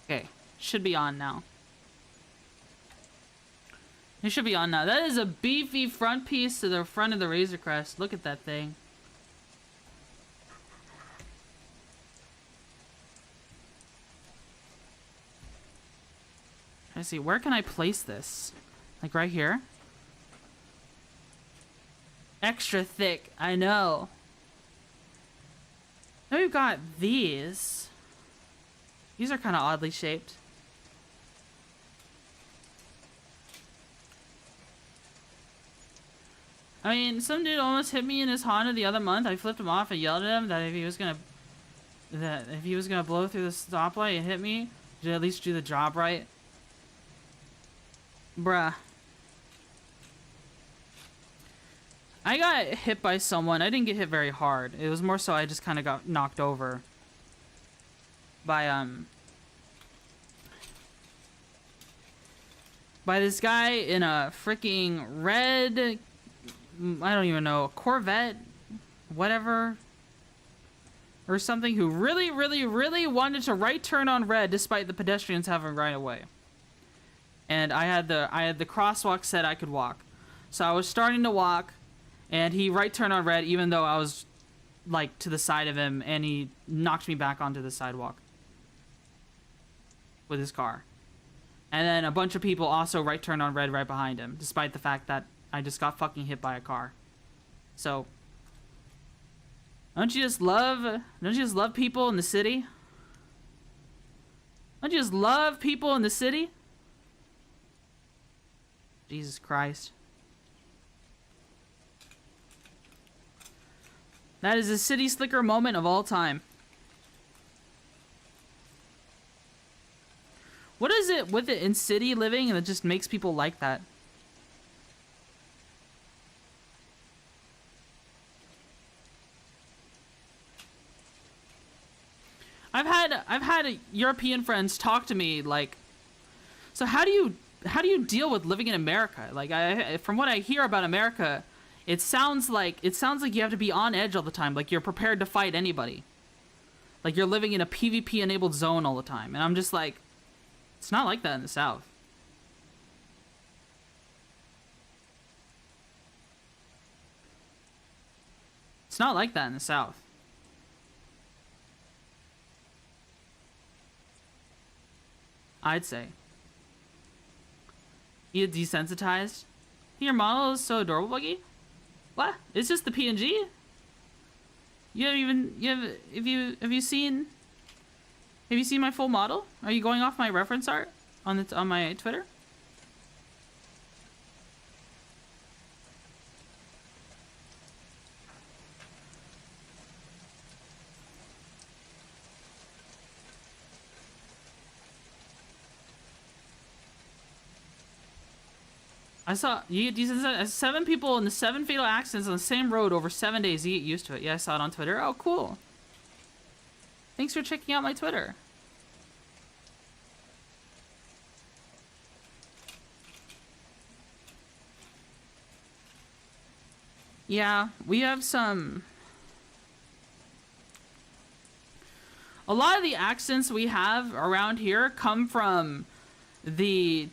Okay, should be on now. It should be on now. That is a beefy front piece to the front of the Razor Crest. Look at that thing. Let's see, where can I place this? Like right here? Extra thick, I know. Now we've got these. These are kind of oddly shaped. I mean, some dude almost hit me in his Honda the other month. I flipped him off and yelled at him that if he was gonna blow through the stoplight and hit me, to at least do the job right. Bruh. I got hit by someone. I didn't get hit very hard. It was more so I just kind of got knocked over by this guy in a freaking red, I don't even know, Corvette, whatever, or something, who really wanted to right turn on red despite the pedestrians having right of way. And I had the crosswalk set I could walk. So I was starting to walk, and he right turned on red even though I was like to the side of him, and he knocked me back onto the sidewalk with his car. And then a bunch of people also right turned on red right behind him, despite the fact that I just got fucking hit by a car. So, don't you just love people in the city? Don't you just love people in the city? Jesus Christ. That is the city slicker moment of all time. What is it with it in city living that just makes people like that? I've had European friends talk to me like, so how do you deal with living in America? Like, from what I hear about America, it sounds like you have to be on edge all the time, like you're prepared to fight anybody. Like you're living in a PvP enabled zone all the time. And I'm just like, it's not like that in the South. It's not like that in the South. I'd say. You get desensitized? Your model is so adorable, Buggy? What? It's just the PNG? Have you seen my full model? Are you going off my reference art on my Twitter? I saw you get desensitized. 7 people in the 7 fatal accidents on the same road over 7 days. You get used to it. Yeah, I saw it on Twitter. Oh, cool. Thanks for checking out my Twitter. Yeah, we have some... A lot of the accidents we have around here come from the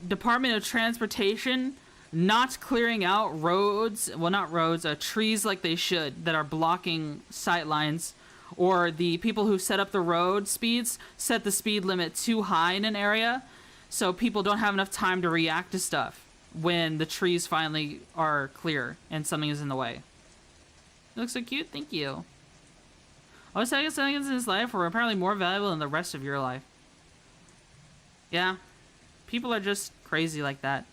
Department of Transportation not clearing out roads, well, not roads, trees like they should that are blocking sight lines, or the people who set up the road speeds set the speed limit too high in an area, so people don't have enough time to react to stuff when the trees finally are clear and something is in the way. You look so cute, thank you. I was saying seconds in his life were apparently more valuable than the rest of your life. Yeah. People are just crazy like that.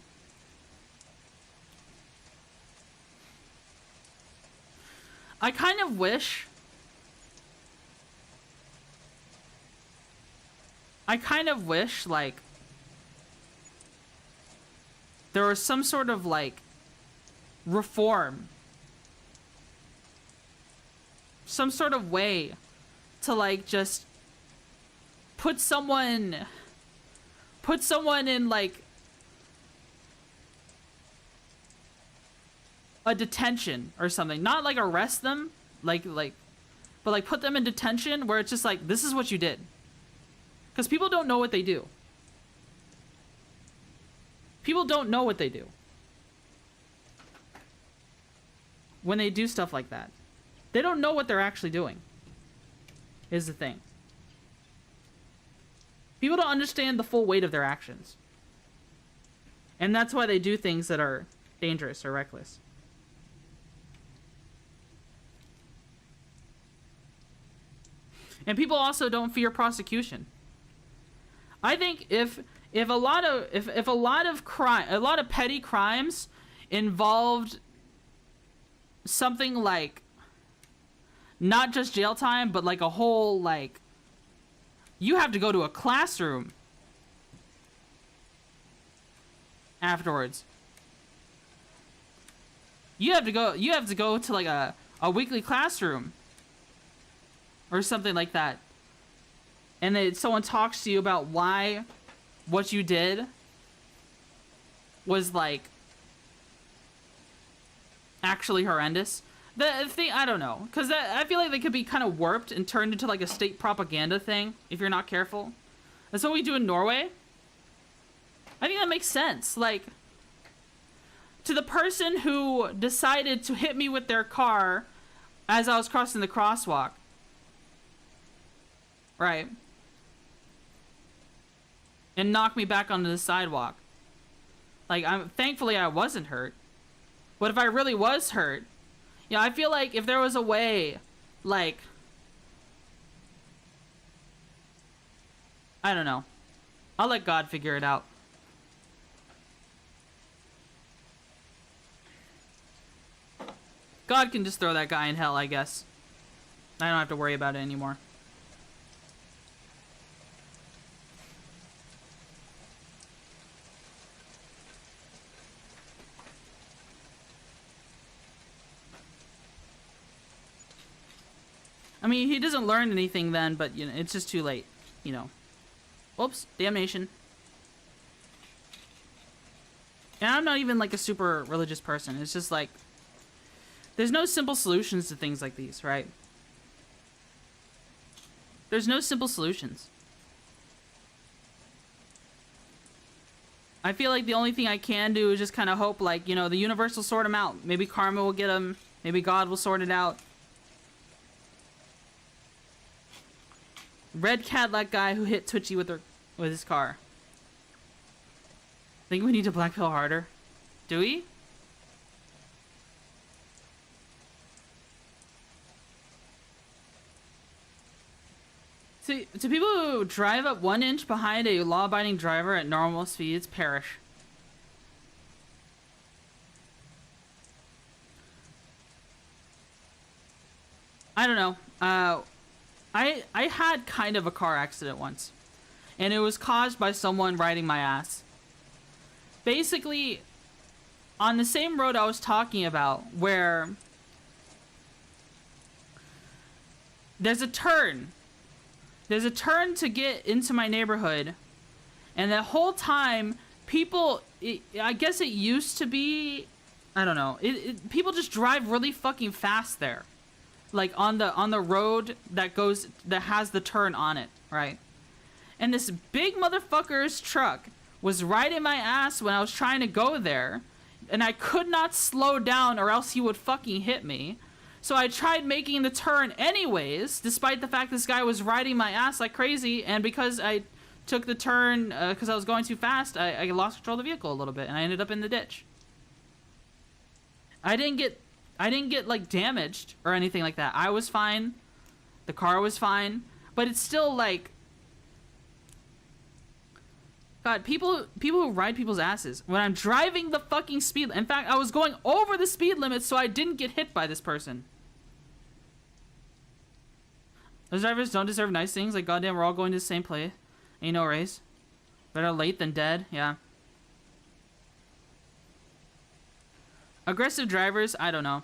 I kind of wish... like... there was some sort of, like... reform. Some sort of way to, like, just... put someone in, like, a detention or something. Not, like, arrest them, but, like, put them in detention where it's just like, this is what you did. Because people don't know what they do. People don't know what they do when they do stuff like that. They don't know what they're actually doing, is the thing. People don't understand the full weight of their actions. And that's why they do things that are dangerous or reckless. And people also don't fear prosecution. I think if a lot of petty crimes involved something like not just jail time, but like a whole, like, you have to go to a classroom afterwards. You have to go to like a weekly classroom or something like that. And then someone talks to you about why what you did was, like, actually horrendous. The thing, I don't know, because I feel like they could be kind of warped and turned into, like, a state propaganda thing if you're not careful. That's what we do in Norway. I think that makes sense. Like, to the person who decided to hit me with their car as I was crossing the crosswalk. Right. And knock me back onto the sidewalk. Like, thankfully I wasn't hurt. But if I really was hurt, yeah, I feel like if there was a way, like, I don't know. I'll let God figure it out. God can just throw that guy in hell, I guess. I don't have to worry about it anymore. I mean, he doesn't learn anything then, but, you know, it's just too late, you know. Oops, damnation. And I'm not even, like, a super religious person. It's just, like, there's no simple solutions to things like these, right? There's no simple solutions. I feel like the only thing I can do is just kind of hope, like, you know, the universe will sort them out. Maybe karma will get them. Maybe God will sort it out. Red Cadillac guy who hit Twitchy with his car. Think we need to black pill harder? Do we? See, to people who drive up 1 inch behind a law-abiding driver at normal speeds, perish. I don't know. I had kind of a car accident once, and it was caused by someone riding my ass. Basically, on the same road I was talking about, where there's a turn. There's a turn to get into my neighborhood, and the whole time, people, I guess it used to be, I don't know, people just drive really fucking fast there. Like on the road that has the turn on it, right? And this big motherfucker's truck was riding my ass when I was trying to go there, and I could not slow down or else he would fucking hit me. So I tried making the turn anyways, despite the fact this guy was riding my ass like crazy, and because I took the turn because I was going too fast, I lost control of the vehicle a little bit, and I ended up in the ditch. I didn't get like damaged or anything like that. I was fine. The car was fine, but it's still like, God, people who ride people's asses when I'm driving the fucking speed. In fact, I was going over the speed limit so I didn't get hit by this person. Those drivers don't deserve nice things. Like, goddamn, we're all going to the same place. Ain't no race. Better late than dead. Yeah. Aggressive drivers, I don't know.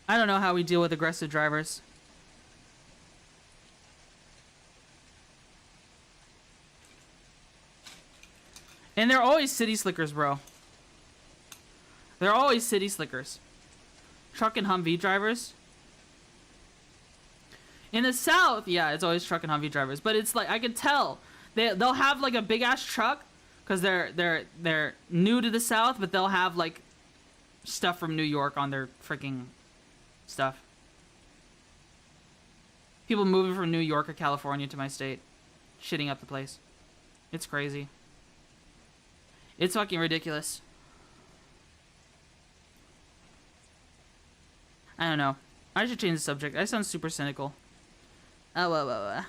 I don't know how we deal with aggressive drivers. And they're always city slickers, bro. They're always city slickers. Truck and Humvee drivers. In the South, yeah, it's always truck and Humvee drivers. But it's like, I can tell. They'll have like a big ass truck because they're new to the South, but they'll have like stuff from New York on their freaking stuff. People moving from New York or California to my state, shitting up the place. It's crazy. It's fucking ridiculous. I don't know. I should change the subject. I sound super cynical. I'm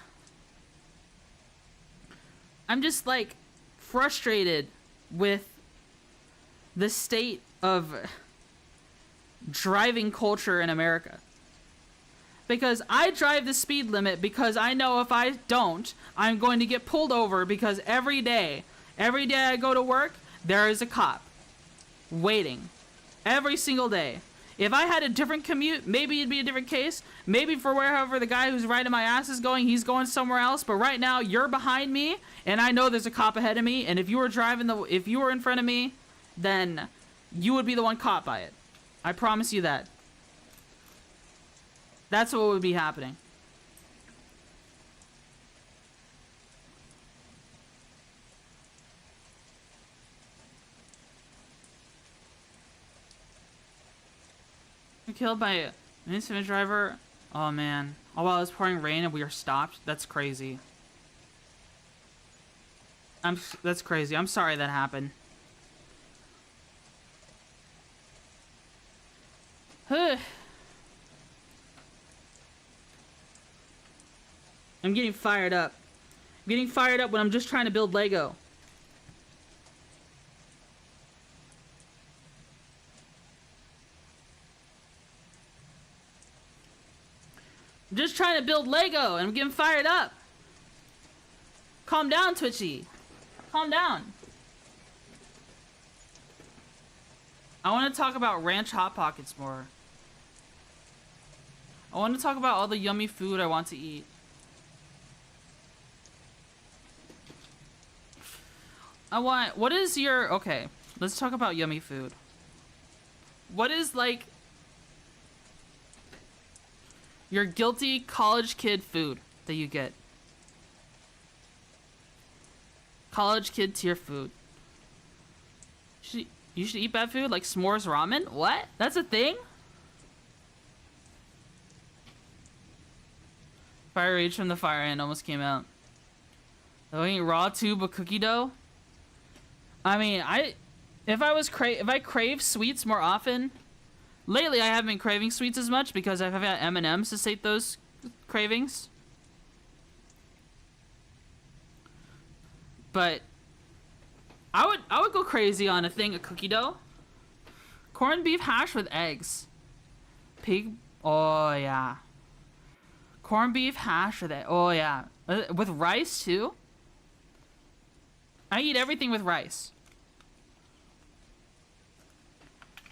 just like frustrated with the state of driving culture in America. Because I drive the speed limit because I know if I don't, I'm going to get pulled over because every day I go to work, there is a cop waiting. Every single day. If I had a different commute, maybe it'd be a different case. Maybe for wherever the guy who's riding my ass is going, he's going somewhere else. But right now, you're behind me, and I know there's a cop ahead of me. And if you were in front of me, then you would be the one caught by it. I promise you that. That's what would be happening. Killed by an incident driver. Oh man. Oh wow, it's pouring rain and we are stopped. That's crazy. That's crazy. I'm sorry that happened. I'm getting fired up. I'm getting fired up when I'm just trying to build Lego. I'm just trying to build Lego and I'm getting fired up. Calm down, Twitchy. Calm down. I want to talk about Ranch Hot Pockets more. I want to talk about all the yummy food I want to eat. What is your, okay, let's talk about yummy food. What is like your guilty college kid food that you get? College kid tier food. You should eat bad food like s'mores ramen? What? That's a thing? Fire rage from the fire ant almost came out. Eating raw tube of cookie dough. I mean, if I crave sweets more often. Lately, I haven't been craving sweets as much because I've had M&Ms to sate those cravings. But I would go crazy on a thing of cookie dough. Corned beef hash with eggs. Pig. Oh yeah. Corned beef hash with it. Oh yeah. With rice too. I eat everything with rice.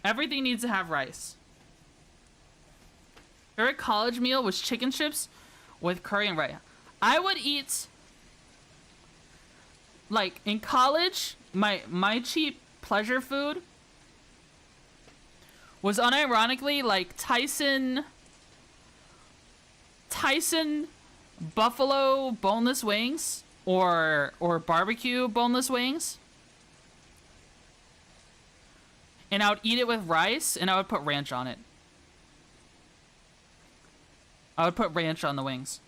Everything needs to have rice. Favorite college meal was chicken strips with curry and rice. I would eat, like, in college, my cheap pleasure food was unironically like Tyson buffalo boneless wings or barbecue boneless wings. And I would eat it with rice, and I would put ranch on it. I would put ranch on the wings.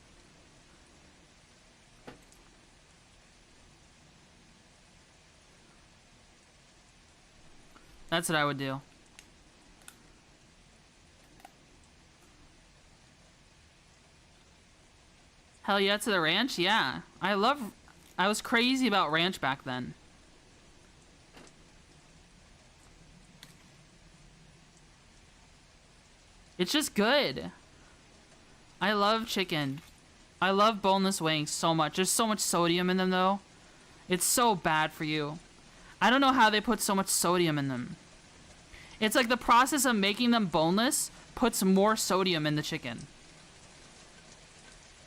That's what I would do. Hell yeah to the ranch? Yeah. I was crazy about ranch back then. It's just good. I love chicken. I love boneless wings so much. There's so much sodium in them, though. It's so bad for you. I don't know how they put so much sodium in them. It's like the process of making them boneless puts more sodium in the chicken.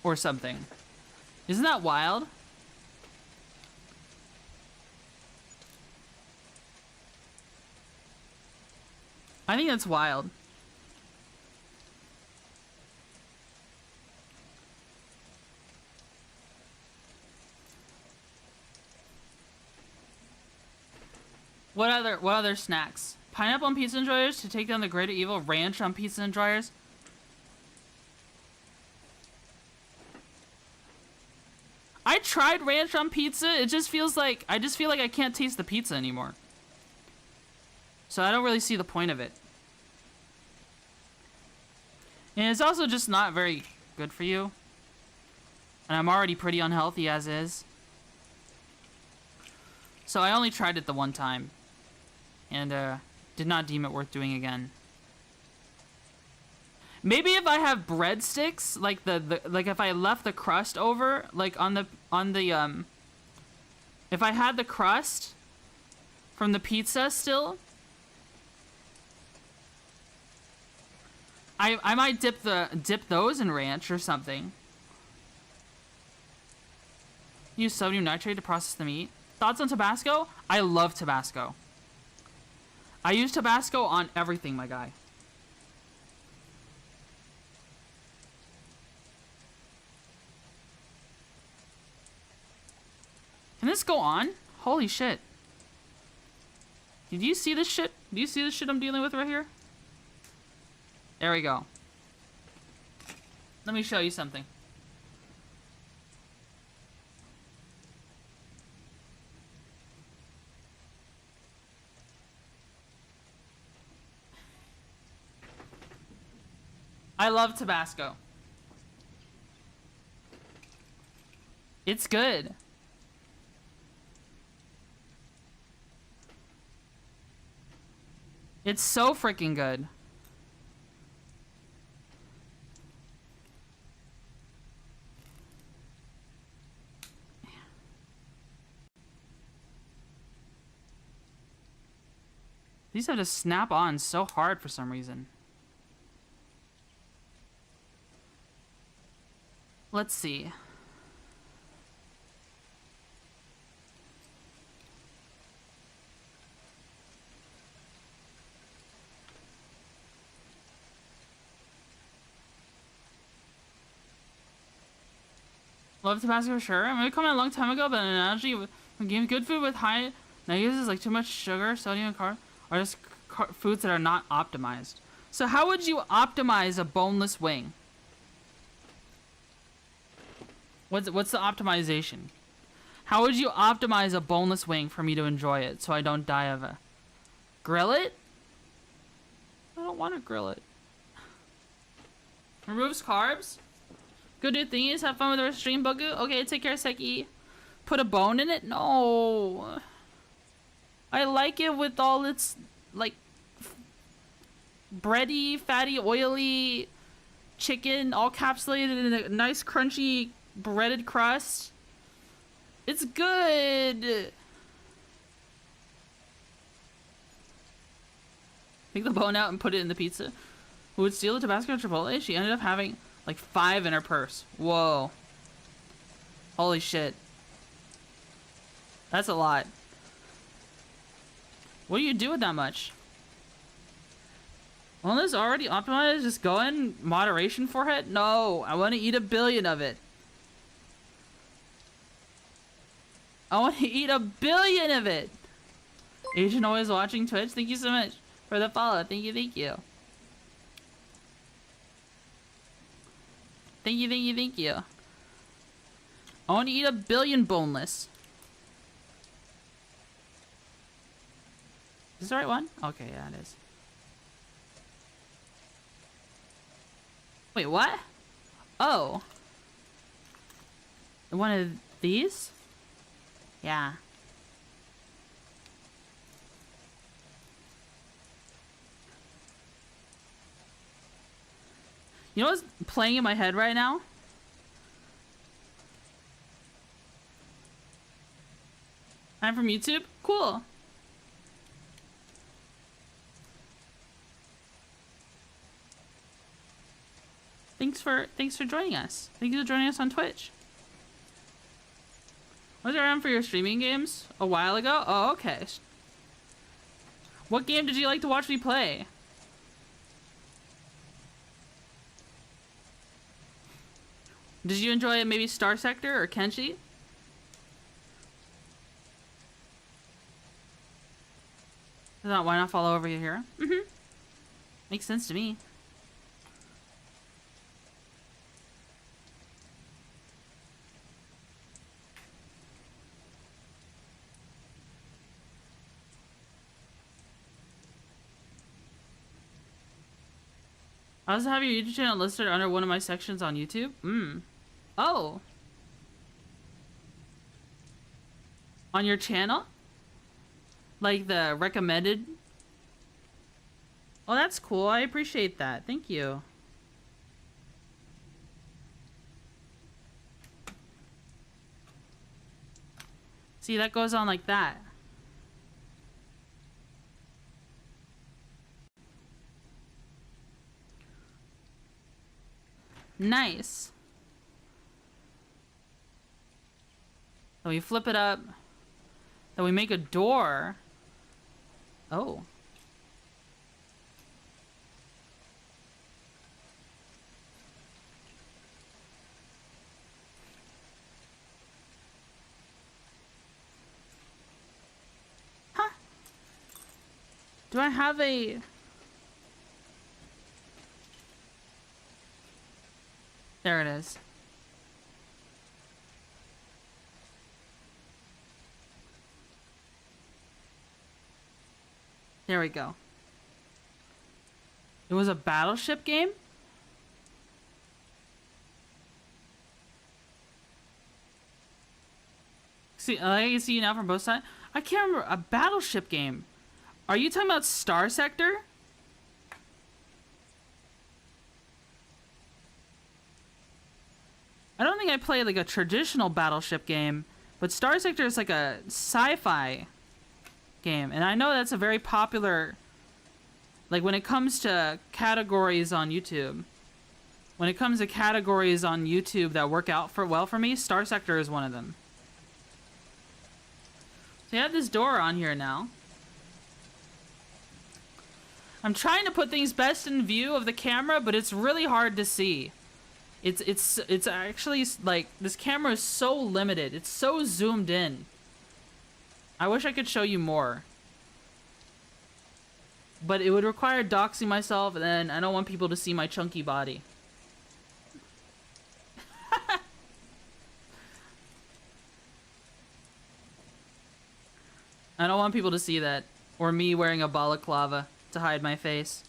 Or something. Isn't that wild? I think that's wild. What other snacks? Pineapple on pizza enjoyers to take down the greater evil. Ranch on pizza enjoyers. I tried ranch on pizza. It just feels like I feel like I can't taste the pizza anymore. So I don't really see the point of it. And it's also just not very good for you. And I'm already pretty unhealthy as is. So I only tried it the one time. And did not deem it worth doing again. Maybe if I have breadsticks, like like if I left the crust over, like on the if I had the crust from the pizza still, I might dip those in ranch or something. Use sodium nitrate to process the meat. Thoughts on Tabasco? I love Tabasco. I use Tabasco on everything, my guy. Can this go on? Holy shit. Did you see this shit? Do you see this shit I'm dealing with right here? There we go. Let me show you something. I love Tabasco. It's good. It's so freaking good. These have to snap on so hard for some reason. Let's see. Love Tabasco for sure. I made a comment a long time ago about an analogy with good food with high negatives like too much sugar, sodium, and carb are just foods that are not optimized. So how would you optimize a boneless wing? What's the optimization? How would you optimize a boneless wing for me to enjoy it so I don't die of a... Grill it? I don't want to grill it. Removes carbs? Go do thingies, have fun with our stream, Bogu. Okay, take care, Seki. Put a bone in it? No. I like it with all its, like, bready, fatty, oily chicken, all capsulated in a nice, crunchy, breaded crust. It's good. Take the bone out and put it in the pizza. Who would steal the Tabasco Chipotle? She ended up having like 5 in her purse. Whoa. Holy shit. That's a lot. What do you do with that much? Well, this already optimized. Just go in moderation for it? No, I want to eat 1 billion of it. I want to eat 1 billion of it. Asian always watching Twitch. Thank you so much for the follow. Thank you, thank you. Thank you, thank you, thank you. I want to eat 1 billion boneless. Is this the right one? Okay, yeah, it is. Wait, what? Oh. One of these? Yeah. You know what's playing in my head right now? I'm from YouTube? Cool. Thanks for joining us. Thank you for joining us on Twitch. Was I around for your streaming games a while ago? Oh, okay. What game did you like to watch me play? Did you enjoy maybe Star Sector or Kenshi? Why not follow over here? Mm-hmm. Makes sense to me. I also have your YouTube channel listed under one of my sections on YouTube. Oh. On your channel? Like the recommended? Oh, that's cool. I appreciate that. Thank you. See, that goes on like that. Nice. Then we flip it up. Then we make a door. Oh. Huh. Do I have a... There it is. There we go. It was a battleship game? See, I can see you now from both sides. I can't remember. A battleship game. Are you talking about Star Sector? I don't think I played like a traditional battleship game, but Star Sector is like a sci-fi game, and I know that's a very popular, like when it comes to categories on YouTube. When it comes to categories on YouTube that work out well for me, Star Sector is one of them. So you have this door on here now. I'm trying to put things best in view of the camera, but it's really hard to see. It's actually like this camera is so limited. It's so zoomed in. I wish I could show you more. But it would require doxing myself, and then I don't want people to see my chunky body. want people to see that. Or me wearing a balaclava to hide my face.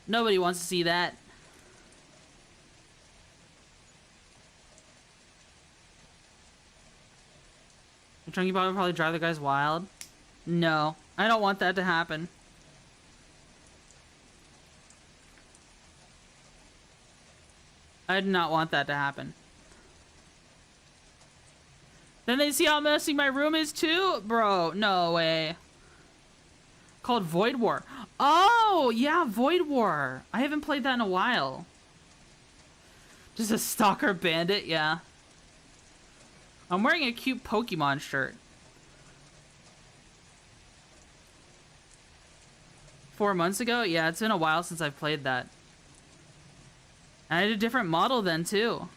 Nobody wants to see that. The Chunky Bob would probably drive the guys wild. No, I don't want that to happen. I do not want that to happen. Then they see how messy my room is too? Bro, no way. Called Void War. Oh, yeah, Void War. I haven't played that in a while. Just a stalker bandit, yeah. I'm wearing a cute Pokemon shirt. 4 months ago? Yeah, it's been a while since I've played that. I had a different model then, too.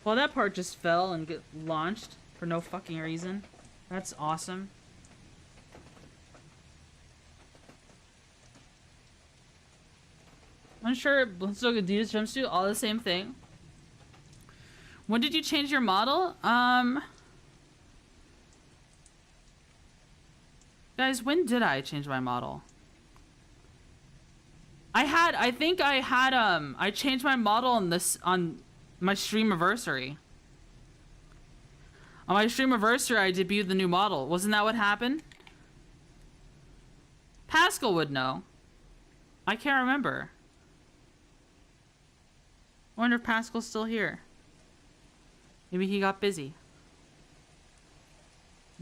Well, that part just fell and get launched for no fucking reason. That's awesome. I'm sure let's look at Adidas jumpsuit, all the same thing. When did you change your model? Guys, when did I change my model? I think I changed my model on my streamiversary. On my streamiversary, I debuted the new model. Wasn't that what happened? Pascal would know. I can't remember. I wonder if Pascal's still here. Maybe he got busy.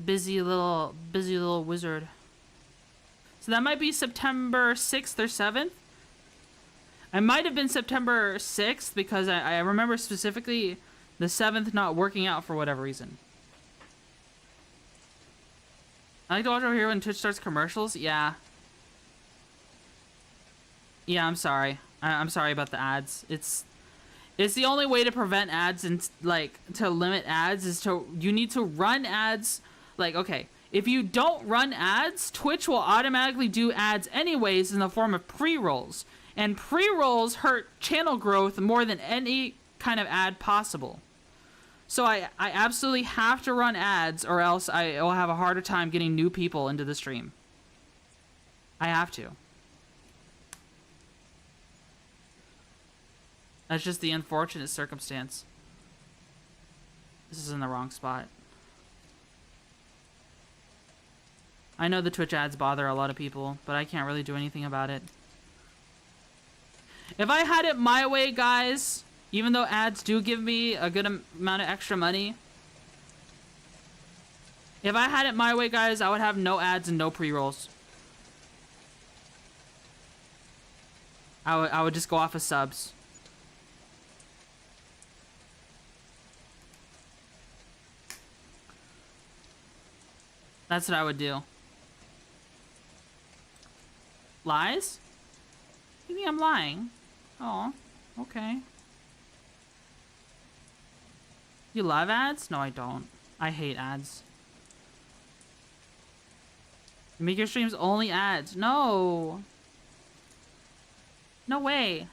Busy little wizard. So that might be September 6th or 7th. I might have been September 6th because I remember specifically the 7th not working out for whatever reason. I like to watch over here when Twitch starts commercials. Yeah. Yeah, I'm sorry. I'm sorry about the ads. It's the only way to prevent ads and like to limit ads is you need to run ads. Like, okay, if you don't run ads, Twitch will automatically do ads anyways in the form of pre-rolls. And pre-rolls hurt channel growth more than any kind of ad possible. So I absolutely have to run ads or else I will have a harder time getting new people into the stream. I have to. That's just the unfortunate circumstance. This is in the wrong spot. I know the Twitch ads bother a lot of people, but I can't really do anything about it. If I had it my way, guys, even though ads do give me a good amount of extra money, if I had it my way, guys, I would have no ads and no pre-rolls. I would just go off of subs. That's what I would do. Lies? You think I'm lying? Oh, okay. You love ads? No, I don't. I hate ads. You make your streams only ads. No. No way.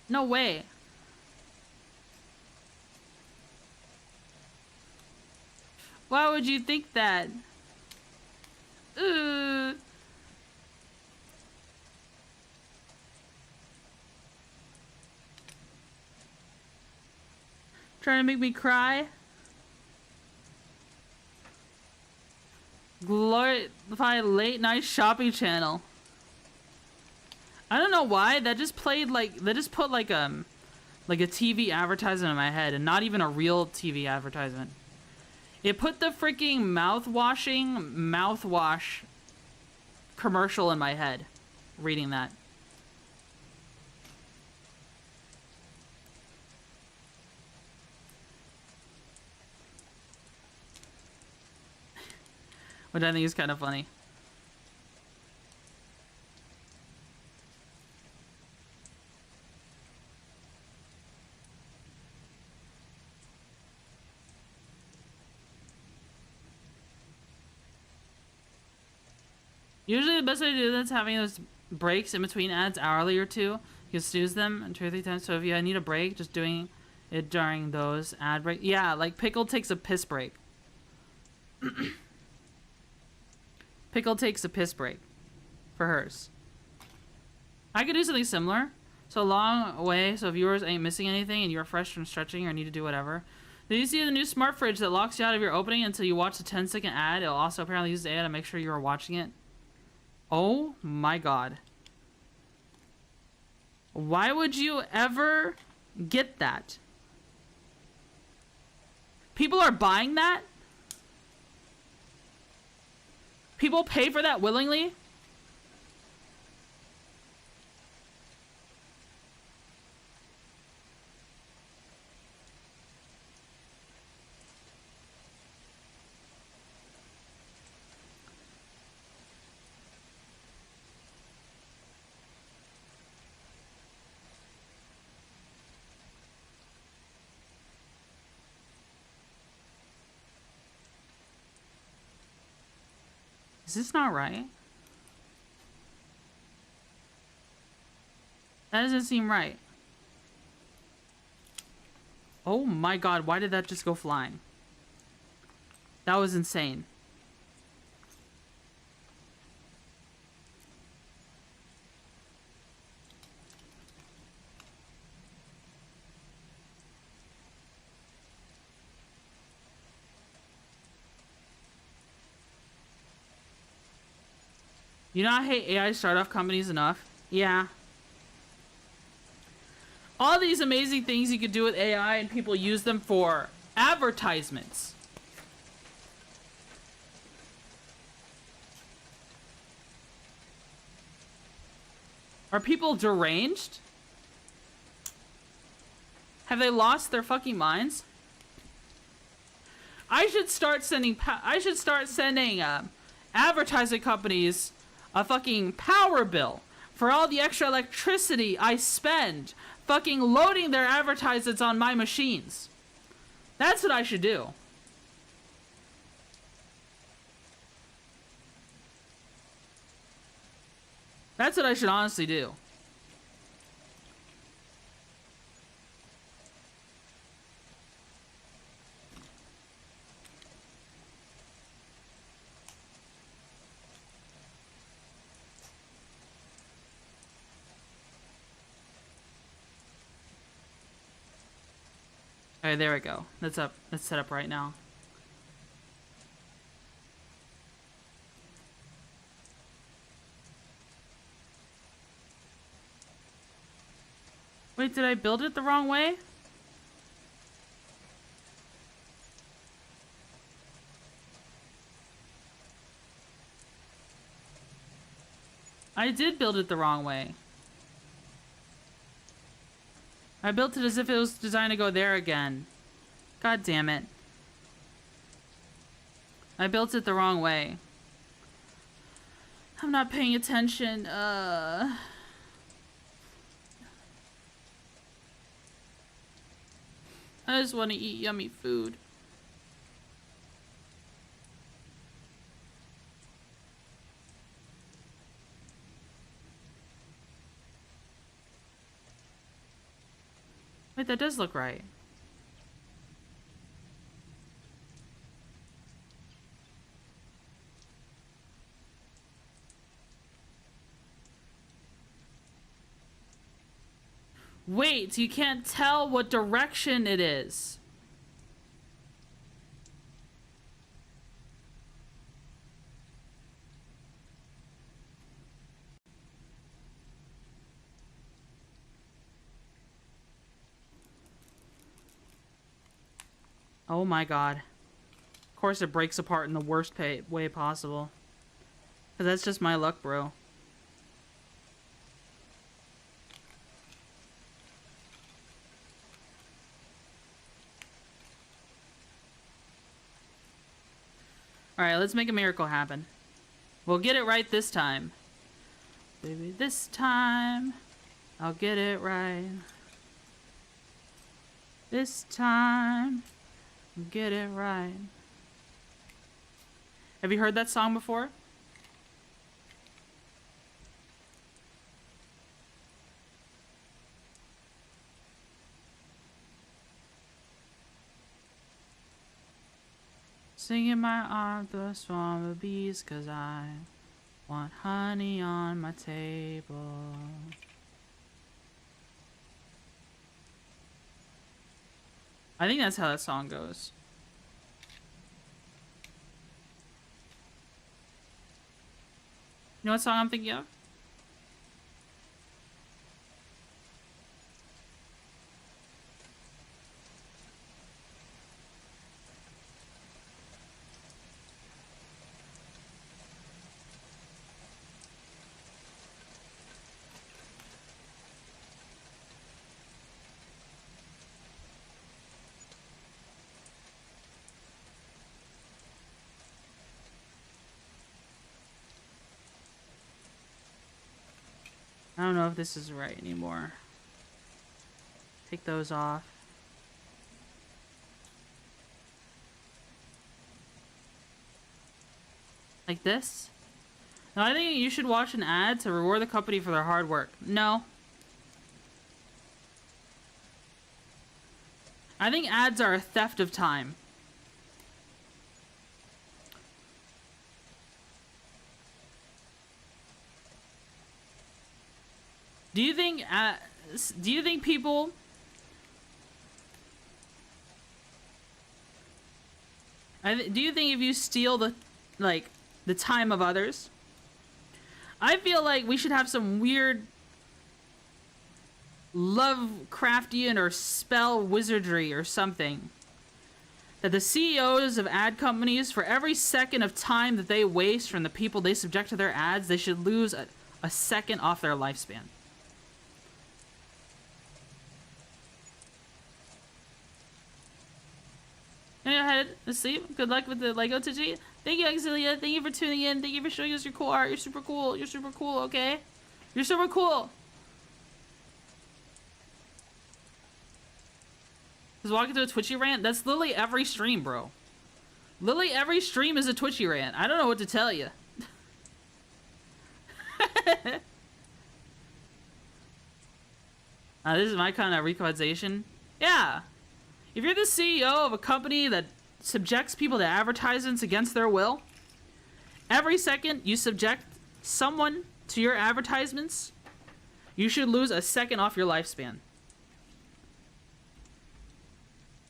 No way. Why would you think that? Trying to make me cry? Glorify late night shopping channel. I don't know why that just played like they just put like a TV advertisement in my head and not even a real TV advertisement. It put the freaking mouthwash commercial in my head reading that. which I think is kind of funny. Usually the best way to do this is having those breaks in between ads, hourly or two. You can snooze them 2 or 3 times. So if you need a break, just doing it during those ad breaks. Yeah, like Pickle takes a piss break. Pickle takes a piss break for hers. I could do something similar. So long way, so viewers ain't missing anything and you're fresh from stretching or need to do whatever. Did you see the new smart fridge that locks you out of your opening until you watch the 10-second ad? It'll also apparently use the AI to make sure you are watching it. Oh my god. Why would you ever get that? People are buying that? People pay for that willingly? Is this not right? That doesn't seem right. Oh my god, why did that just go flying? That was insane. You know, I hate AI startup companies enough. Yeah. All these amazing things you could do with AI and people use them for advertisements. Are people deranged? Have they lost their fucking minds? I should start sending advertising companies a fucking power bill for all the extra electricity I spend fucking loading their advertisements on my machines. That's what I should do. That's what I should honestly do. Alright, there we go. That's up. That's set up right now. Wait, did I build it the wrong way? I did build it the wrong way. I built it as if it was designed to go there again. God damn it. I built it the wrong way. I'm not paying attention. I just want to eat yummy food. Wait, that does look right. Wait, you can't tell what direction it is. Oh my god. Of course it breaks apart in the worst way possible. Because that's just my luck, bro. Alright, Alright, let's make a miracle happen. We'll get it right this time. Baby, this time I'll get it right. This time I'll get it right. Have you heard that song before? Sing in my arms the swarm of bees, 'cause I want honey on my table. I think that's how that song goes. You know what song I'm thinking of? I don't know if this is right anymore. Take those off. Like this? No, I think you should watch an ad to reward the company for their hard work. No. I think ads are a theft of time. Do you think people do you think if you steal the time of others? I feel like we should have some weird Lovecraftian or spell wizardry or something. That the CEOs of ad companies, for every second of time that they waste from the people they subject to their ads, they should lose a second off their lifespan. Go ahead, let's see. Good luck with the Lego Twitchy. Thank you, Exilia. Thank you for tuning in. Thank you for showing us your cool art. You're super cool. You're super cool, okay? You're super cool. Just walking through a Twitchy rant? That's literally every stream, bro. Literally every stream is a Twitchy rant. I don't know what to tell you. This is my kind of recodization. Yeah. If you're the CEO of a company that subjects people to advertisements against their will, every second you subject someone to your advertisements, you should lose a second off your lifespan.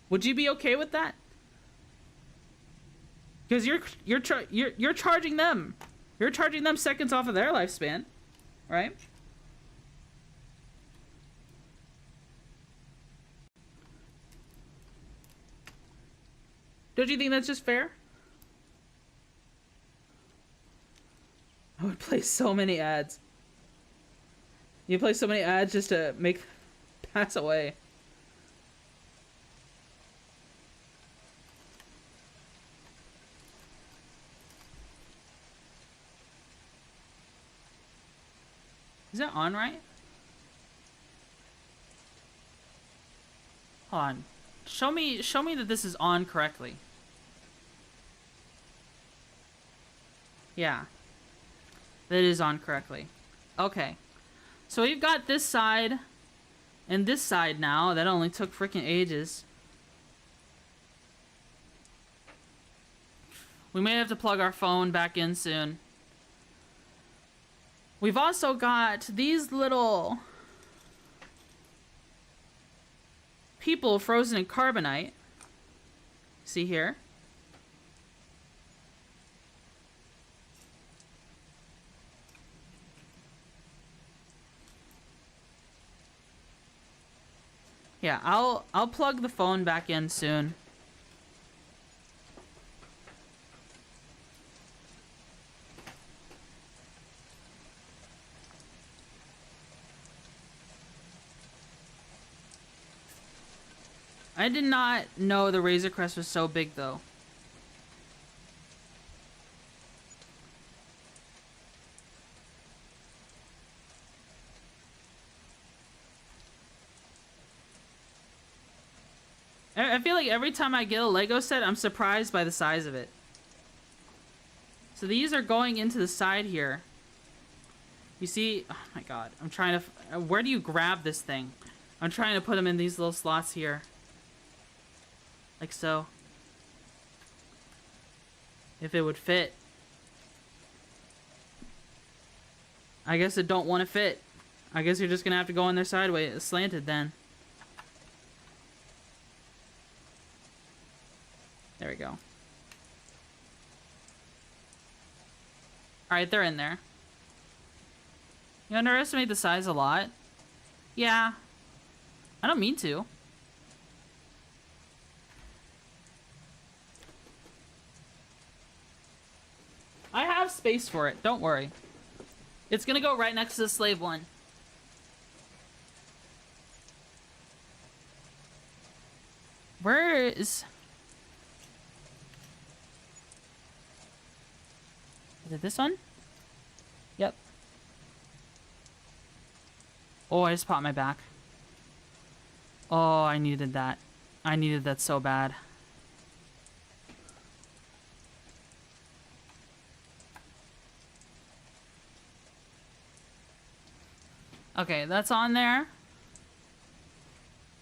Would you be okay with that? Because you're charging them. You're charging them seconds off of their lifespan, right? Don't you think that's just fair? I would play so many ads. You play so many ads just to make pass away. Is that on right? Hold on. Show me that this is on correctly. Yeah. That is on correctly. Okay. So we've got this side and this side now. That only took freaking ages. We may have to plug our phone back in soon. We've also got these little people frozen in carbonite. See here? Yeah, I'll plug the phone back in soon. I did not know the Razor Crest was so big, though. I feel like every time I get a Lego set, I'm surprised by the size of it. So these are going into the side here. You see? Oh my god. I'm trying to... Where do you grab this thing? I'm trying to put them in these little slots here. Like so. If it would fit. I guess it don't want to fit. I guess you're just gonna have to go in there sideways, slanted then. There we go. Alright, they're in there. You underestimate the size a lot? Yeah. I don't mean to. I have space for it, don't worry. It's gonna go right next to the slave one. Where is... Is it this one? Yep. Oh, I just popped my back. Oh, I needed that. I needed that so bad. Okay, that's on there.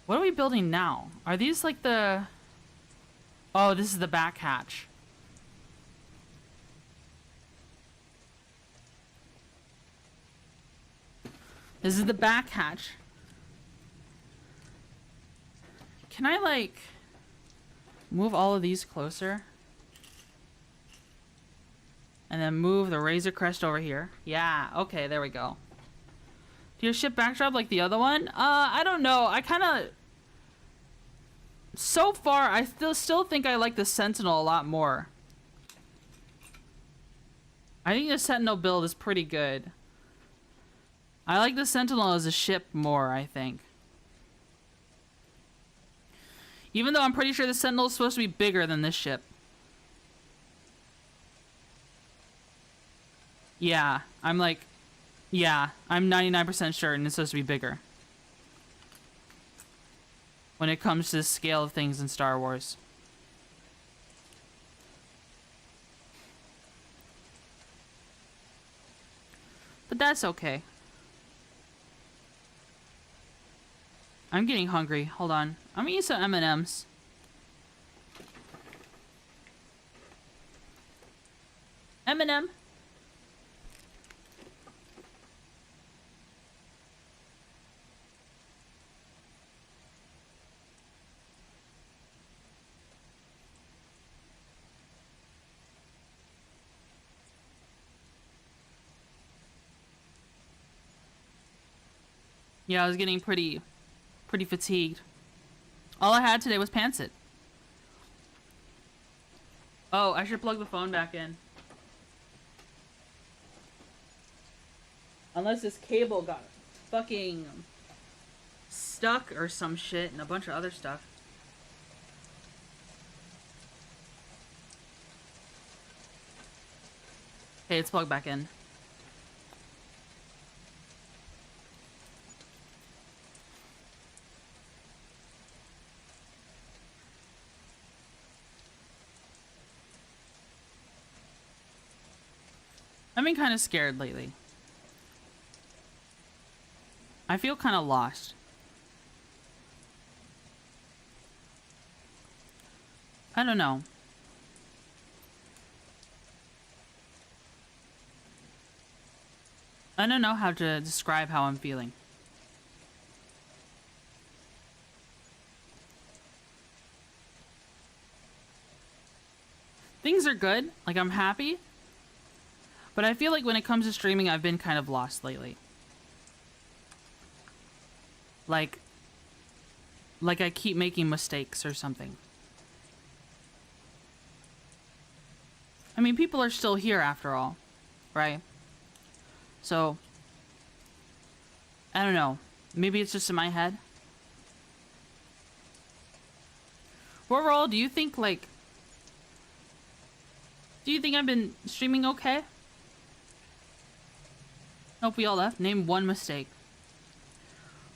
What are we building now? Are these like the... Oh, this is the back hatch. This is the back hatch. Can I, like, move all of these closer? And then move the Razor Crest over here. Yeah, okay, there we go. Do your ship backdrop like the other one? I don't know. I kind of... So far, I still think I like the Sentinel a lot more. I think the Sentinel build is pretty good. I like the Sentinel as a ship more, I think. Even though I'm pretty sure the Sentinel is supposed to be bigger than this ship. Yeah, I'm like... Yeah, I'm 99% sure and it's supposed to be bigger. When it comes to the scale of things in Star Wars. But that's okay. I'm getting hungry. Hold on. I'm gonna eat some M&Ms. M&M. Yeah, I was getting pretty fatigued. All I had today was Pantsit. Oh, I should plug the phone back in. Unless this cable got fucking stuck or some shit and a bunch of other stuff. Okay, it's plugged back in. I've been kind of scared lately. I feel kind of lost. I don't know. I don't know how to describe how I'm feeling. Things are good. Like, I'm happy. But I feel like when it comes to streaming, I've been kind of lost lately. Like I keep making mistakes or something. I mean, people are still here after all, right? So, I don't know. Maybe it's just in my head. Overall, do you think, like... Do you think I've been streaming okay? Nope, we all left. Name one mistake.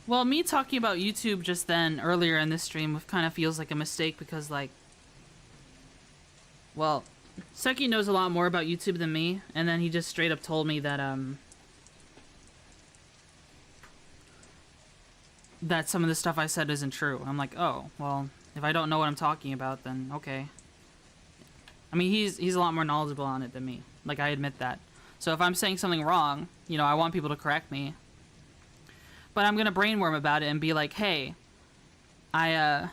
Well, me talking about YouTube just then, earlier in this stream, kind of feels like a mistake because, like... Well, Seki knows a lot more about YouTube than me, and then he just straight up told me that, that some of the stuff I said isn't true. I'm like, oh, well, if I don't know what I'm talking about, then okay. I mean, he's a lot more knowledgeable on it than me. Like, I admit that. So if I'm saying something wrong, you know, I want people to correct me. But I'm gonna brainworm about it and be like, hey, I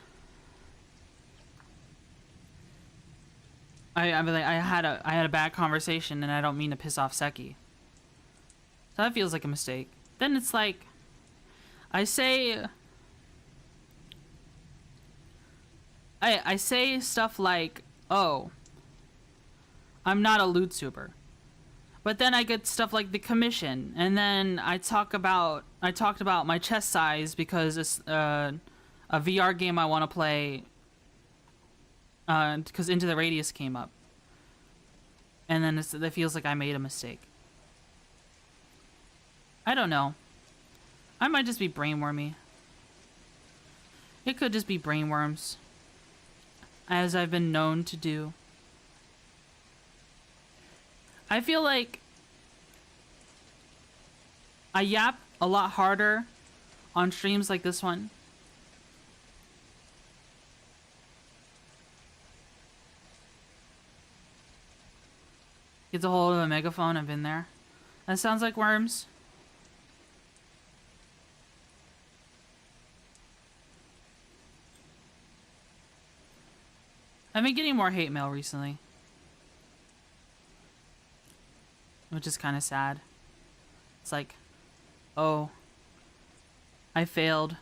had a bad conversation and I don't mean to piss off Seki. So that feels like a mistake. Then it's like, I say stuff like, oh, I'm not a VTuber. But then I get stuff like the commission, and then I talked about my chest size because it's a VR game I want to play. Because Into the Radius came up, and then it feels like I made a mistake. I don't know. I might just be brainwormy. It could just be brainworms, as I've been known to do. I feel like I yap a lot harder on streams like this one. Gets a hold of a megaphone, I've been there. That sounds like worms. I've been getting more hate mail recently, which is kind of sad. It's like, oh, I failed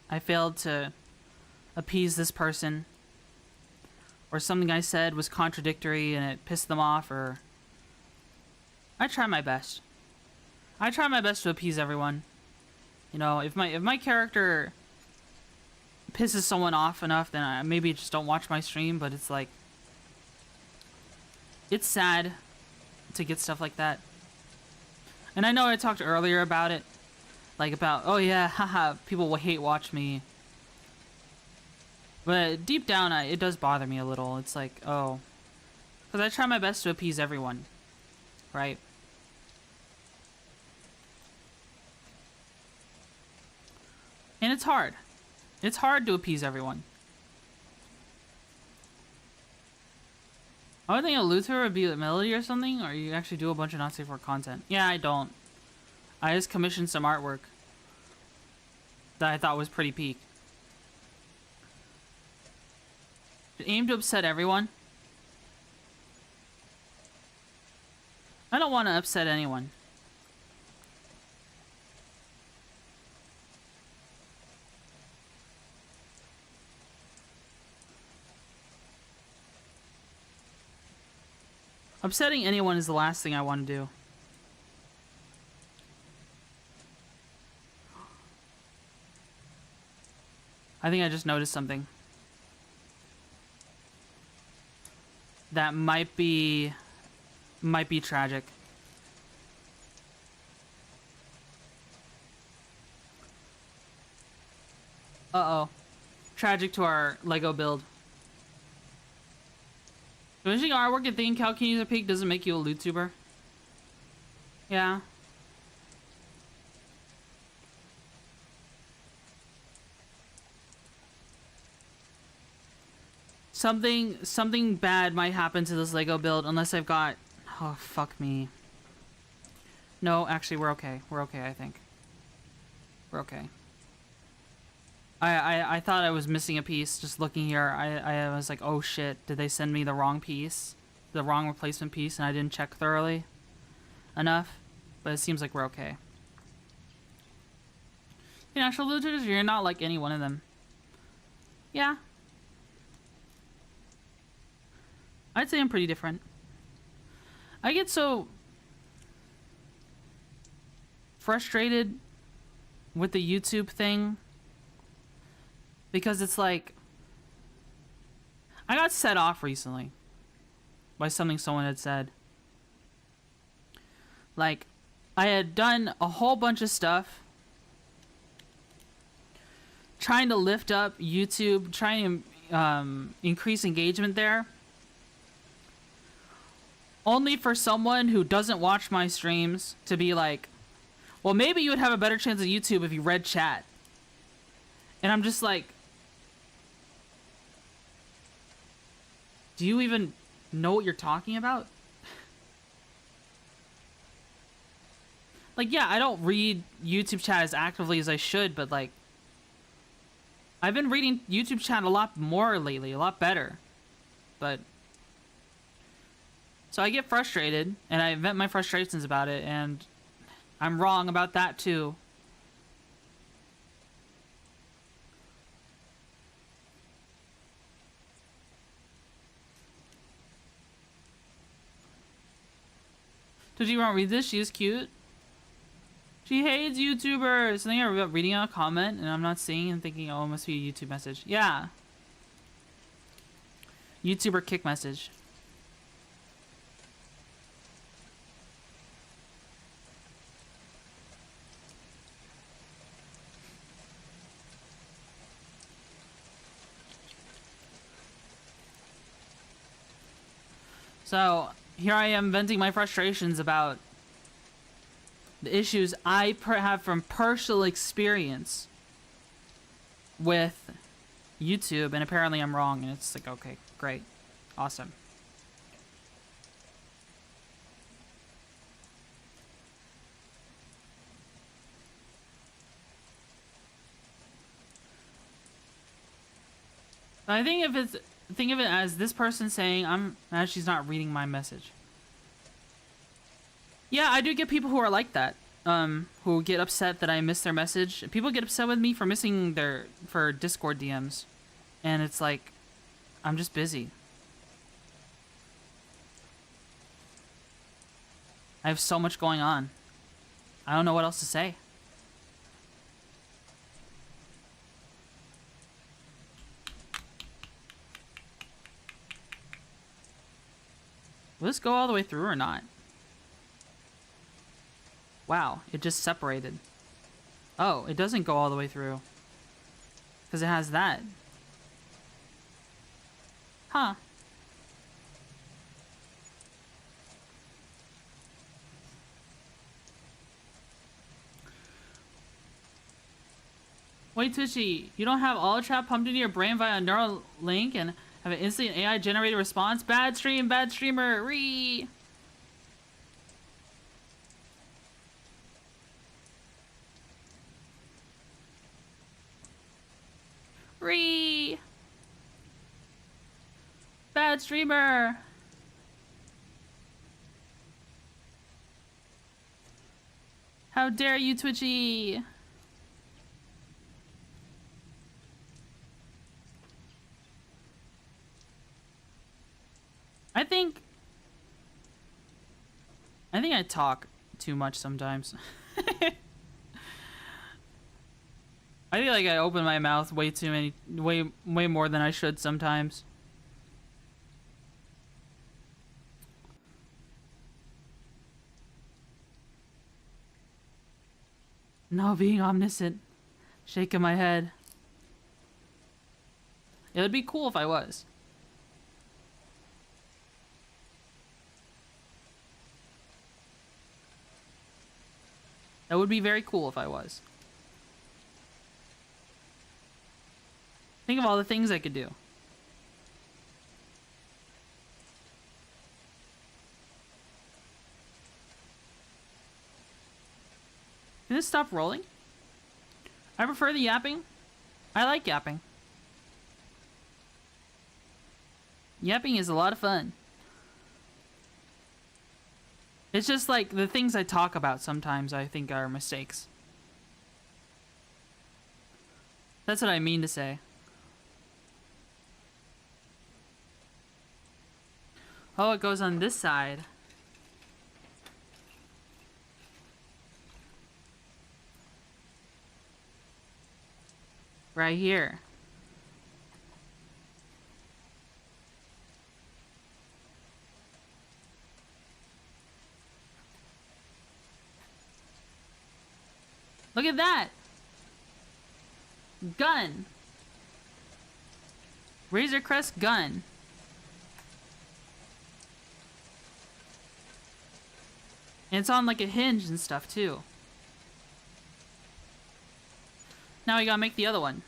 to appease this person, or something I said was contradictory and it pissed them off, or I try my best. I try my best to appease everyone. You know, if my character pisses someone off enough, then I maybe just don't watch my stream, but it's like, it's sad to get stuff like that. And I know I talked earlier about it, like about, oh yeah, haha, people will hate watch me. But deep down, it does bother me a little. It's like, oh, because I try my best to appease everyone, right? And it's hard. It's hard to appease everyone. I would think a Luther would be a melody or something, or you actually do a bunch of not safe for content. Yeah, I don't. I just commissioned some artwork that I thought was pretty peak. Aim to upset everyone. I don't want to upset anyone. Upsetting anyone is the last thing I want to do. I think I just noticed something that might be tragic. Uh-oh. Tragic to our Lego build. Finishing artwork and thinking Cal can use a peak doesn't make you a VTuber. Yeah. Something bad might happen to this Lego build unless I've got... Oh, fuck me. No, actually, we're okay. We're okay, I think. We're okay. I thought I was missing a piece just looking here. I was like, oh shit, did they send me the wrong piece? The wrong replacement piece, and I didn't check thoroughly enough? But it seems like we're okay. The actual looters, you're not like any one of them. Yeah. I'd say I'm pretty different. I get so frustrated with the YouTube thing because it's like, I got set off recently by something someone had said. Like, I had done a whole bunch of stuff trying to lift up YouTube, trying to increase engagement there. Only for someone who doesn't watch my streams to be like, well, maybe you would have a better chance of YouTube if you read chat. And I'm just like, do you even know what you're talking about? Like, yeah, I don't read YouTube chat as actively as I should, but like, I've been reading YouTube chat a lot more lately, a lot better. But so I get frustrated, and I vent my frustrations about it, and I'm wrong about that too. Did you want to read this? She is cute. She hates YouTubers. I think I'm reading a comment, and I'm not seeing and thinking, oh, it must be a YouTube message. Yeah. YouTuber kick message. So, here I am venting my frustrations about the issues I have from personal experience with YouTube, and apparently I'm wrong, and it's like, okay, great, awesome. I think think of it as this person saying, she's not reading my message. Yeah, I do get people who are like that, who get upset that I miss their message. People get upset with me for missing for Discord DMs, and it's like, I'm just busy. I have so much going on. I don't know what else to say. Will this go all the way through or not? Wow, it just separated. Oh, it doesn't go all the way through. Because it has that. Huh. Wait, Twitchy, you don't have all chat pumped into your brain via a neural link and have an instant AI generated response? Bad stream, bad streamer, ree! Ree! Bad streamer! How dare you, Twitchy! I think I talk too much sometimes. I feel like I open my mouth way more than I should sometimes. No, being omniscient. Shaking my head. It would be cool if I was. That would be very cool if I was. Think of all the things I could do. Can this stop rolling? I prefer the yapping. I like yapping. Yapping is a lot of fun. It's just like the things I talk about sometimes I think are mistakes. That's what I mean to say. Oh, it goes on this side. Right here. Look at that! Gun. Razor crest gun. And it's on like a hinge and stuff too. Now we gotta make the other one.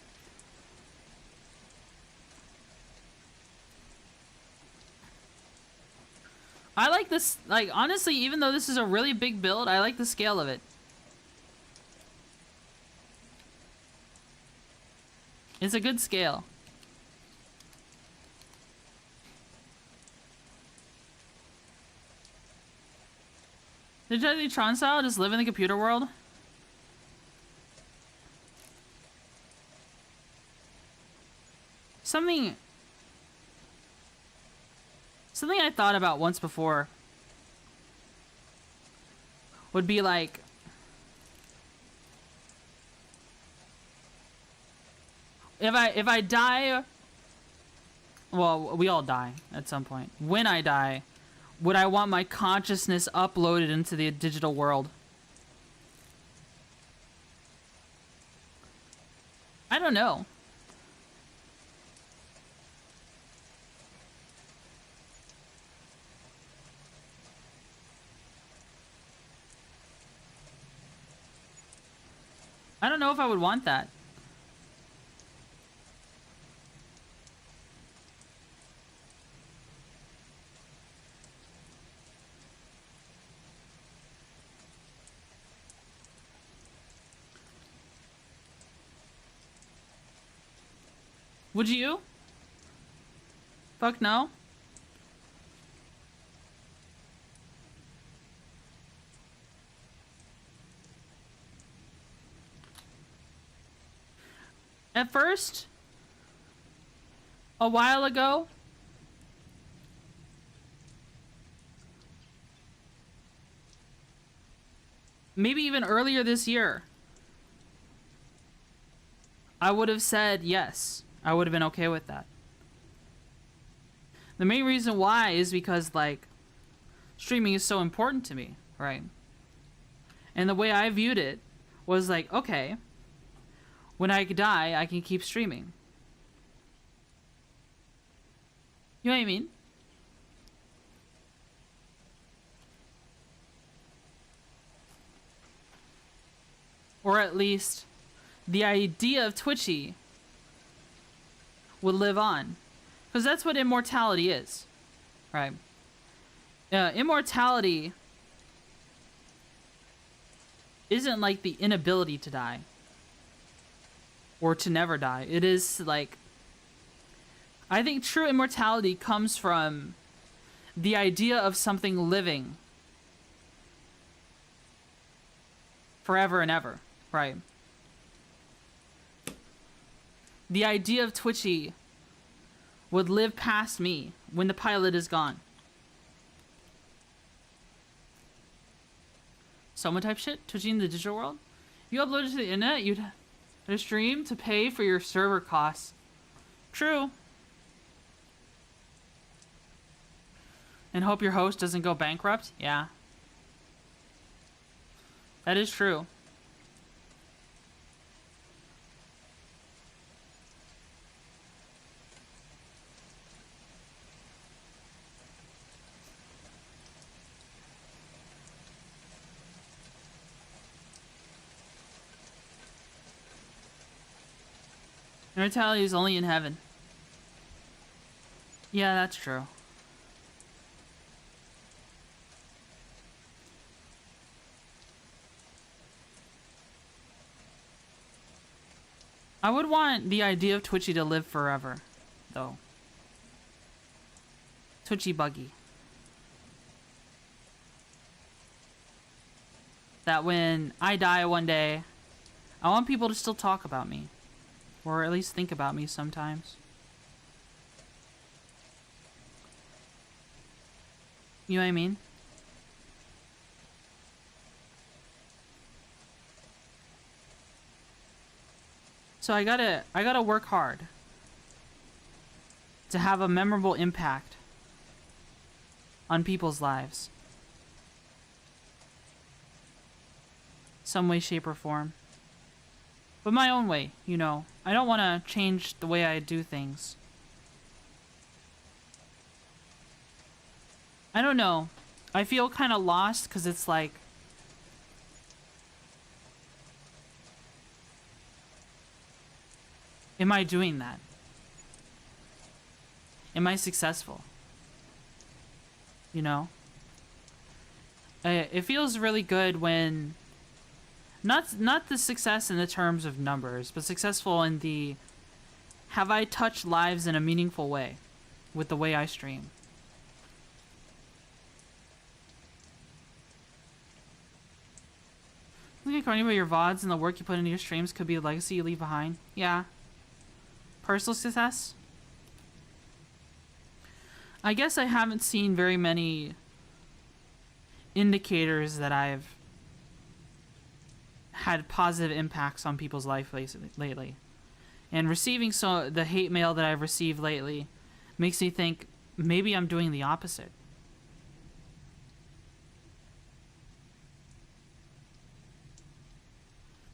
I like this, like, honestly, even though this is a really big build, I like the scale of it. It's a good scale. Did you Tron style just live in the computer world? Something I thought about once before would be like, if I die, well, we all die at some point. When I die, would I want my consciousness uploaded into the digital world? I don't know. I don't know if I would want that. Would you? Fuck no. At first, a while ago, maybe even earlier this year, I would have said yes. I would have been okay with that. The main reason why is because, like, streaming is so important to me, right? And the way I viewed it was like, okay, when I die, I can keep streaming. You know what I mean? Or at least the idea of Twitchy would live on. Because that's what immortality is, right? Immortality isn't like the inability to die or to never die. It is like, I think true immortality comes from the idea of something living forever and ever, right? The idea of Twitchy would live past me when the pilot is gone. Someone type shit? Twitchy in the digital world? You upload it to the internet, you'd have to stream to pay for your server costs. True. And hope your host doesn't go bankrupt? Yeah. That is true. Immortality is only in heaven. Yeah, that's true. I would want the idea of Twitchy to live forever, though. Twitchy buggy. That when I die one day, I want people to still talk about me. Or at least think about me sometimes. You know what I mean? So I gotta work hard to have a memorable impact on people's lives. Some way, shape, or form. But my own way, you know. I don't want to change the way I do things. I don't know. I feel kind of lost because it's like... Am I doing that? Am I successful? You know? It feels really good when... Not the success in the terms of numbers, but successful in the... Have I touched lives in a meaningful way with the way I stream? I think according to your VODs and the work you put into your streams could be a legacy you leave behind. Yeah. Personal success? I guess I haven't seen very many indicators that I've had positive impacts on people's life lately. And receiving the hate mail that I've received lately makes me think maybe I'm doing the opposite.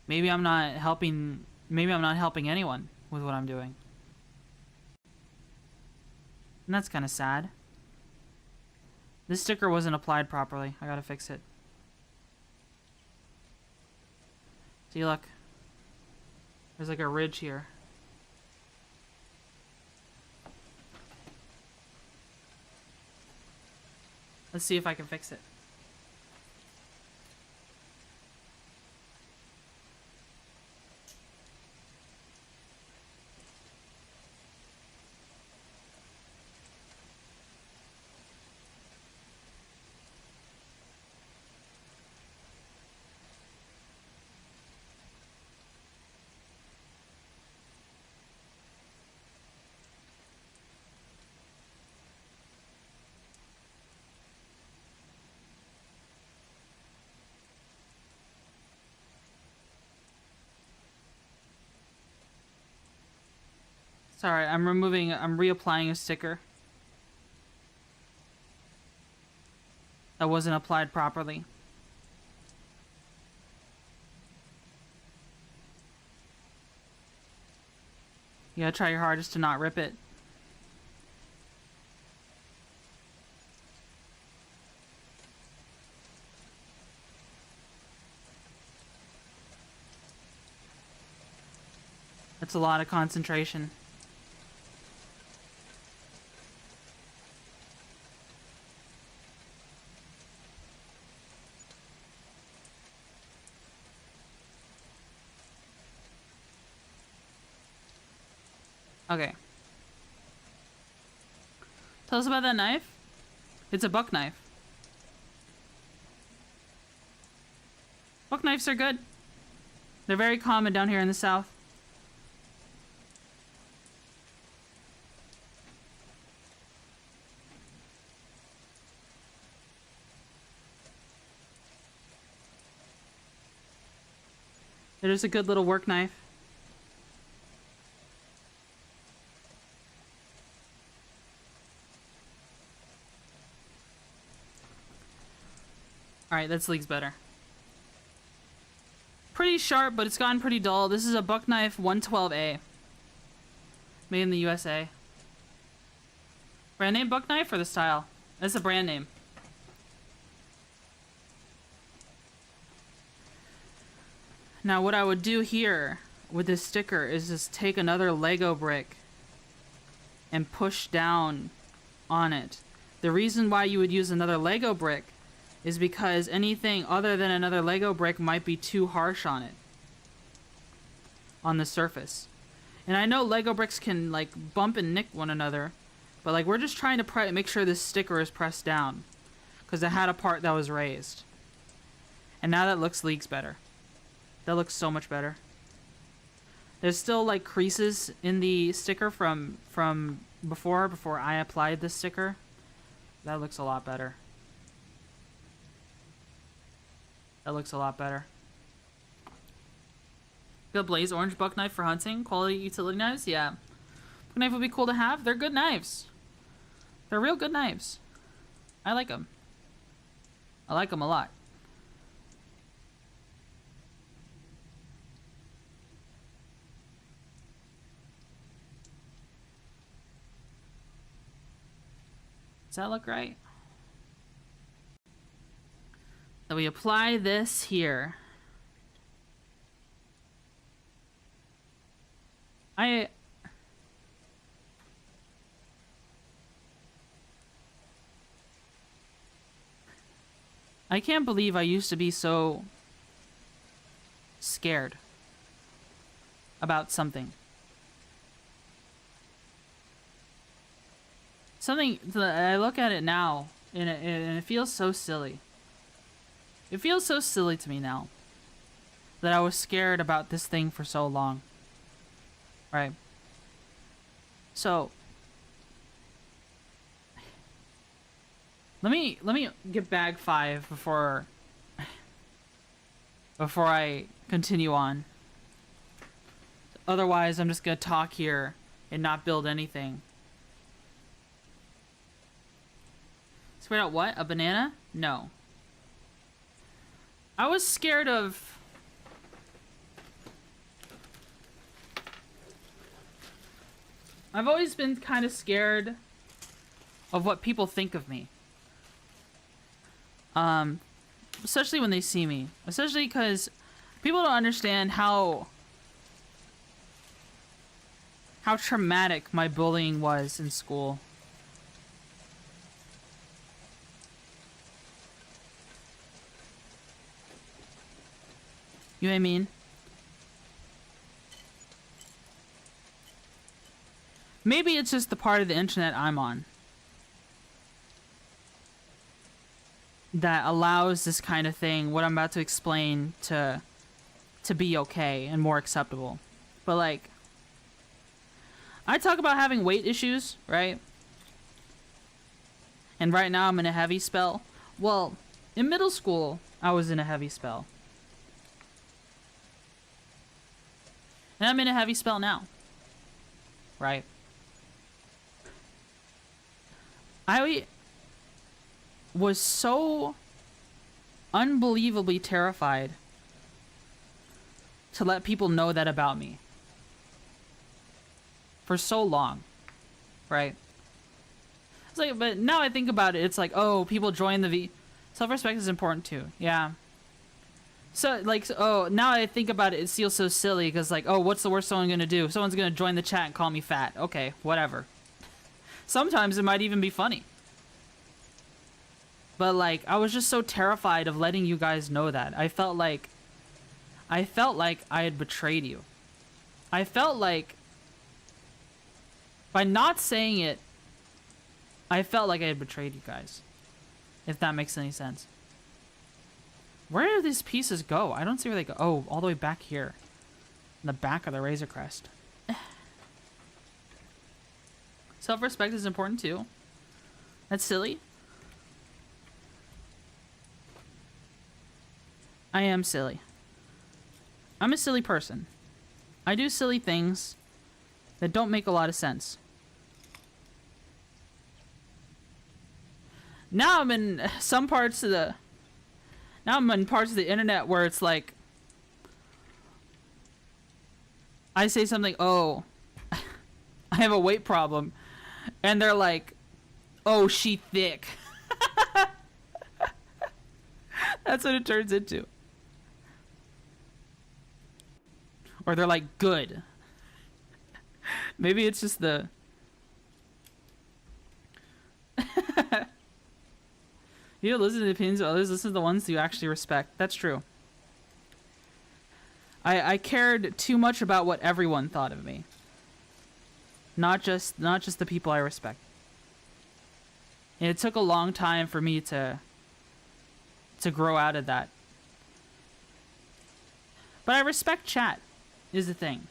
Maybe I'm not helping anyone with what I'm doing. And that's kind of sad. This sticker wasn't applied properly. I gotta fix it. See, look. There's like a ridge here. Let's see if I can fix it. Sorry, I'm reapplying a sticker that wasn't applied properly. You gotta try your hardest to not rip it. That's a lot of concentration. Okay. Tell us about that knife. It's a buck knife. Buck knives are good. They're very common down here in the South. They're just a good little work knife. Alright, that sleek's better. Pretty sharp, but it's gotten pretty dull. This is a buck knife 112A. Made in the USA. Brand name buck knife or the style? That's a brand name. Now what I would do here with this sticker is just take another Lego brick and push down on it. The reason why you would use another Lego brick is because anything other than another Lego brick might be too harsh on it. On the surface. And I know Lego bricks can like bump and nick one another, but like we're just trying to make sure this sticker is pressed down. Because it had a part that was raised. And now that looks leagues better. That looks so much better. There's still like creases in the sticker from before I applied this sticker. That looks a lot better. That looks a lot better. Good blaze orange buck knife for hunting. Quality utility knives? Yeah. Buck knife would be cool to have. They're good knives. They're real good knives. I like them. I like them a lot. Does that look right? So we apply this here. I can't believe I used to be so scared about something. Something that I look at it now and it feels so silly. It feels so silly to me now that I was scared about this thing for so long. Right? So let me get bag 5 before I continue on. Otherwise, I'm just gonna talk here and not build anything. Spread out what? A banana? No. I was scared of... I've always been kind of scared of what people think of me. Especially when they see me. Especially because people don't understand how traumatic my bullying was in school. You know what I mean? Maybe it's just the part of the internet I'm on that allows this kind of thing, what I'm about to explain, to be okay and more acceptable. But like, I talk about having weight issues, right? And right now I'm in a heavy spell. Well, in middle school, I was in a heavy spell. And I'm in a heavy spell now. Right? I was so unbelievably terrified to let people know that about me. For so long. Right? It's like, but now I think about it, it's like, oh, people join the self-respect is important too. Yeah. So, like, oh, now I think about it, it feels so silly, because, like, oh, what's the worst someone's gonna do? Someone's gonna join the chat and call me fat. Okay, whatever. Sometimes it might even be funny. But, like, I was just so terrified of letting you guys know that. I felt like I had betrayed you. I felt like, by not saying it, I felt like I had betrayed you guys. If that makes any sense. Where do these pieces go? I don't see where they go. Oh, all the way back here. In the back of the Razor Crest. Self-respect is important too. That's silly. I am silly. I'm a silly person. I do silly things that don't make a lot of sense. Now I'm in some parts of the... Now I'm in parts of the internet where it's like... I say something, oh... I have a weight problem. And they're like... Oh, she thick. That's what it turns into. Or they're like, good. Maybe it's just the... You don't listen to the opinions of others, listen to the ones you actually respect. That's true. I cared too much about what everyone thought of me. Not just the people I respect. And it took a long time for me to grow out of that. But I respect chat, is the thing.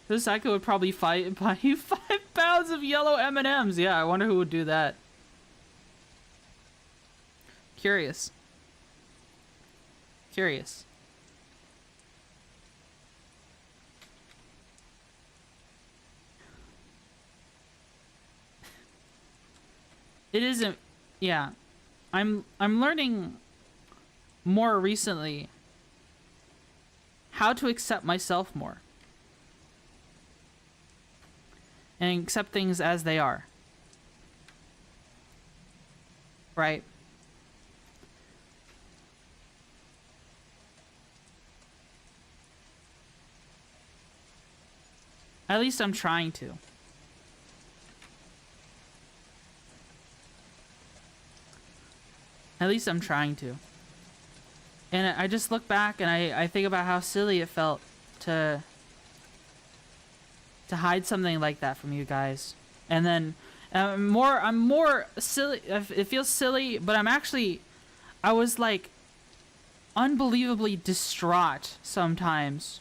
This Psycho would probably buy you 5 pounds of yellow M&Ms. Yeah, I wonder who would do that. Curious. Curious. It isn't... Yeah. I'm learning more recently how to accept myself more. And accept things as they are. Right? At least I'm trying to. At least I'm trying to. And I just look back and I think about how silly it felt to hide something like that from you guys. And then I'm more silly. It feels silly, but I was like unbelievably distraught sometimes.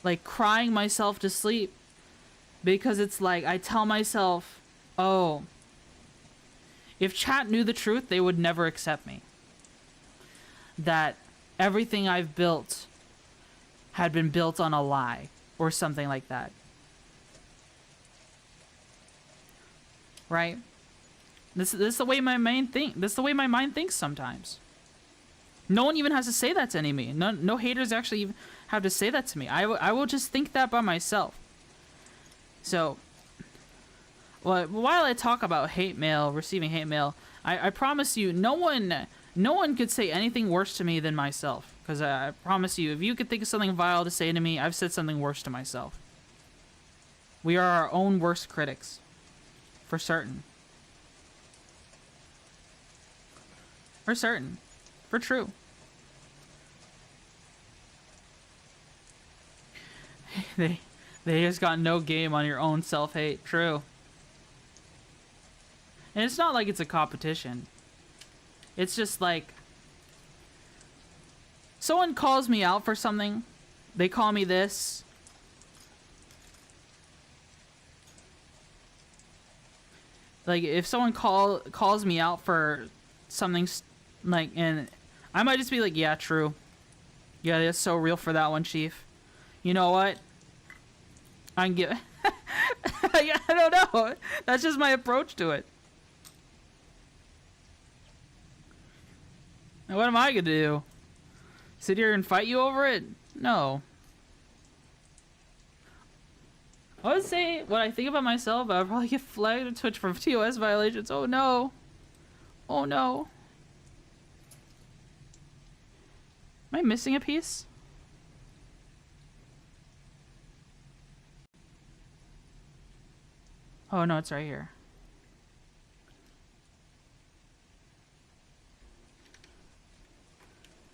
Like crying myself to sleep because it's like I tell myself, oh, if chat knew the truth, they would never accept me. That everything I've built had been built on a lie or something like that. Right? This is the way my mind thinks sometimes. No one even has to say that to me. No haters actually even have to say that to me. I will just think that by myself. So, well, while I talk about hate mail, receiving hate mail, I promise you, no one could say anything worse to me than myself. Because I promise you, if you could think of something vile to say to me, I've said something worse to myself. We are our own worst critics. For certain. For certain. For true. They just got no game on your own self-hate. True. And it's not like it's a competition. It's just like someone calls me out for something. They call me this. Like if someone calls me out for something like, and I might just be like, yeah, true. Yeah, that's so real for that one, Chief. You know what? I can give. I don't know. That's just my approach to it. Now, what am I gonna do? Sit here and fight you over it? No. I would say what I think about myself, I would probably get flagged on Twitch for TOS violations. Oh no. Oh no. Am I missing a piece? Oh no, it's right here.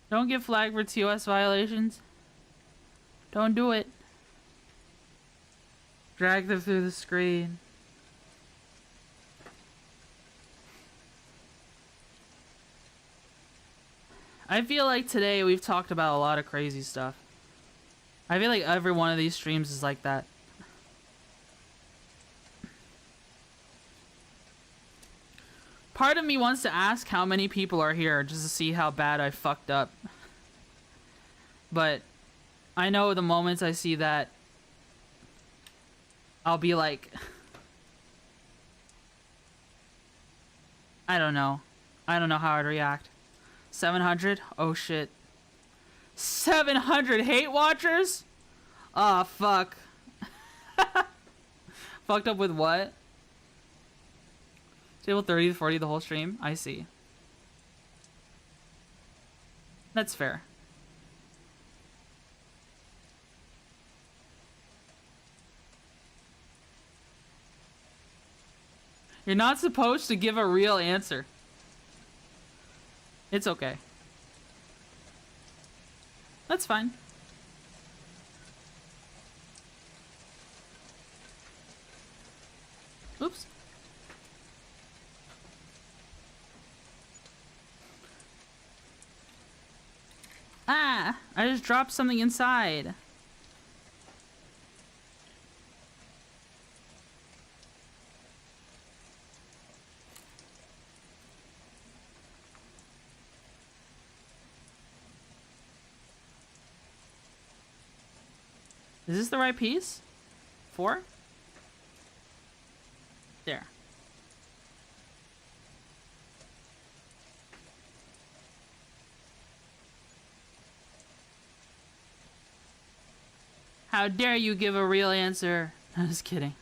Don't get flagged for TOS violations. Don't do it. Drag them through the screen. I feel like today we've talked about a lot of crazy stuff. I feel like every one of these streams is like that. Part of me wants to ask how many people are here just to see how bad I fucked up. But I know the moments I see that, I'll be like, I don't know. I don't know how I'd react. 700? Oh shit. 700 hate watchers? Aw, fuck. Fucked up with what? Table 30 to 40 the whole stream? I see. That's fair. You're not supposed to give a real answer. It's okay. That's fine. Oops. Ah! I just dropped something inside. Is this the right piece? 4? There. How dare you give a real answer? I'm just kidding.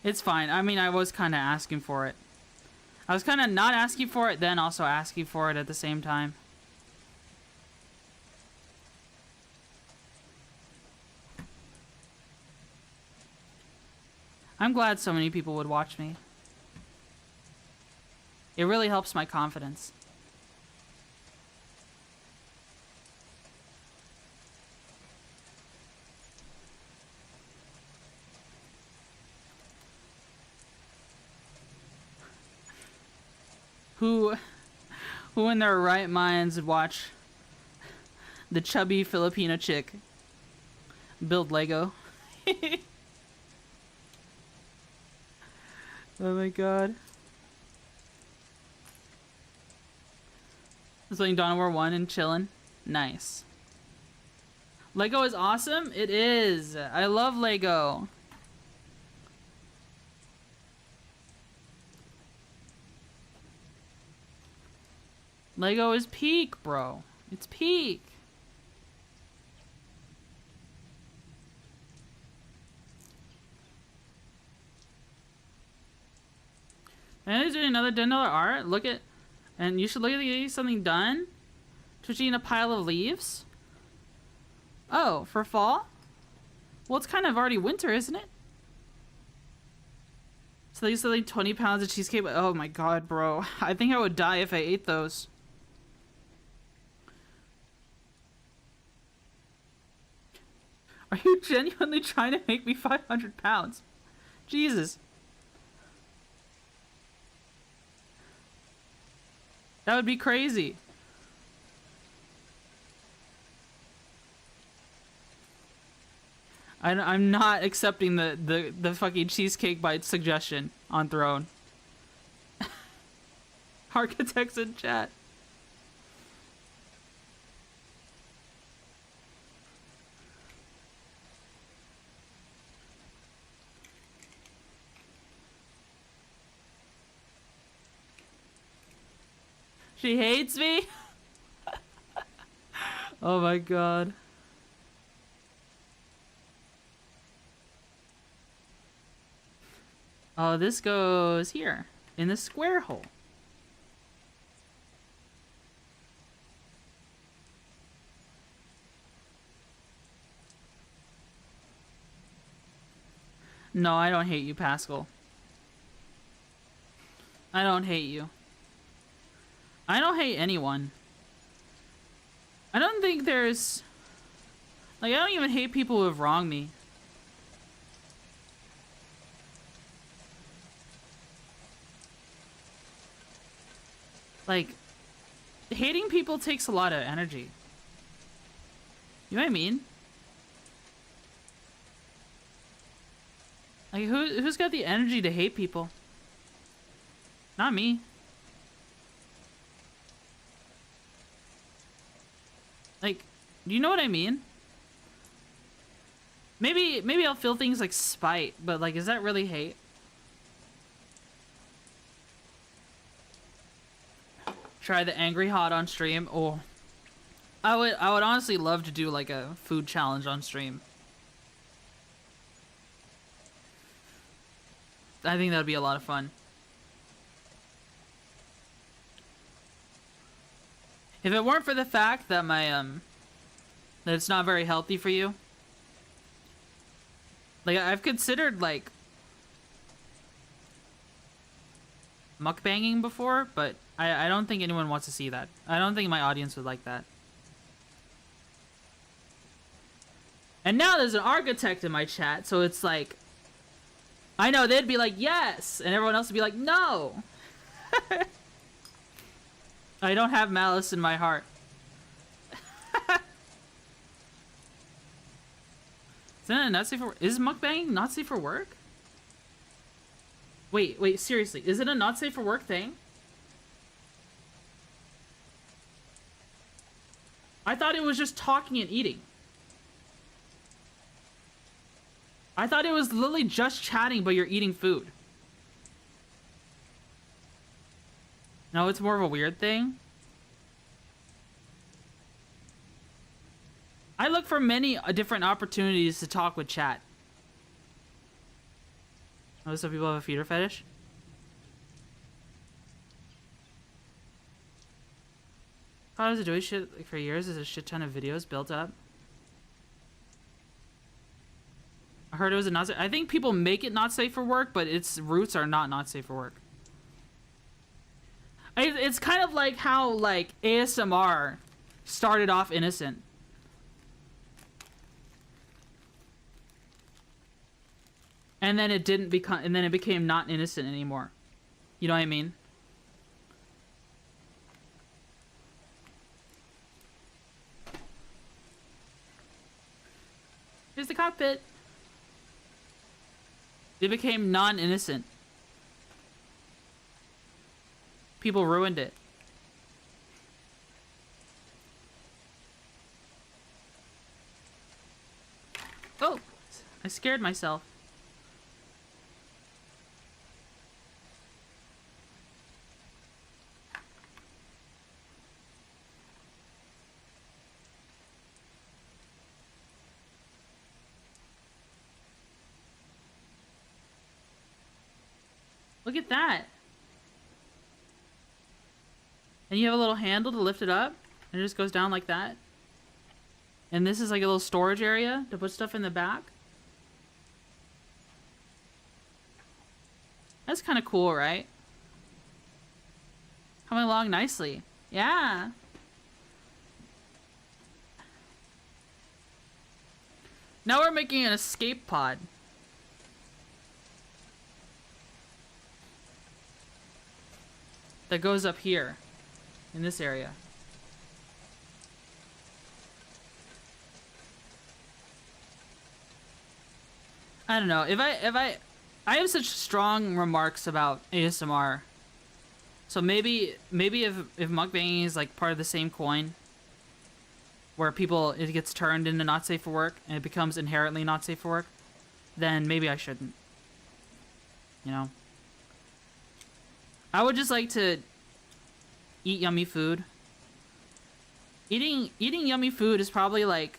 It's fine. I mean, I was kind of asking for it. I was kind of not asking for it, then also asking for it at the same time. I'm glad so many people would watch me. It really helps my confidence. Who in their right minds would watch the chubby Filipino chick build Lego? Oh my god. I was playing Dawn of War 1 and chillin'. Nice. Lego is awesome? It is. I love Lego. Lego is peak, bro. It's peak. And he's doing another $10 art. Look at, and you should look at getting something done. Twitchy in a pile of leaves. Oh, for fall? Well, it's kind of already winter, isn't it? So they said like 20 pounds of cheesecake. Oh my god, bro. I think I would die if I ate those. Are you genuinely trying to make me 500 pounds? Jesus. That would be crazy. I'm not accepting the fucking cheesecake bite suggestion on Throne. Architects in chat. She hates me? Oh my god. Oh, this goes here, in the square hole. No, I don't hate you, Pascal. I don't hate you. I don't hate anyone. I don't think there's... Like, I don't even hate people who have wronged me. Like, hating people takes a lot of energy. You know what I mean? Like, who's got the energy to hate people? Not me. Like, do you know what I mean? Maybe I'll feel things like spite, but like, is that really hate? Try the angry hot on stream. Oh, I would honestly love to do like a food challenge on stream. I think that'd be a lot of fun. If it weren't for the fact that my that it's not very healthy for you. Like, I've considered like mukbanging before, but I don't think anyone wants to see that. I don't think my audience would like that. And now there's an architect in my chat, so it's like, I know they'd be like, yes, and everyone else would be like, no. I don't have malice in my heart. Isn't it not safe for work? Is mukbang not safe for work? Wait, seriously, is it a not safe for work thing? I thought it was just talking and eating. I thought it was literally just chatting, but you're eating food. No, it's more of a weird thing. I look for many different opportunities to talk with chat. Oh, some people have a feeder fetish? How was it doing shit like for years? There's a shit ton of videos built up. I heard it was a not safe. I think people make it not safe for work, but its roots are not safe for work. It's kind of like how like ASMR started off innocent. And then it didn't become, and then it became not innocent anymore. You know what I mean? Here's the cockpit. It became non-innocent. People ruined it. Oh, I scared myself. Look at that. And you have a little handle to lift it up, and it just goes down like that. And this is like a little storage area to put stuff in the back. That's kind of cool, right? Coming along nicely. Yeah. Now we're making an escape pod. That goes up here. In this area. I don't know. If I have such strong remarks about ASMR. So maybe if mukbanging is like part of the same coin, where it gets turned into not safe for work and it becomes inherently not safe for work, then maybe I shouldn't. You know? I would just like to eat yummy food. Eating yummy food is probably like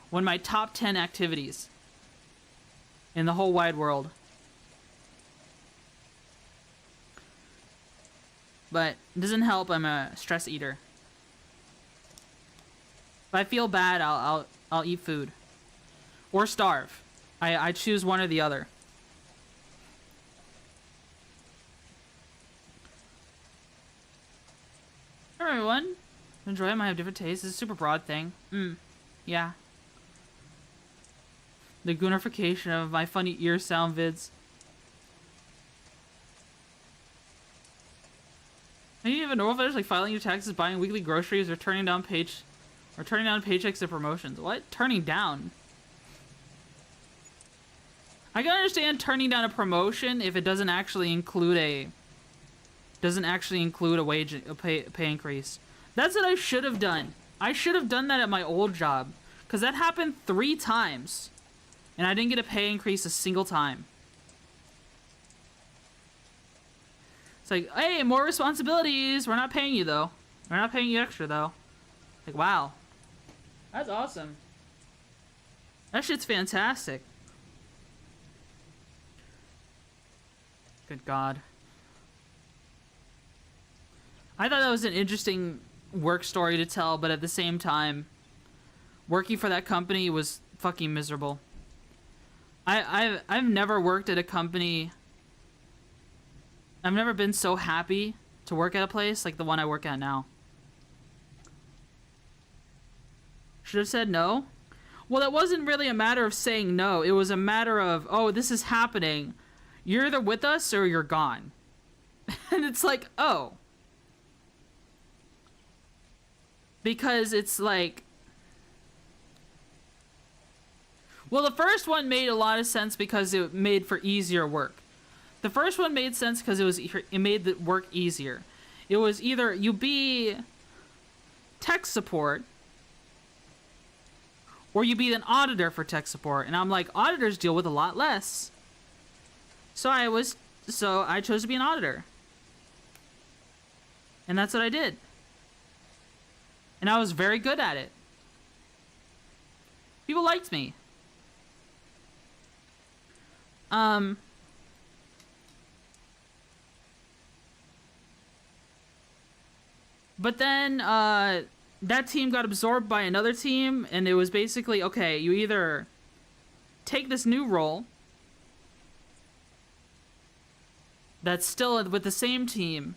one of my top 10 activities in the whole wide world. But it doesn't help I'm a stress eater. If I feel bad, I'll eat food. Or starve. I choose one or the other. Hi everyone. Enjoy them. I have different tastes. It's a super broad thing. Yeah. The goonification of my funny ear sound vids. Maybe even normal fetish like filing your taxes, buying weekly groceries, or turning down paychecks or promotions. What? Turning down? I can understand turning down a promotion if it doesn't actually include a pay increase. That's what I should have done. I should have done that at my old job, because that happened 3 times and I didn't get a pay increase a single time. It's like, hey, more responsibilities. We're not paying you though. We're not paying you extra though. Like, wow. That's awesome. That shit's fantastic. Good God. I thought that was an interesting work story to tell, but at the same time, working for that company was fucking miserable. I've never worked at a company. I've never been so happy to work at a place like the one I work at now. Should have said no. Well, it wasn't really a matter of saying no. It was a matter of, oh, this is happening. You're either with us or you're gone. And it's like, oh. Because it's like... Well, the first one made a lot of sense because it made for easier work. The first one made sense because it made the work easier. It was either you be tech support or you be an auditor for tech support. And I'm like, auditors deal with a lot less. So I chose to be an auditor. And that's what I did. And I was very good at it. People liked me. But then that team got absorbed by another team, and it was basically, okay, you either take this new role that's still with the same team,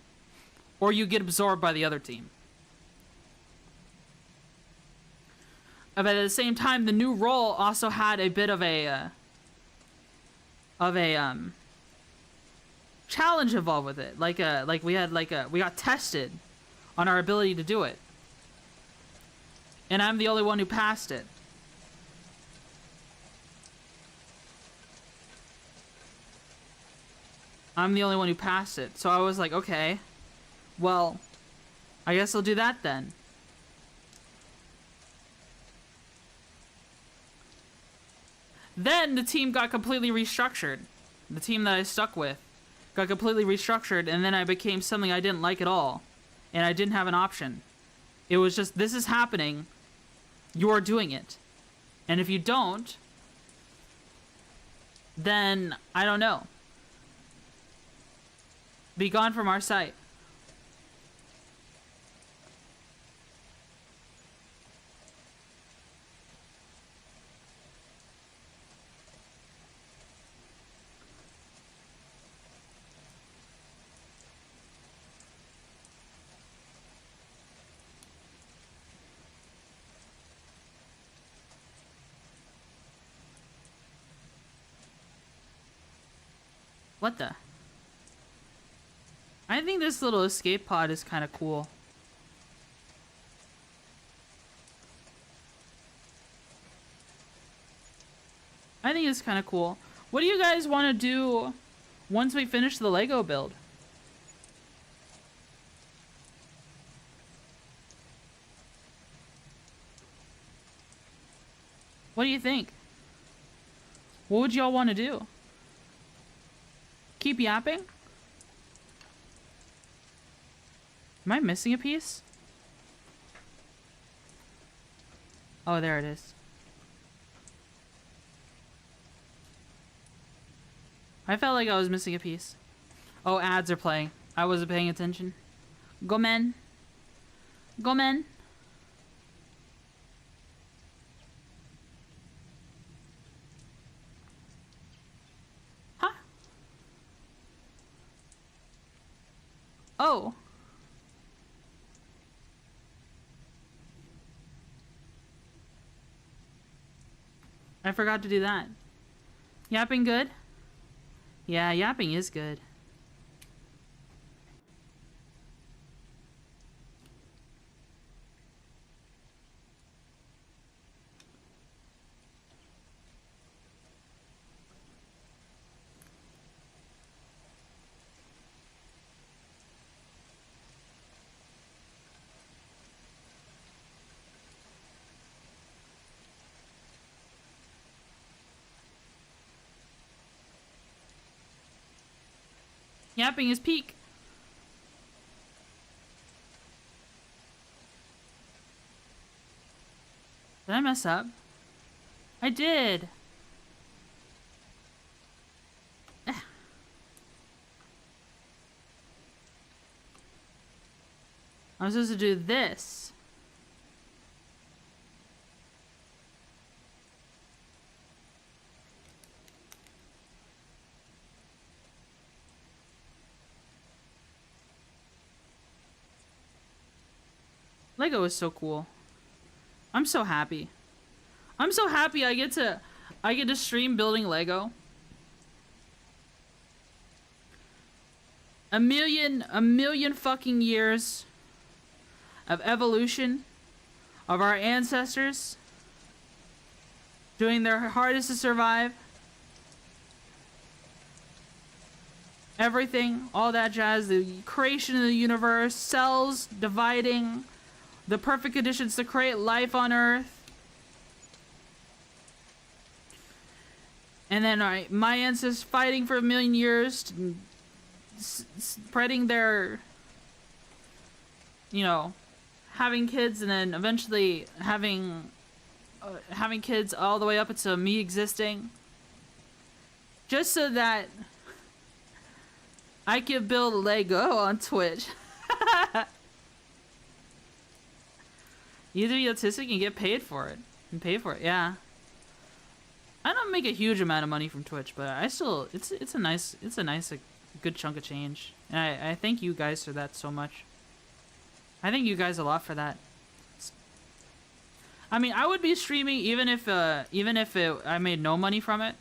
or you get absorbed by the other team. But at the same time, the new role also had a bit of a challenge involved with it. We got tested on our ability to do it. And I'm the only one who passed it. I'm the only one who passed it. So I was like, okay, well, I guess I'll do that then. Then the team got completely restructured. The team that I stuck with got completely restructured, and then I became something I didn't like at all. And I didn't have an option. It was just, this is happening, you're doing it. And if you don't, then, I don't know. Be gone from our sight. What the? I think this little escape pod is kind of cool. I think it's kind of cool. What do you guys want to do once we finish the Lego build? What do you think? What would y'all want to do? Keep yapping? Am I missing a piece? Oh, there it is. I felt like I was missing a piece. Oh, ads are playing. I wasn't paying attention. Go men. Go men. Huh? Oh. I forgot to do that. Yapping good? Yeah, yapping is good. Yapping is peak. Did I mess up? I did. I'm supposed to do this. Lego is so cool. I'm so happy. I'm so happy I get to stream building Lego. A million fucking years of evolution of our ancestors doing their hardest to survive. Everything, all that jazz, the creation of the universe, cells dividing, the perfect conditions to create life on Earth. And then my ancestors fighting for a million years, spreading their, you know, having kids, and then eventually having kids all the way up until me existing. Just so that I could build Lego on Twitch. You have to be autistic and get paid for it. And pay for it, yeah. I don't make a huge amount of money from Twitch, but I still, it's a nice, like, good chunk of change. And I thank you guys for that so much. I thank you guys a lot for that. I mean, I would be streaming even if I made no money from it.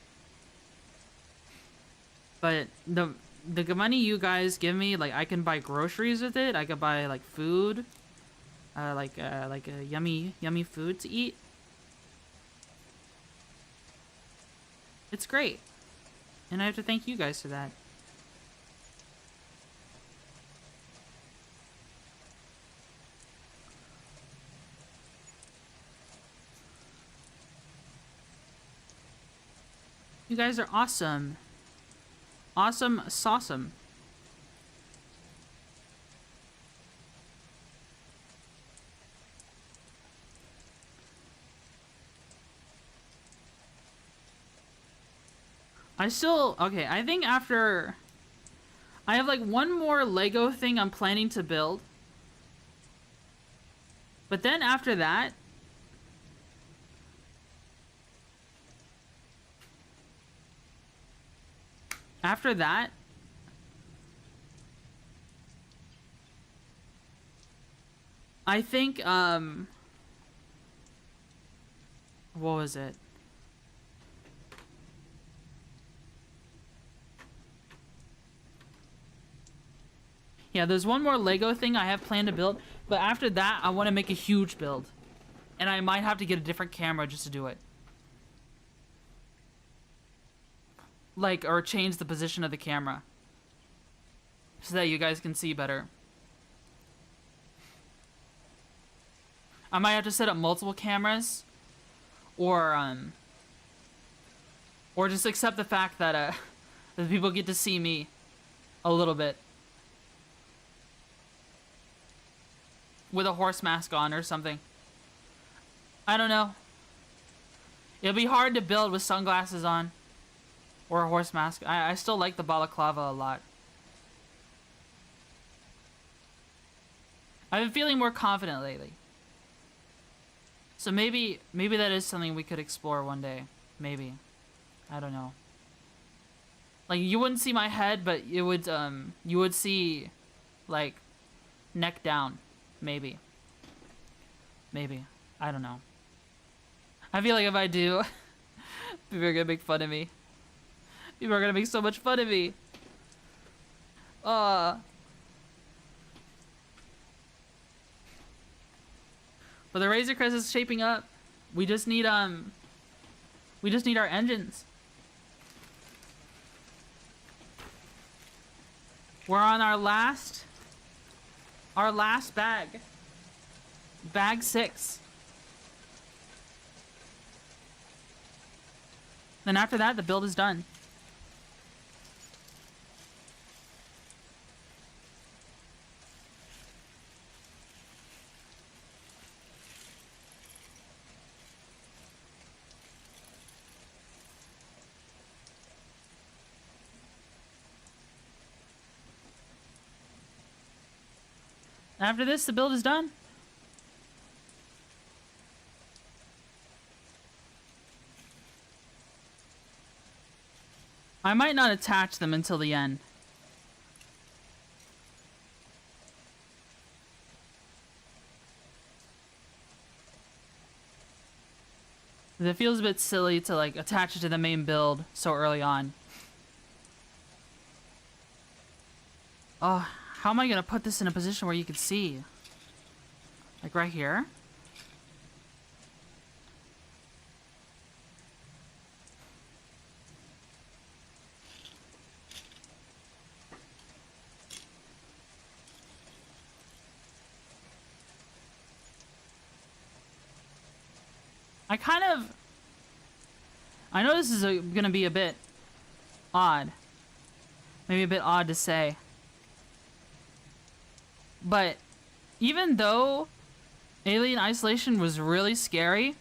But the money you guys give me, like, I can buy groceries with it. I could buy, like, food, like a yummy food to eat. It's great, and I have to thank you guys for that. You guys are awesome. Awesome sauceum. Okay, I think after... I have like one more Lego thing I'm planning to build. But then after that... After that... I think, what was it? Yeah, there's one more Lego thing I have planned to build, but after that, I want to make a huge build. And I might have to get a different camera just to do it. Like, or change the position of the camera. So that you guys can see better. I might have to set up multiple cameras. Or just accept the fact that, that people get to see me a little bit. With a horse mask on or something. I don't know. It'll be hard to build with sunglasses on. Or a horse mask. I still like the balaclava a lot. I've been feeling more confident lately. So maybe that is something we could explore one day. Maybe. I don't know. Like, you wouldn't see my head, but you would see, like, neck down. Maybe. Maybe. I don't know. I feel like if I do, people are gonna make fun of me. People are gonna make so much fun of me. But the Razor Crest is shaping up. We just need our engines. We're on our last bag. Bag 6. Then after that, the build is done. After this, the build is done. I might not attach them until the end. It feels a bit silly to like attach it to the main build so early on. Oh, how am I gonna put this in a position where you can see? Like right here? I know this is gonna be a bit odd. Maybe a bit odd to say. But even though Alien Isolation was really scary,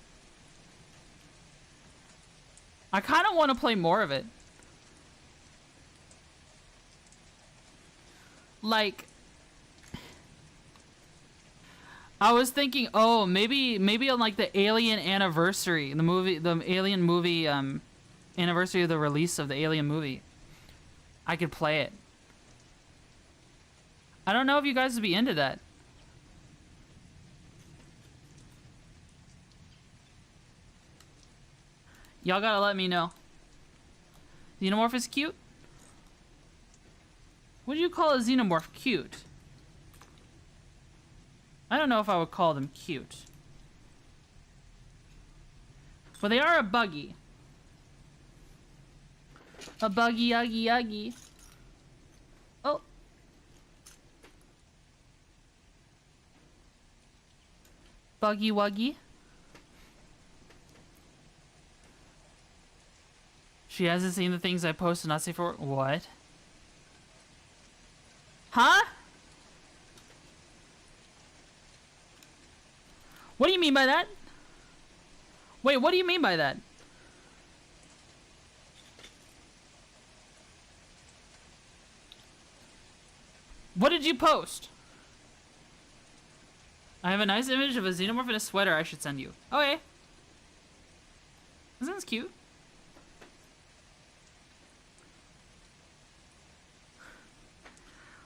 I kind of want to play more of it. Like, I was thinking, oh, maybe on like the Alien anniversary, the Alien movie, anniversary of the release of the Alien movie, I could play it. I don't know if you guys would be into that. Y'all gotta let me know. Xenomorph is cute? Would you call a xenomorph cute? I don't know if I would call them cute. But they are a buggy. A buggy, uggy, uggy. Oh. Buggy wuggy. She hasn't seen the things I posted, not safe for what? Huh? What do you mean by that? Wait, what do you mean by that? What did you post? I have a nice image of a xenomorph in a sweater I should send you. Okay. That sounds cute.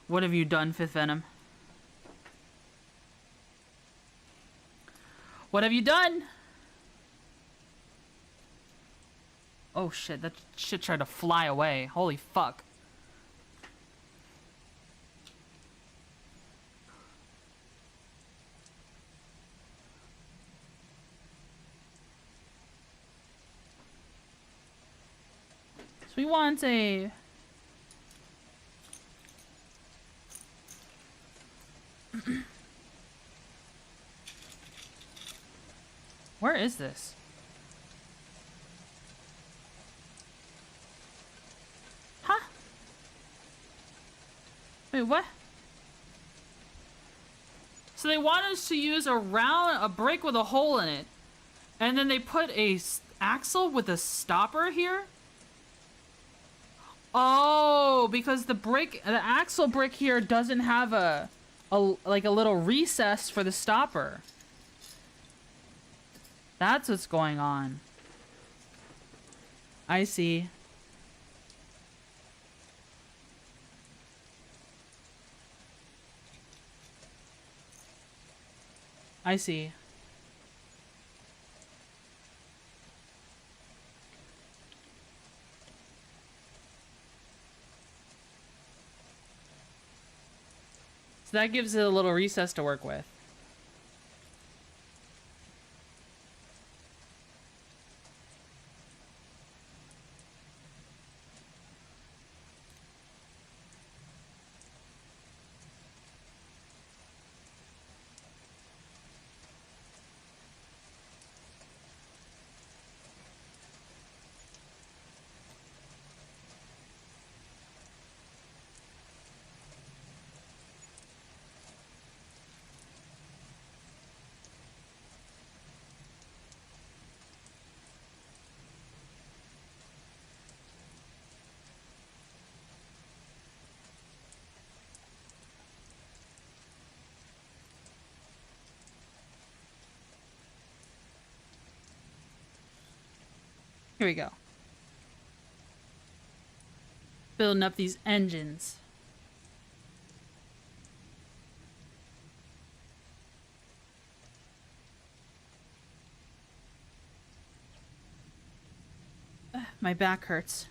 What have you done, Fifth Venom? What have you done? Oh shit, that shit tried to fly away. Holy fuck. So we want a... Where is this? Huh? Wait, what? So they want us to use a brick with a hole in it, and then they put a axle with a stopper here? Oh, because the axle brick here doesn't have a little recess for the stopper. That's what's going on. I see. I see. So that gives it a little recess to work with. Here we go. Building up these engines. My back hurts.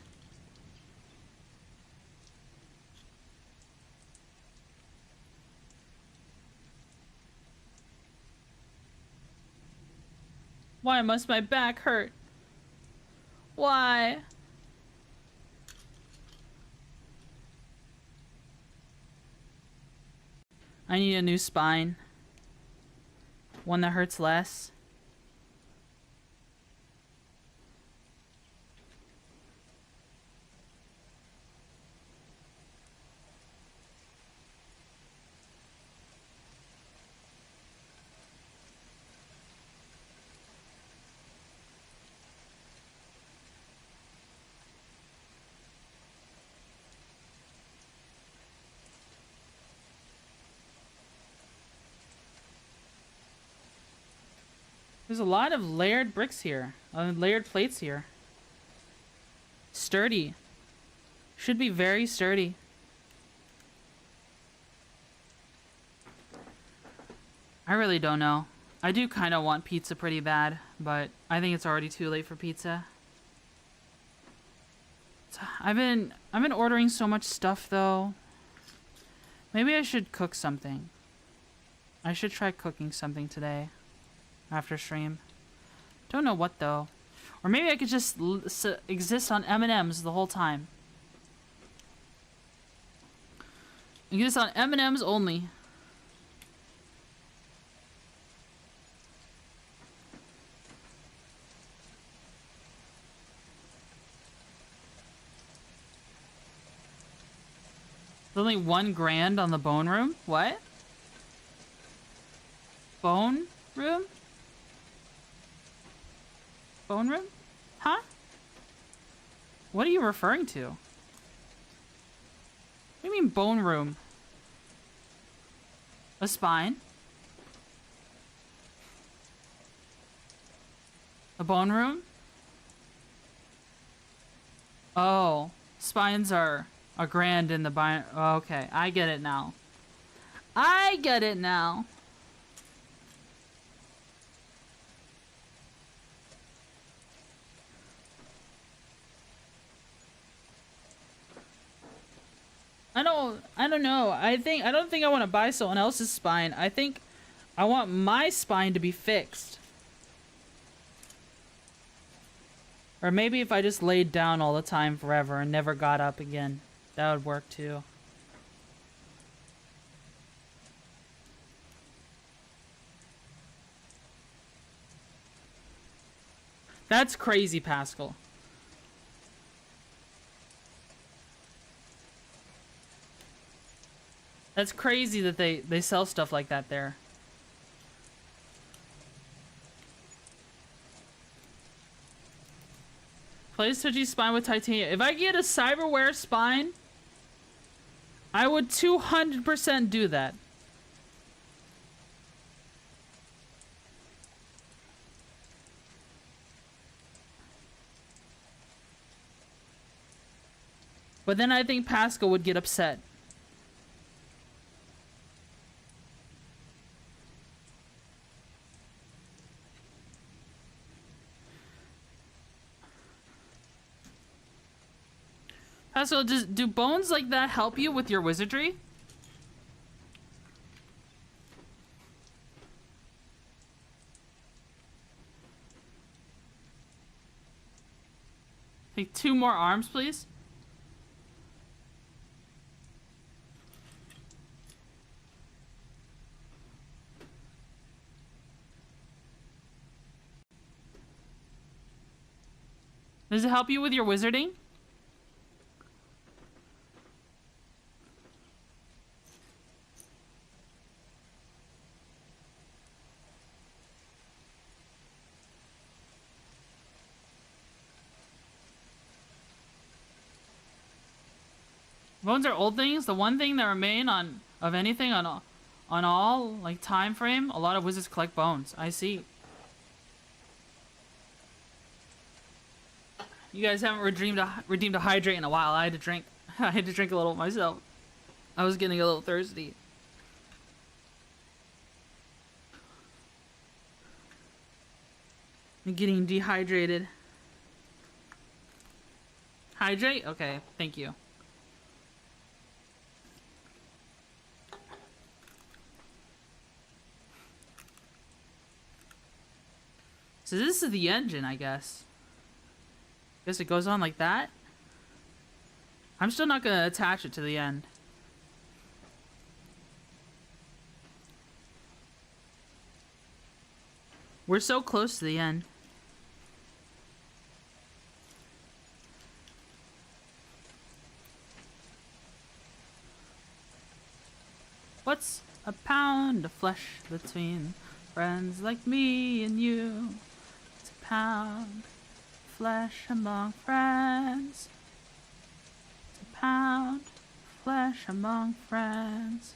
Why must my back hurt? Why? I need a new spine. One that hurts less. There's a lot of layered bricks here. Layered plates here. Sturdy. Should be very sturdy. I really don't know. I do kind of want pizza pretty bad, but I think it's already too late for pizza. I've been ordering so much stuff though. Maybe I should cook something. I should try cooking something today after stream. Don't know what though. Or maybe I could just exist on M&Ms the whole time. Exist on M&Ms only. There's only $1,000 on the bone room? What? Bone room? Bone room? Huh? What are you referring to? What do you mean bone room? A spine? A bone room? Oh, spines are $1,000 in the bind. Oh, okay, I get it now. I get it now. I don't know. I don't think I want to buy someone else's spine. I think I want my spine to be fixed. Or maybe if I just laid down all the time forever and never got up again. That would work too. That's crazy, Pascal. That's crazy that they sell stuff like that there. Place Twitchy spine with titanium. If I get a cyberware spine, I would 200% do that. But then I think Pascal would get upset. So do bones like that help you with your wizardry? Take 2 more arms, please. Does it help you with your wizarding? Bones are old things. The one thing that remain of anything on all like time frame. A lot of wizards collect bones. I see. You guys haven't redeemed a hydrate in a while. I had to drink. I had to drink a little myself. I was getting a little thirsty. I'm getting dehydrated. Hydrate? Okay, thank you. So this is the engine, I guess. Guess it goes on like that. I'm still not gonna attach it to the end. We're so close to the end. What's a pound of flesh between friends like me and you? It's a pound of flesh among friends. It's a pound of flesh among friends.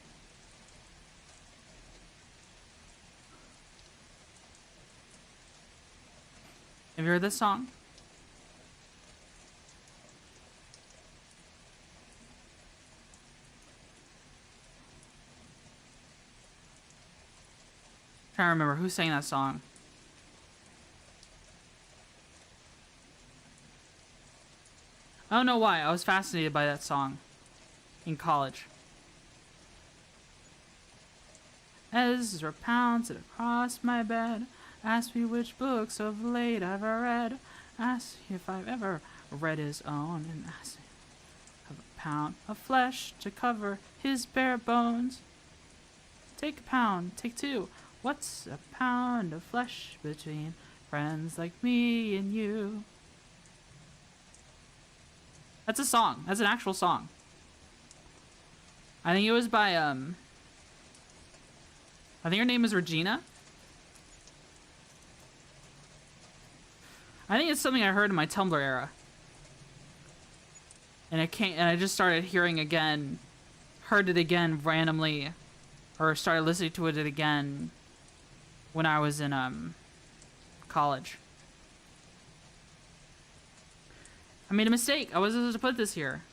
Have you heard this song? I'm trying to remember who sang that song. I don't know why. I was fascinated by that song in college. Ezra pounced across my bed, asked me which books of late I've read, asked if I've ever read his own, and asked me of a pound of flesh to cover his bare bones. Take a pound, take two. What's a pound of flesh between friends like me and you? That's a song. That's an actual song. I think it was by, I think her name is Regina. I think it's something I heard in my Tumblr era. And I just started hearing again, heard it again randomly, or started listening to it again when I was in, college. I made a mistake. I wasn't supposed to put this here.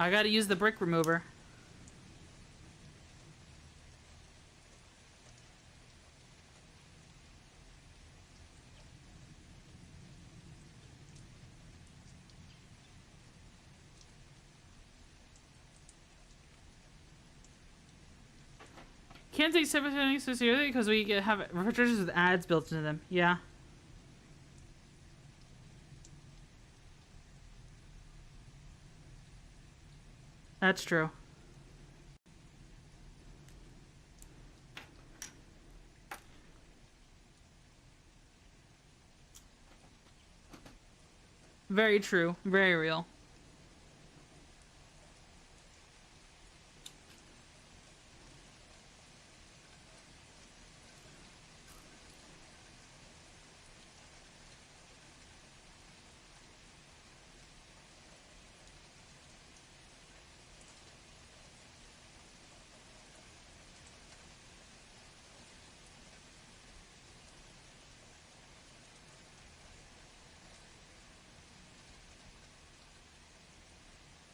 I gotta use the brick remover. Can't take everything so seriously because we have refrigerators with ads built into them. Yeah. That's true. Very true. Very real.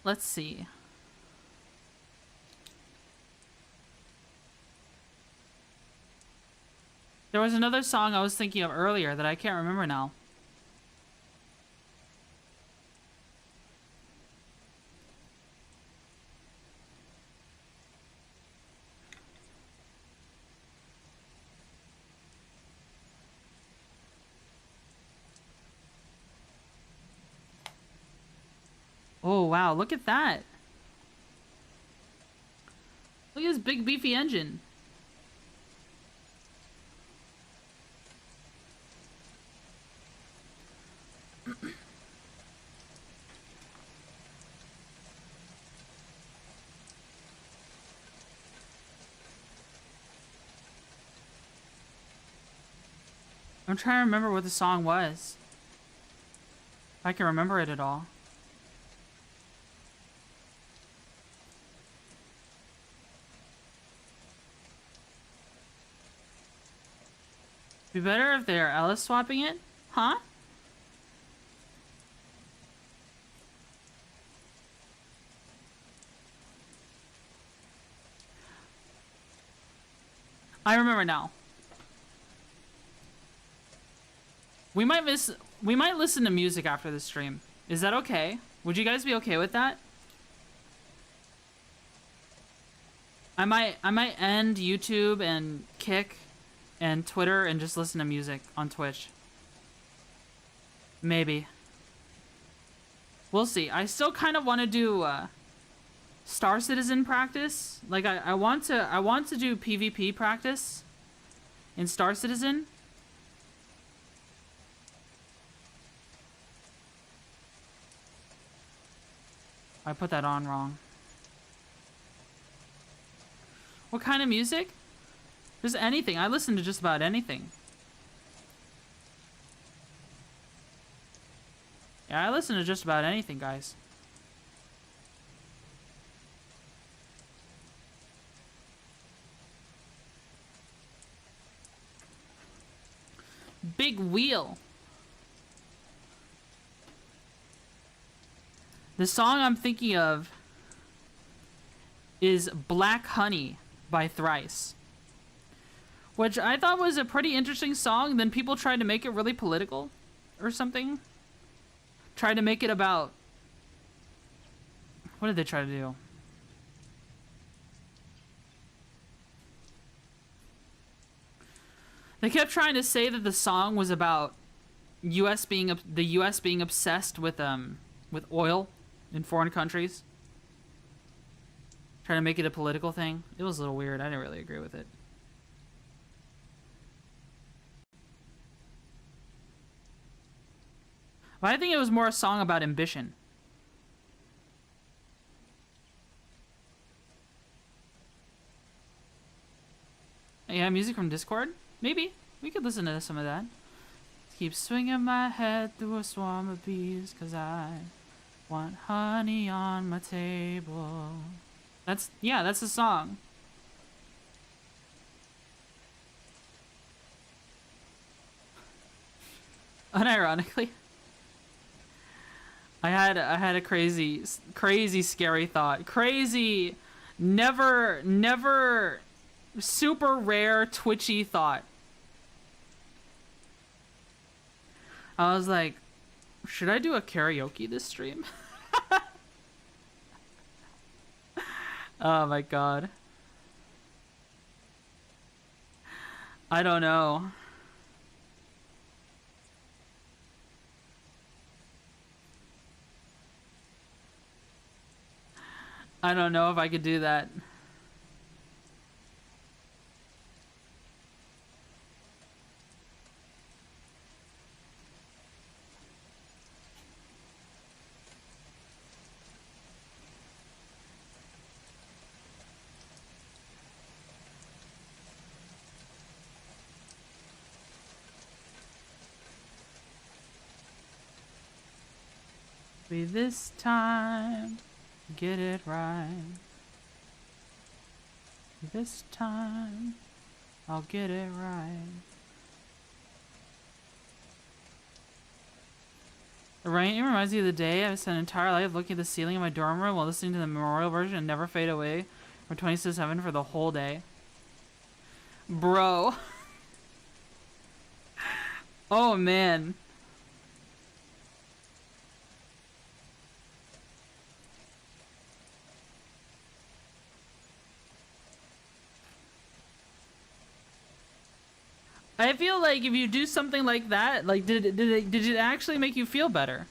Let's see. There was another song I was thinking of earlier that I can't remember now. Oh, wow. Look at that. Look at this big beefy engine. I'm trying to remember what the song was. If I can remember it at all. Be better if they're Alice swapping it? Huh? I remember now. We might listen to music after the stream. Is that okay? Would you guys be okay with that? I might end YouTube and Kick and Twitter and just listen to music on Twitch. Maybe. We'll see. I still kind of want to do Star Citizen practice. Like I want to do PvP practice in Star Citizen. I put that on wrong. What kind of music? Just anything. I listen to just about anything. Yeah, I listen to just about anything, guys. big wheel. The song I'm thinking of is Black Honey by Thrice, which I thought was a pretty interesting song. Then people tried to make it really political or something. Tried to make it about... What did they try to do? They kept trying to say that the song was about the U.S. being obsessed with oil in foreign countries. Trying to make it a political thing. It was a little weird. I didn't really agree with it. But I think it was more a song about ambition. Yeah, music from Discord? Maybe. We could listen to some of that. Keep swinging my head through a swarm of bees, 'cause I want honey on my table. That's the song. Unironically, I had a crazy scary thought. Crazy, never super rare twitchy thought. I was like, should I do a karaoke this stream? Oh my god. I don't know. I don't know if I could do that. Be this time, get it right. This time, I'll get it right. The rain reminds me of the day I spent an entire life looking at the ceiling of my dorm room while listening to the memorial version and Never Fade Away from 26/7 for the whole day. Bro. Oh man. I feel like if you do something like that, like did it actually make you feel better?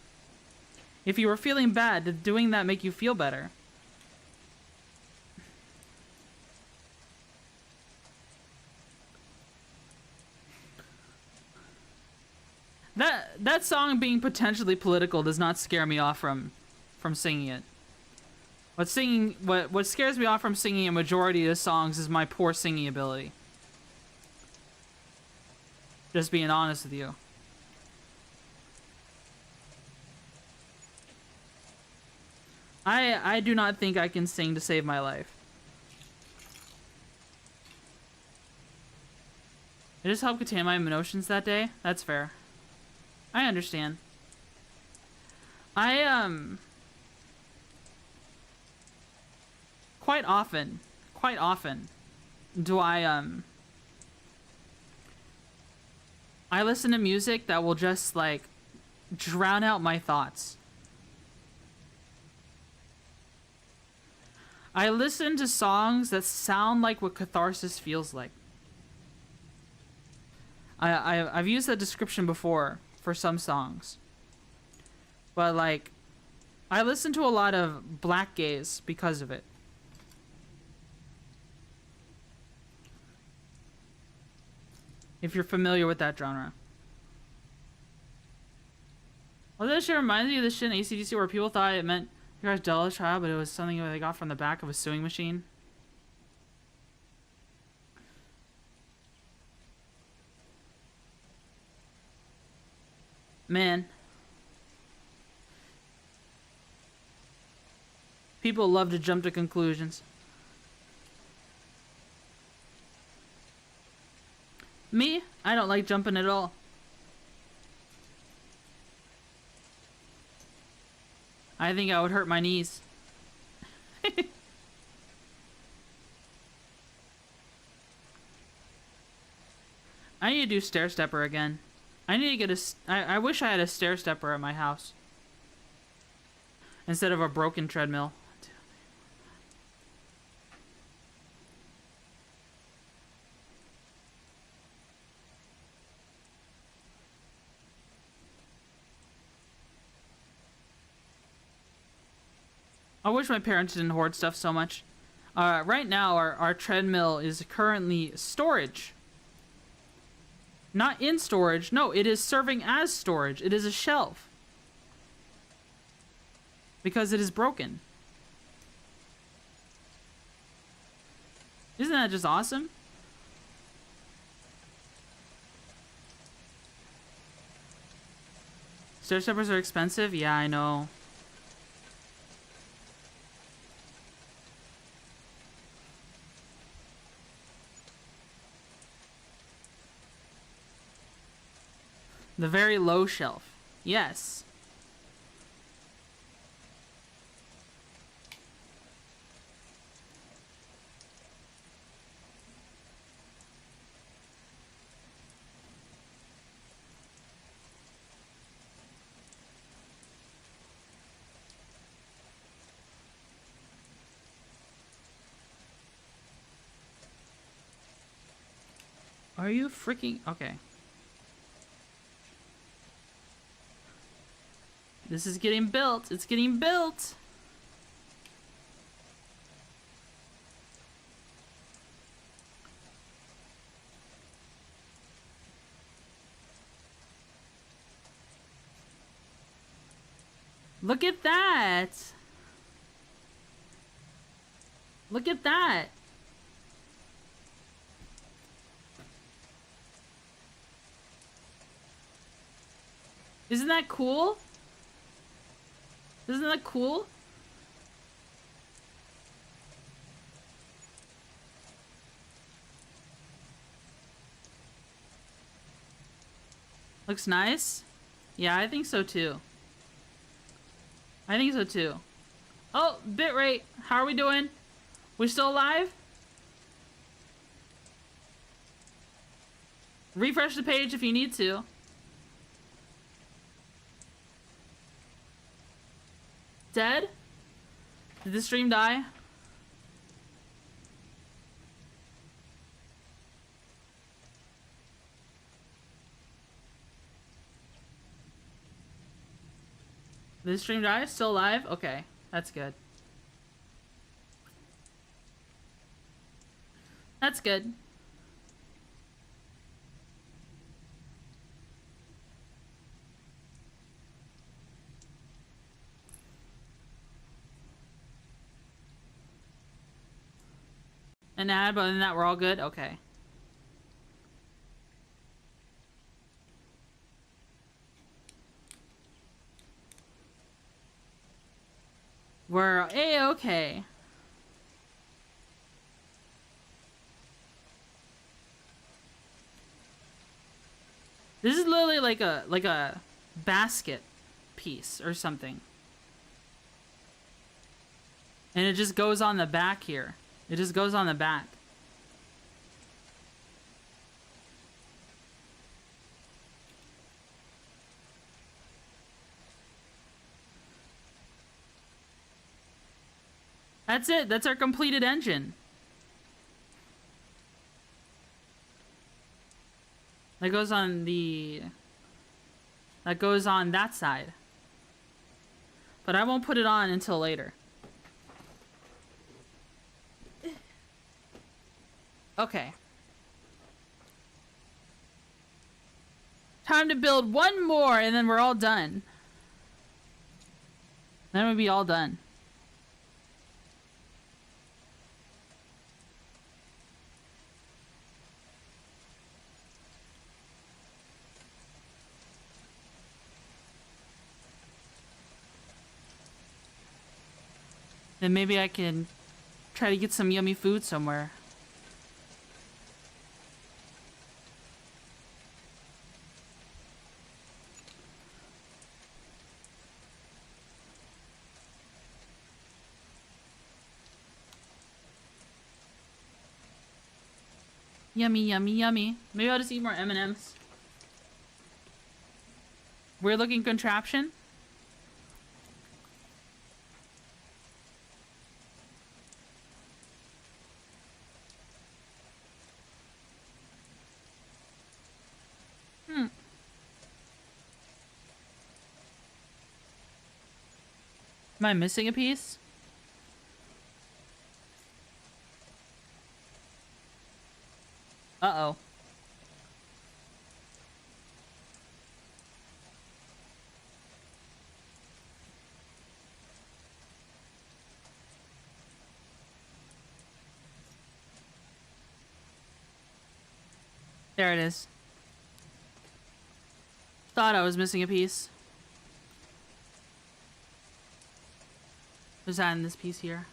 If you were feeling bad, did doing that make you feel better? That song being potentially political does not scare me off from singing it. What scares me off from singing a majority of the songs is my poor singing ability. Just being honest with you. I do not think I can sing to save my life. It just helped contain my emotions that day. That's fair. I understand. Quite often do I listen to music that will just, like, drown out my thoughts. I listen to songs that sound like what catharsis feels like. I've used that description before for some songs. But, like, I listen to a lot of black gaze because of it. If you're familiar with that genre. Well, that shit reminds me of this shit in AC/DC where people thought it meant you guys Della child, but it was something they got from the back of a sewing machine. Man. People love to jump to conclusions. Me? I don't like jumping at all. I think I would hurt my knees. I need to do stair stepper again. I need to get I wish I had a stair stepper at my house instead of a broken treadmill. I wish my parents didn't hoard stuff so much. Right now, our treadmill is currently storage. Not in storage. No, it is serving as storage. It is a shelf. Because it is broken. Isn't that just awesome? Stair steppers are expensive? Yeah, I know. The very low shelf. Yes. Are you freaking... Okay. This is getting built. It's getting built. Look at that. Look at that. Isn't that cool? Isn't that cool? Looks nice? Yeah, I think so too. I think so too. Oh, bitrate. How are we doing? We still alive? Refresh the page if you need to. Dead? Did the stream die? Did the stream die? Still alive? Okay, that's good. That's good. An ad, but other than that, we're all good? Okay. We're A-okay. This is literally like a basket piece or something. And it just goes on the back here. It just goes on the back. That's it. That's our completed engine. That goes on the... That goes on that side. But I won't put it on until later. Okay. Time to build one more and then we're all done. Then we'll be all done. Then maybe I can try to get some yummy food somewhere. Yummy, yummy, yummy. Maybe I'll just eat more M&Ms. Weird looking contraption. Am I missing a piece? Uh-oh. There it is. Thought I was missing a piece. There's that in this piece here.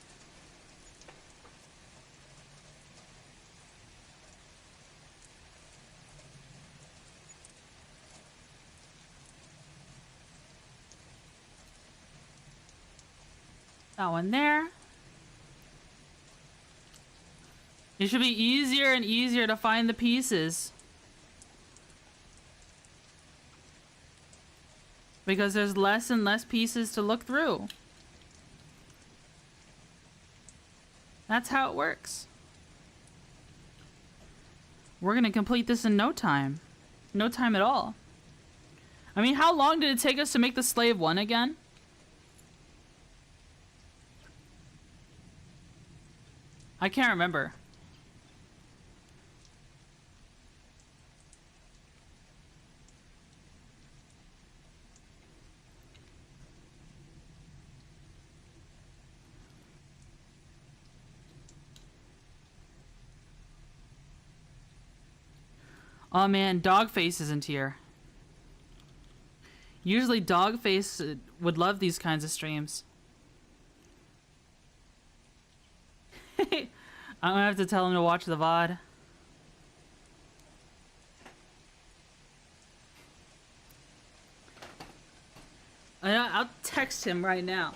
That one there. It should be easier and easier to find the pieces. Because there's less and less pieces to look through. That's how it works. We're gonna complete this in no time. No time at all. I mean, how long did it take us to make the slave one again? I can't remember. Oh man, Dogface isn't here. Usually Dogface would love these kinds of streams. I'm gonna have to tell him to watch the VOD. I'll text him right now.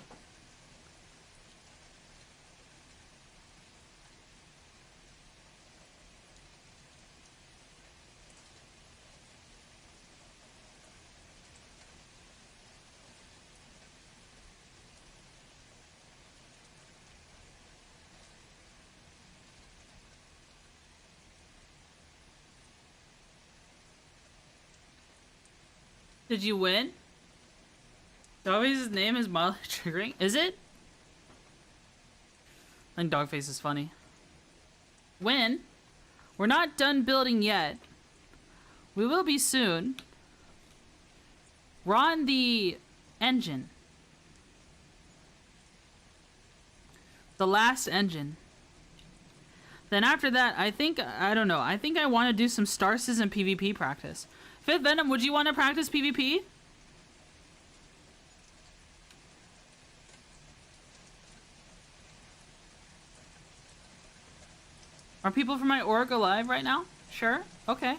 Did you win? Dogface's name is mildly triggering. Is it? I think Dogface is funny. Win? We're not done building yet. We will be soon. We're on the engine. The last engine. Then after that, I don't know. I think I want to do some Star Citizen PvP practice. Fifth Venom, would you want to practice PvP? Are people from my org alive right now? Sure. Okay.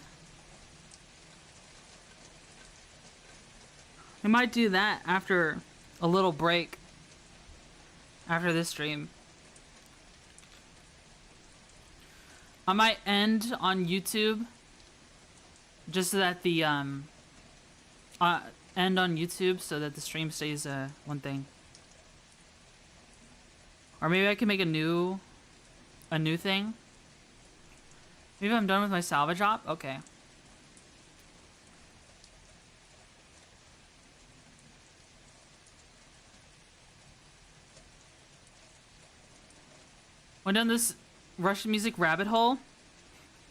I might do that after a little break. After this stream. I might end on YouTube. Just so that the, end on YouTube so that the stream stays, one thing. Or maybe I can make a new thing. Maybe I'm done with my salvage op? Okay. Went down this Russian music rabbit hole.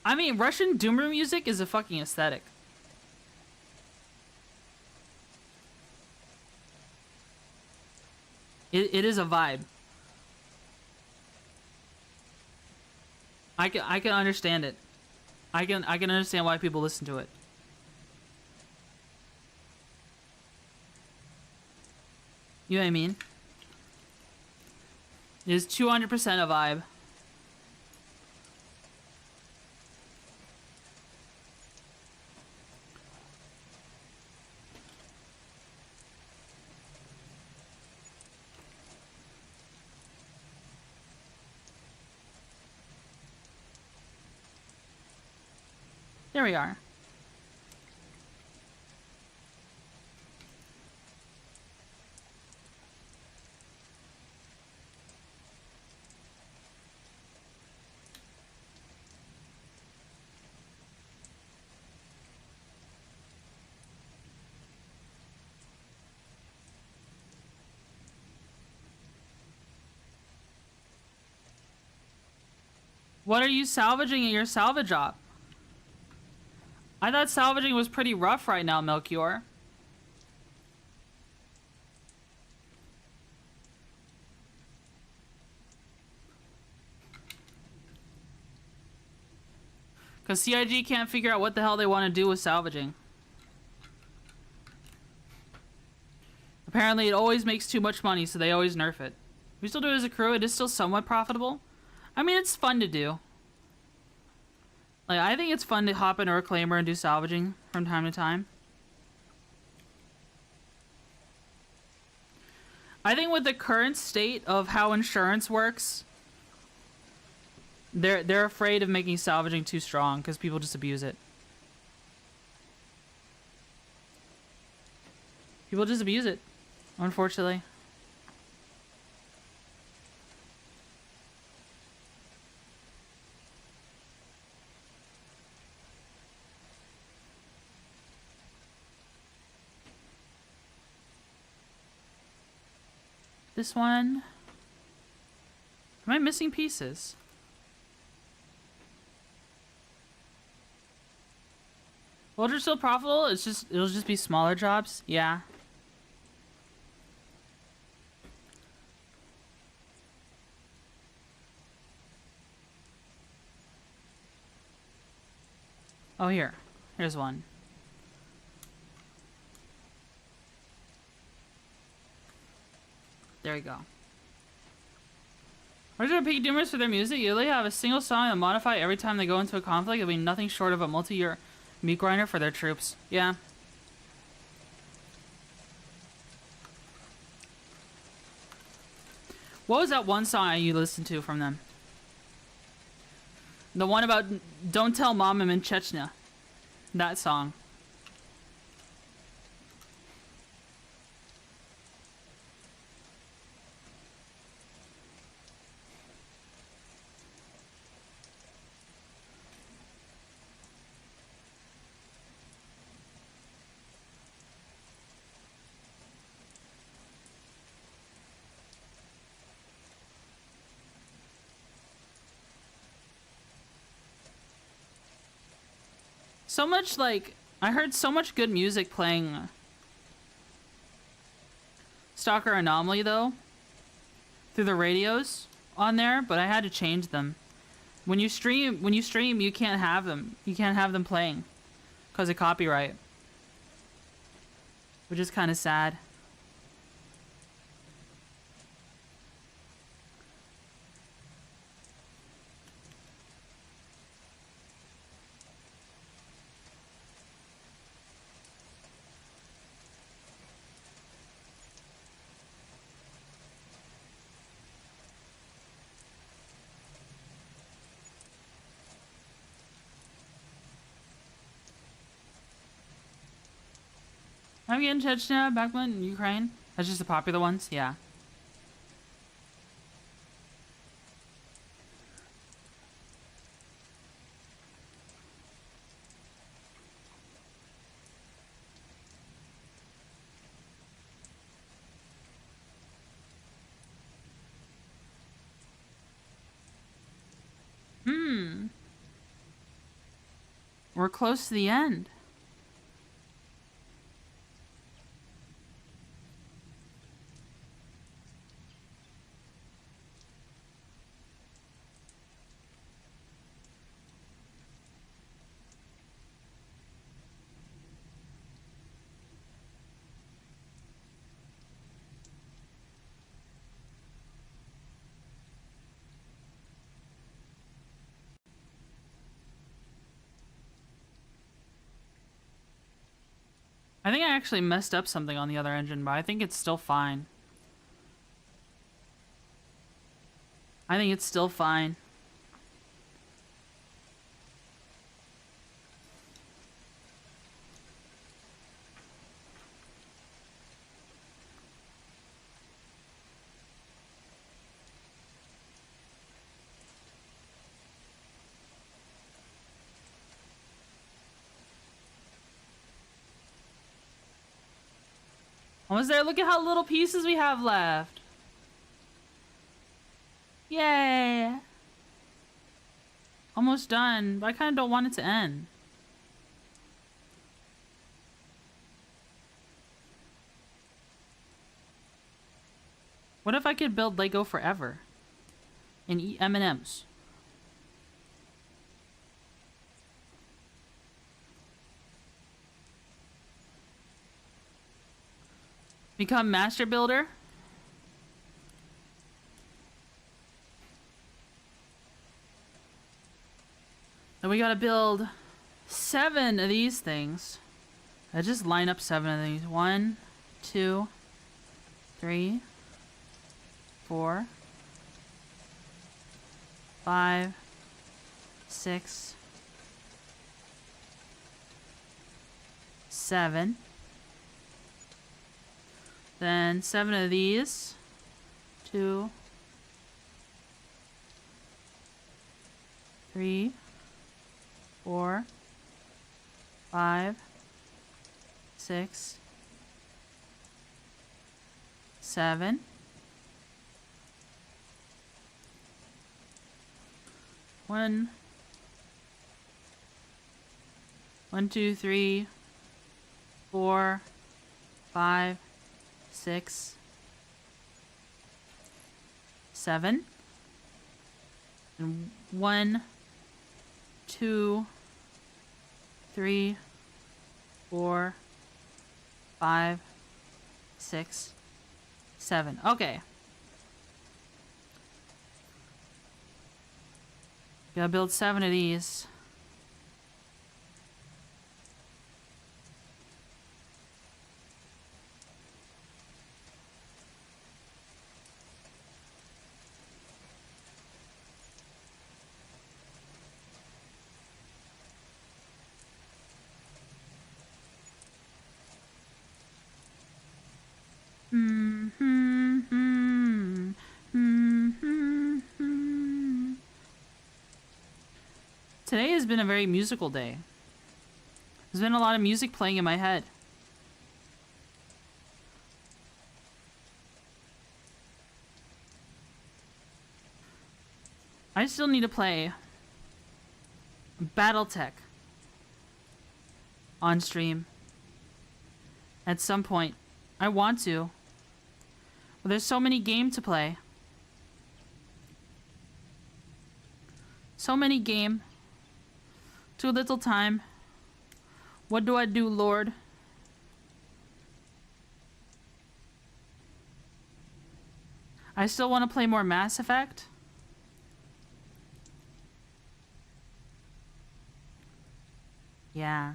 I mean, Russian doomer music is a fucking aesthetic. It is a vibe. I can understand it. I can understand why people listen to it. You know what I mean? It is 200% a vibe. There we are. What are you salvaging at your salvage op? I thought salvaging was pretty rough right now, Melchior. Because CIG can't figure out what the hell they want to do with salvaging. Apparently it always makes too much money, so they always nerf it. We still do it as a crew. It is still somewhat profitable. I mean, it's fun to do. Like, I think it's fun to hop into a reclaimer and do salvaging from time to time. I think with the current state of how insurance works, they're afraid of making salvaging too strong because people just abuse it. People just abuse it, unfortunately. This one. Am I missing pieces? Will it still profitable? It'll just be smaller jobs? Yeah. Oh, here's one. There we go. What are VTubers for their music? You usually have a single song and modify every time they go into a conflict. It'll be nothing short of a multi-year meat grinder for their troops. Yeah. What was that one song you listened to from them? The one about don't tell mom I'm in Chechnya. That song. So much, like, I heard so much good music playing Stalker Anomaly, though, through the radios on there, but I had to change them. When you stream, you can't have them. You can't have them playing because of copyright, which is kind of sad. I'm getting Chechnya, Bakhmut, Ukraine. That's just the popular ones, yeah. We're close to the end. I think I actually messed up something on the other engine, but I think it's still fine. I think it's still fine. Almost there. Look at how little pieces we have left. Yay. Almost done, but I kind of don't want it to end. What if I could build Lego forever and eat M&Ms? Become master builder? And we gotta build 7 of these things. I just line up 7 of these. 1, 2, 3, 4, 5, 6, 7. Then 7 of these. 2, 3, 4, 5, 6, 7. One, 2, 3, 4, 5, 6, 7. And 1, 2, 3, 4, 5, 6, 7. Okay. Gotta build 7 of these. Today has been a very musical day. There's been a lot of music playing in my head. I still need to play Battletech on stream at some point. I want to. But there's so many games to play. So many game. Too little time. What do I do, Lord? I still want to play more Mass Effect. Yeah.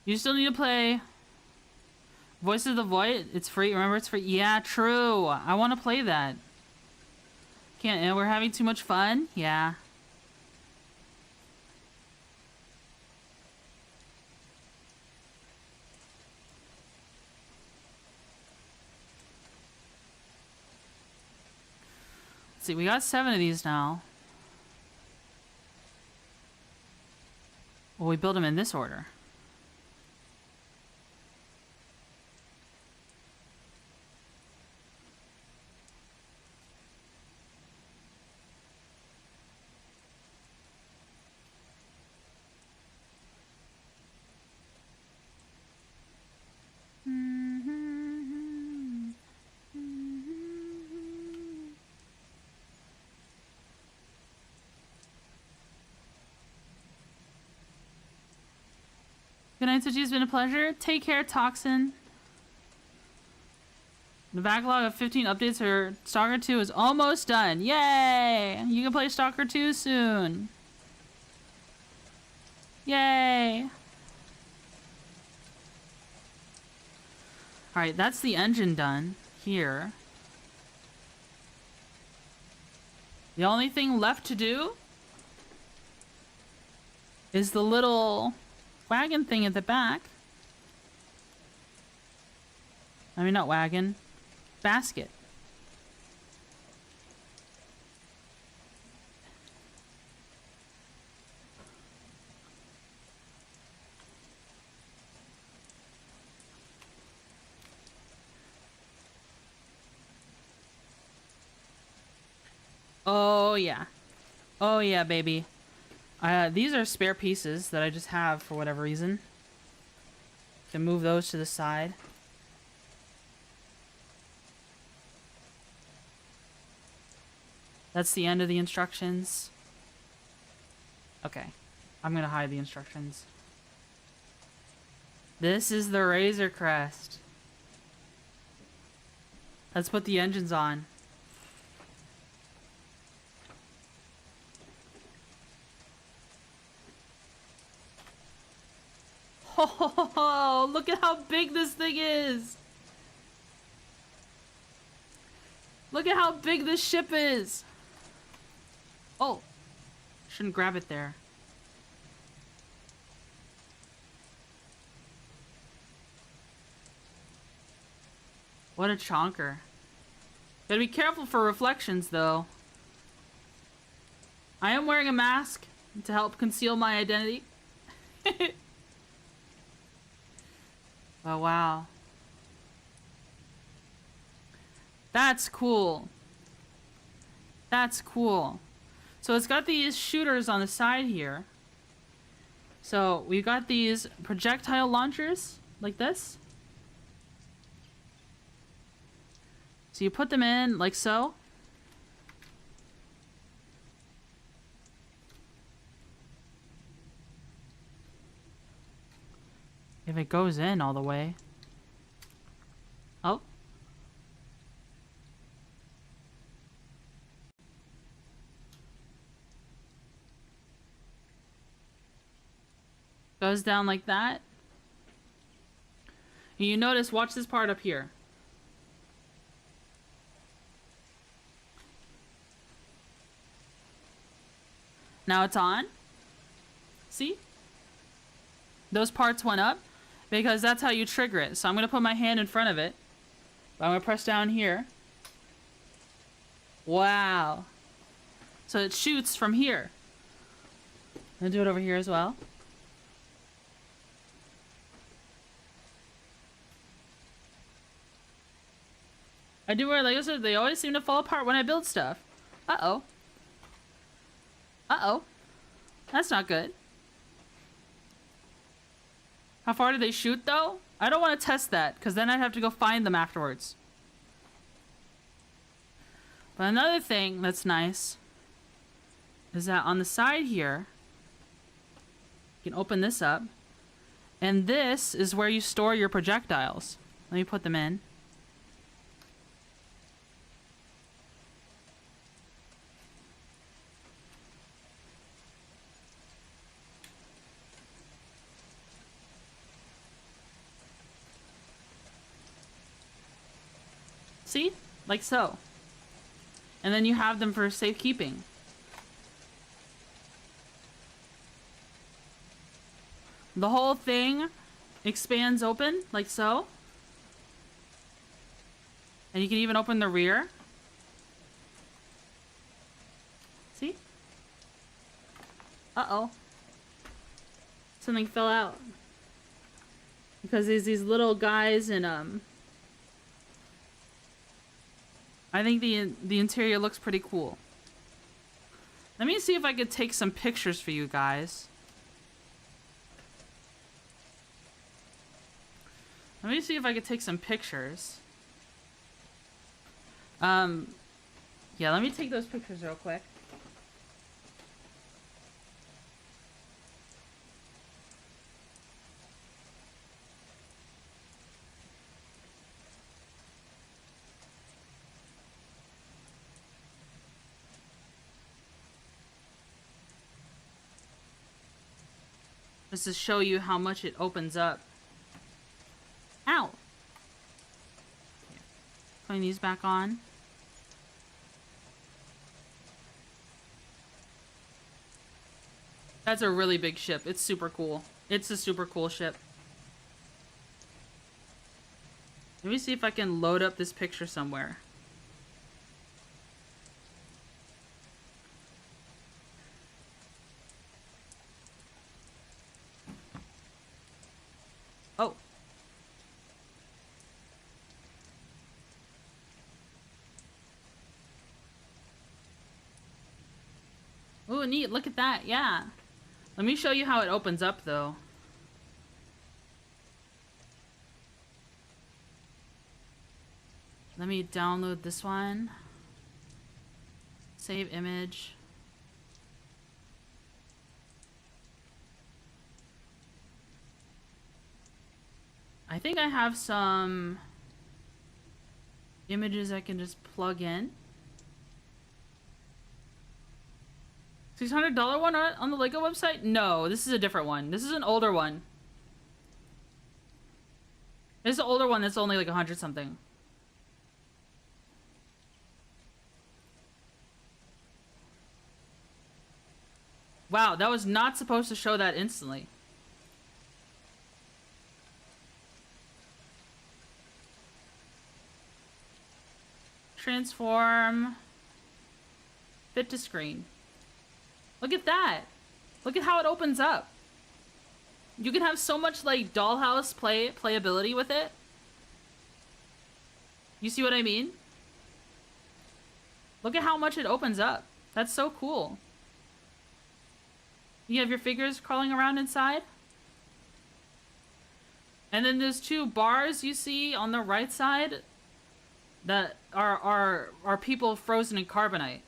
You still need to play Voice of the Void. It's free. Remember, it's free. Yeah, true. I want to play that. Can't. And we're having too much fun. Yeah. Let's see. We got 7 of these now. Well, we build them in this order. Good night, Twitchy. It's been a pleasure. Take care, Toxin. The backlog of 15 updates for Stalker 2 is almost done. Yay! You can play Stalker 2 soon. Yay! Alright, that's the engine done here. The only thing left to do is the little wagon thing at the back. I mean, not wagon. basket. Oh yeah. Oh yeah, baby. These are spare pieces that I just have for whatever reason. Can move those to the side. That's the end of the instructions. Okay. I'm gonna hide the instructions. This is the Razor Crest. Let's put the engines on. Oh, look at how big this thing is. Look at how big this ship is. Oh, shouldn't grab it there. What a chonker. Gotta be careful for reflections, though. I am wearing a mask to help conceal my identity. Oh, wow. That's cool. That's cool. So it's got these shooters on the side here. So we've got these projectile launchers like this. So you put them in like so. If it goes in all the way. Oh. Goes down like that. And you notice, watch this part up here. Now it's on. See? Those parts went up because that's how you trigger it. So I'm going to put my hand in front of it. I'm going to press down here. Wow. So it shoots from here. I'm going to do it over here as well. I do wear Legos, so they always seem to fall apart when I build stuff. Uh-oh. Uh-oh. That's not good. How far do they shoot, though? I don't want to test that, because then I'd have to go find them afterwards. But another thing that's nice is that on the side here, you can open this up, and this is where you store your projectiles. Let me put them in. See? Like so. And then you have them for safekeeping. The whole thing expands open, like so. And you can even open the rear. See? Uh-oh. Something fell out. Because there's these little guys in, I think the interior looks pretty cool. Let me see if I could take some pictures for you guys. Let me see if I could take some pictures. Yeah, let me take those pictures real quick. Just to show you how much it opens up. Ow! Okay. Putting these back on. That's a really big ship. It's super cool. It's a super cool ship. Let me see if I can load up this picture somewhere. Oh. Ooh, neat. Look at that. Yeah. Let me show you how it opens up, though. Let me download this one. Save image. I think I have some images I can just plug in. $600 one on the Lego website? No, this is a different one. This is an older one. This is an older one that's only like 100 something. Wow, that was not supposed to show that instantly. Transform. Fit to screen. Look at that. Look at how it opens up. You can have so much like dollhouse playability with it. You see what I mean? Look at how much it opens up. That's so cool. You have your figures crawling around inside. And then there's two bars you see on the right side that are people frozen in carbonite.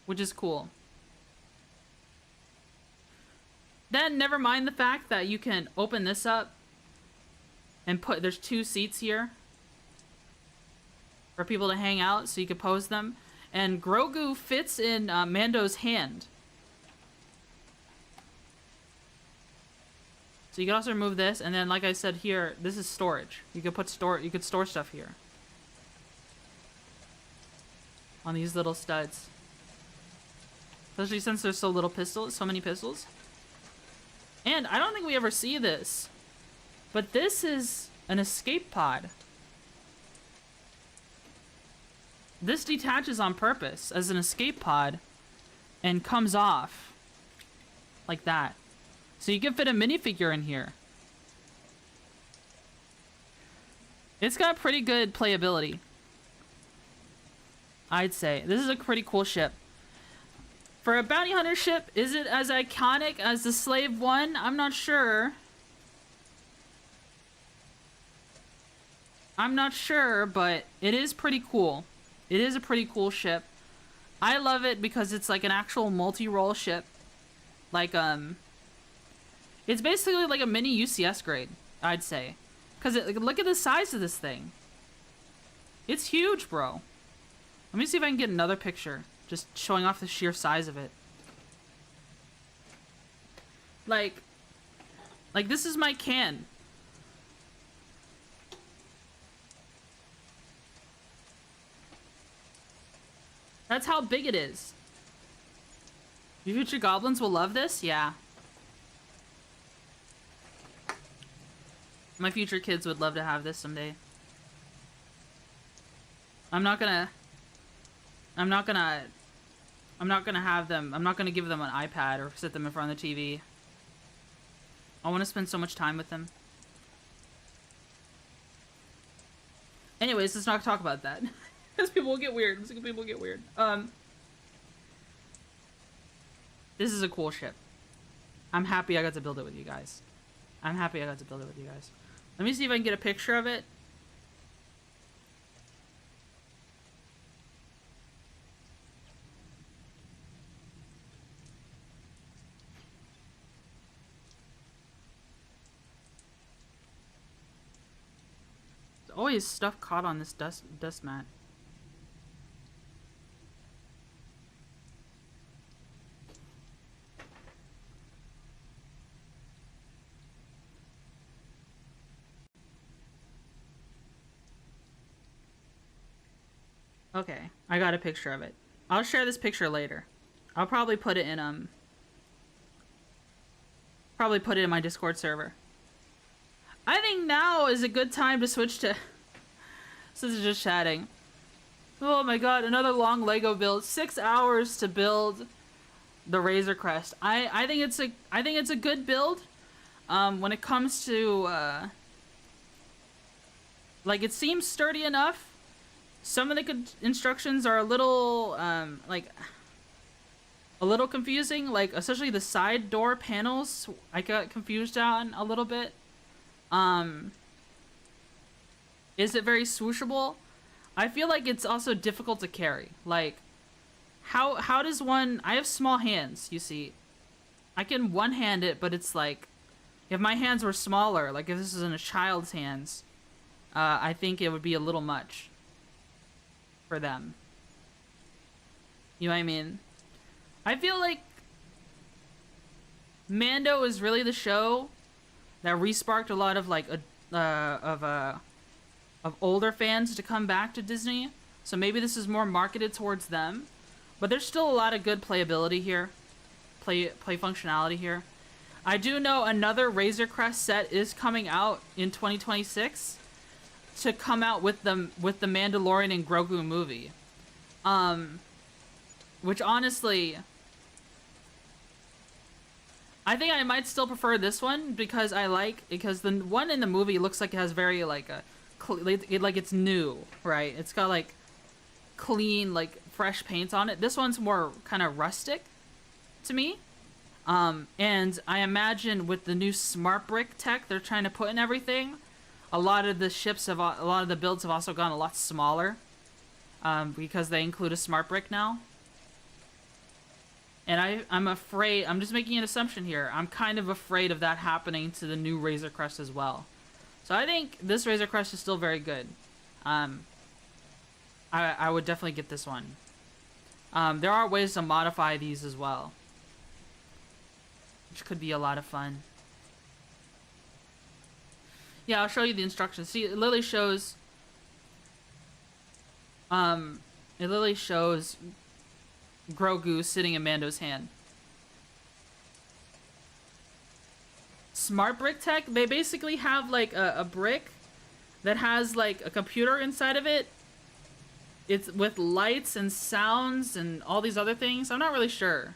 Which is cool. Then never mind the fact that you can open this up and there's two seats here for people to hang out so you can pose them. And Grogu fits in Mando's hand. So you can also remove this, and then like I said here, this is storage. You could store stuff here. On these little studs. Especially since there's so many pistols. And I don't think we ever see this. But this is an escape pod. This detaches on purpose as an escape pod and comes off like that. So you can fit a minifigure in here. It's got pretty good playability, I'd say. This is a pretty cool ship. For a bounty hunter ship, is it as iconic as the Slave One? I'm not sure. I'm not sure, but it is pretty cool. It is a pretty cool ship. I love it because it's like an actual multi-role ship. Like, it's basically like a mini UCS grade, I'd say. Because look at the size of this thing. It's huge, bro. Let me see if I can get another picture. Just showing off the sheer size of it. Like this is my can. That's how big it is. Your future goblins will love this? Yeah. My future kids would love to have this someday. I'm not gonna have them. I'm not gonna give them an iPad or sit them in front of the TV. I want to spend so much time with them. Anyways, let's not talk about that. Because people will get weird. People will get weird. This is a cool ship. I'm happy I got to build it with you guys. Let me see if I can get a picture of it. There's always stuff caught on this dust mat. Okay, I got a picture of it. I'll share this picture later. I'll probably put it in my Discord server. I think now is a good time to switch to since it's just chatting. Oh my god, another long Lego build. 6 hours to build the Razor Crest. I think it's a good build. When it comes to like, it seems sturdy enough. Some of the instructions are a little like a little confusing, like especially the side door panels. I got confused on a little bit. Is it very swooshable? I feel like it's also difficult to carry. Like, how does one... I have small hands, you see. I can one-hand it, but it's like... If my hands were smaller, like if this is in a child's hands, I think it would be a little much for them. You know what I mean? I feel like Mando is really the show that resparked a lot of like of older fans to come back to Disney. So maybe this is more marketed towards them. But there's still a lot of good playability here. Play functionality here. I do know another Razor Crest set is coming out in 2026 to come out with the Mandalorian and Grogu movie. Which honestly, I think I might still prefer this one because the one in the movie looks like it has very like like it's new, right? It's got like clean, like fresh paint on it. This one's more kind of rustic to me. And I imagine with the new smart brick tech they're trying to put in everything, a lot of the builds have also gone a lot smaller, because they include a smart brick now. And I'm afraid, I'm just making an assumption here, I'm kind of afraid of that happening to the new Razor Crest as well. So I think this Razor Crest is still very good. I would definitely get this one. There are ways to modify these as well, which could be a lot of fun. Yeah, I'll show you the instructions. See, it literally shows... Grogu sitting in Mando's hand. Smart brick tech, they basically have like a brick that has like a computer inside of it. It's with lights and sounds and all these other things. I'm not really sure.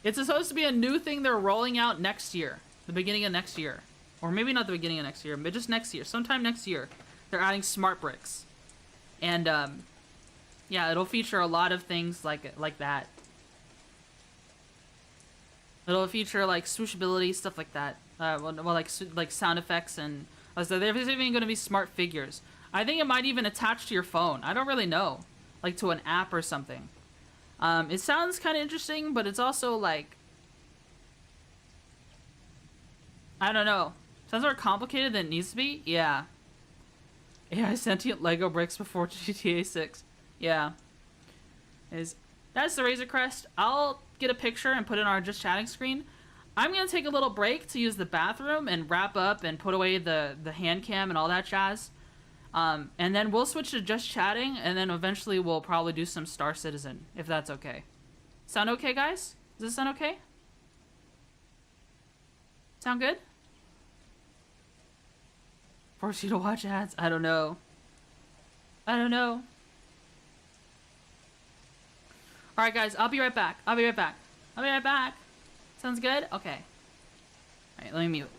It's supposed to be a new thing they're rolling out next year. The beginning of next year. Or maybe not the beginning of next year, but just next year. Sometime next year. They're adding smart bricks. And, yeah, it'll feature a lot of things like that. It'll feature, like, swooshability, stuff like that. Like sound effects and... So there's even going to be smart figures. I think it might even attach to your phone. I don't really know. Like, to an app or something. It sounds kind of interesting, but it's also, like... I don't know. Sounds more complicated than it needs to be? Yeah. AI sentient Lego bricks before GTA 6. Yeah. That's the Razor Crest. I'll get a picture and put it on our just chatting screen. I'm going to take a little break to use the bathroom and wrap up and put away the hand cam and all that jazz. And then we'll switch to just chatting, and then eventually we'll probably do some Star Citizen, if that's okay. Sound okay, guys? Does this sound okay? Sound good? Force you to watch ads? I don't know. I don't know. Alright, guys, I'll be right back. I'll be right back. I'll be right back. Sounds good? Okay. Alright, let me mute.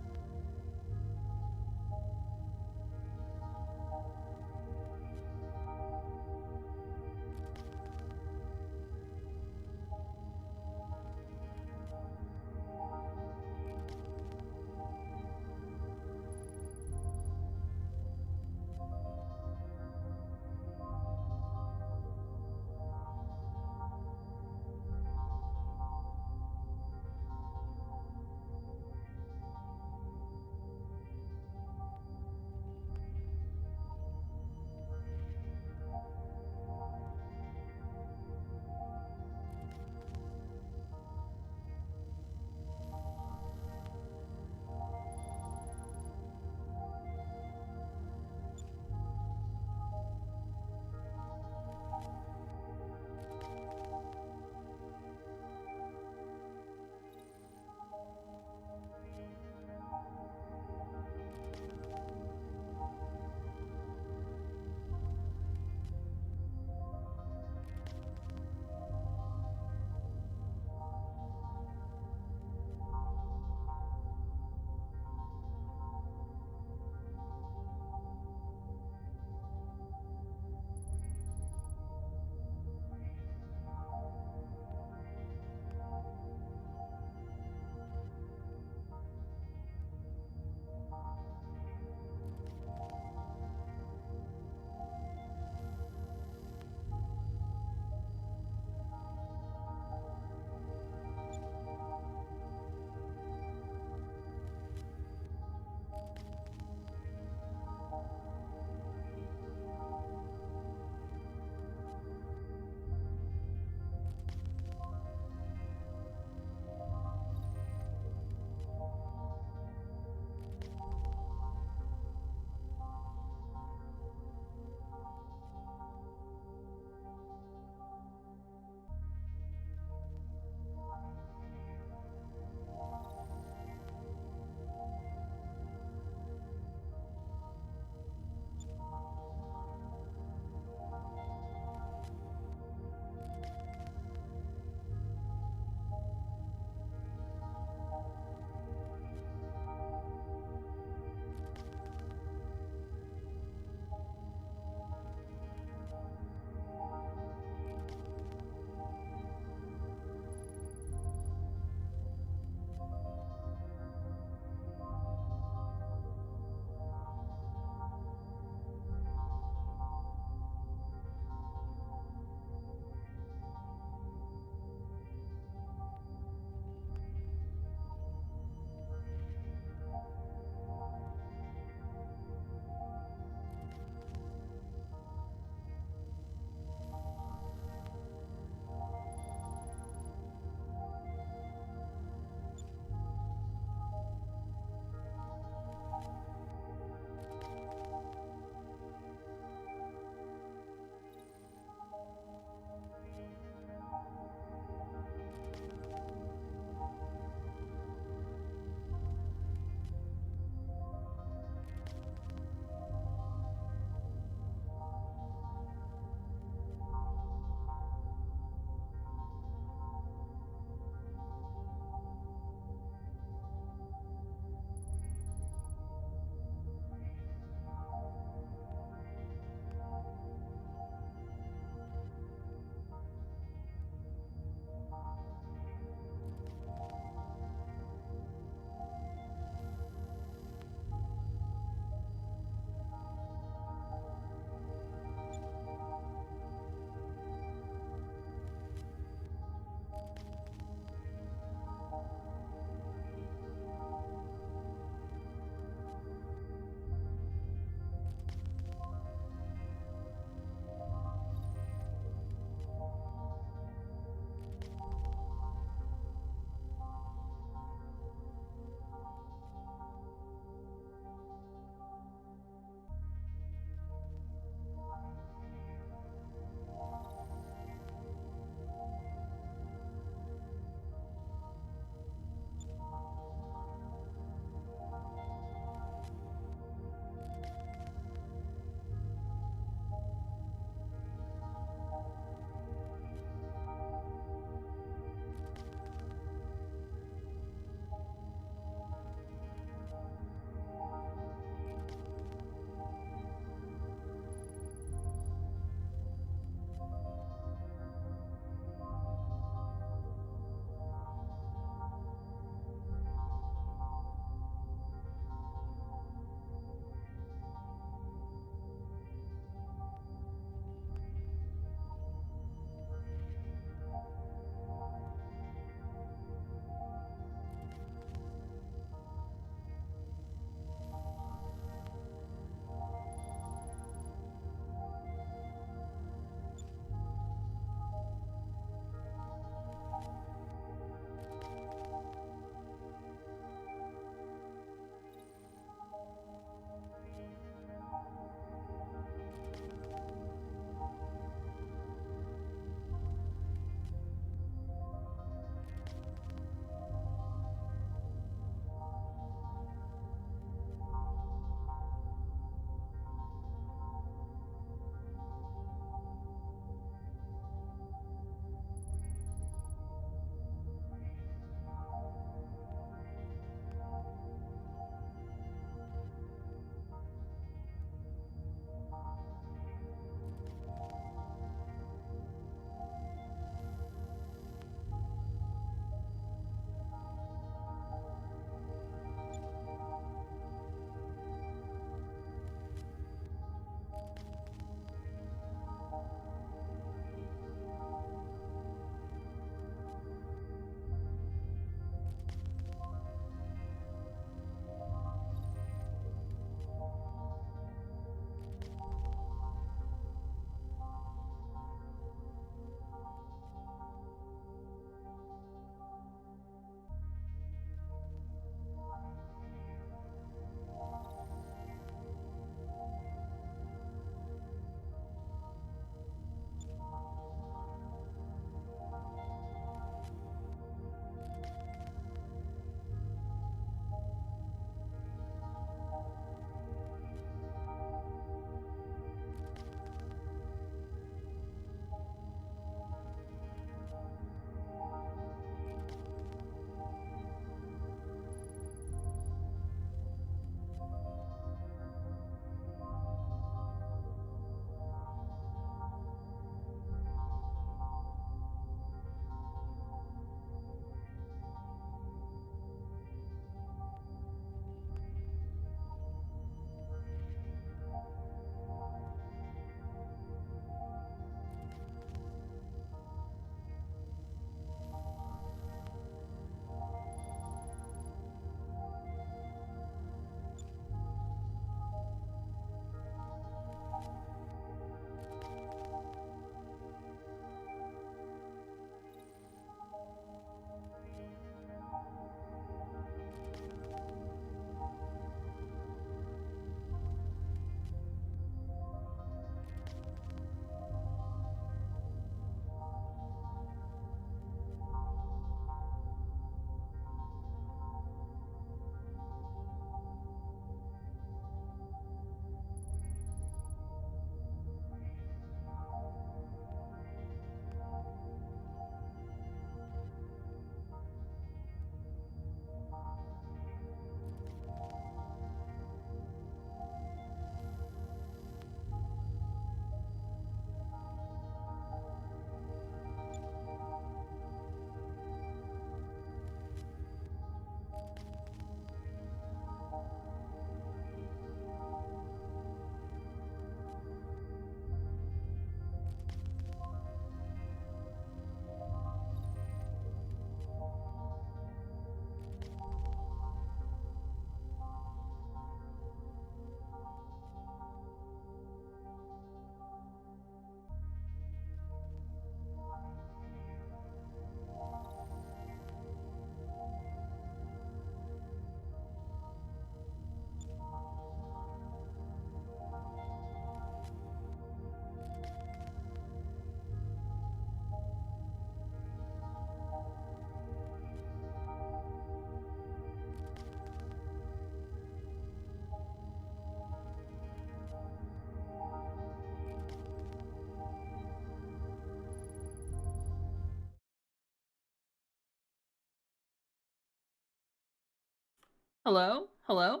Hello? Hello?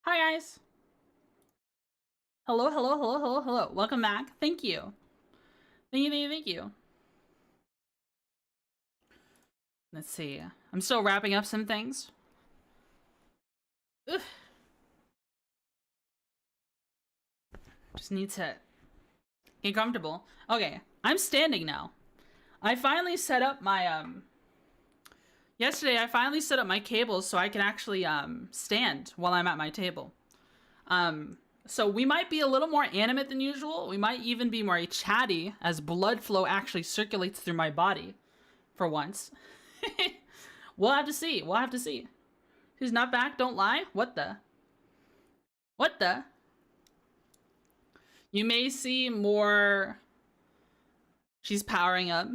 Hi, guys. Hello, hello, hello, hello, hello. Welcome back. Thank you. Thank you, thank you, thank you. Let's see. I'm still wrapping up some things. Ugh. Just need to get comfortable. Okay, I'm standing now. I finally set up my, yesterday I finally set up my cables so I can actually, stand while I'm at my table. So we might be a little more animate than usual. We might even be more chatty as blood flow actually circulates through my body for once. We'll have to see. We'll have to see. Who's not back? Don't lie. What the? What the? You may see more... She's powering up.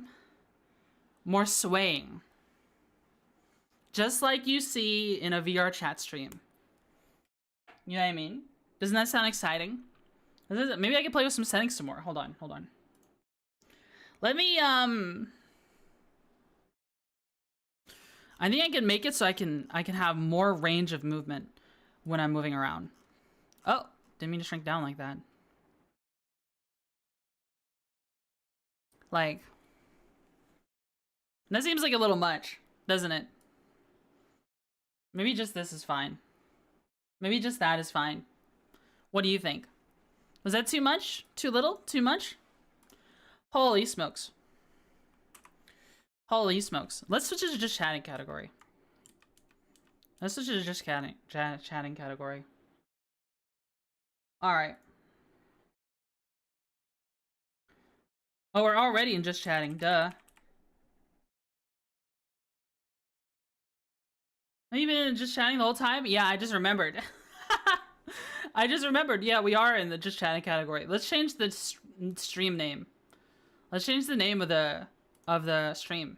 More swaying. Just like you see in a VR chat stream. You know what I mean? Doesn't that sound exciting? Maybe I can play with some settings some more. Hold on, hold on. Let me, I think I can make it so I can have more range of movement when I'm moving around. Oh, didn't mean to shrink down like that. Like, that seems like a little much, doesn't it? Maybe just this is fine. Maybe just that is fine. What do you think? Was that too much? Too little? Too much? Holy smokes. Holy smokes. Let's switch it to just chatting category. Let's switch it to just chatting category. Alright. Oh, we're already in just chatting. Duh. Have you been just chatting the whole time? Yeah, I just remembered. I just remembered. Yeah, we are in the just chatting category. Let's change the stream name. Let's change the name of the stream.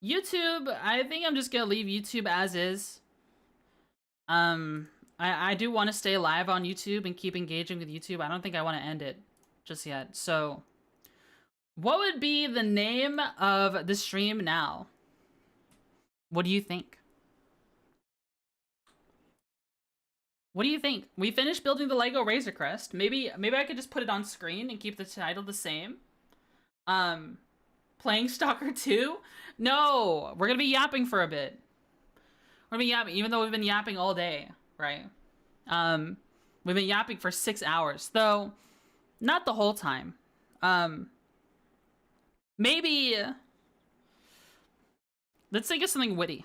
YouTube, I think I'm just gonna leave YouTube as is. I do want to stay live on YouTube and keep engaging with YouTube. I don't think I want to end it just yet. So, what would be the name of the stream now? What do you think? What do you think? We finished building the Lego Razor Crest. Maybe I could just put it on screen and keep the title the same. Playing Stalker 2? No, we're gonna be yapping for a bit. We're gonna be yapping, even though we've been yapping all day, right? We've been yapping for 6 hours, though not the whole time. Maybe let's think of something witty.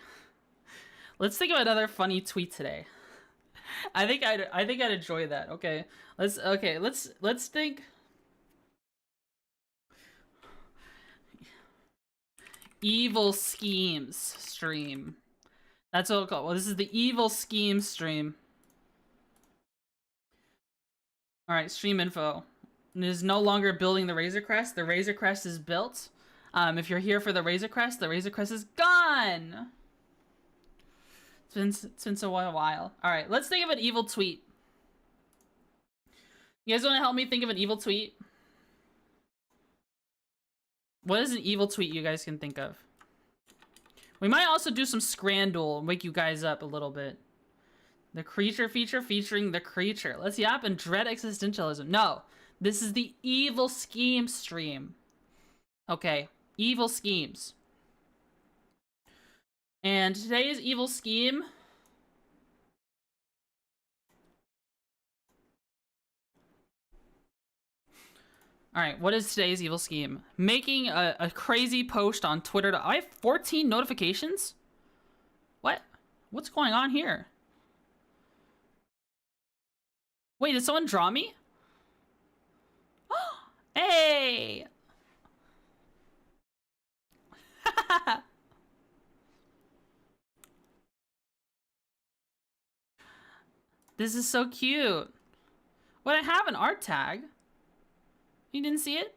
Let's think of another funny tweet today. I think I'd enjoy that. Okay, let's think. Evil schemes stream. That's what it'll call. Well, this is the evil scheme stream. All right, stream info. It is no longer building the Razor Crest. The Razor Crest is built. If you're here for the Razor Crest is gone. It's been so a while. All right, let's think of an evil tweet. You guys want to help me think of an evil tweet? What is an evil tweet you guys can think of? We might also do some Scrandle and wake you guys up a little bit. The creature feature featuring the creature. Let's yap and dread existentialism. No, this is the evil scheme stream. Okay, evil schemes. And today's evil scheme... Alright, what is today's evil scheme? Making a crazy post on Twitter. I have 14 notifications? What? What's going on here? Wait, did someone draw me? Hey! This is so cute. What, I have an art tag. You didn't see it?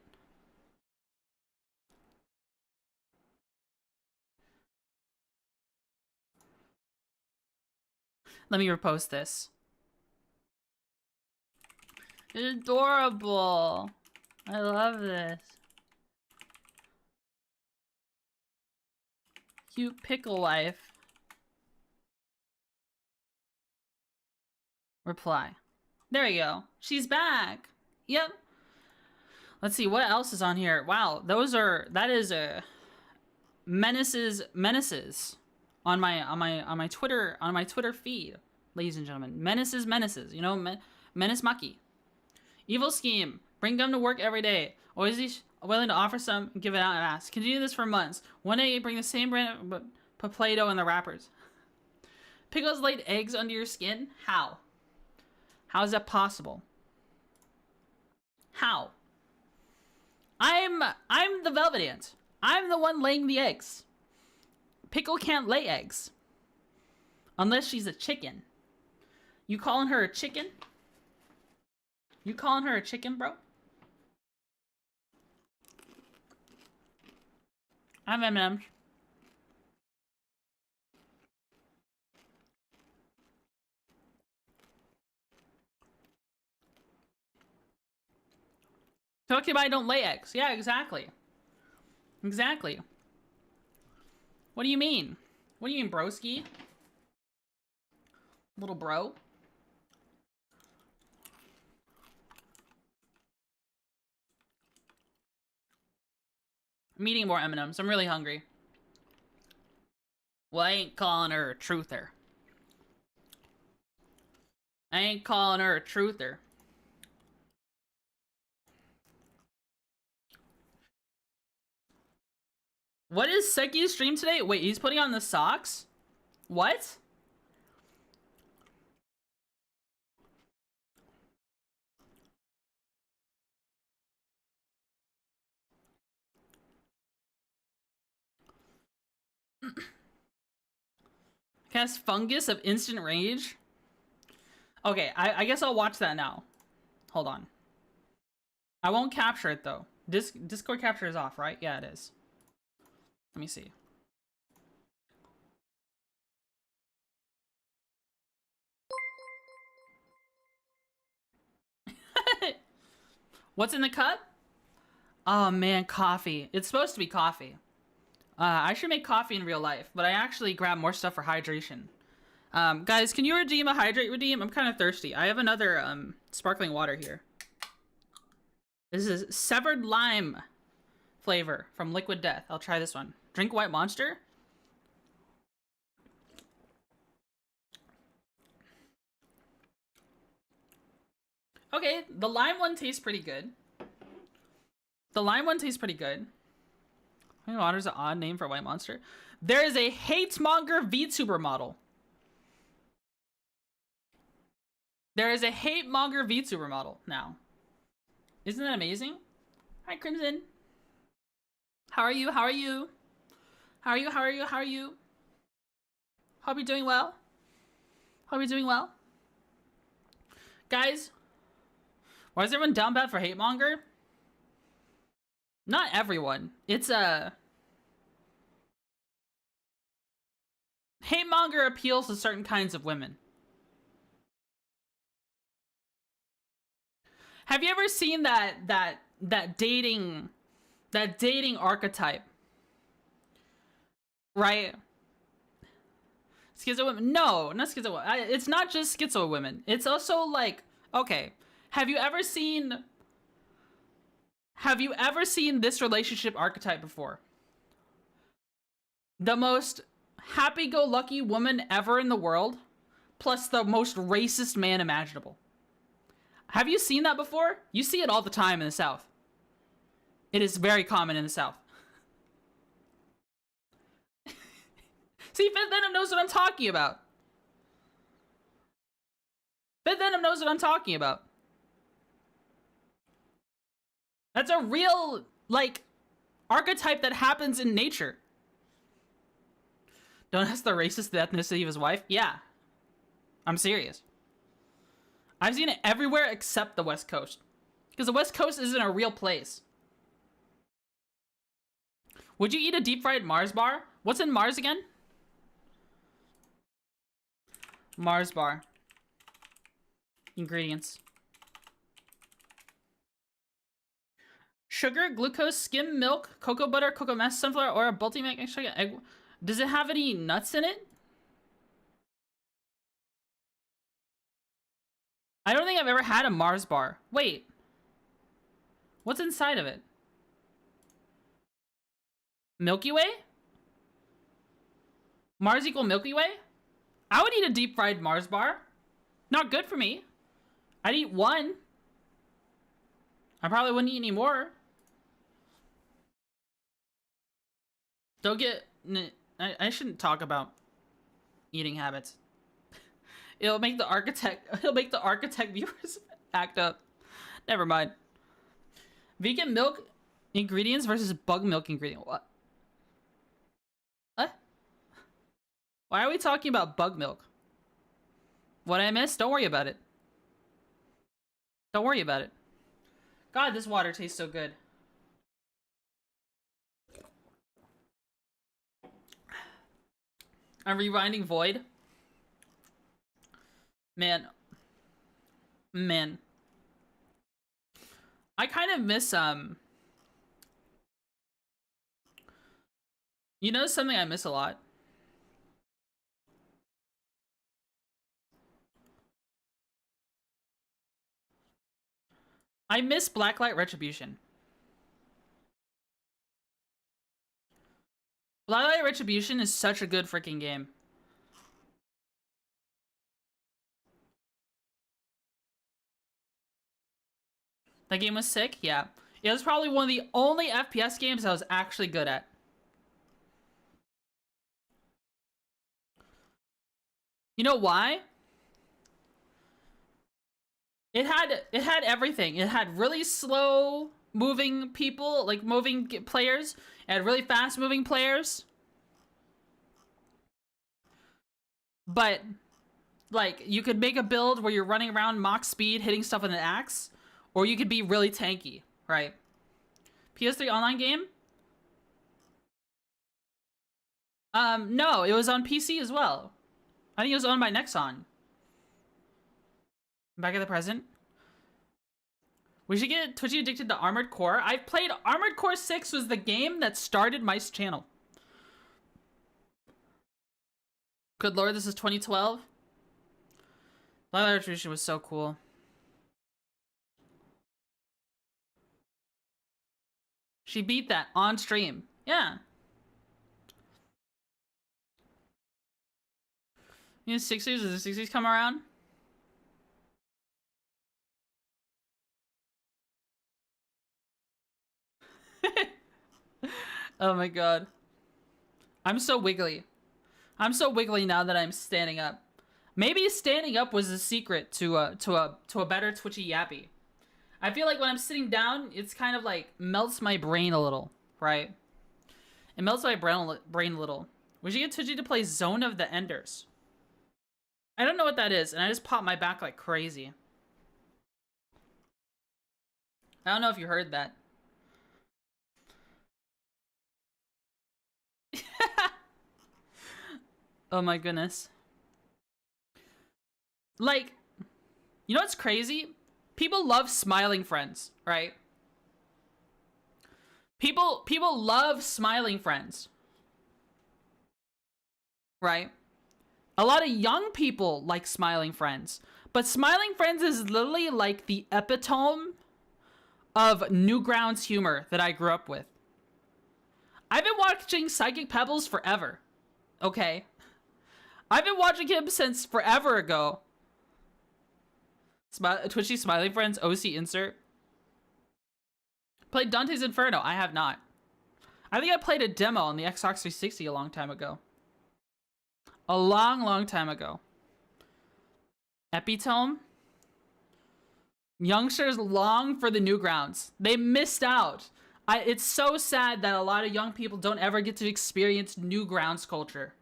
Let me repost this. It's adorable. I love this. Cute pickle life. Reply. There we go. She's back. Yep. Let's see what else is on here. Wow, that is a menaces on my Twitter feed, ladies and gentlemen. Menaces. You know, menace Maki. Evil scheme. Bring gum to work every day. Always willing to offer some and give it out and ask. Continue this for months. One day you bring the same brand, but put Play-Doh in the wrappers. Pickles laid eggs under your skin? How? How is that possible? How? I'm the Velvet Ant. I'm the one laying the eggs. Pickle can't lay eggs. Unless she's a chicken. You calling her a chicken? You calling her a chicken, bro? I have M&M's. Talking about I don't lay eggs. Yeah, exactly. Exactly. What do you mean? What do you mean, broski? Little bro? I'm eating more M&Ms. I'm really hungry. Well, I ain't calling her a truther. I ain't calling her a truther. What is Seki's stream today? Wait, he's putting on the socks? What? Cast Fungus of Instant Rage? Okay, I guess I'll watch that now. Hold on. I won't capture it, though. Discord capture is off, right? Yeah, it is. Let me see. What's in the cup? Oh, man, coffee. It's supposed to be coffee. I should make coffee in real life, but I actually grab more stuff for hydration. Guys, can you redeem a hydrate redeem? I'm kind of thirsty. I have another sparkling water here. This is severed lime flavor from Liquid Death. I'll try this one. Drink White Monster. Okay, the lime one tastes pretty good. The lime one tastes pretty good. White Water's an odd name for White Monster. There is a hate monger VTuber model. There is a hate monger VTuber model now. Isn't that amazing? Hi, Crimson. How are you? How are you? How are you? How are you? How are you? Hope you're doing well. Hope you're doing well. Guys, why is everyone down bad for hate monger? Not everyone. It's a... hate monger appeals to certain kinds of women. Have you ever seen that dating archetype? Right? Schizo women? No, not schizo women. It's not just schizo women. It's also like, okay, have you ever seen this relationship archetype before? The most happy-go-lucky woman ever in the world, plus the most racist man imaginable. Have you seen that before? You see it all the time in the South. It is very common in the South. See, Fifth Venom knows what I'm talking about. Fifth Venom knows what I'm talking about. That's a real, like, archetype that happens in nature. Don't ask the racist the ethnicity of his wife? Yeah. I'm serious. I've seen it everywhere except the West Coast. Because the West Coast isn't a real place. Would you eat a deep fried Mars bar? What's in Mars again? Mars bar. Ingredients. Sugar, glucose, skim milk, cocoa butter, cocoa mass, sunflower oil, multi-mac, extra egg. Does it have any nuts in it? I don't think I've ever had a Mars bar. Wait. What's inside of it? Milky Way? Mars equal Milky Way? I would eat a deep fried Mars bar. Not good for me. I'd eat one. I probably wouldn't eat any more. Don't get... I shouldn't talk about eating habits. It'll make the architect viewers act up. Never mind. Vegan milk ingredients versus bug milk ingredient. What? What? Why are we talking about bug milk? What I missed? Don't worry about it. Don't worry about it. God, this water tastes so good. I'm rewinding Void. Man. I kind of miss, you know something I miss a lot? I miss Blacklight Retribution. Blacklight Retribution is such a good freaking game. That game was sick? Yeah. It was probably one of the only FPS games I was actually good at. You know why? It had everything. It had really slow moving people, like moving players. It had really fast moving players. But like you could make a build where you're running around Mach speed hitting stuff with an axe, or you could be really tanky, right? PS3 online game? No, it was on PC as well. I think it was owned by Nexon. Back at the present. We should get Twitchy addicted to Armored Core. I've played Armored Core 6 was the game that started my channel. Good lord, this is 2012. Blacklight Retribution was so cool. She beat that on stream. Yeah. You know, 60s? Does the 60s come around? Oh my god. I'm so wiggly. I'm so wiggly now that I'm standing up. Maybe standing up was the secret to a better Twitchy yappy. I feel like when I'm sitting down, it's kind of like melts my brain a little, right? It melts my brain a little. We should get Twitchy to play Zone of the Enders. I don't know what that is, and I just popped my back like crazy. I don't know if you heard that. Oh my goodness. Like, you know what's crazy? People love smiling friends, right? People love smiling friends. Right? A lot of young people like smiling friends. But smiling friends is literally like the epitome of Newgrounds humor that I grew up with. I've been watching Psychic Pebbles forever. Okay? I've been watching him since forever ago. Twitchy smiling friends, OC insert. Played Dante's Inferno. I have not. I think I played a demo on the Xbox 360 a long time ago. A long time ago. Epitome. Youngsters long for the Newgrounds. They missed out. It's so sad that a lot of young people don't ever get to experience Newgrounds culture.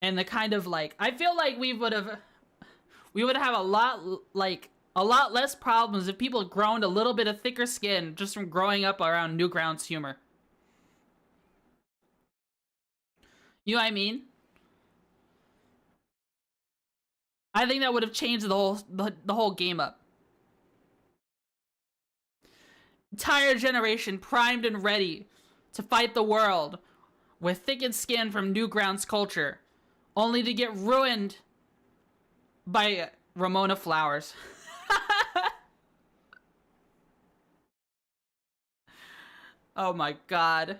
And the kind of like, I feel like we would have a lot less problems if people had grown a little bit of thicker skin just from growing up around Newgrounds humor. You know what I mean? I think that would have changed the whole game up. Entire generation primed and ready to fight the world with thickened skin from Newgrounds culture, only to get ruined by Ramona Flowers. Oh my god.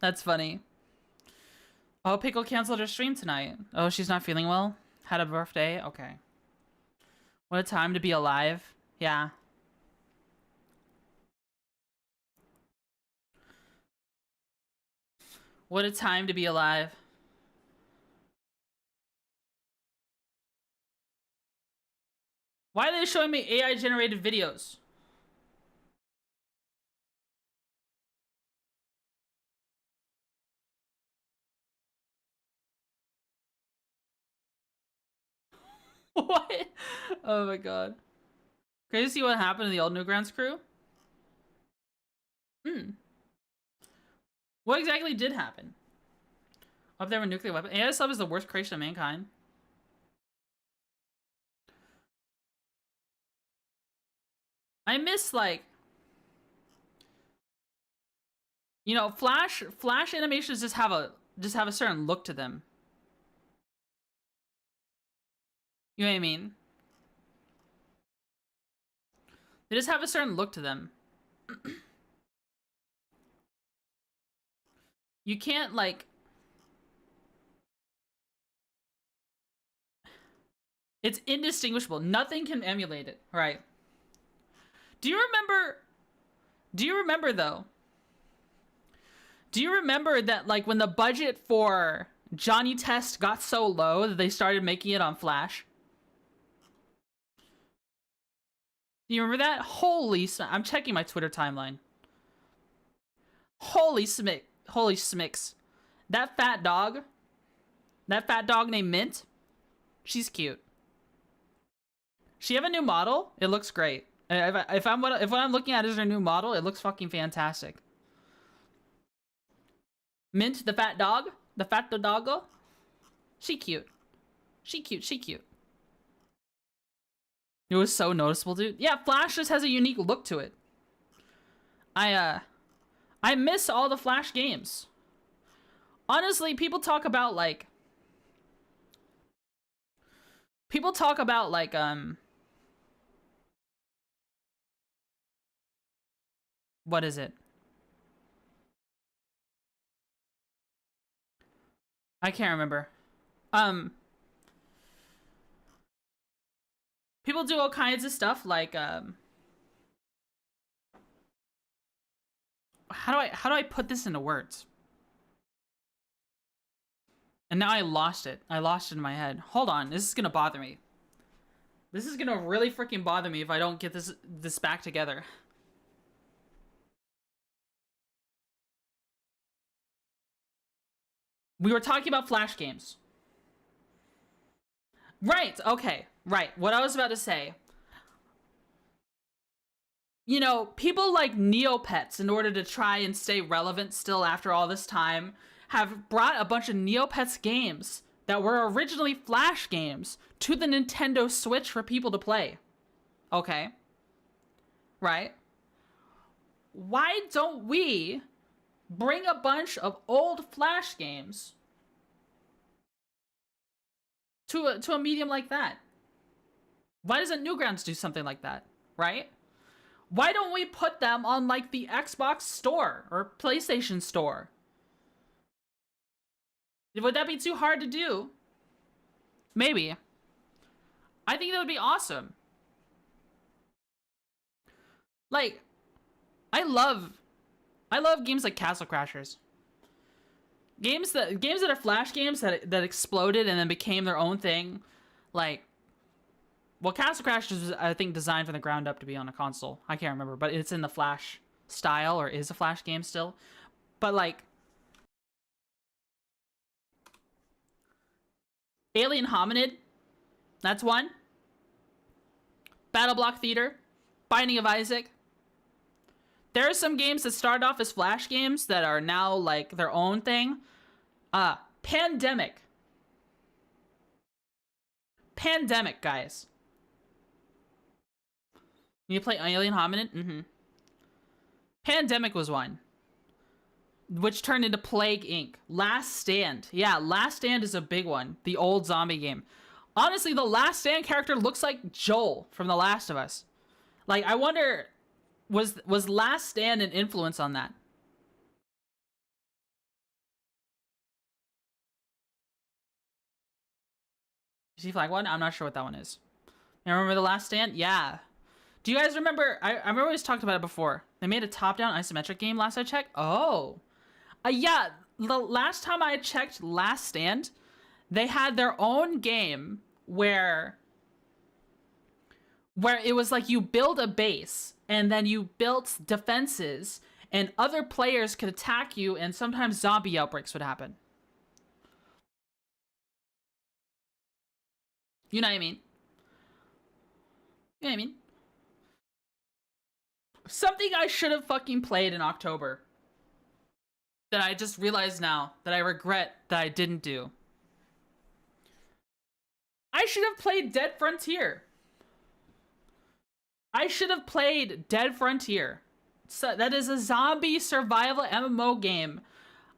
That's funny. Oh, Pickle canceled her stream tonight. Oh, she's not feeling well? Had a birthday? Okay. What a time to be alive. Yeah. What a time to be alive. Why are they showing me AI generated videos? What? Oh my god. Crazy to see what happened to the old Newgrounds crew? What exactly did happen? Up there with nuclear weapon? AI sub is the worst creation of mankind. I miss, like, you know, Flash animations just have a certain look to them. You know what I mean? They just have a certain look to them. You can't, like... It's indistinguishable. Nothing can emulate it. Right. Do you remember, though? Do you remember that, like, when the budget for Johnny Test got so low that they started making it on Flash? Do you remember that? Holy... I'm checking my Twitter timeline. Holy smicks. That fat dog named Mint, she's cute. She have a new model? It looks great. If what I'm looking at is her new model, it looks fucking fantastic. Mint, the fat dog, the fat doggo. She cute. She cute. It was so noticeable, dude. Yeah, Flash just has a unique look to it. I miss all the Flash games. Honestly, people talk about like what is it? I can't remember. People do all kinds of stuff like how do I put this into words? And now I lost it. I lost it in my head. Hold on, this is gonna bother me. This is gonna really freaking bother me if I don't get this back together. We were talking about Flash games. Right, okay, right. What I was about to say. You know, people like Neopets, in order to try and stay relevant still after all this time, have brought a bunch of Neopets games that were originally Flash games to the Nintendo Switch for people to play. Okay. Right? Why don't we bring a bunch of old Flash games to a medium like that? Why doesn't Newgrounds do something like that? Right? Why don't we put them on, like, the Xbox store or PlayStation store? Would that be too hard to do? Maybe. I think that would be awesome. Like, I love games like Castle Crashers. Games that are Flash games that exploded and then became their own thing. Like, well, Castle Crashers was, I think, designed from the ground up to be on a console. I can't remember, but it's in the Flash style, or is a Flash game still. But, like, Alien Hominid, that's one. Battle Block Theater, Binding of Isaac. There are some games that started off as Flash games that are now, like, their own thing. Pandemic. Pandemic, guys. You play Alien Hominid? Mm-hmm. Pandemic was one. which turned into Plague Inc. Last Stand. Yeah, Last Stand is a big one. The old zombie game. Honestly, the Last Stand character looks like Joel from The Last of Us. Like, I wonder, was Last Stand an influence on that? See Flag One? I'm not sure what that one is. You remember The Last Stand? Yeah. Do you guys remember? I remember we talked about it before. They made a top-down isometric game last I checked. Oh. Yeah. The last time I checked Last Stand, they had their own game where it was like you build a base and then you built defenses and other players could attack you and sometimes zombie outbreaks would happen. You know what I mean? You know what I mean? Something I should have fucking played in October that I just realized now that I regret that I didn't do. I should have played Dead Frontier. I should have played Dead Frontier. So that is a zombie survival MMO game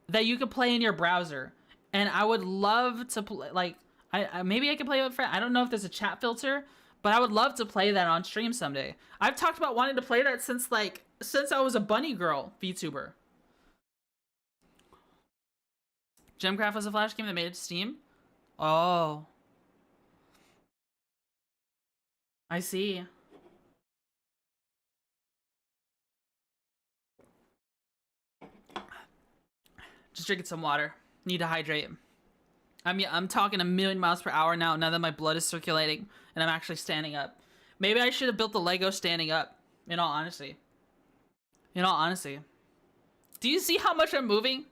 that you could play in your browser. And I would love to play, like, maybe I could play with friends. I don't know if there's a chat filter, but I would love to play that on stream someday. I've talked about wanting to play that since I was a bunny girl VTuber. Gemcraft was a Flash game that made it to Steam? Oh. I see. Just drinking some water. Need to hydrate. I'm talking 1,000,000 miles per hour now that my blood is circulating and I'm actually standing up. Maybe I should have built the Lego standing up, in all honesty. In all honesty. Do you see how much I'm moving?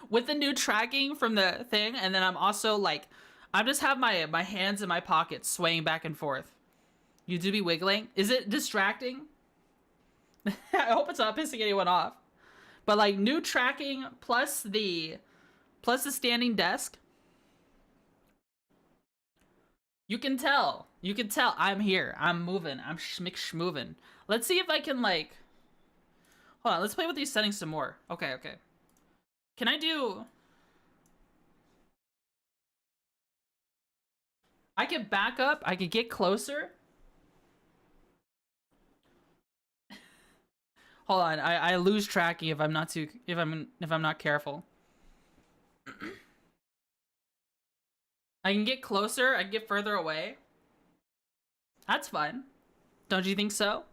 With the new tracking from the thing, and then I'm also like, I just have my hands in my pockets swaying back and forth. You do be wiggling? Is it distracting? I hope it's not pissing anyone off. But like new tracking plus the standing desk. You can tell. You can tell I'm here. I'm moving. I'm schmoving. Let's see if I can like... Hold on. Let's play with these settings some more. Okay, okay. Can I do... I could back up. I could get closer. Hold on. I lose tracking if I'm not too... if I'm not careful. I can get closer, I can get further away. That's fun. Don't you think so?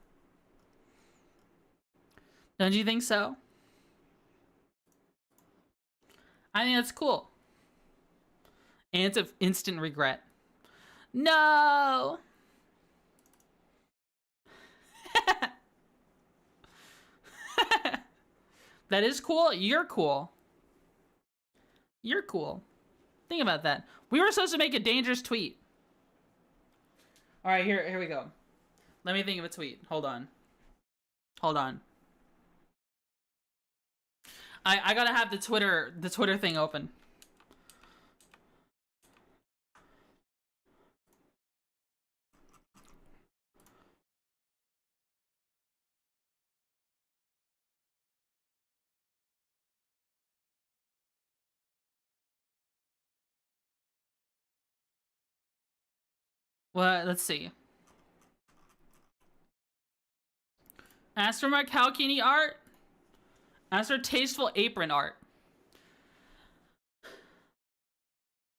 Don't you think so? I think that's cool. And it's an instant regret. No! That is cool. You're cool. You're cool. Think about that. We were supposed to make a dangerous tweet. All right, here we go. Let me think of a tweet. Hold on. Hold on. I gotta have the Twitter thing open. Well, let's see. Ask for my Kalkini art. Ask for tasteful apron art.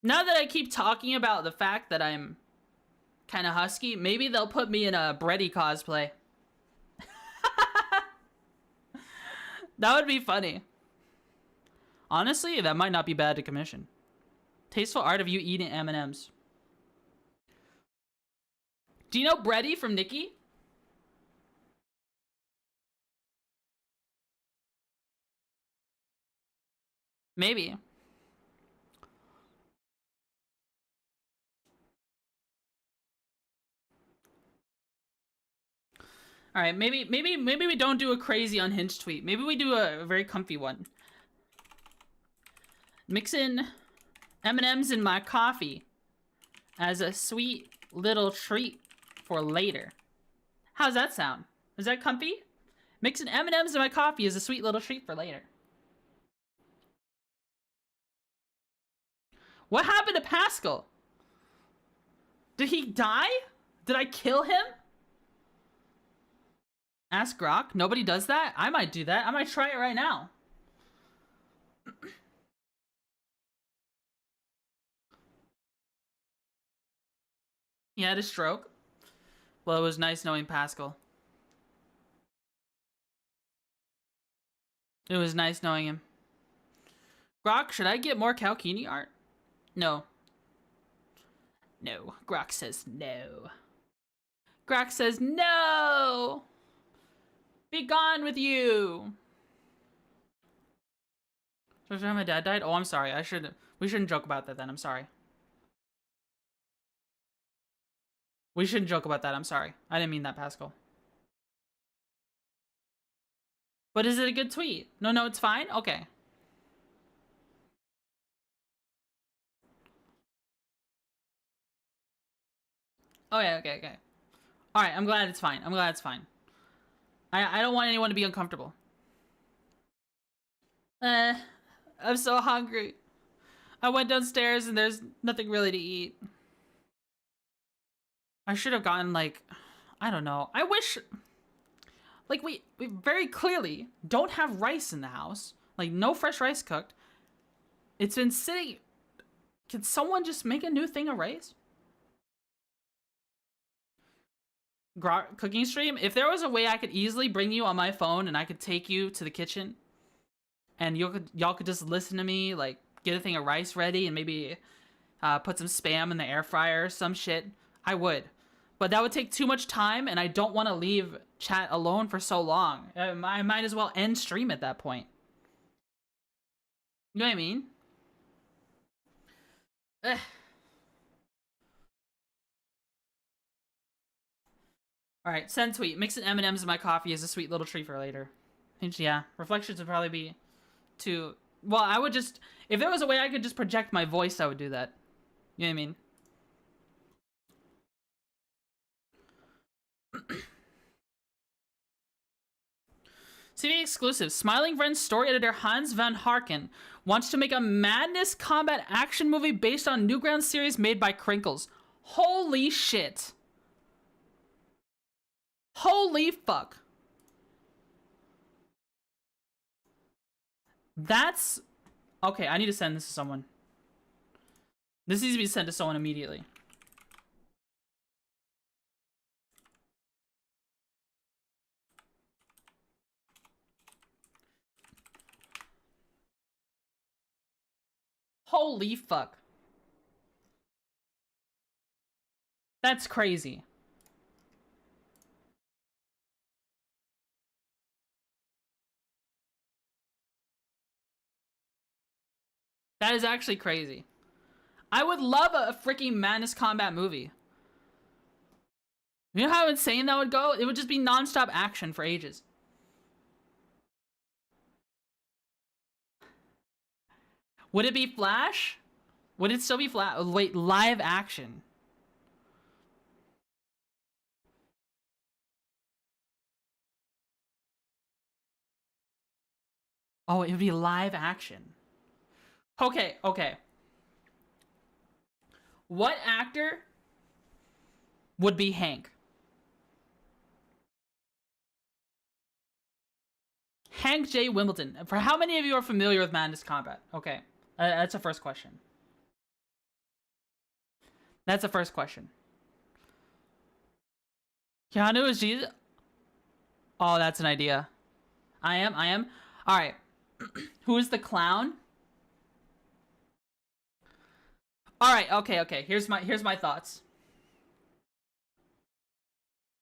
Now that I keep talking about the fact that I'm kind of husky, maybe they'll put me in a Breddy cosplay. That would be funny. Honestly, that might not be bad to commission. Tasteful art of you eating M&Ms. Do you know Breddy from Nikki? Maybe. All right, maybe we don't do a crazy unhinged tweet. Maybe we do a very comfy one. Mix in M&Ms in my coffee as a sweet little treat for later. How's that sound? Is that comfy? Mixing M&Ms in my coffee is a sweet little treat for later. What happened to Pascal? Did he die? Did I kill him? Ask Grok. Nobody does that? I might do that. I might try it right now. He had a stroke. Well, it was nice knowing Pascal. It was nice knowing him. Grok, should I get more Kalkini art? No. No. Grok says no. Grok says no! Be gone with you! So my dad died? Oh, I'm sorry. We shouldn't joke about that then. I'm sorry. We shouldn't joke about that. I'm sorry. I didn't mean that, Pascal. But is it a good tweet? No, it's fine? Okay. Okay. Alright, I'm glad it's fine. I'm glad it's fine. I don't want anyone to be uncomfortable. I'm so hungry. I went downstairs and there's nothing really to eat. I should have gotten, like, I don't know. I wish, like, we very clearly don't have rice in the house. Like, no fresh rice cooked. It's been sitting. Can someone just make a new thing of rice? Cooking stream? If there was a way I could easily bring you on my phone and I could take you to the kitchen and y'all could just listen to me, like, get a thing of rice ready and maybe put some Spam in the air fryer or some shit, I would. But that would take too much time, and I don't want to leave chat alone for so long. I might as well end stream at that point. You know what I mean? Ugh. Alright, send tweet. Mixing M&M's in my coffee is a sweet little treat for later. Yeah, reflections would probably be too... Well, I would just... If there was a way I could just project my voice, I would do that. You know what I mean? CV exclusive. Smiling Friends story editor Hans van Harken wants to make a madness combat action movie based on Newgrounds series made by Crinkles. Holy shit. Holy fuck. That's... Okay, I need to send this to someone. This needs to be sent to someone immediately. Holy fuck. That's crazy. That is actually crazy. I would love a freaking Madness Combat movie. You know how insane that would go? It would just be non-stop action for ages. Would it be Flash? Would it still be Flash? Wait, live action. Oh, it would be live action. Okay. What actor would be Hank? Hank J. Wimbledon. For how many of you are familiar with Madness Combat? Okay. That's the first question. That's the first question. Keanu is Jesus? Oh, that's an idea. I am. Alright. Who is the clown? Alright, okay. Here's my thoughts.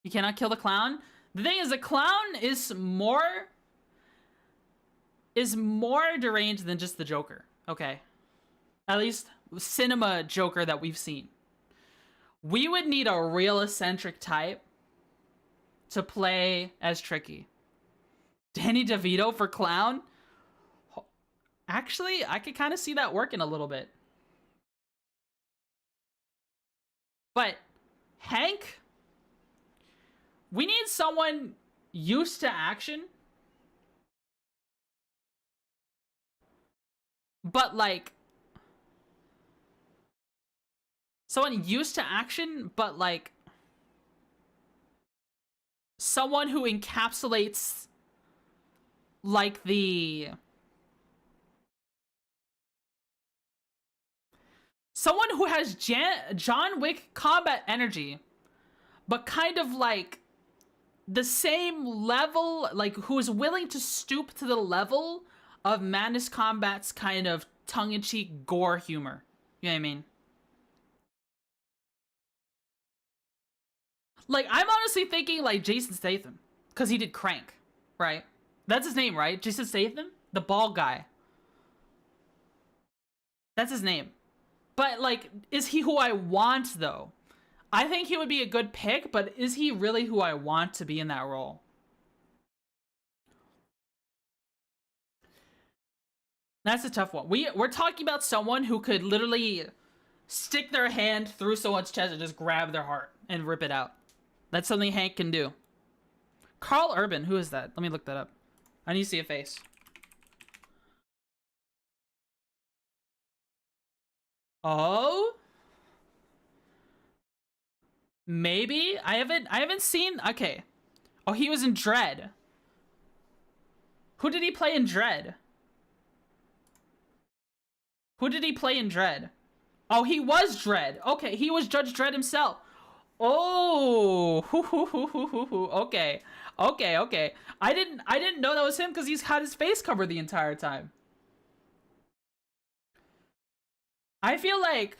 You cannot kill the clown? The thing is, the clown is more deranged than just the Joker. Okay. At least cinema Joker that we've seen. We would need a real eccentric type to play as Tricky. Danny DeVito for clown? Actually, I could kind of see that working a little bit. But Hank, we need someone used to action, but like Someone used to action, but like someone who encapsulates like the someone who has John Wick combat energy, but kind of like the same level, like who is willing to stoop to the level of Madness Combat's kind of tongue-in-cheek gore humor. You know what I mean? Like, I'm honestly thinking like Jason Statham, because he did Crank, right? That's his name, right? Jason Statham? The bald guy. That's his name. But like, is he who I want though? I think he would be a good pick, but is he really who I want to be in that role? That's a tough one. We're talking about someone who could literally stick their hand through someone's chest and just grab their heart and rip it out. That's something Hank can do. Carl Urban, who is that? Let me look that up. I need to see a face. Oh? Maybe? I haven't seen. Okay. Oh, he was in Dread. Who did he play in Dread? Who did he play in Dread? Oh, he was Dread. Okay, he was Judge Dredd himself. Oh, okay, okay. I didn't know that was him because he's had his face covered the entire time. I feel like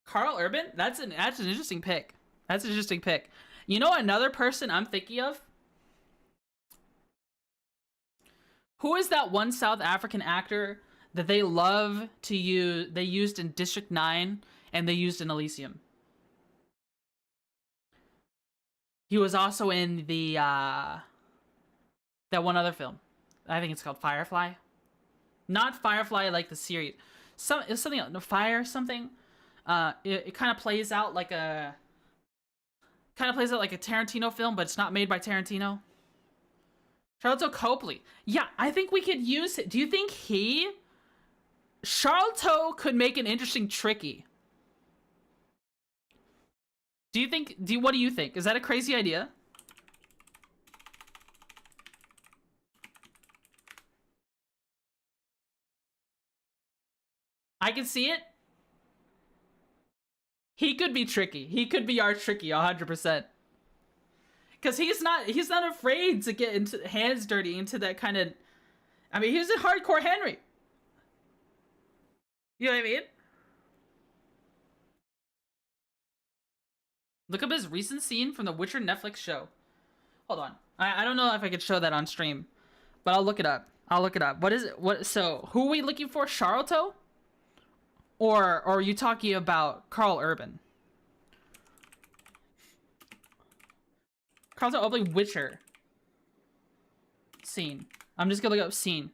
Carl Urban. That's an interesting pick. That's an interesting pick. You know another person I'm thinking of? Who is that one South African actor that they love to use? They used in District 9 and they used in Elysium. He was also in the that one other film. I think it's called Firefly. Not Firefly like the series. It's something else. No, Fire something. It kind of plays out like a Tarantino film, but it's not made by Tarantino. Charlotte Copley. Yeah, I think we could use it. Do you think Charlotte could make an interesting Tricky? What do you think? Is that a crazy idea? I can see it. He could be Tricky. He could be our Tricky 100%. Because he's not afraid to get into hands dirty into that kind of. I mean, he's a hardcore Henry. You know what I mean? Look up his recent scene from the Witcher Netflix show. Hold on. I don't know if I could show that on stream, but I'll look it up. What is it? So, who are we looking for? Charlotte? Or are you talking about Carl Urban? Carl Urban Witcher scene. I'm just gonna look up scene.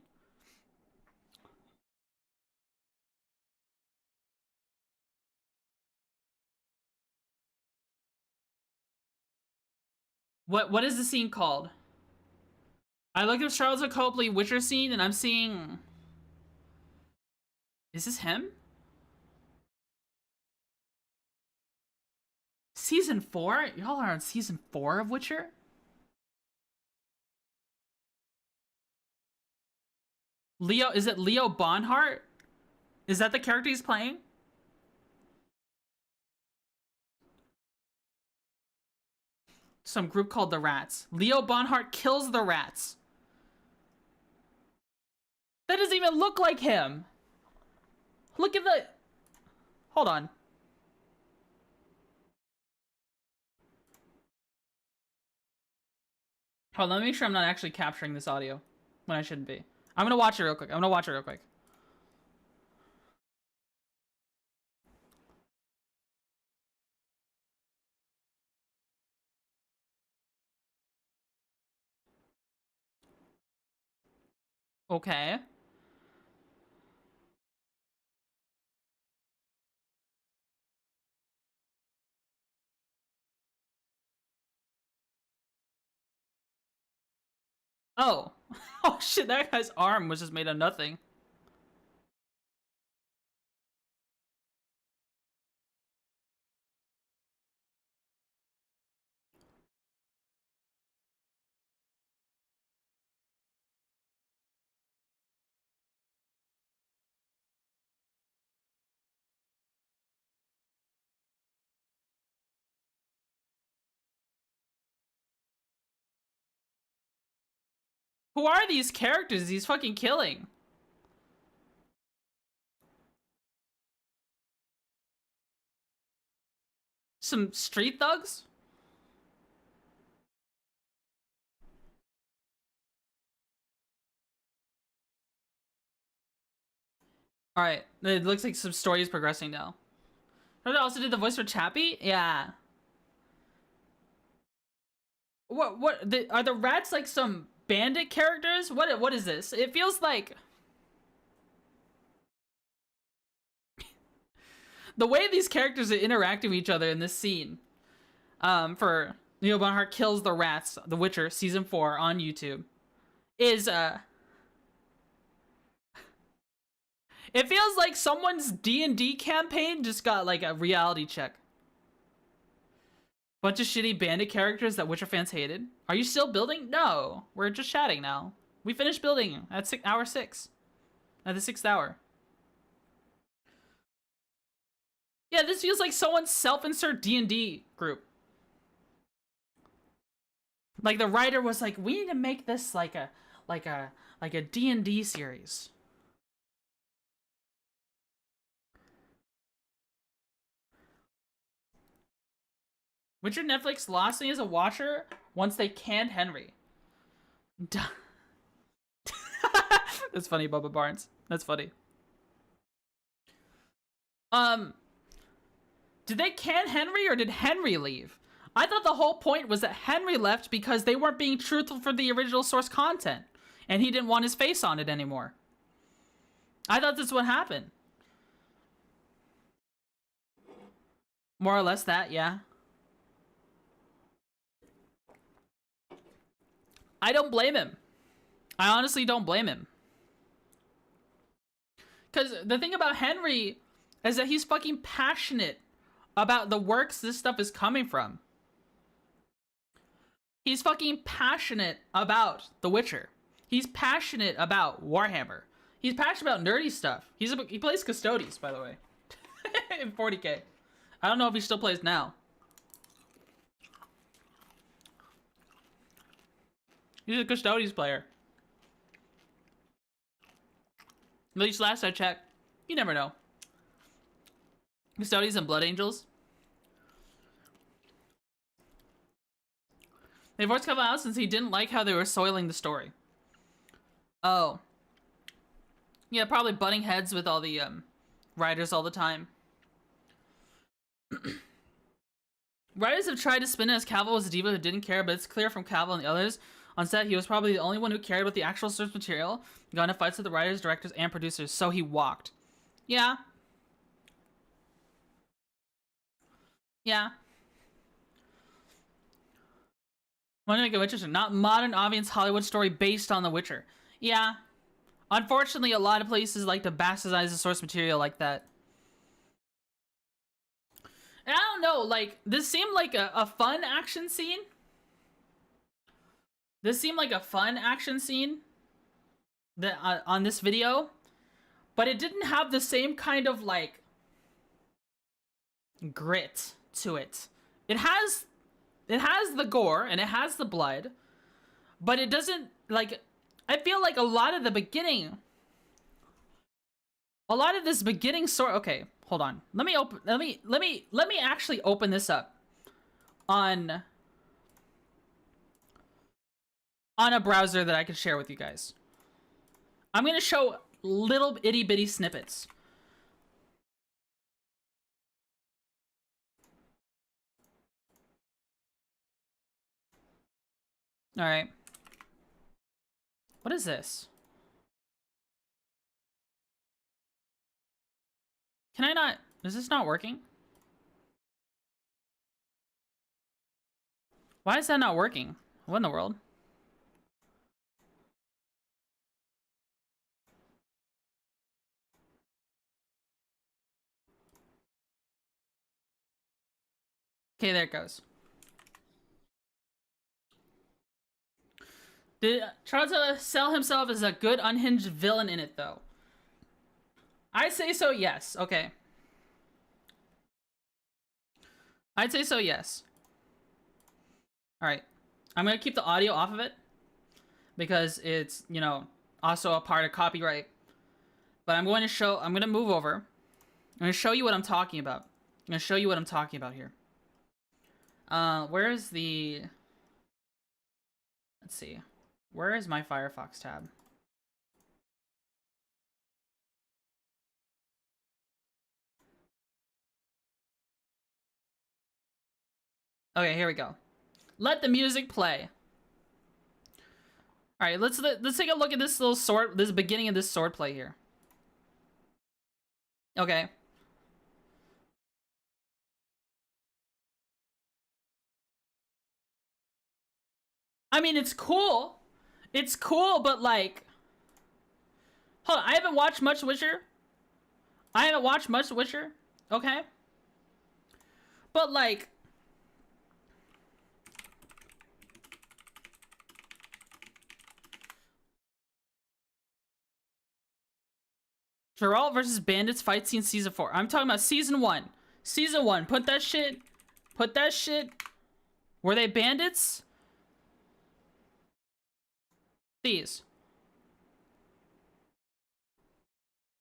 What is the scene called? I looked up Charlotte Copley Witcher scene and I'm seeing. Is this him? Season 4? Y'all are on season 4 of Witcher? Leo, is it Leo Bonhart? Is that the character he's playing? Some group called the Rats. Leo Bonhart kills the rats. That doesn't even look like him. Look at the... Hold on. Hold on, let me make sure I'm not actually capturing this audio when I shouldn't be. I'm gonna watch it real quick. Okay. Oh. Oh shit, that guy's arm was just made of nothing. Who are these characters he's fucking killing? Some street thugs? Alright, it looks like some story is progressing now. I also did the voice for Chappie? Yeah. Are the rats like some bandit characters? What is this? It feels like the way these characters are interacting with each other in this scene. For Neil Bonhart Kills the Rats, The Witcher season 4 on YouTube is it feels like someone's D&D campaign just got like a reality check. Bunch of shitty bandit characters that Witcher fans hated. Are you still building? No, we're just chatting now. We finished building at hour 6. At the 6th hour. Yeah, this feels like someone's self-insert D&D group. Like the writer was like, we need to make this like a D&D series. Witcher Netflix lost me as a watcher once they canned Henry. That's funny, Bubba Barnes. That's funny. Did they can Henry or did Henry leave? I thought the whole point was that Henry left because they weren't being truthful for the original source content. And he didn't want his face on it anymore. I thought that's what happened. More or less that, yeah. I don't blame him. I honestly don't blame him. Because the thing about Henry is that he's fucking passionate about the works this stuff is coming from. He's fucking passionate about The Witcher. He's passionate about Warhammer. He's passionate about nerdy stuff. He plays Custodes, by the way. In 40k. I don't know if he still plays now. He's a Custodes player. At least last I checked. You never know. Custodes and Blood Angels. They forced come out since he didn't like how they were soiling the story. Oh. Yeah, probably butting heads with all the writers all the time. Writers have tried to spin it as Cavill was a diva who didn't care, but it's clear from Cavill and the others on set he was probably the only one who cared about the actual source material. He got into fights with the writers, directors, and producers, so he walked. Yeah. Yeah. Want to make a Witcher, not modern audience Hollywood story based on The Witcher. Yeah. Unfortunately, a lot of places like to bastardize the source material like that. And I don't know, like, this seemed like a fun action scene. This seemed like a fun action scene that on this video, but it didn't have the same kind of, like, grit to it. It has the gore and it has the blood, but it doesn't, like, I feel like a lot of this beginning okay, hold on. Let me actually open this up on a browser that I can share with you guys. I'm gonna show little itty bitty snippets. All right. What is this? Can I not? Is this not working? Why is that not working? What in the world? Okay, there it goes. Did Charles sell himself as a good unhinged villain in it, though? I'd say so, yes. Okay. I'd say so, yes. Alright. I'm gonna keep the audio off of it. because it's, you know, also a part of copyright. But I'm going to move over. I'm going to show you what I'm talking about. I'm going to show you what I'm talking about here. Where's the... Let's see. Where is my Firefox tab? Okay, here we go. Let the music play. All right, let's take a look at this little sword, this beginning of this sword play here. Okay. I mean, it's cool. It's cool, but like, hold on, I haven't watched much Witcher. Okay. But like, Geralt versus Bandits fight scene season 4. I'm talking about season 1. Season 1. Put that shit. Were they bandits? These.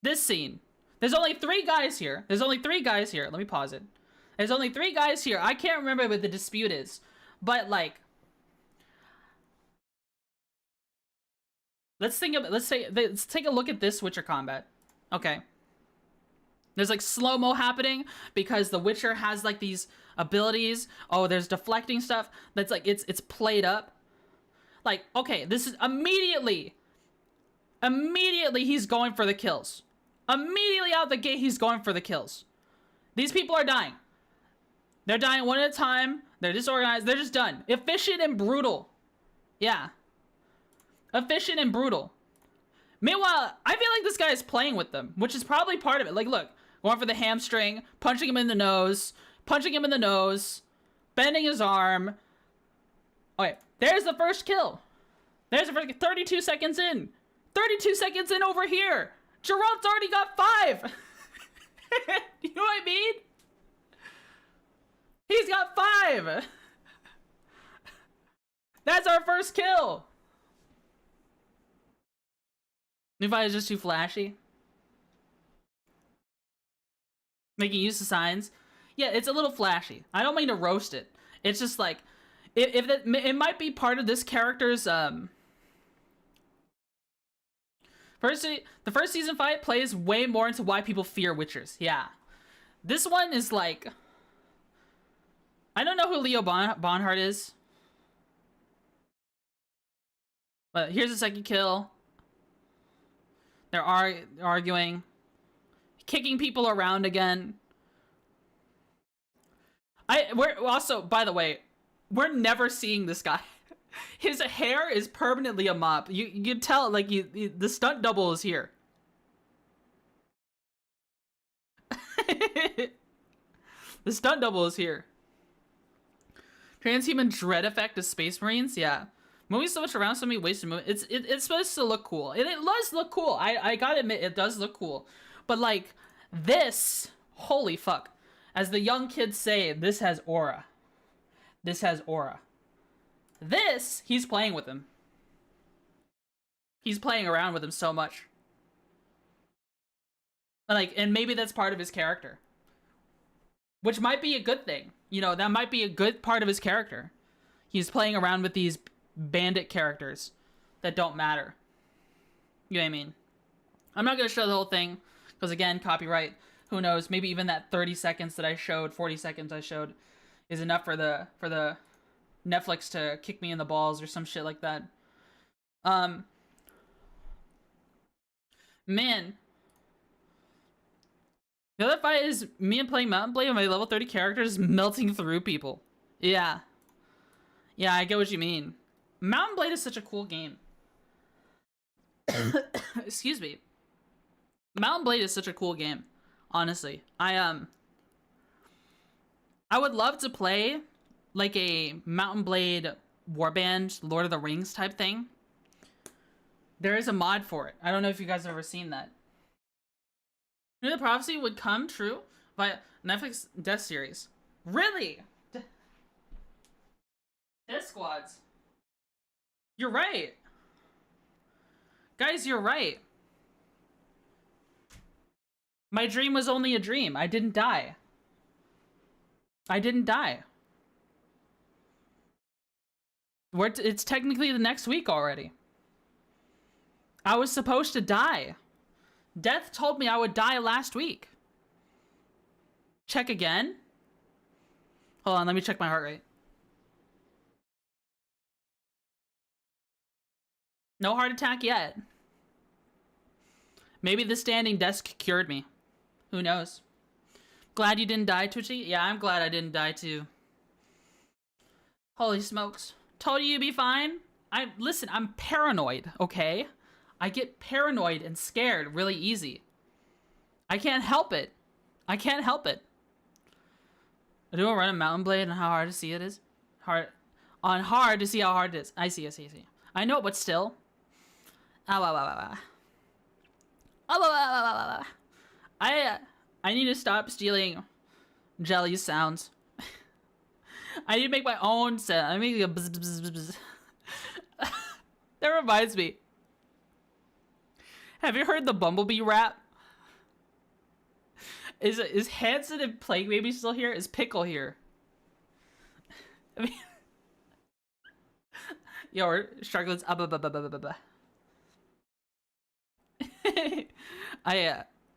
This scene. There's only 3 guys here. Let me pause it. There's only 3 guys here. I can't remember what the dispute is. But like, let's take a look at this Witcher combat. Okay. There's like slow-mo happening because the Witcher has like these abilities. Oh, there's deflecting stuff. That's like, it's played up. Like, okay, this is immediately he's going for the kills. Immediately out the gate, he's going for the kills. These people are dying. They're dying one at a time. They're disorganized. They're just done. Efficient and brutal. Yeah. Efficient and brutal. Meanwhile, I feel like this guy is playing with them, which is probably part of it. Like, look, going for the hamstring, punching him in the nose, bending his arm. Okay, there's the first kill. 32 seconds in. 32 seconds in over here. Geralt's already got 5. You know what I mean? He's got 5. That's our first kill. New fight is just too flashy. Making use of signs. Yeah, it's a little flashy. I don't mean to roast it. It's just like, it might be part of this character's the first season fight plays way more into why people fear Witchers. Yeah, this one is like, I don't know who Leo Bonhart is, but here's the second kill. They're arguing, kicking people around again. We're also, by the way, we're never seeing this guy. His hair is permanently a mop. You can tell, like, the stunt double is here. The stunt double is here. Transhuman dread effect of Space Marines, yeah. Moving so much around, so many wasted movement. It's supposed to look cool. It does look cool. I gotta admit, it does look cool. But like, this, holy fuck. As the young kids say, this has aura. This has aura. This, he's playing with him. He's playing around with him so much. Like, and maybe that's part of his character. Which might be a good thing. You know, that might be a good part of his character. He's playing around with these bandit characters that don't matter. You know what I mean? I'm not going to show the whole thing, because again, copyright. Who knows? Maybe even that 30 seconds that I showed, 40 seconds I showed, is enough for the Netflix to kick me in the balls or some shit like that. Man. The other fight is me and playing Mountain Blade with my level 30 characters melting through people. Yeah. Yeah, I get what you mean. Mountain Blade is such a cool game. Excuse me. Mountain Blade is such a cool game. Honestly. I would love to play like a Mountain Blade Warband Lord of the Rings type thing. There is a mod for it. I don't know if you guys have ever seen that. You know, the prophecy would come true via Netflix Death Series. Really? Death Squads. You're right. Guys, you're right. My dream was only a dream. I didn't die. I didn't die. It's technically the next week already. I was supposed to die. Death told me I would die last week. Check again. Hold on, let me check my heart rate. No heart attack yet. Maybe the standing desk cured me. Who knows? Glad you didn't die, Twitchy? Yeah, I'm glad I didn't die too. Holy smokes. Told you you'd be fine? Listen, I'm paranoid, okay? I get paranoid and scared really easy. I can't help it. I can't help it. I do a run a mountain blade and how hard to see it is. Hard to see how hard it is. I see. I know, but still. I need to stop stealing jelly sounds. I need to make my own sound. I'm making a bzz, bzz, bzz, bzz. That reminds me. Have you heard the Bumblebee rap? Is Hanson and Plague Baby still here? Is Pickle here? I mean, yo, we're struggling.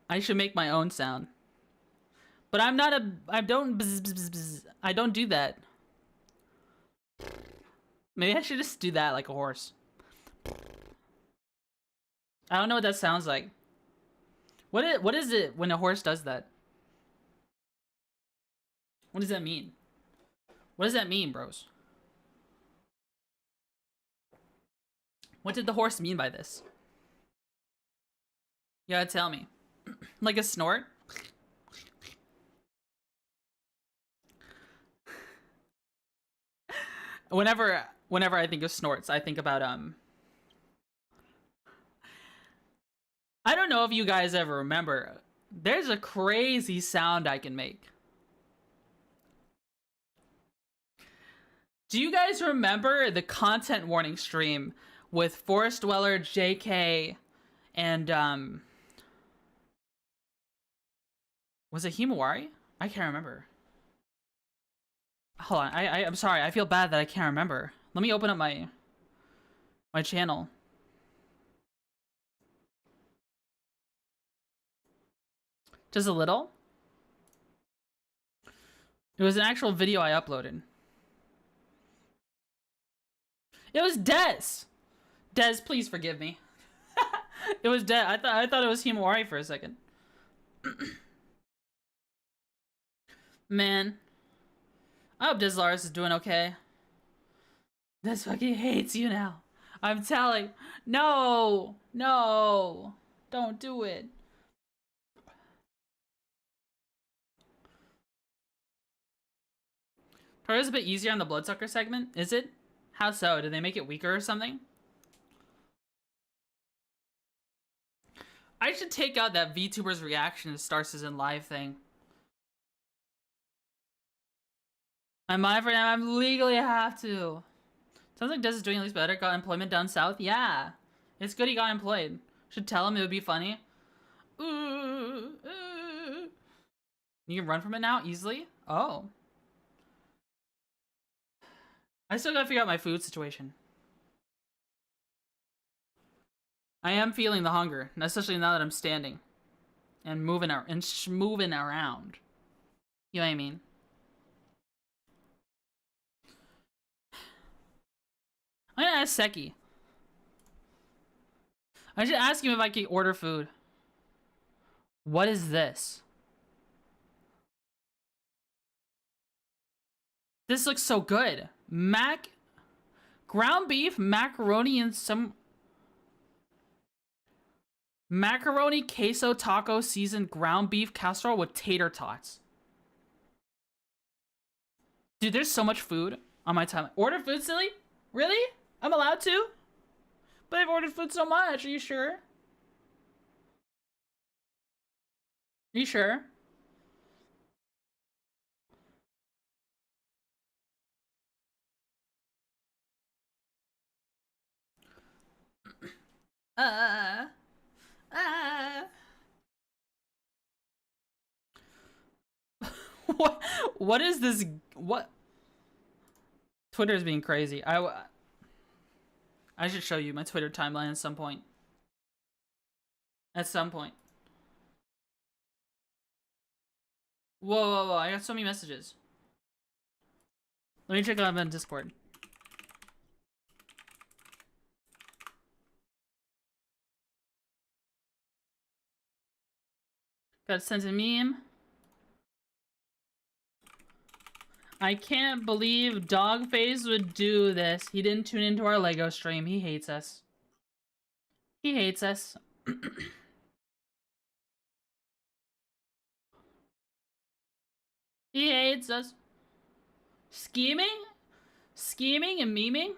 I should make my own sound. But I'm not a... I don't... Bzz, bzz, bzz. I don't do that. Maybe I should just do that like a horse. I don't know what that sounds like. What is it when a horse does that? What does that mean? What does that mean, bros? What did the horse mean by this? You gotta tell me. Like a snort? Whenever I think of snorts, I think about I don't know if you guys ever remember. There's a crazy sound I can make. Do you guys remember the content warning stream with Forest Dweller, JK, and was it Himawari? I can't remember. Hold on, I'm sorry, I feel bad that I can't remember. Let me open up my channel. Just a little? It was an actual video I uploaded. It was Dez! Dez, please forgive me. It was Dez. I thought it was Himawari for a second. Man. I hope Dizlaris is doing okay. Dez fucking hates you now. I'm telling. No! No! Don't do it. Probably a bit easier on the Bloodsucker segment, is it? How so? Did they make it weaker or something? I should take out that VTuber's reaction to Star Citizen Live thing. I'm mine for now. I'm legally have to. Sounds like Des is doing at least better. Got employment down south. Yeah, it's good he got employed. Should tell him it would be funny. You can run from it now easily. Oh. I still gotta figure out my food situation. I am feeling the hunger, especially now that I'm standing and moving around. You know what I mean? I'm gonna ask Seki. I should ask him if I can order food. What is this? This looks so good. Ground beef, macaroni, and some... Macaroni queso taco seasoned ground beef casserole with tater tots. Dude, there's so much food on my time. Order food, silly? Really? I'm allowed to? But I've ordered food so much. Are you sure? Are you sure? Uh, uh. What is this? What? Twitter is being crazy. I should show you my Twitter timeline at some point. At some point. Whoa, whoa, whoa. I got so many messages. Let me check out on Discord. Got sent a meme. I can't believe Dogface would do this. He didn't tune into our Lego stream. He hates us. He hates us. He hates us. Scheming? Scheming and memeing?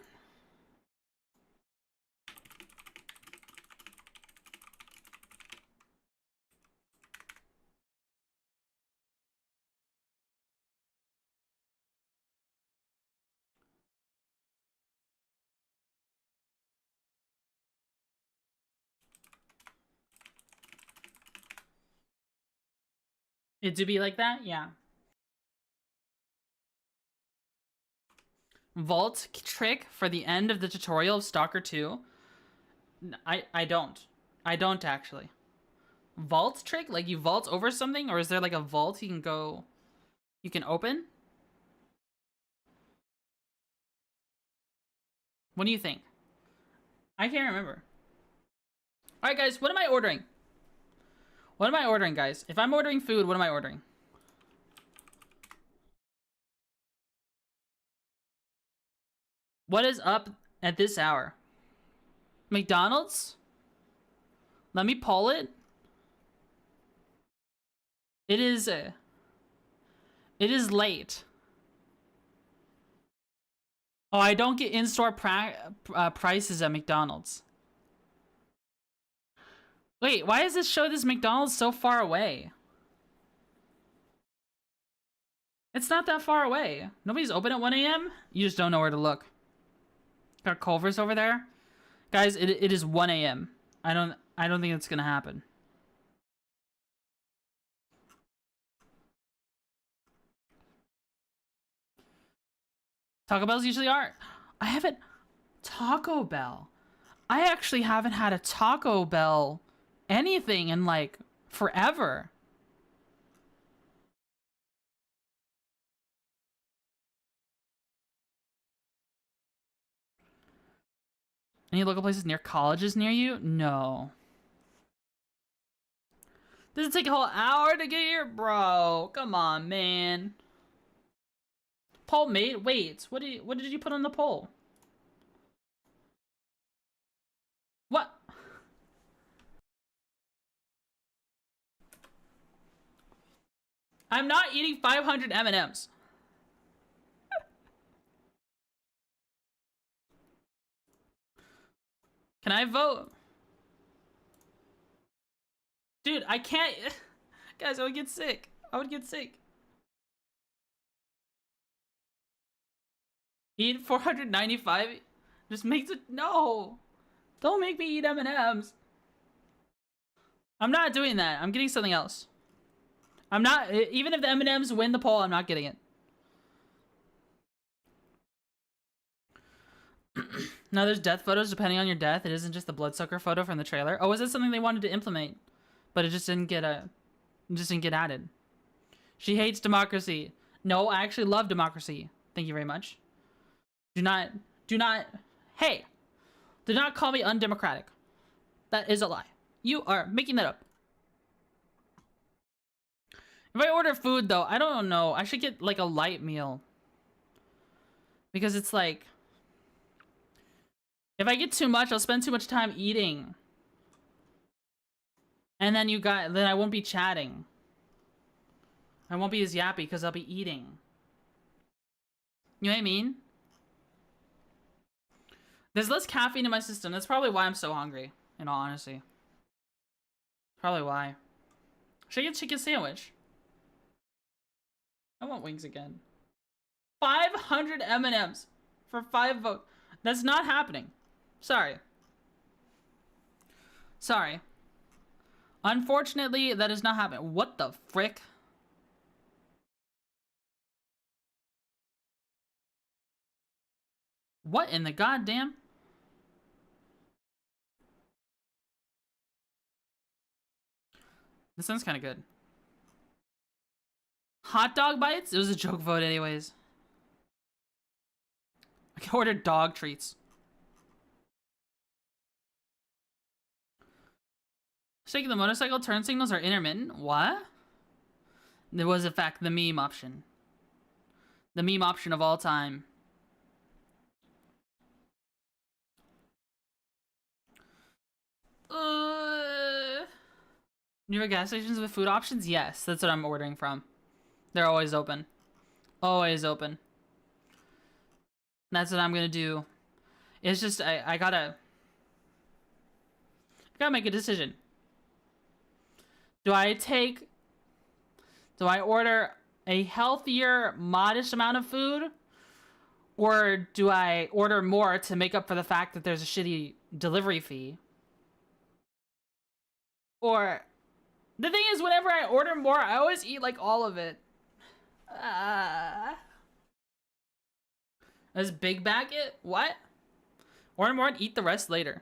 It do be like that? Yeah. Vault trick for the end of the tutorial of Stalker 2? I don't. I don't actually. Vault trick? Like you vault over something? Or is there like a vault you can go... You can open? What do you think? I can't remember. Alright guys, what am I ordering? What am I ordering, guys? If I'm ordering food, what am I ordering? What is up at this hour? McDonald's? Let me pull it. It is late. Oh, I don't get in-store prices at McDonald's. Wait, why does this show this McDonald's so far away? It's not that far away. Nobody's open at 1 a.m.? You just don't know where to look. Got Culver's over there. Guys, it is 1 a.m. I don't think it's gonna happen. Taco Bell's usually are. I haven't... Taco Bell. I actually haven't had a Taco Bell anything in, like, forever. Any local places near colleges near you? No. Does it take a whole hour to get here? Bro, come on, man. Poll made? Wait, what did you put on the poll? What? I'm not eating 500 M&Ms. Can I vote? Dude, I can't... Guys, I would get sick. I would get sick. Eat 495? Just makes it... No! Don't make me eat M&Ms. I'm not doing that. I'm getting something else. I'm not... Even if the M&Ms win the poll, I'm not getting it. Now there's death photos depending on your death. It isn't just the bloodsucker photo from the trailer. Oh, is that something they wanted to implement? But it just didn't get added. She hates democracy. No, I actually love democracy. Thank you very much. Do not, hey, do not call me undemocratic. That is a lie. You are making that up. If I order food though, I don't know. I should get like a light meal. Because it's like, if I get too much, I'll spend too much time eating. And then then I won't be chatting. I won't be as yappy because I'll be eating. You know what I mean? There's less caffeine in my system. That's probably why I'm so hungry, in all honesty. Probably why. Should I get a chicken sandwich? I want wings again. 500 M&Ms for 5 votes. That's not happening. Sorry. Sorry. Unfortunately, that is not happening. What the frick? What in the goddamn? This sounds kind of good. Hot dog bites? It was a joke vote anyways. I can order dog treats. Shaking the motorcycle turn signals are intermittent? What? There was in fact the meme option. The meme option of all time. Newer gas stations with food options? Yes, that's what I'm ordering from. They're always open. Always open. That's what I'm gonna do. It's just, I gotta make a decision. Do I order a healthier, modest amount of food? Or do I order more to make up for the fact that there's a shitty delivery fee? Or, the thing is, whenever I order more, I always eat, like, all of it. Does Big Bag it? What? Order more and eat the rest later.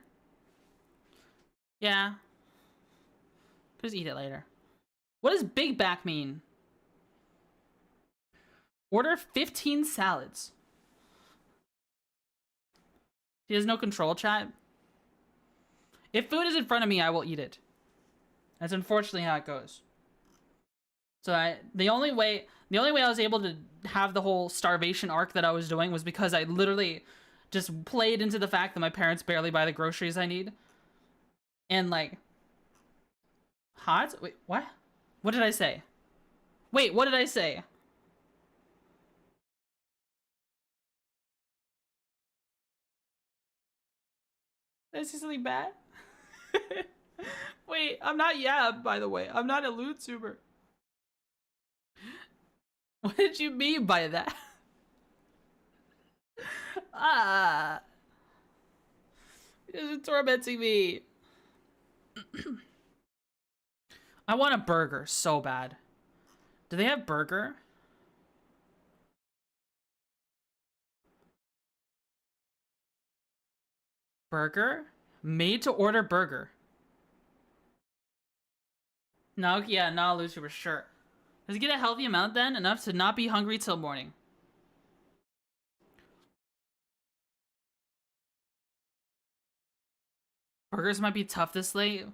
Yeah. Just eat it later. What does Big Back mean? Order 15 salads. He has no control, chat. If food is in front of me, I will eat it. That's unfortunately how it goes. So the only way I was able to have the whole starvation arc that I was doing was because I literally just played into the fact that my parents barely buy the groceries I need. And like, hot? Wait, what? What did I say? Wait, what did I say? Did I say something bad? Wait, I'm not Yab, by the way. I'm not a VTuber. What did you mean by that? You're tormenting me. I want a burger so bad. Do they have burger? Burger? Made to order burger. No, yeah, not a VTuber, sure. Does he get a healthy amount then? Enough to not be hungry till morning. Burgers might be tough this late.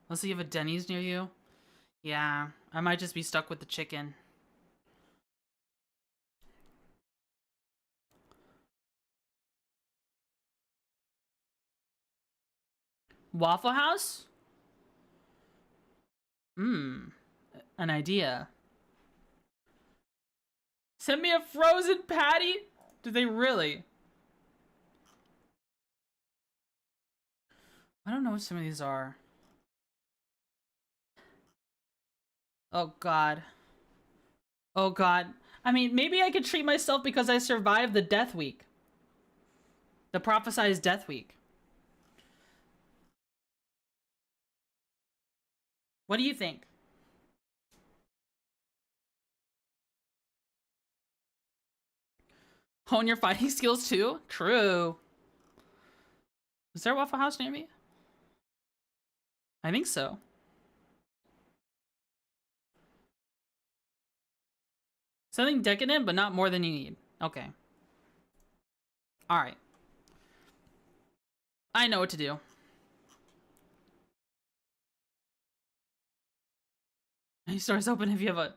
Unless you have a Denny's near you. Yeah, I might just be stuck with the chicken. Waffle House? An idea. Send me a frozen patty? Do they really? I don't know what some of these are. Oh god. Oh god. I mean, maybe I could treat myself because I survived the death week. The prophesized death week. What do you think? Hone your fighting skills too? True. Is there a Waffle House near me? I think so. Something decadent, but not more than you need. Okay. Alright. I know what to do. Any stores open if you have a...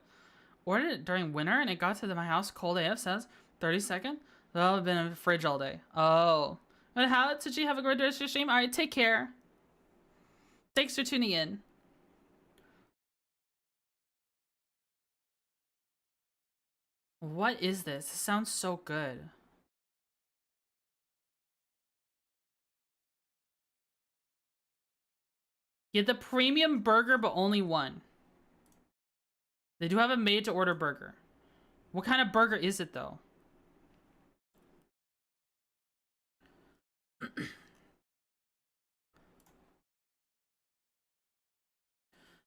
Ordered it during winter and it got to my house cold AF says 30 seconds. That'll have been in the fridge all day. Oh. But how did you have a great rest of your stream? Alright, take care. Thanks for tuning in. What is this? This sounds so good. Get the premium burger, but only one. They do have a made-to-order burger. What kind of burger is it, though?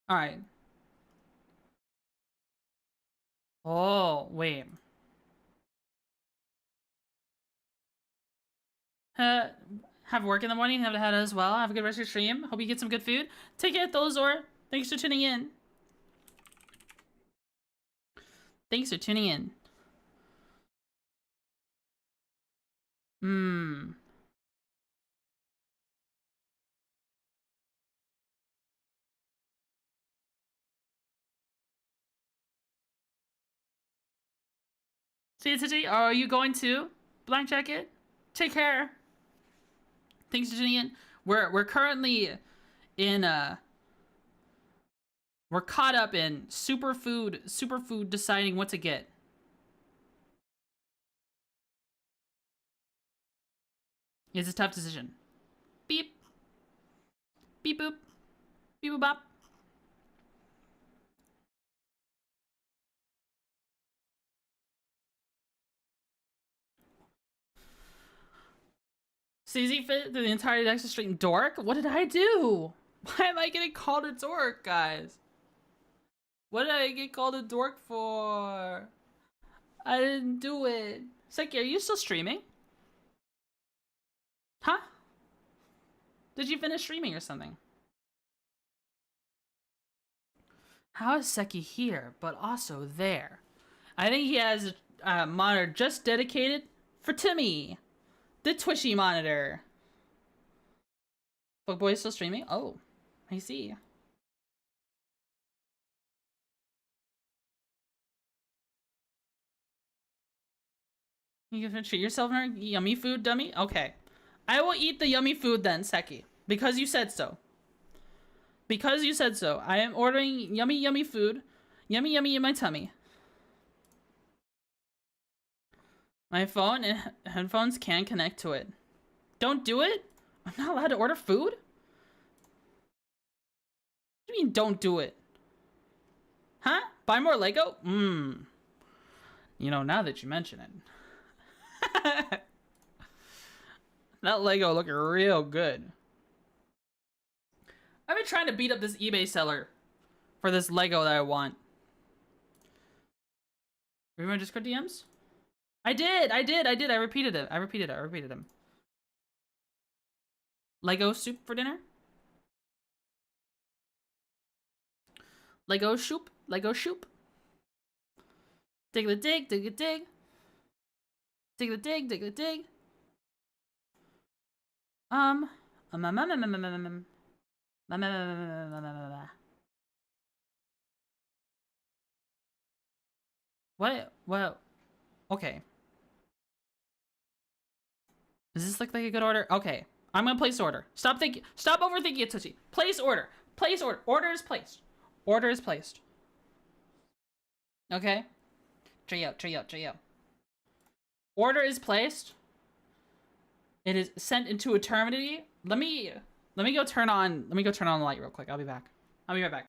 All right. Oh, wait. Have work in the morning. Have had as well. Have a good rest of your stream. Hope you get some good food. Take care, Thozor. Thanks for tuning in. Thanks for tuning in. See you, Twitchy. Are you going to Black Jacket? Take care. Thanks for tuning in. We're currently in we're caught up in superfood deciding what to get. It's a tough decision. Beep. Beep boop. Beep boop bop. CZ fit through the entire Dexter Street. Dork? What did I do? Why am I getting called a dork, guys? What did I get called a dork for? I didn't do it. Seki, are you still streaming? Huh? Did you finish streaming or something? How is Seki here, but also there? I think he has a monitor just dedicated for Timmy, the Twitchy monitor. Bookboy is still streaming? Oh, I see. You can treat yourself in yummy food, dummy? Okay. I will eat the yummy food then, Seki. Because you said so. Because you said so. I am ordering yummy, yummy food. Yummy, yummy in my tummy. My phone and headphones can connect to it. Don't do it? I'm not allowed to order food? What do you mean, don't do it? Huh? Buy more Lego? You know, now that you mention it. That Lego looking real good. I've been trying to beat up this eBay seller for this Lego that I want. Remember Discord DMs? I did. I repeated it. I repeated them. Lego soup for dinner? Lego shoop. Dig the dig. Dig the dig. What? Well, okay. Does this look like a good order? Okay, I'm gonna place order. Stop overthinking it, Twitchy. Place order. Order is placed. Okay. Trio. Order is placed. It is sent into eternity. Let me go turn on the light real quick. I'll be back. I'll be right back.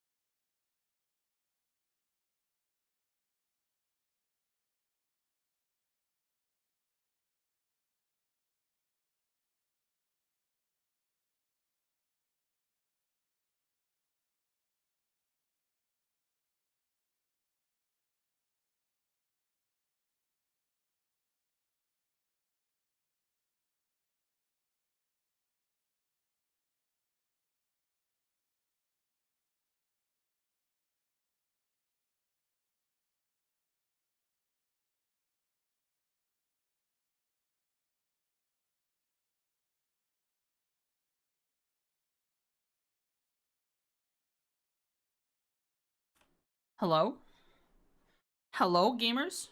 Hello? Hello, gamers?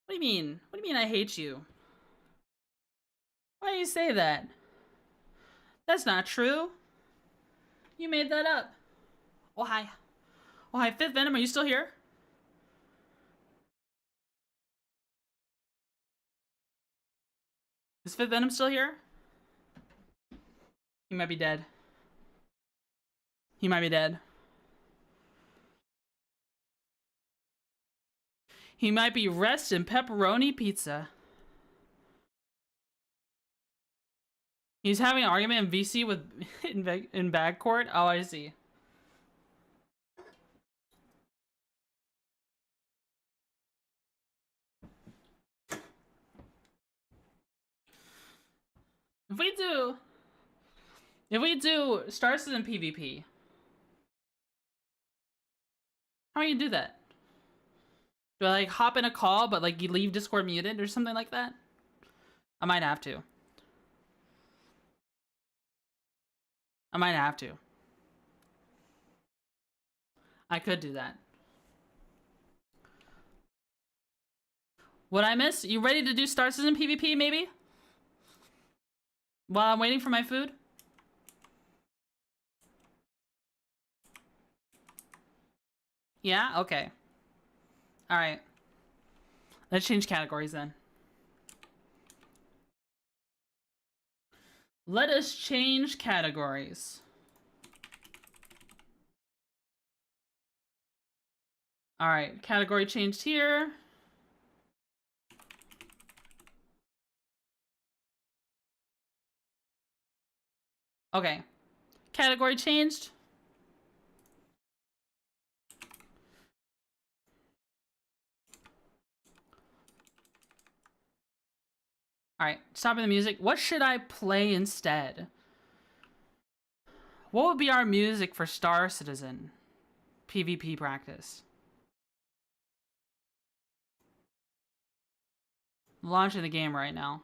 What do you mean? What do you mean I hate you? Why do you say that? That's not true. You made that up. Oh, hi. Oh, hi. Fifth Venom, are you still here? Is Fifth Venom still here? He might be dead. He might be rest in pepperoni pizza. He's having an argument in VC with in bag court. Oh, I see. If we do Star Citizen PvP, how are you do that? Do I like hop in a call but like you leave Discord muted or something like that? I might have to. I could do that. What I miss? You ready to do Star Citizen PvP maybe? While I'm waiting for my food? Yeah? Okay. Alright. Let's change categories then. Let us change categories. Alright, category changed here. Okay. Category changed. Alright, stopping the music. What should I play instead? What would be our music for Star Citizen PvP practice? Launching the game right now.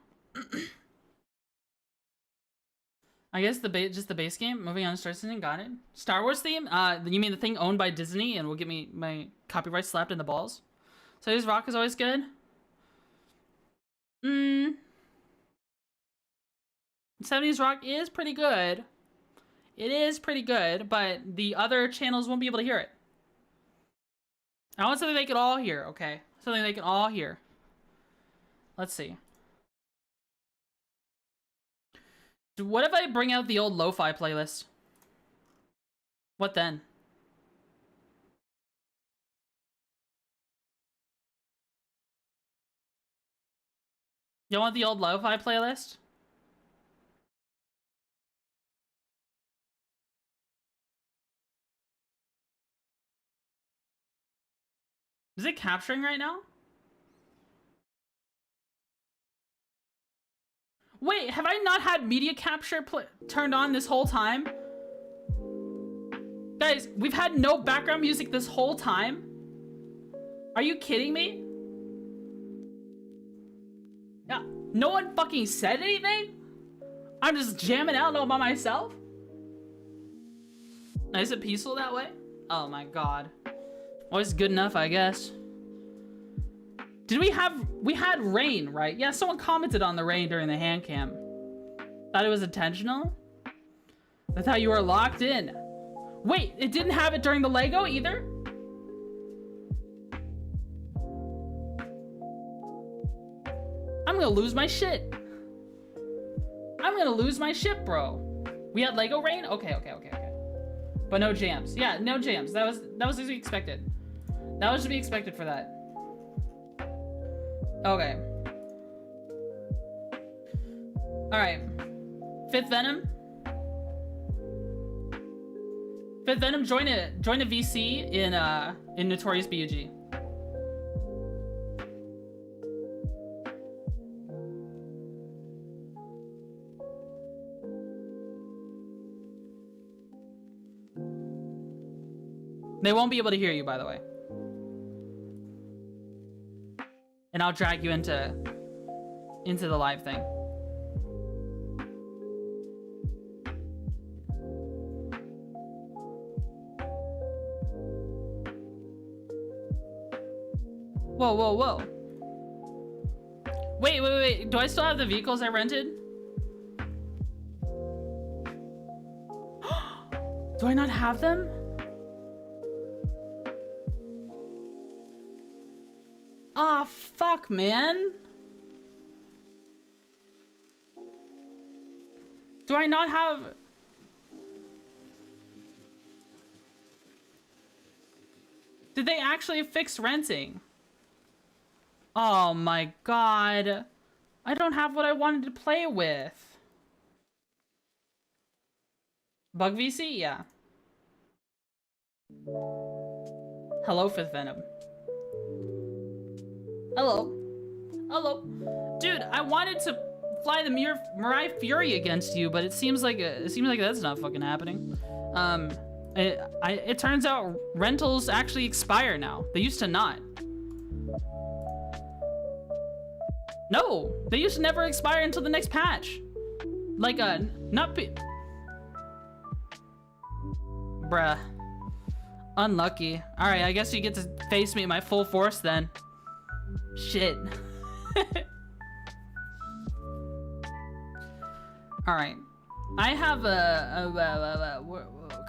I guess just the base game. Moving on to Star Citizen, got it. Star Wars theme? You mean the thing owned by Disney and will get me my copyright slapped in the balls? So his rock is always good. 70s rock is pretty good. It is pretty good, but the other channels won't be able to hear it. I want something they can all hear, okay? Something they can all hear. Let's see. What if I bring out the old lo-fi playlist? What then? You want the old lo-fi playlist? Is it capturing right now? Wait, have I not had media capture turned on this whole time? Guys, we've had no background music this whole time? Are you kidding me? Yeah, no one fucking said anything? I'm just jamming out all by myself? Nice and peaceful that way? Oh my god. Always good enough, I guess. Did we had rain, right? Yeah, someone commented on the rain during the hand cam. Thought it was intentional? I thought you were locked in. Wait, it didn't have it during the Lego either? I'm gonna lose my shit. I'm gonna lose my shit, bro. We had Lego rain? Okay. But no jams. Yeah, no jams. That was to be expected. That was to be expected for that. Okay. Alright. Fifth Venom. Fifth Venom, join a VC in Notorious B.U.G. They won't be able to hear you, by the way. And I'll drag you into the live thing. Whoa. Wait. Do I still have the vehicles I rented? Do I not have them? Ah, fuck, man. Do I not have... Did they actually fix renting? Oh my god. I don't have what I wanted to play with. Bug VC? Yeah. Hello, Fifth Venom. Hello. Dude, I wanted to fly the Mirai Fury against you, but it seems like that's not fucking happening. It turns out rentals actually expire now. They used to not. No, they used to never expire until the next patch. Like bruh. Unlucky. All right, I guess you get to face me at my full force then. Shit. All right. I have a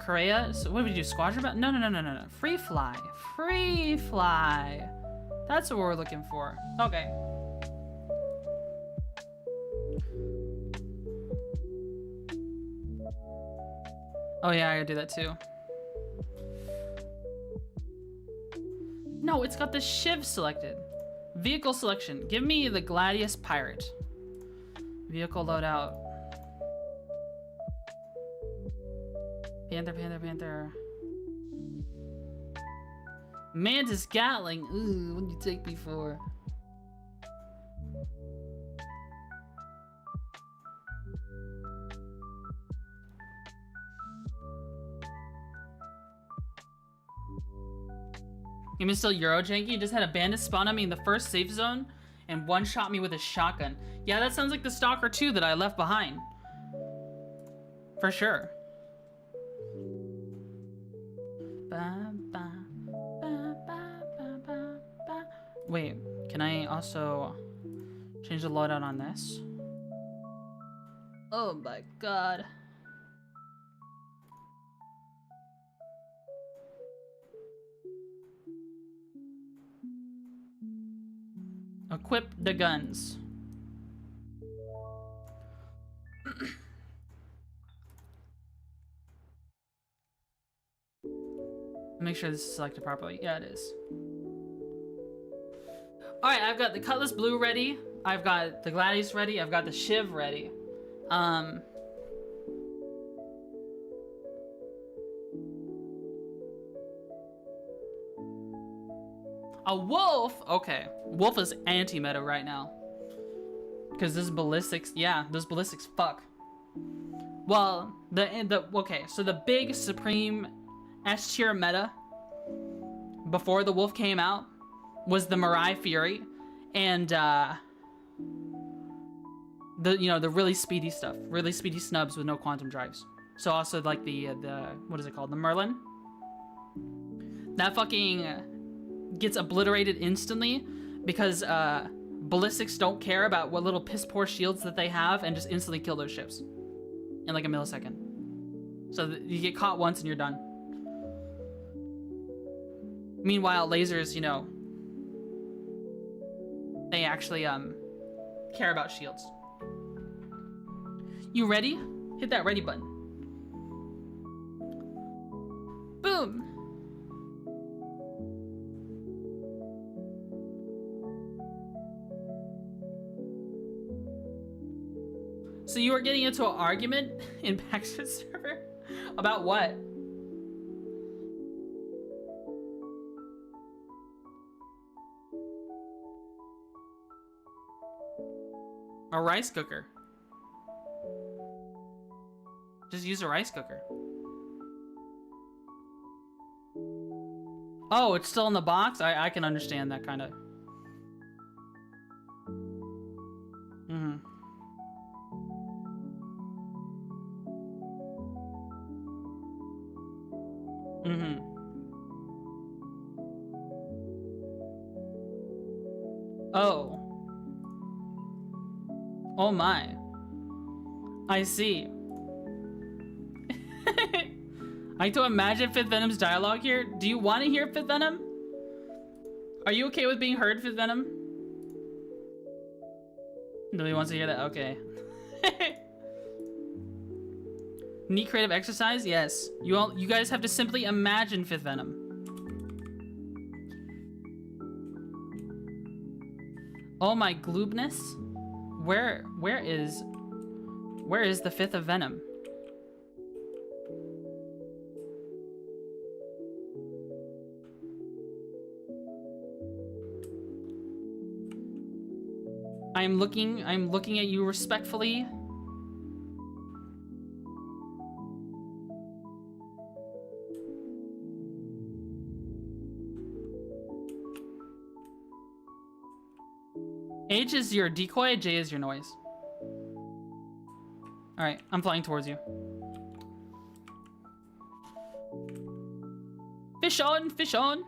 Korea. So what do we do? Squadron? No. Free fly. Free fly. That's what we're looking for. Okay. Oh yeah, I gotta do that too. No, it's got the Shiv selected. Vehicle selection. Give me the Gladius Pirate. Vehicle loadout. Panther. Mantis Gatling. Ooh, what did you take me for? Game is still Euro janky. He just had a bandit spawn on me in the first safe zone and one-shot me with a shotgun. Yeah, that sounds like the Stalker 2 that I left behind. For sure. Wait, can I also change the loadout on this? Oh my god. Equip the guns. Make sure this is selected properly. Yeah, it is. All right, I've got the Cutlass Blue ready. I've got the Gladius ready. I've got the Shiv ready. A wolf? Okay. Wolf is anti-meta right now. Because this ballistics, yeah, this ballistics fuck. Well, okay, so the big Supreme S tier meta before the wolf came out was the Mirai Fury and the really speedy stuff, really speedy snubs with no quantum drives. So also like the what is it called? The Merlin. That fucking gets obliterated instantly because ballistics don't care about what little piss poor shields that they have and just instantly kill those ships in like a millisecond. So you get caught once and you're done. Meanwhile, lasers, you know, they actually care about shields. You ready? Hit that ready button. Boom. So you were getting into an argument in Backstreet server? About what? A rice cooker. Just use a rice cooker. Oh, it's still in the box? I can understand that kind of. Oh. Oh my. I see. I like to imagine Fifth Venom's dialogue here. Do you want to hear Fifth Venom? Are you okay with being heard, Fifth Venom? Nobody wants to hear that? Okay. Need creative exercise? Yes. You guys have to simply imagine Fifth Venom. Oh my gloobness. Where is the fifth of Venom? I'm looking at you respectfully. H is your decoy, J is your noise. Alright, I'm flying towards you. Fish on, fish on.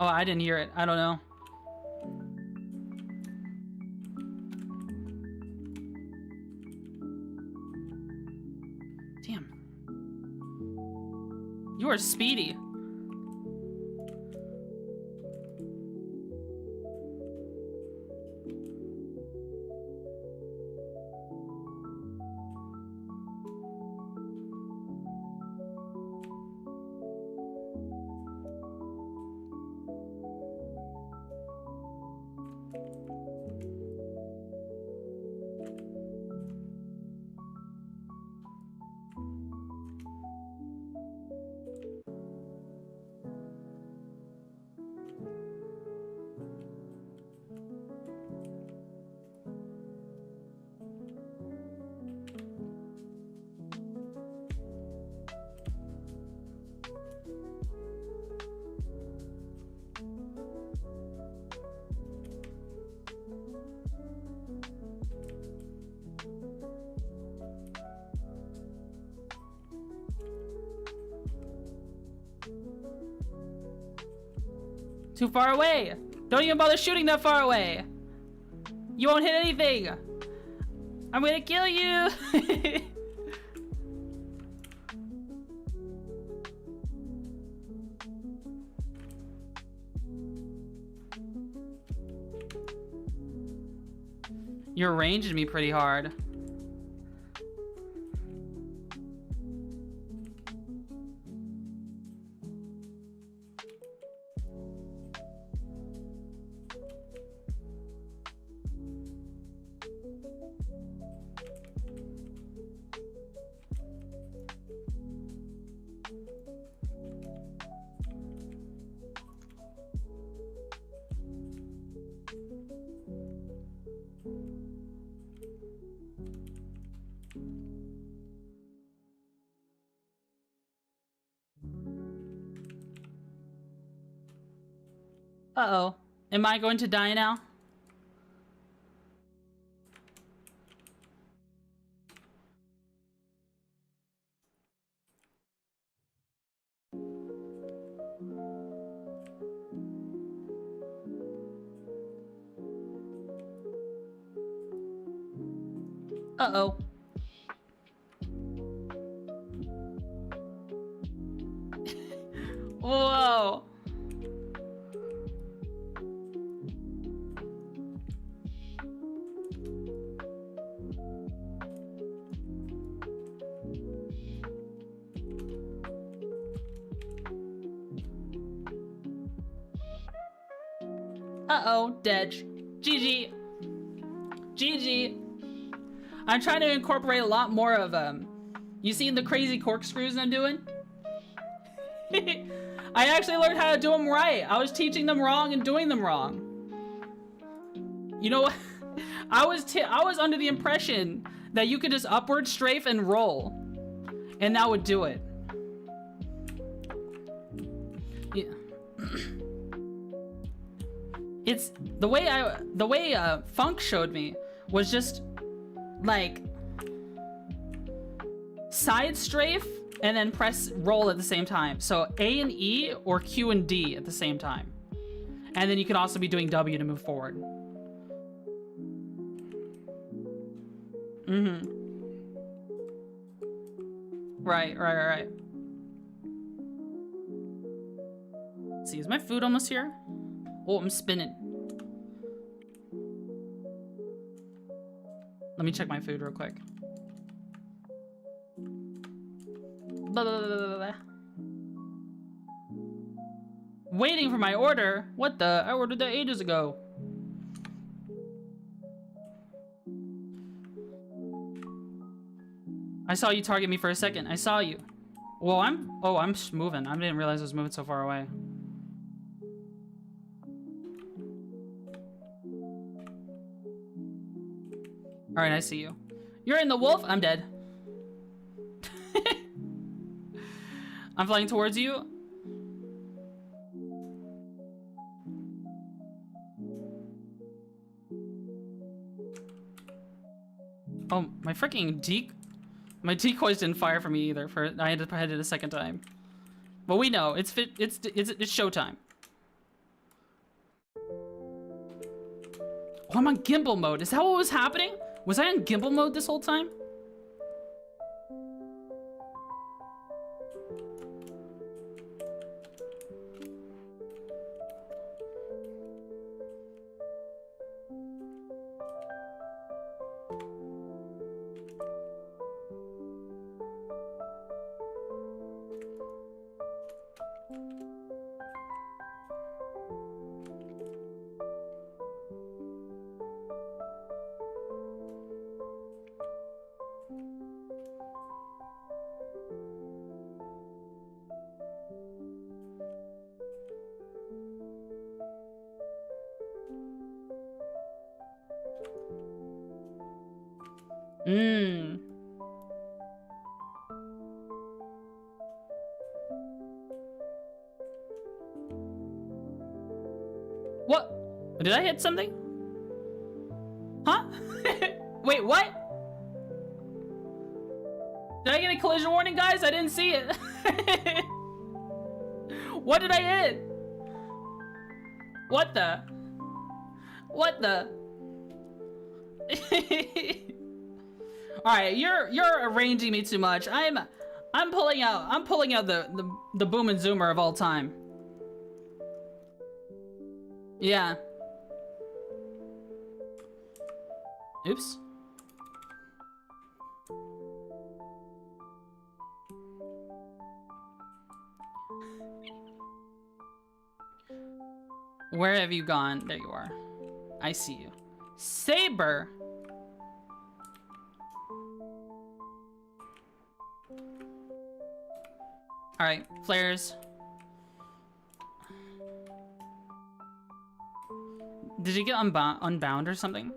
Oh, I didn't hear it. I don't know. Damn. You are speedy. Too far away. Don't even bother shooting that far away. You won't hit anything. I'm gonna kill you. You're ranging me pretty hard. Uh-oh. Am I going to die now? Uh-oh. Whoa. Uh-oh, dead. GG. GG. I'm trying to incorporate a lot more of, you seen the crazy corkscrews I'm doing? I actually learned how to do them right. I was teaching them wrong and doing them wrong. You know what? I was under the impression that you could just upward strafe and roll, and that would do it. Yeah. It's the way Funk showed me was just like side strafe and then press roll at the same time. So A and E or Q and D at the same time. And then you can also be doing W to move forward. Mm-hmm. Right. Let's see, is my food almost here? Oh, I'm spinning. Let me check my food real quick. Blah, blah, blah, blah, blah. Waiting for my order? What the? I ordered that ages ago. I saw you target me for a second. I saw you. Well, I'm moving. I didn't realize I was moving so far away. All right, I see you. You're in the wolf. I'm dead. I'm flying towards you. Oh, my freaking my decoys didn't fire for me either. I had to hit it a second time. But we know it's showtime. Oh, I'm on gimbal mode. Is that what was happening? Was I on gimbal mode this whole time? What? Did I hit something? Huh? Wait, what? Did I get a collision warning, guys? I didn't see it. What did I hit? What the? What the? Alright, you're arranging me too much. I'm pulling out the boom and zoomer of all time. Yeah. Oops. Where have you gone? There you are. I see you. Saber. All right, flares. Did you get unbound or something?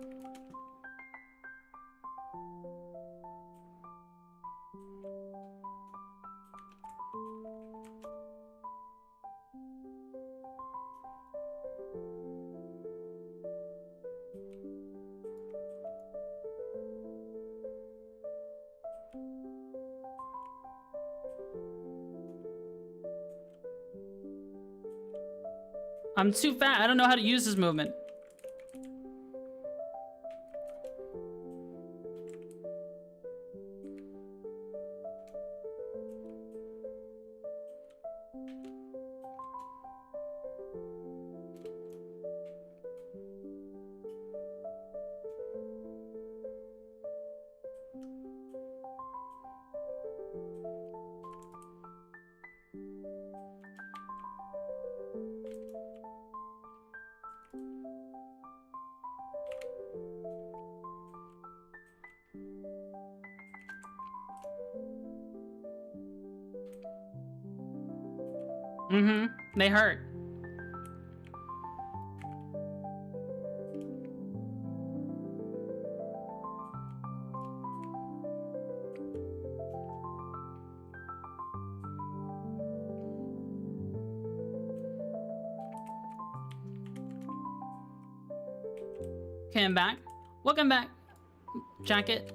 I'm too fat. I don't know how to use this movement. They hurt. Okay, I'm back. Welcome back, Jacket.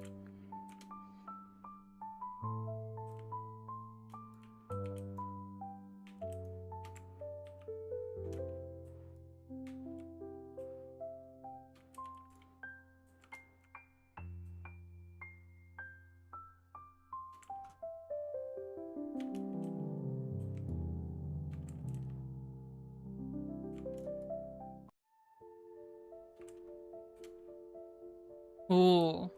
Ooh.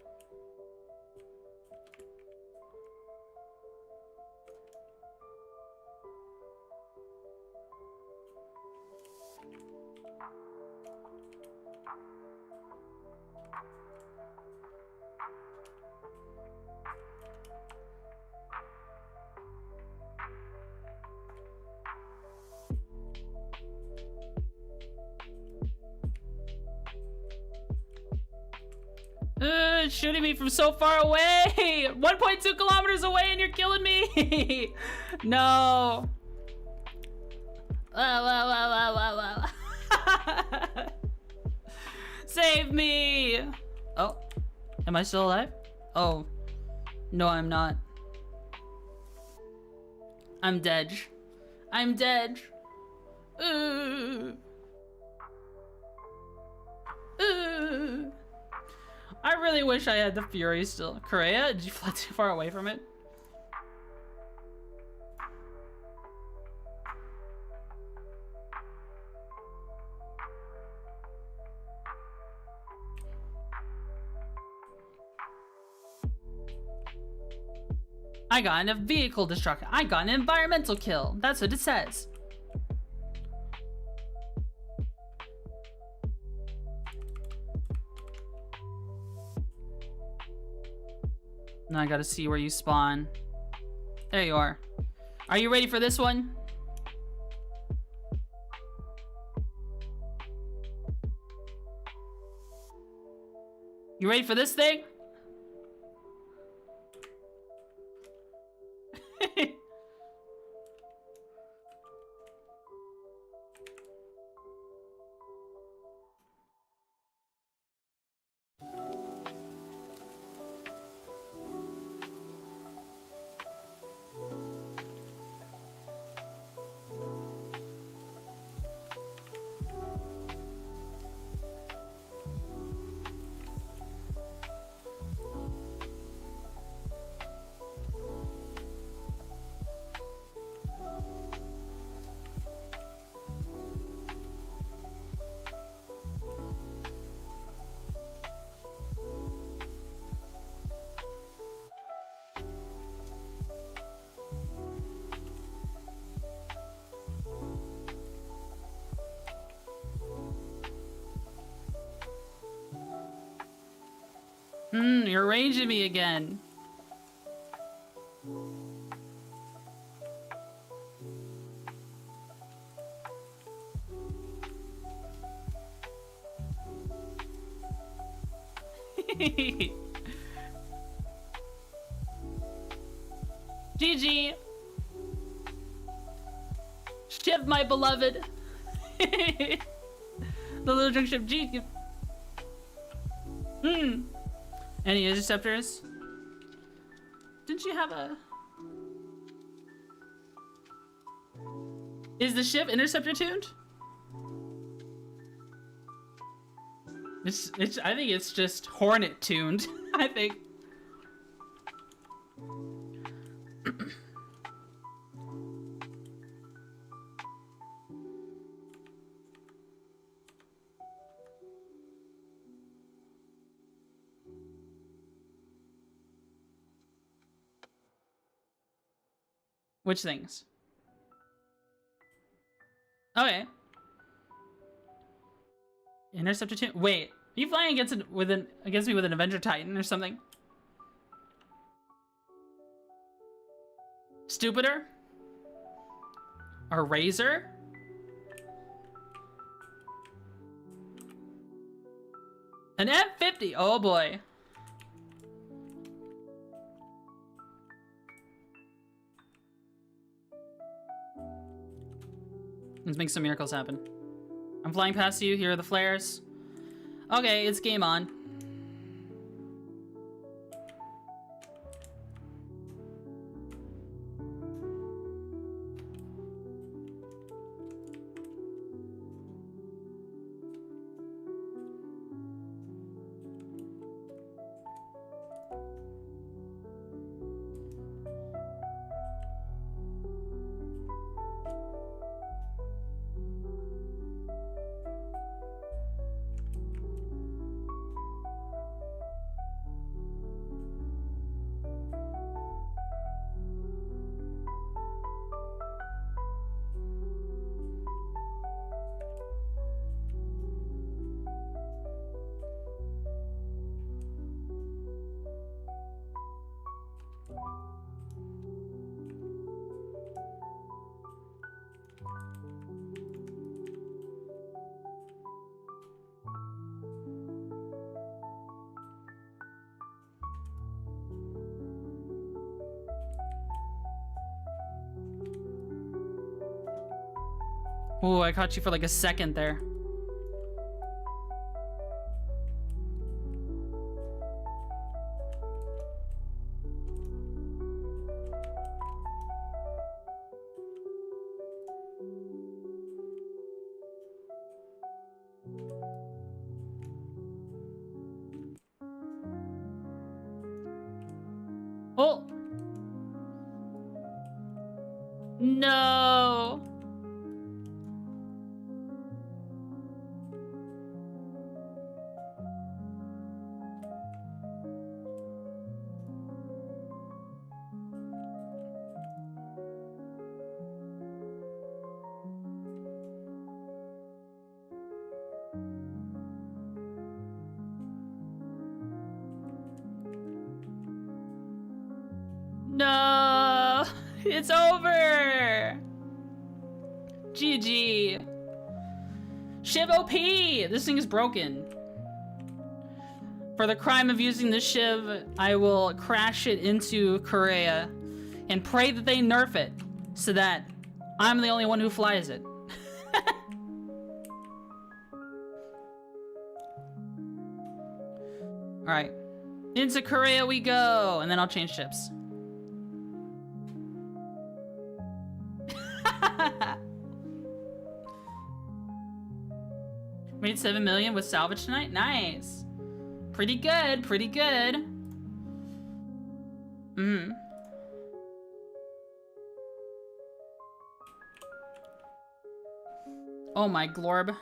just shooting me from so far away? 1.2 kilometers away and you're killing me? No. Save me. Oh, am I still alive? Oh, no, I'm not. I'm dead. I'm dead. Ooh. Ooh. I really wish I had the Fury still. Korea, did you fly too far away from it? I got a vehicle destruction. I got an environmental kill. That's what it says. Now I gotta see where you spawn. There you are. Are you ready for this one? You ready for this thing? You're ranging me again. GG. Shiv, my beloved. The little drunk ship G. Any interceptors? Didn't you have a... Is the ship interceptor tuned? I think it's just Hornet tuned. I think. Which things? Okay. Interceptor 2. Wait, are you flying against me with an Avenger Titan or something? Stupider? A Razor? An F-50. Oh boy. Let's make some miracles happen. I'm flying past you. Here are the flares. Okay, it's game on. Ooh, I caught you for like a second there. Oh! No! No! It's over! GG. Shiv OP! This thing is broken. For the crime of using the Shiv, I will crash it into Korea and pray that they nerf it so that I'm the only one who flies it. Alright. Into Korea we go! And then I'll change ships. Made 7 million with salvage tonight? Nice. Pretty good, pretty good. Oh my glorb.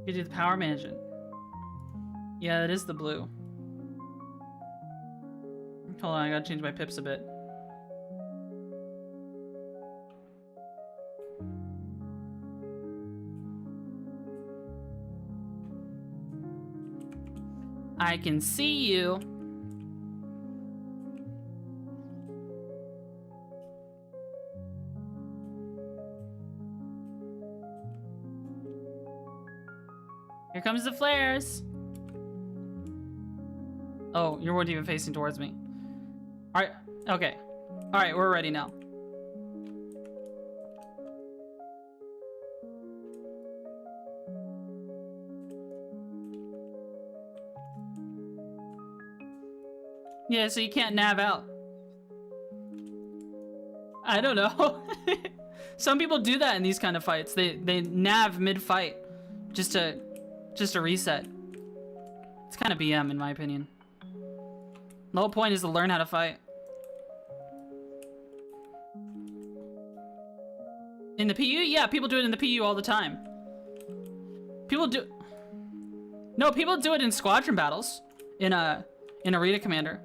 You do the power management. Yeah, it is the blue. Hold on, I gotta change my pips a bit. I can see you. Here comes the flares. Oh, you weren't even facing towards me. All right, okay. All right, we're ready now. Yeah, so you can't nav out. I don't know. Some people do that in these kind of fights. They nav mid-fight just to reset. It's kind of BM in my opinion. The whole point is to learn how to fight. In the PU? Yeah, people do it in the PU all the time. People do... No, people do it in squadron battles. In Arena Commander.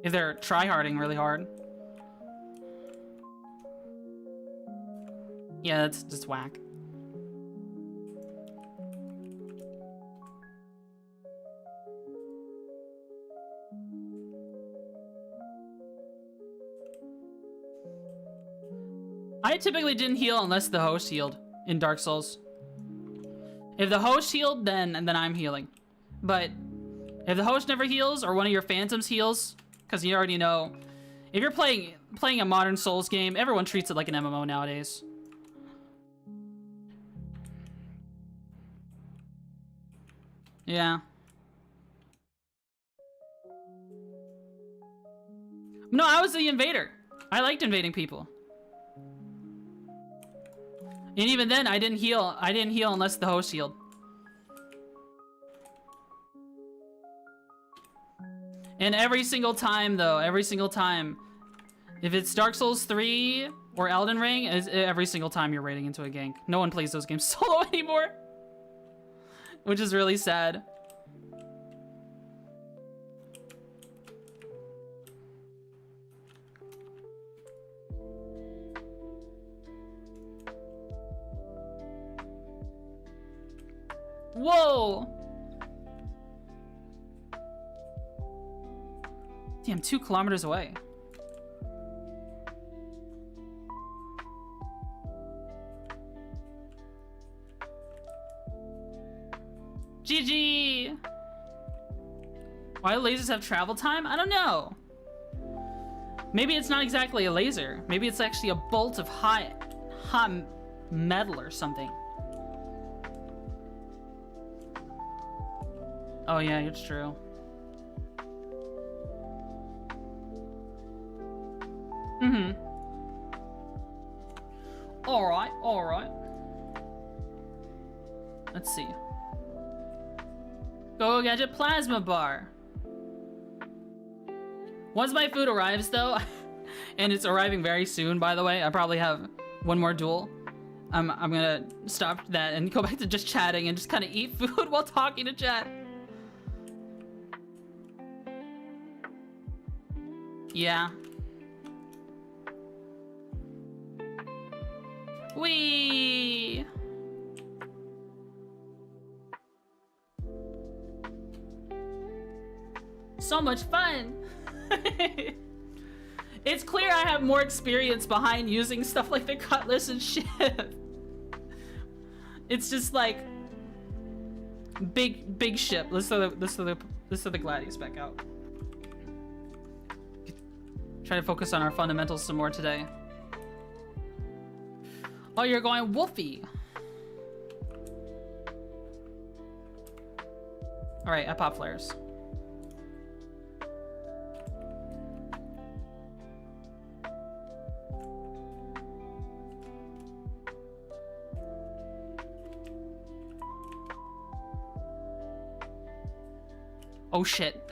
If they're tryharding really hard. Yeah, that's just whack. I typically didn't heal unless the host healed in Dark Souls. If the host healed, then I'm healing. But if the host never heals or one of your phantoms heals, because you already know, if you're playing a modern Souls game, everyone treats it like an MMO nowadays. Yeah. No, I was the invader. I liked invading people. And even then, I didn't heal. I didn't heal unless the host healed. And every single time, though, every single time, if it's Dark Souls 3 or Elden Ring, every single time you're raiding into a gank. No one plays those games solo anymore. Which is really sad. Whoa! Damn, 2 kilometers away. GG! Why do lasers have travel time? I don't know. Maybe it's not exactly a laser. Maybe it's actually a bolt of hot metal or something. Oh yeah, it's true. Mm-hmm. Alright, alright. Let's see. Go Gadget Plasma Bar. Once my food arrives though, and it's arriving very soon by the way, I probably have one more duel. I'm gonna stop that and go back to just chatting and just kind of eat food while talking to chat. Yeah. Whee! So much fun! It's clear I have more experience behind using stuff like the cutlass and shit. It's just like big ship. Let's throw the Gladius back out. Try to focus on our fundamentals some more today. Oh, you're going Wolfie. All right, I pop flares. Oh shit.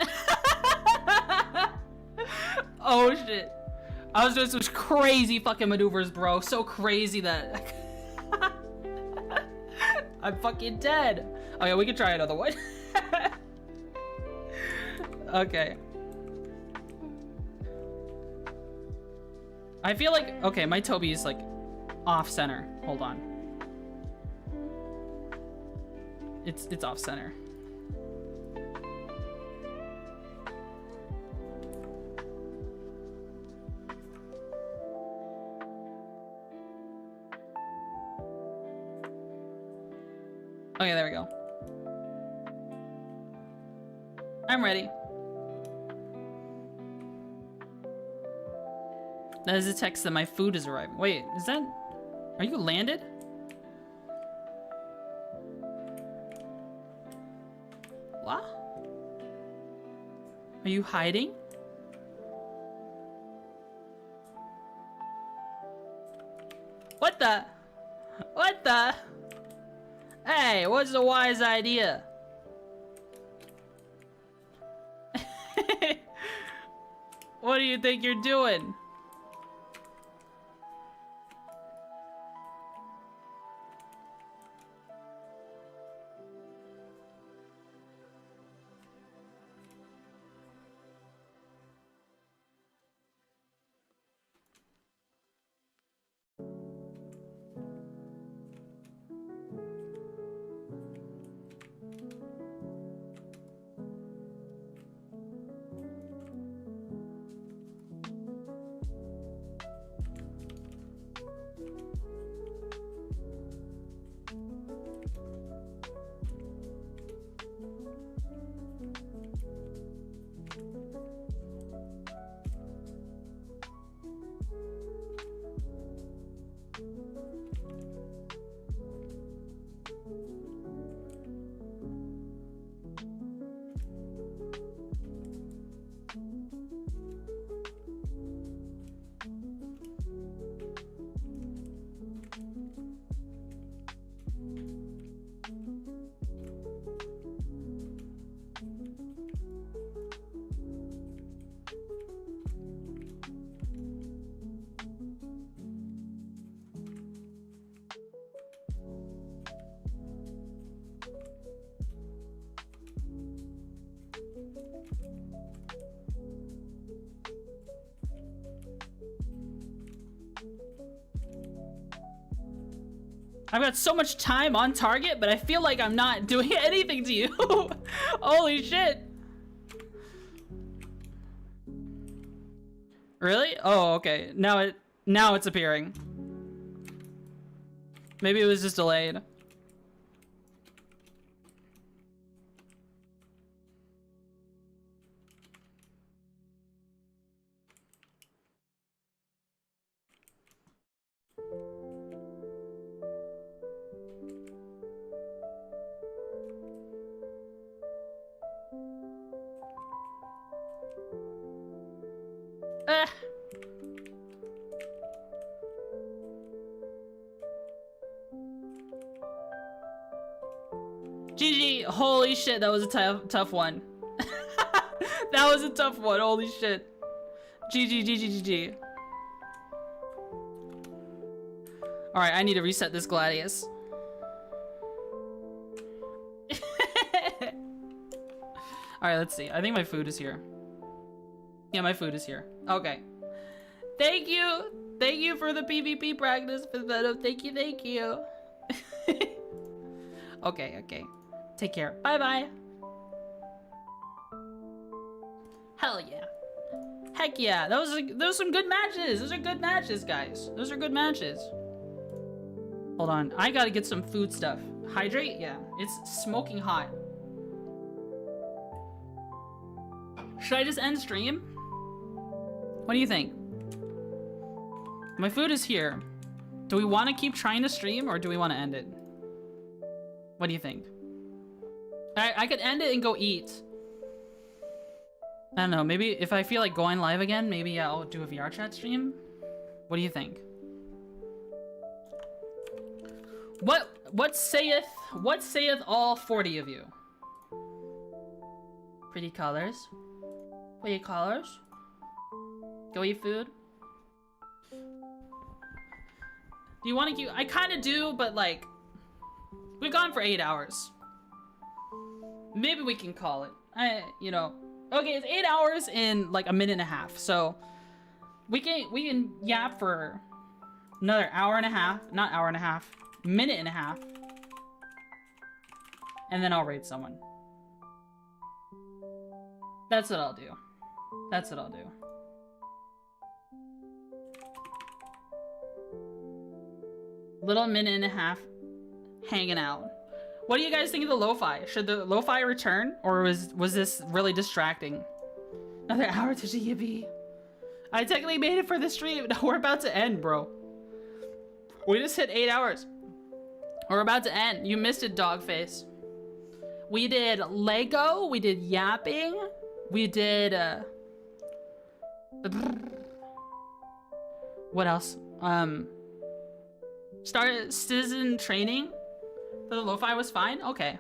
Oh shit. I was doing some crazy fucking maneuvers, bro. So crazy that I'm fucking dead. Oh yeah, we can try another one. Okay. I feel like, okay, my Toby is like off center. Hold on. It's off center. Okay, there we go. I'm ready. That is a text that my food is arriving. Wait, is that... Are you landed? What? Are you hiding? What the? What the? Hey, what's a wise idea? What do you think you're doing? I've got so much time on target, but I feel like I'm not doing anything to you. Holy shit. Really? Oh, okay. Now it's appearing. Maybe it was just delayed. GG. Holy shit, that was a tough one. That was a tough one. Holy shit. GG, GG, GG. Alright, I need to reset this Gladius. Alright, let's see. I think my food is here. Yeah, my food is here. Okay. Thank you. Thank you for the PvP practice, Venom. Thank you, thank you. Okay, okay. Take care. Bye-bye. Hell yeah. Heck yeah. Those are some good matches. Those are good matches, guys. Those are good matches. Hold on. I gotta get some food stuff. Hydrate? Yeah. It's smoking hot. Should I just end stream? What do you think? My food is here. Do we want to keep trying to stream or do we want to end it? What do you think? I could end it and go eat. I don't know, maybe if I feel like going live again, maybe I'll do a VR chat stream. What do you think? What saith all 40 of you? Pretty colors. Pretty colors. Go eat food. Do you want to keep? I kind of do, but like, we've gone for 8 hours. Maybe we can call it. You know, okay, it's 8 hours in like a minute and a half, so we can yap for another hour and a half, not hour and a half, minute and a half, and then I'll raid someone. That's what I'll do. That's what I'll do. Little minute and a half hanging out. What do you guys think of the lo-fi? Should the lo-fi return, or was this really distracting? Another hour to GB. I technically made it for the stream. We're about to end, bro. We just hit 8 hours. We're about to end. You missed it, Dogface. We did Lego. We did yapping. We did what else? Started citizen training. The lo-fi was fine. Okay,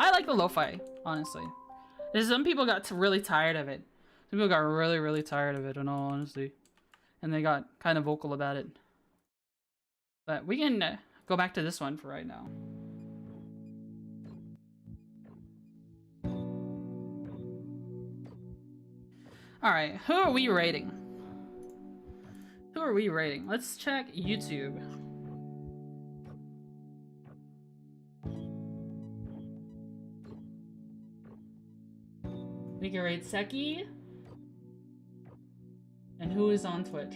I like the lo-fi, honestly. There's some people got really tired of it. Some people got really tired of it, in all honesty, and they got kind of vocal about it. But we can go back to this one for right now. All right, who are we rating? Who are we rating? Let's check YouTube. We can rate Seki. And who is on Twitch?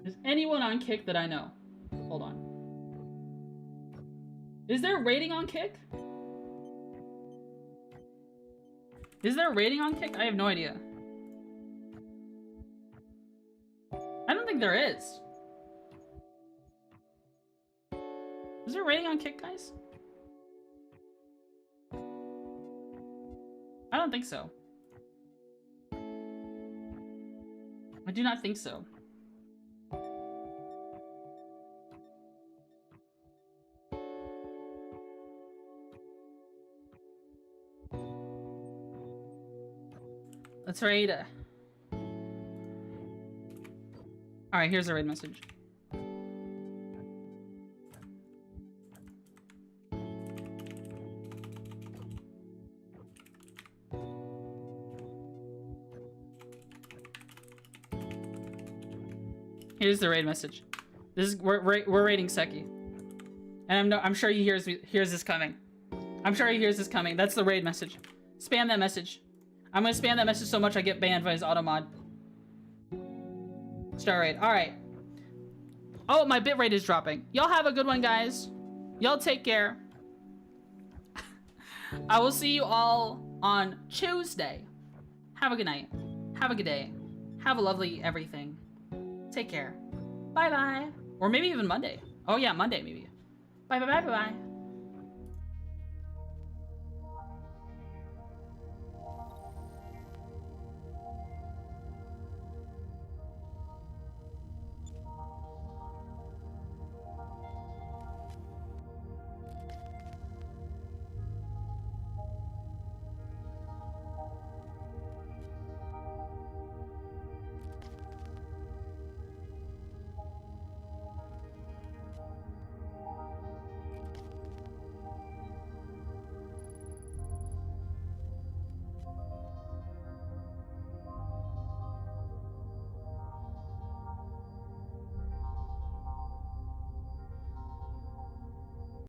Is anyone on Kick that I know? Hold on. Is there a rating on Kick? Is there a rating on Kick? I have no idea. I don't think there is. Is there a rating on Kick, guys? I don't think so. I do not think so. Let's raid. Alright, here's a raid message. Here's the raid message. This is we're raiding Seki, and I'm sure he hears this coming. I'm sure he hears this coming. That's the raid message. Spam that message. I'm gonna spam that message so much I get banned by his auto mod. Star raid. All right. Oh, my bit rate is dropping. Y'all have a good one, guys. Y'all take care. I will see you all on Tuesday. Have a good night. Have a good day. Have a lovely everything. Take care. Bye-bye. Or maybe even Monday. Oh yeah, Monday maybe. Bye-bye-bye-bye.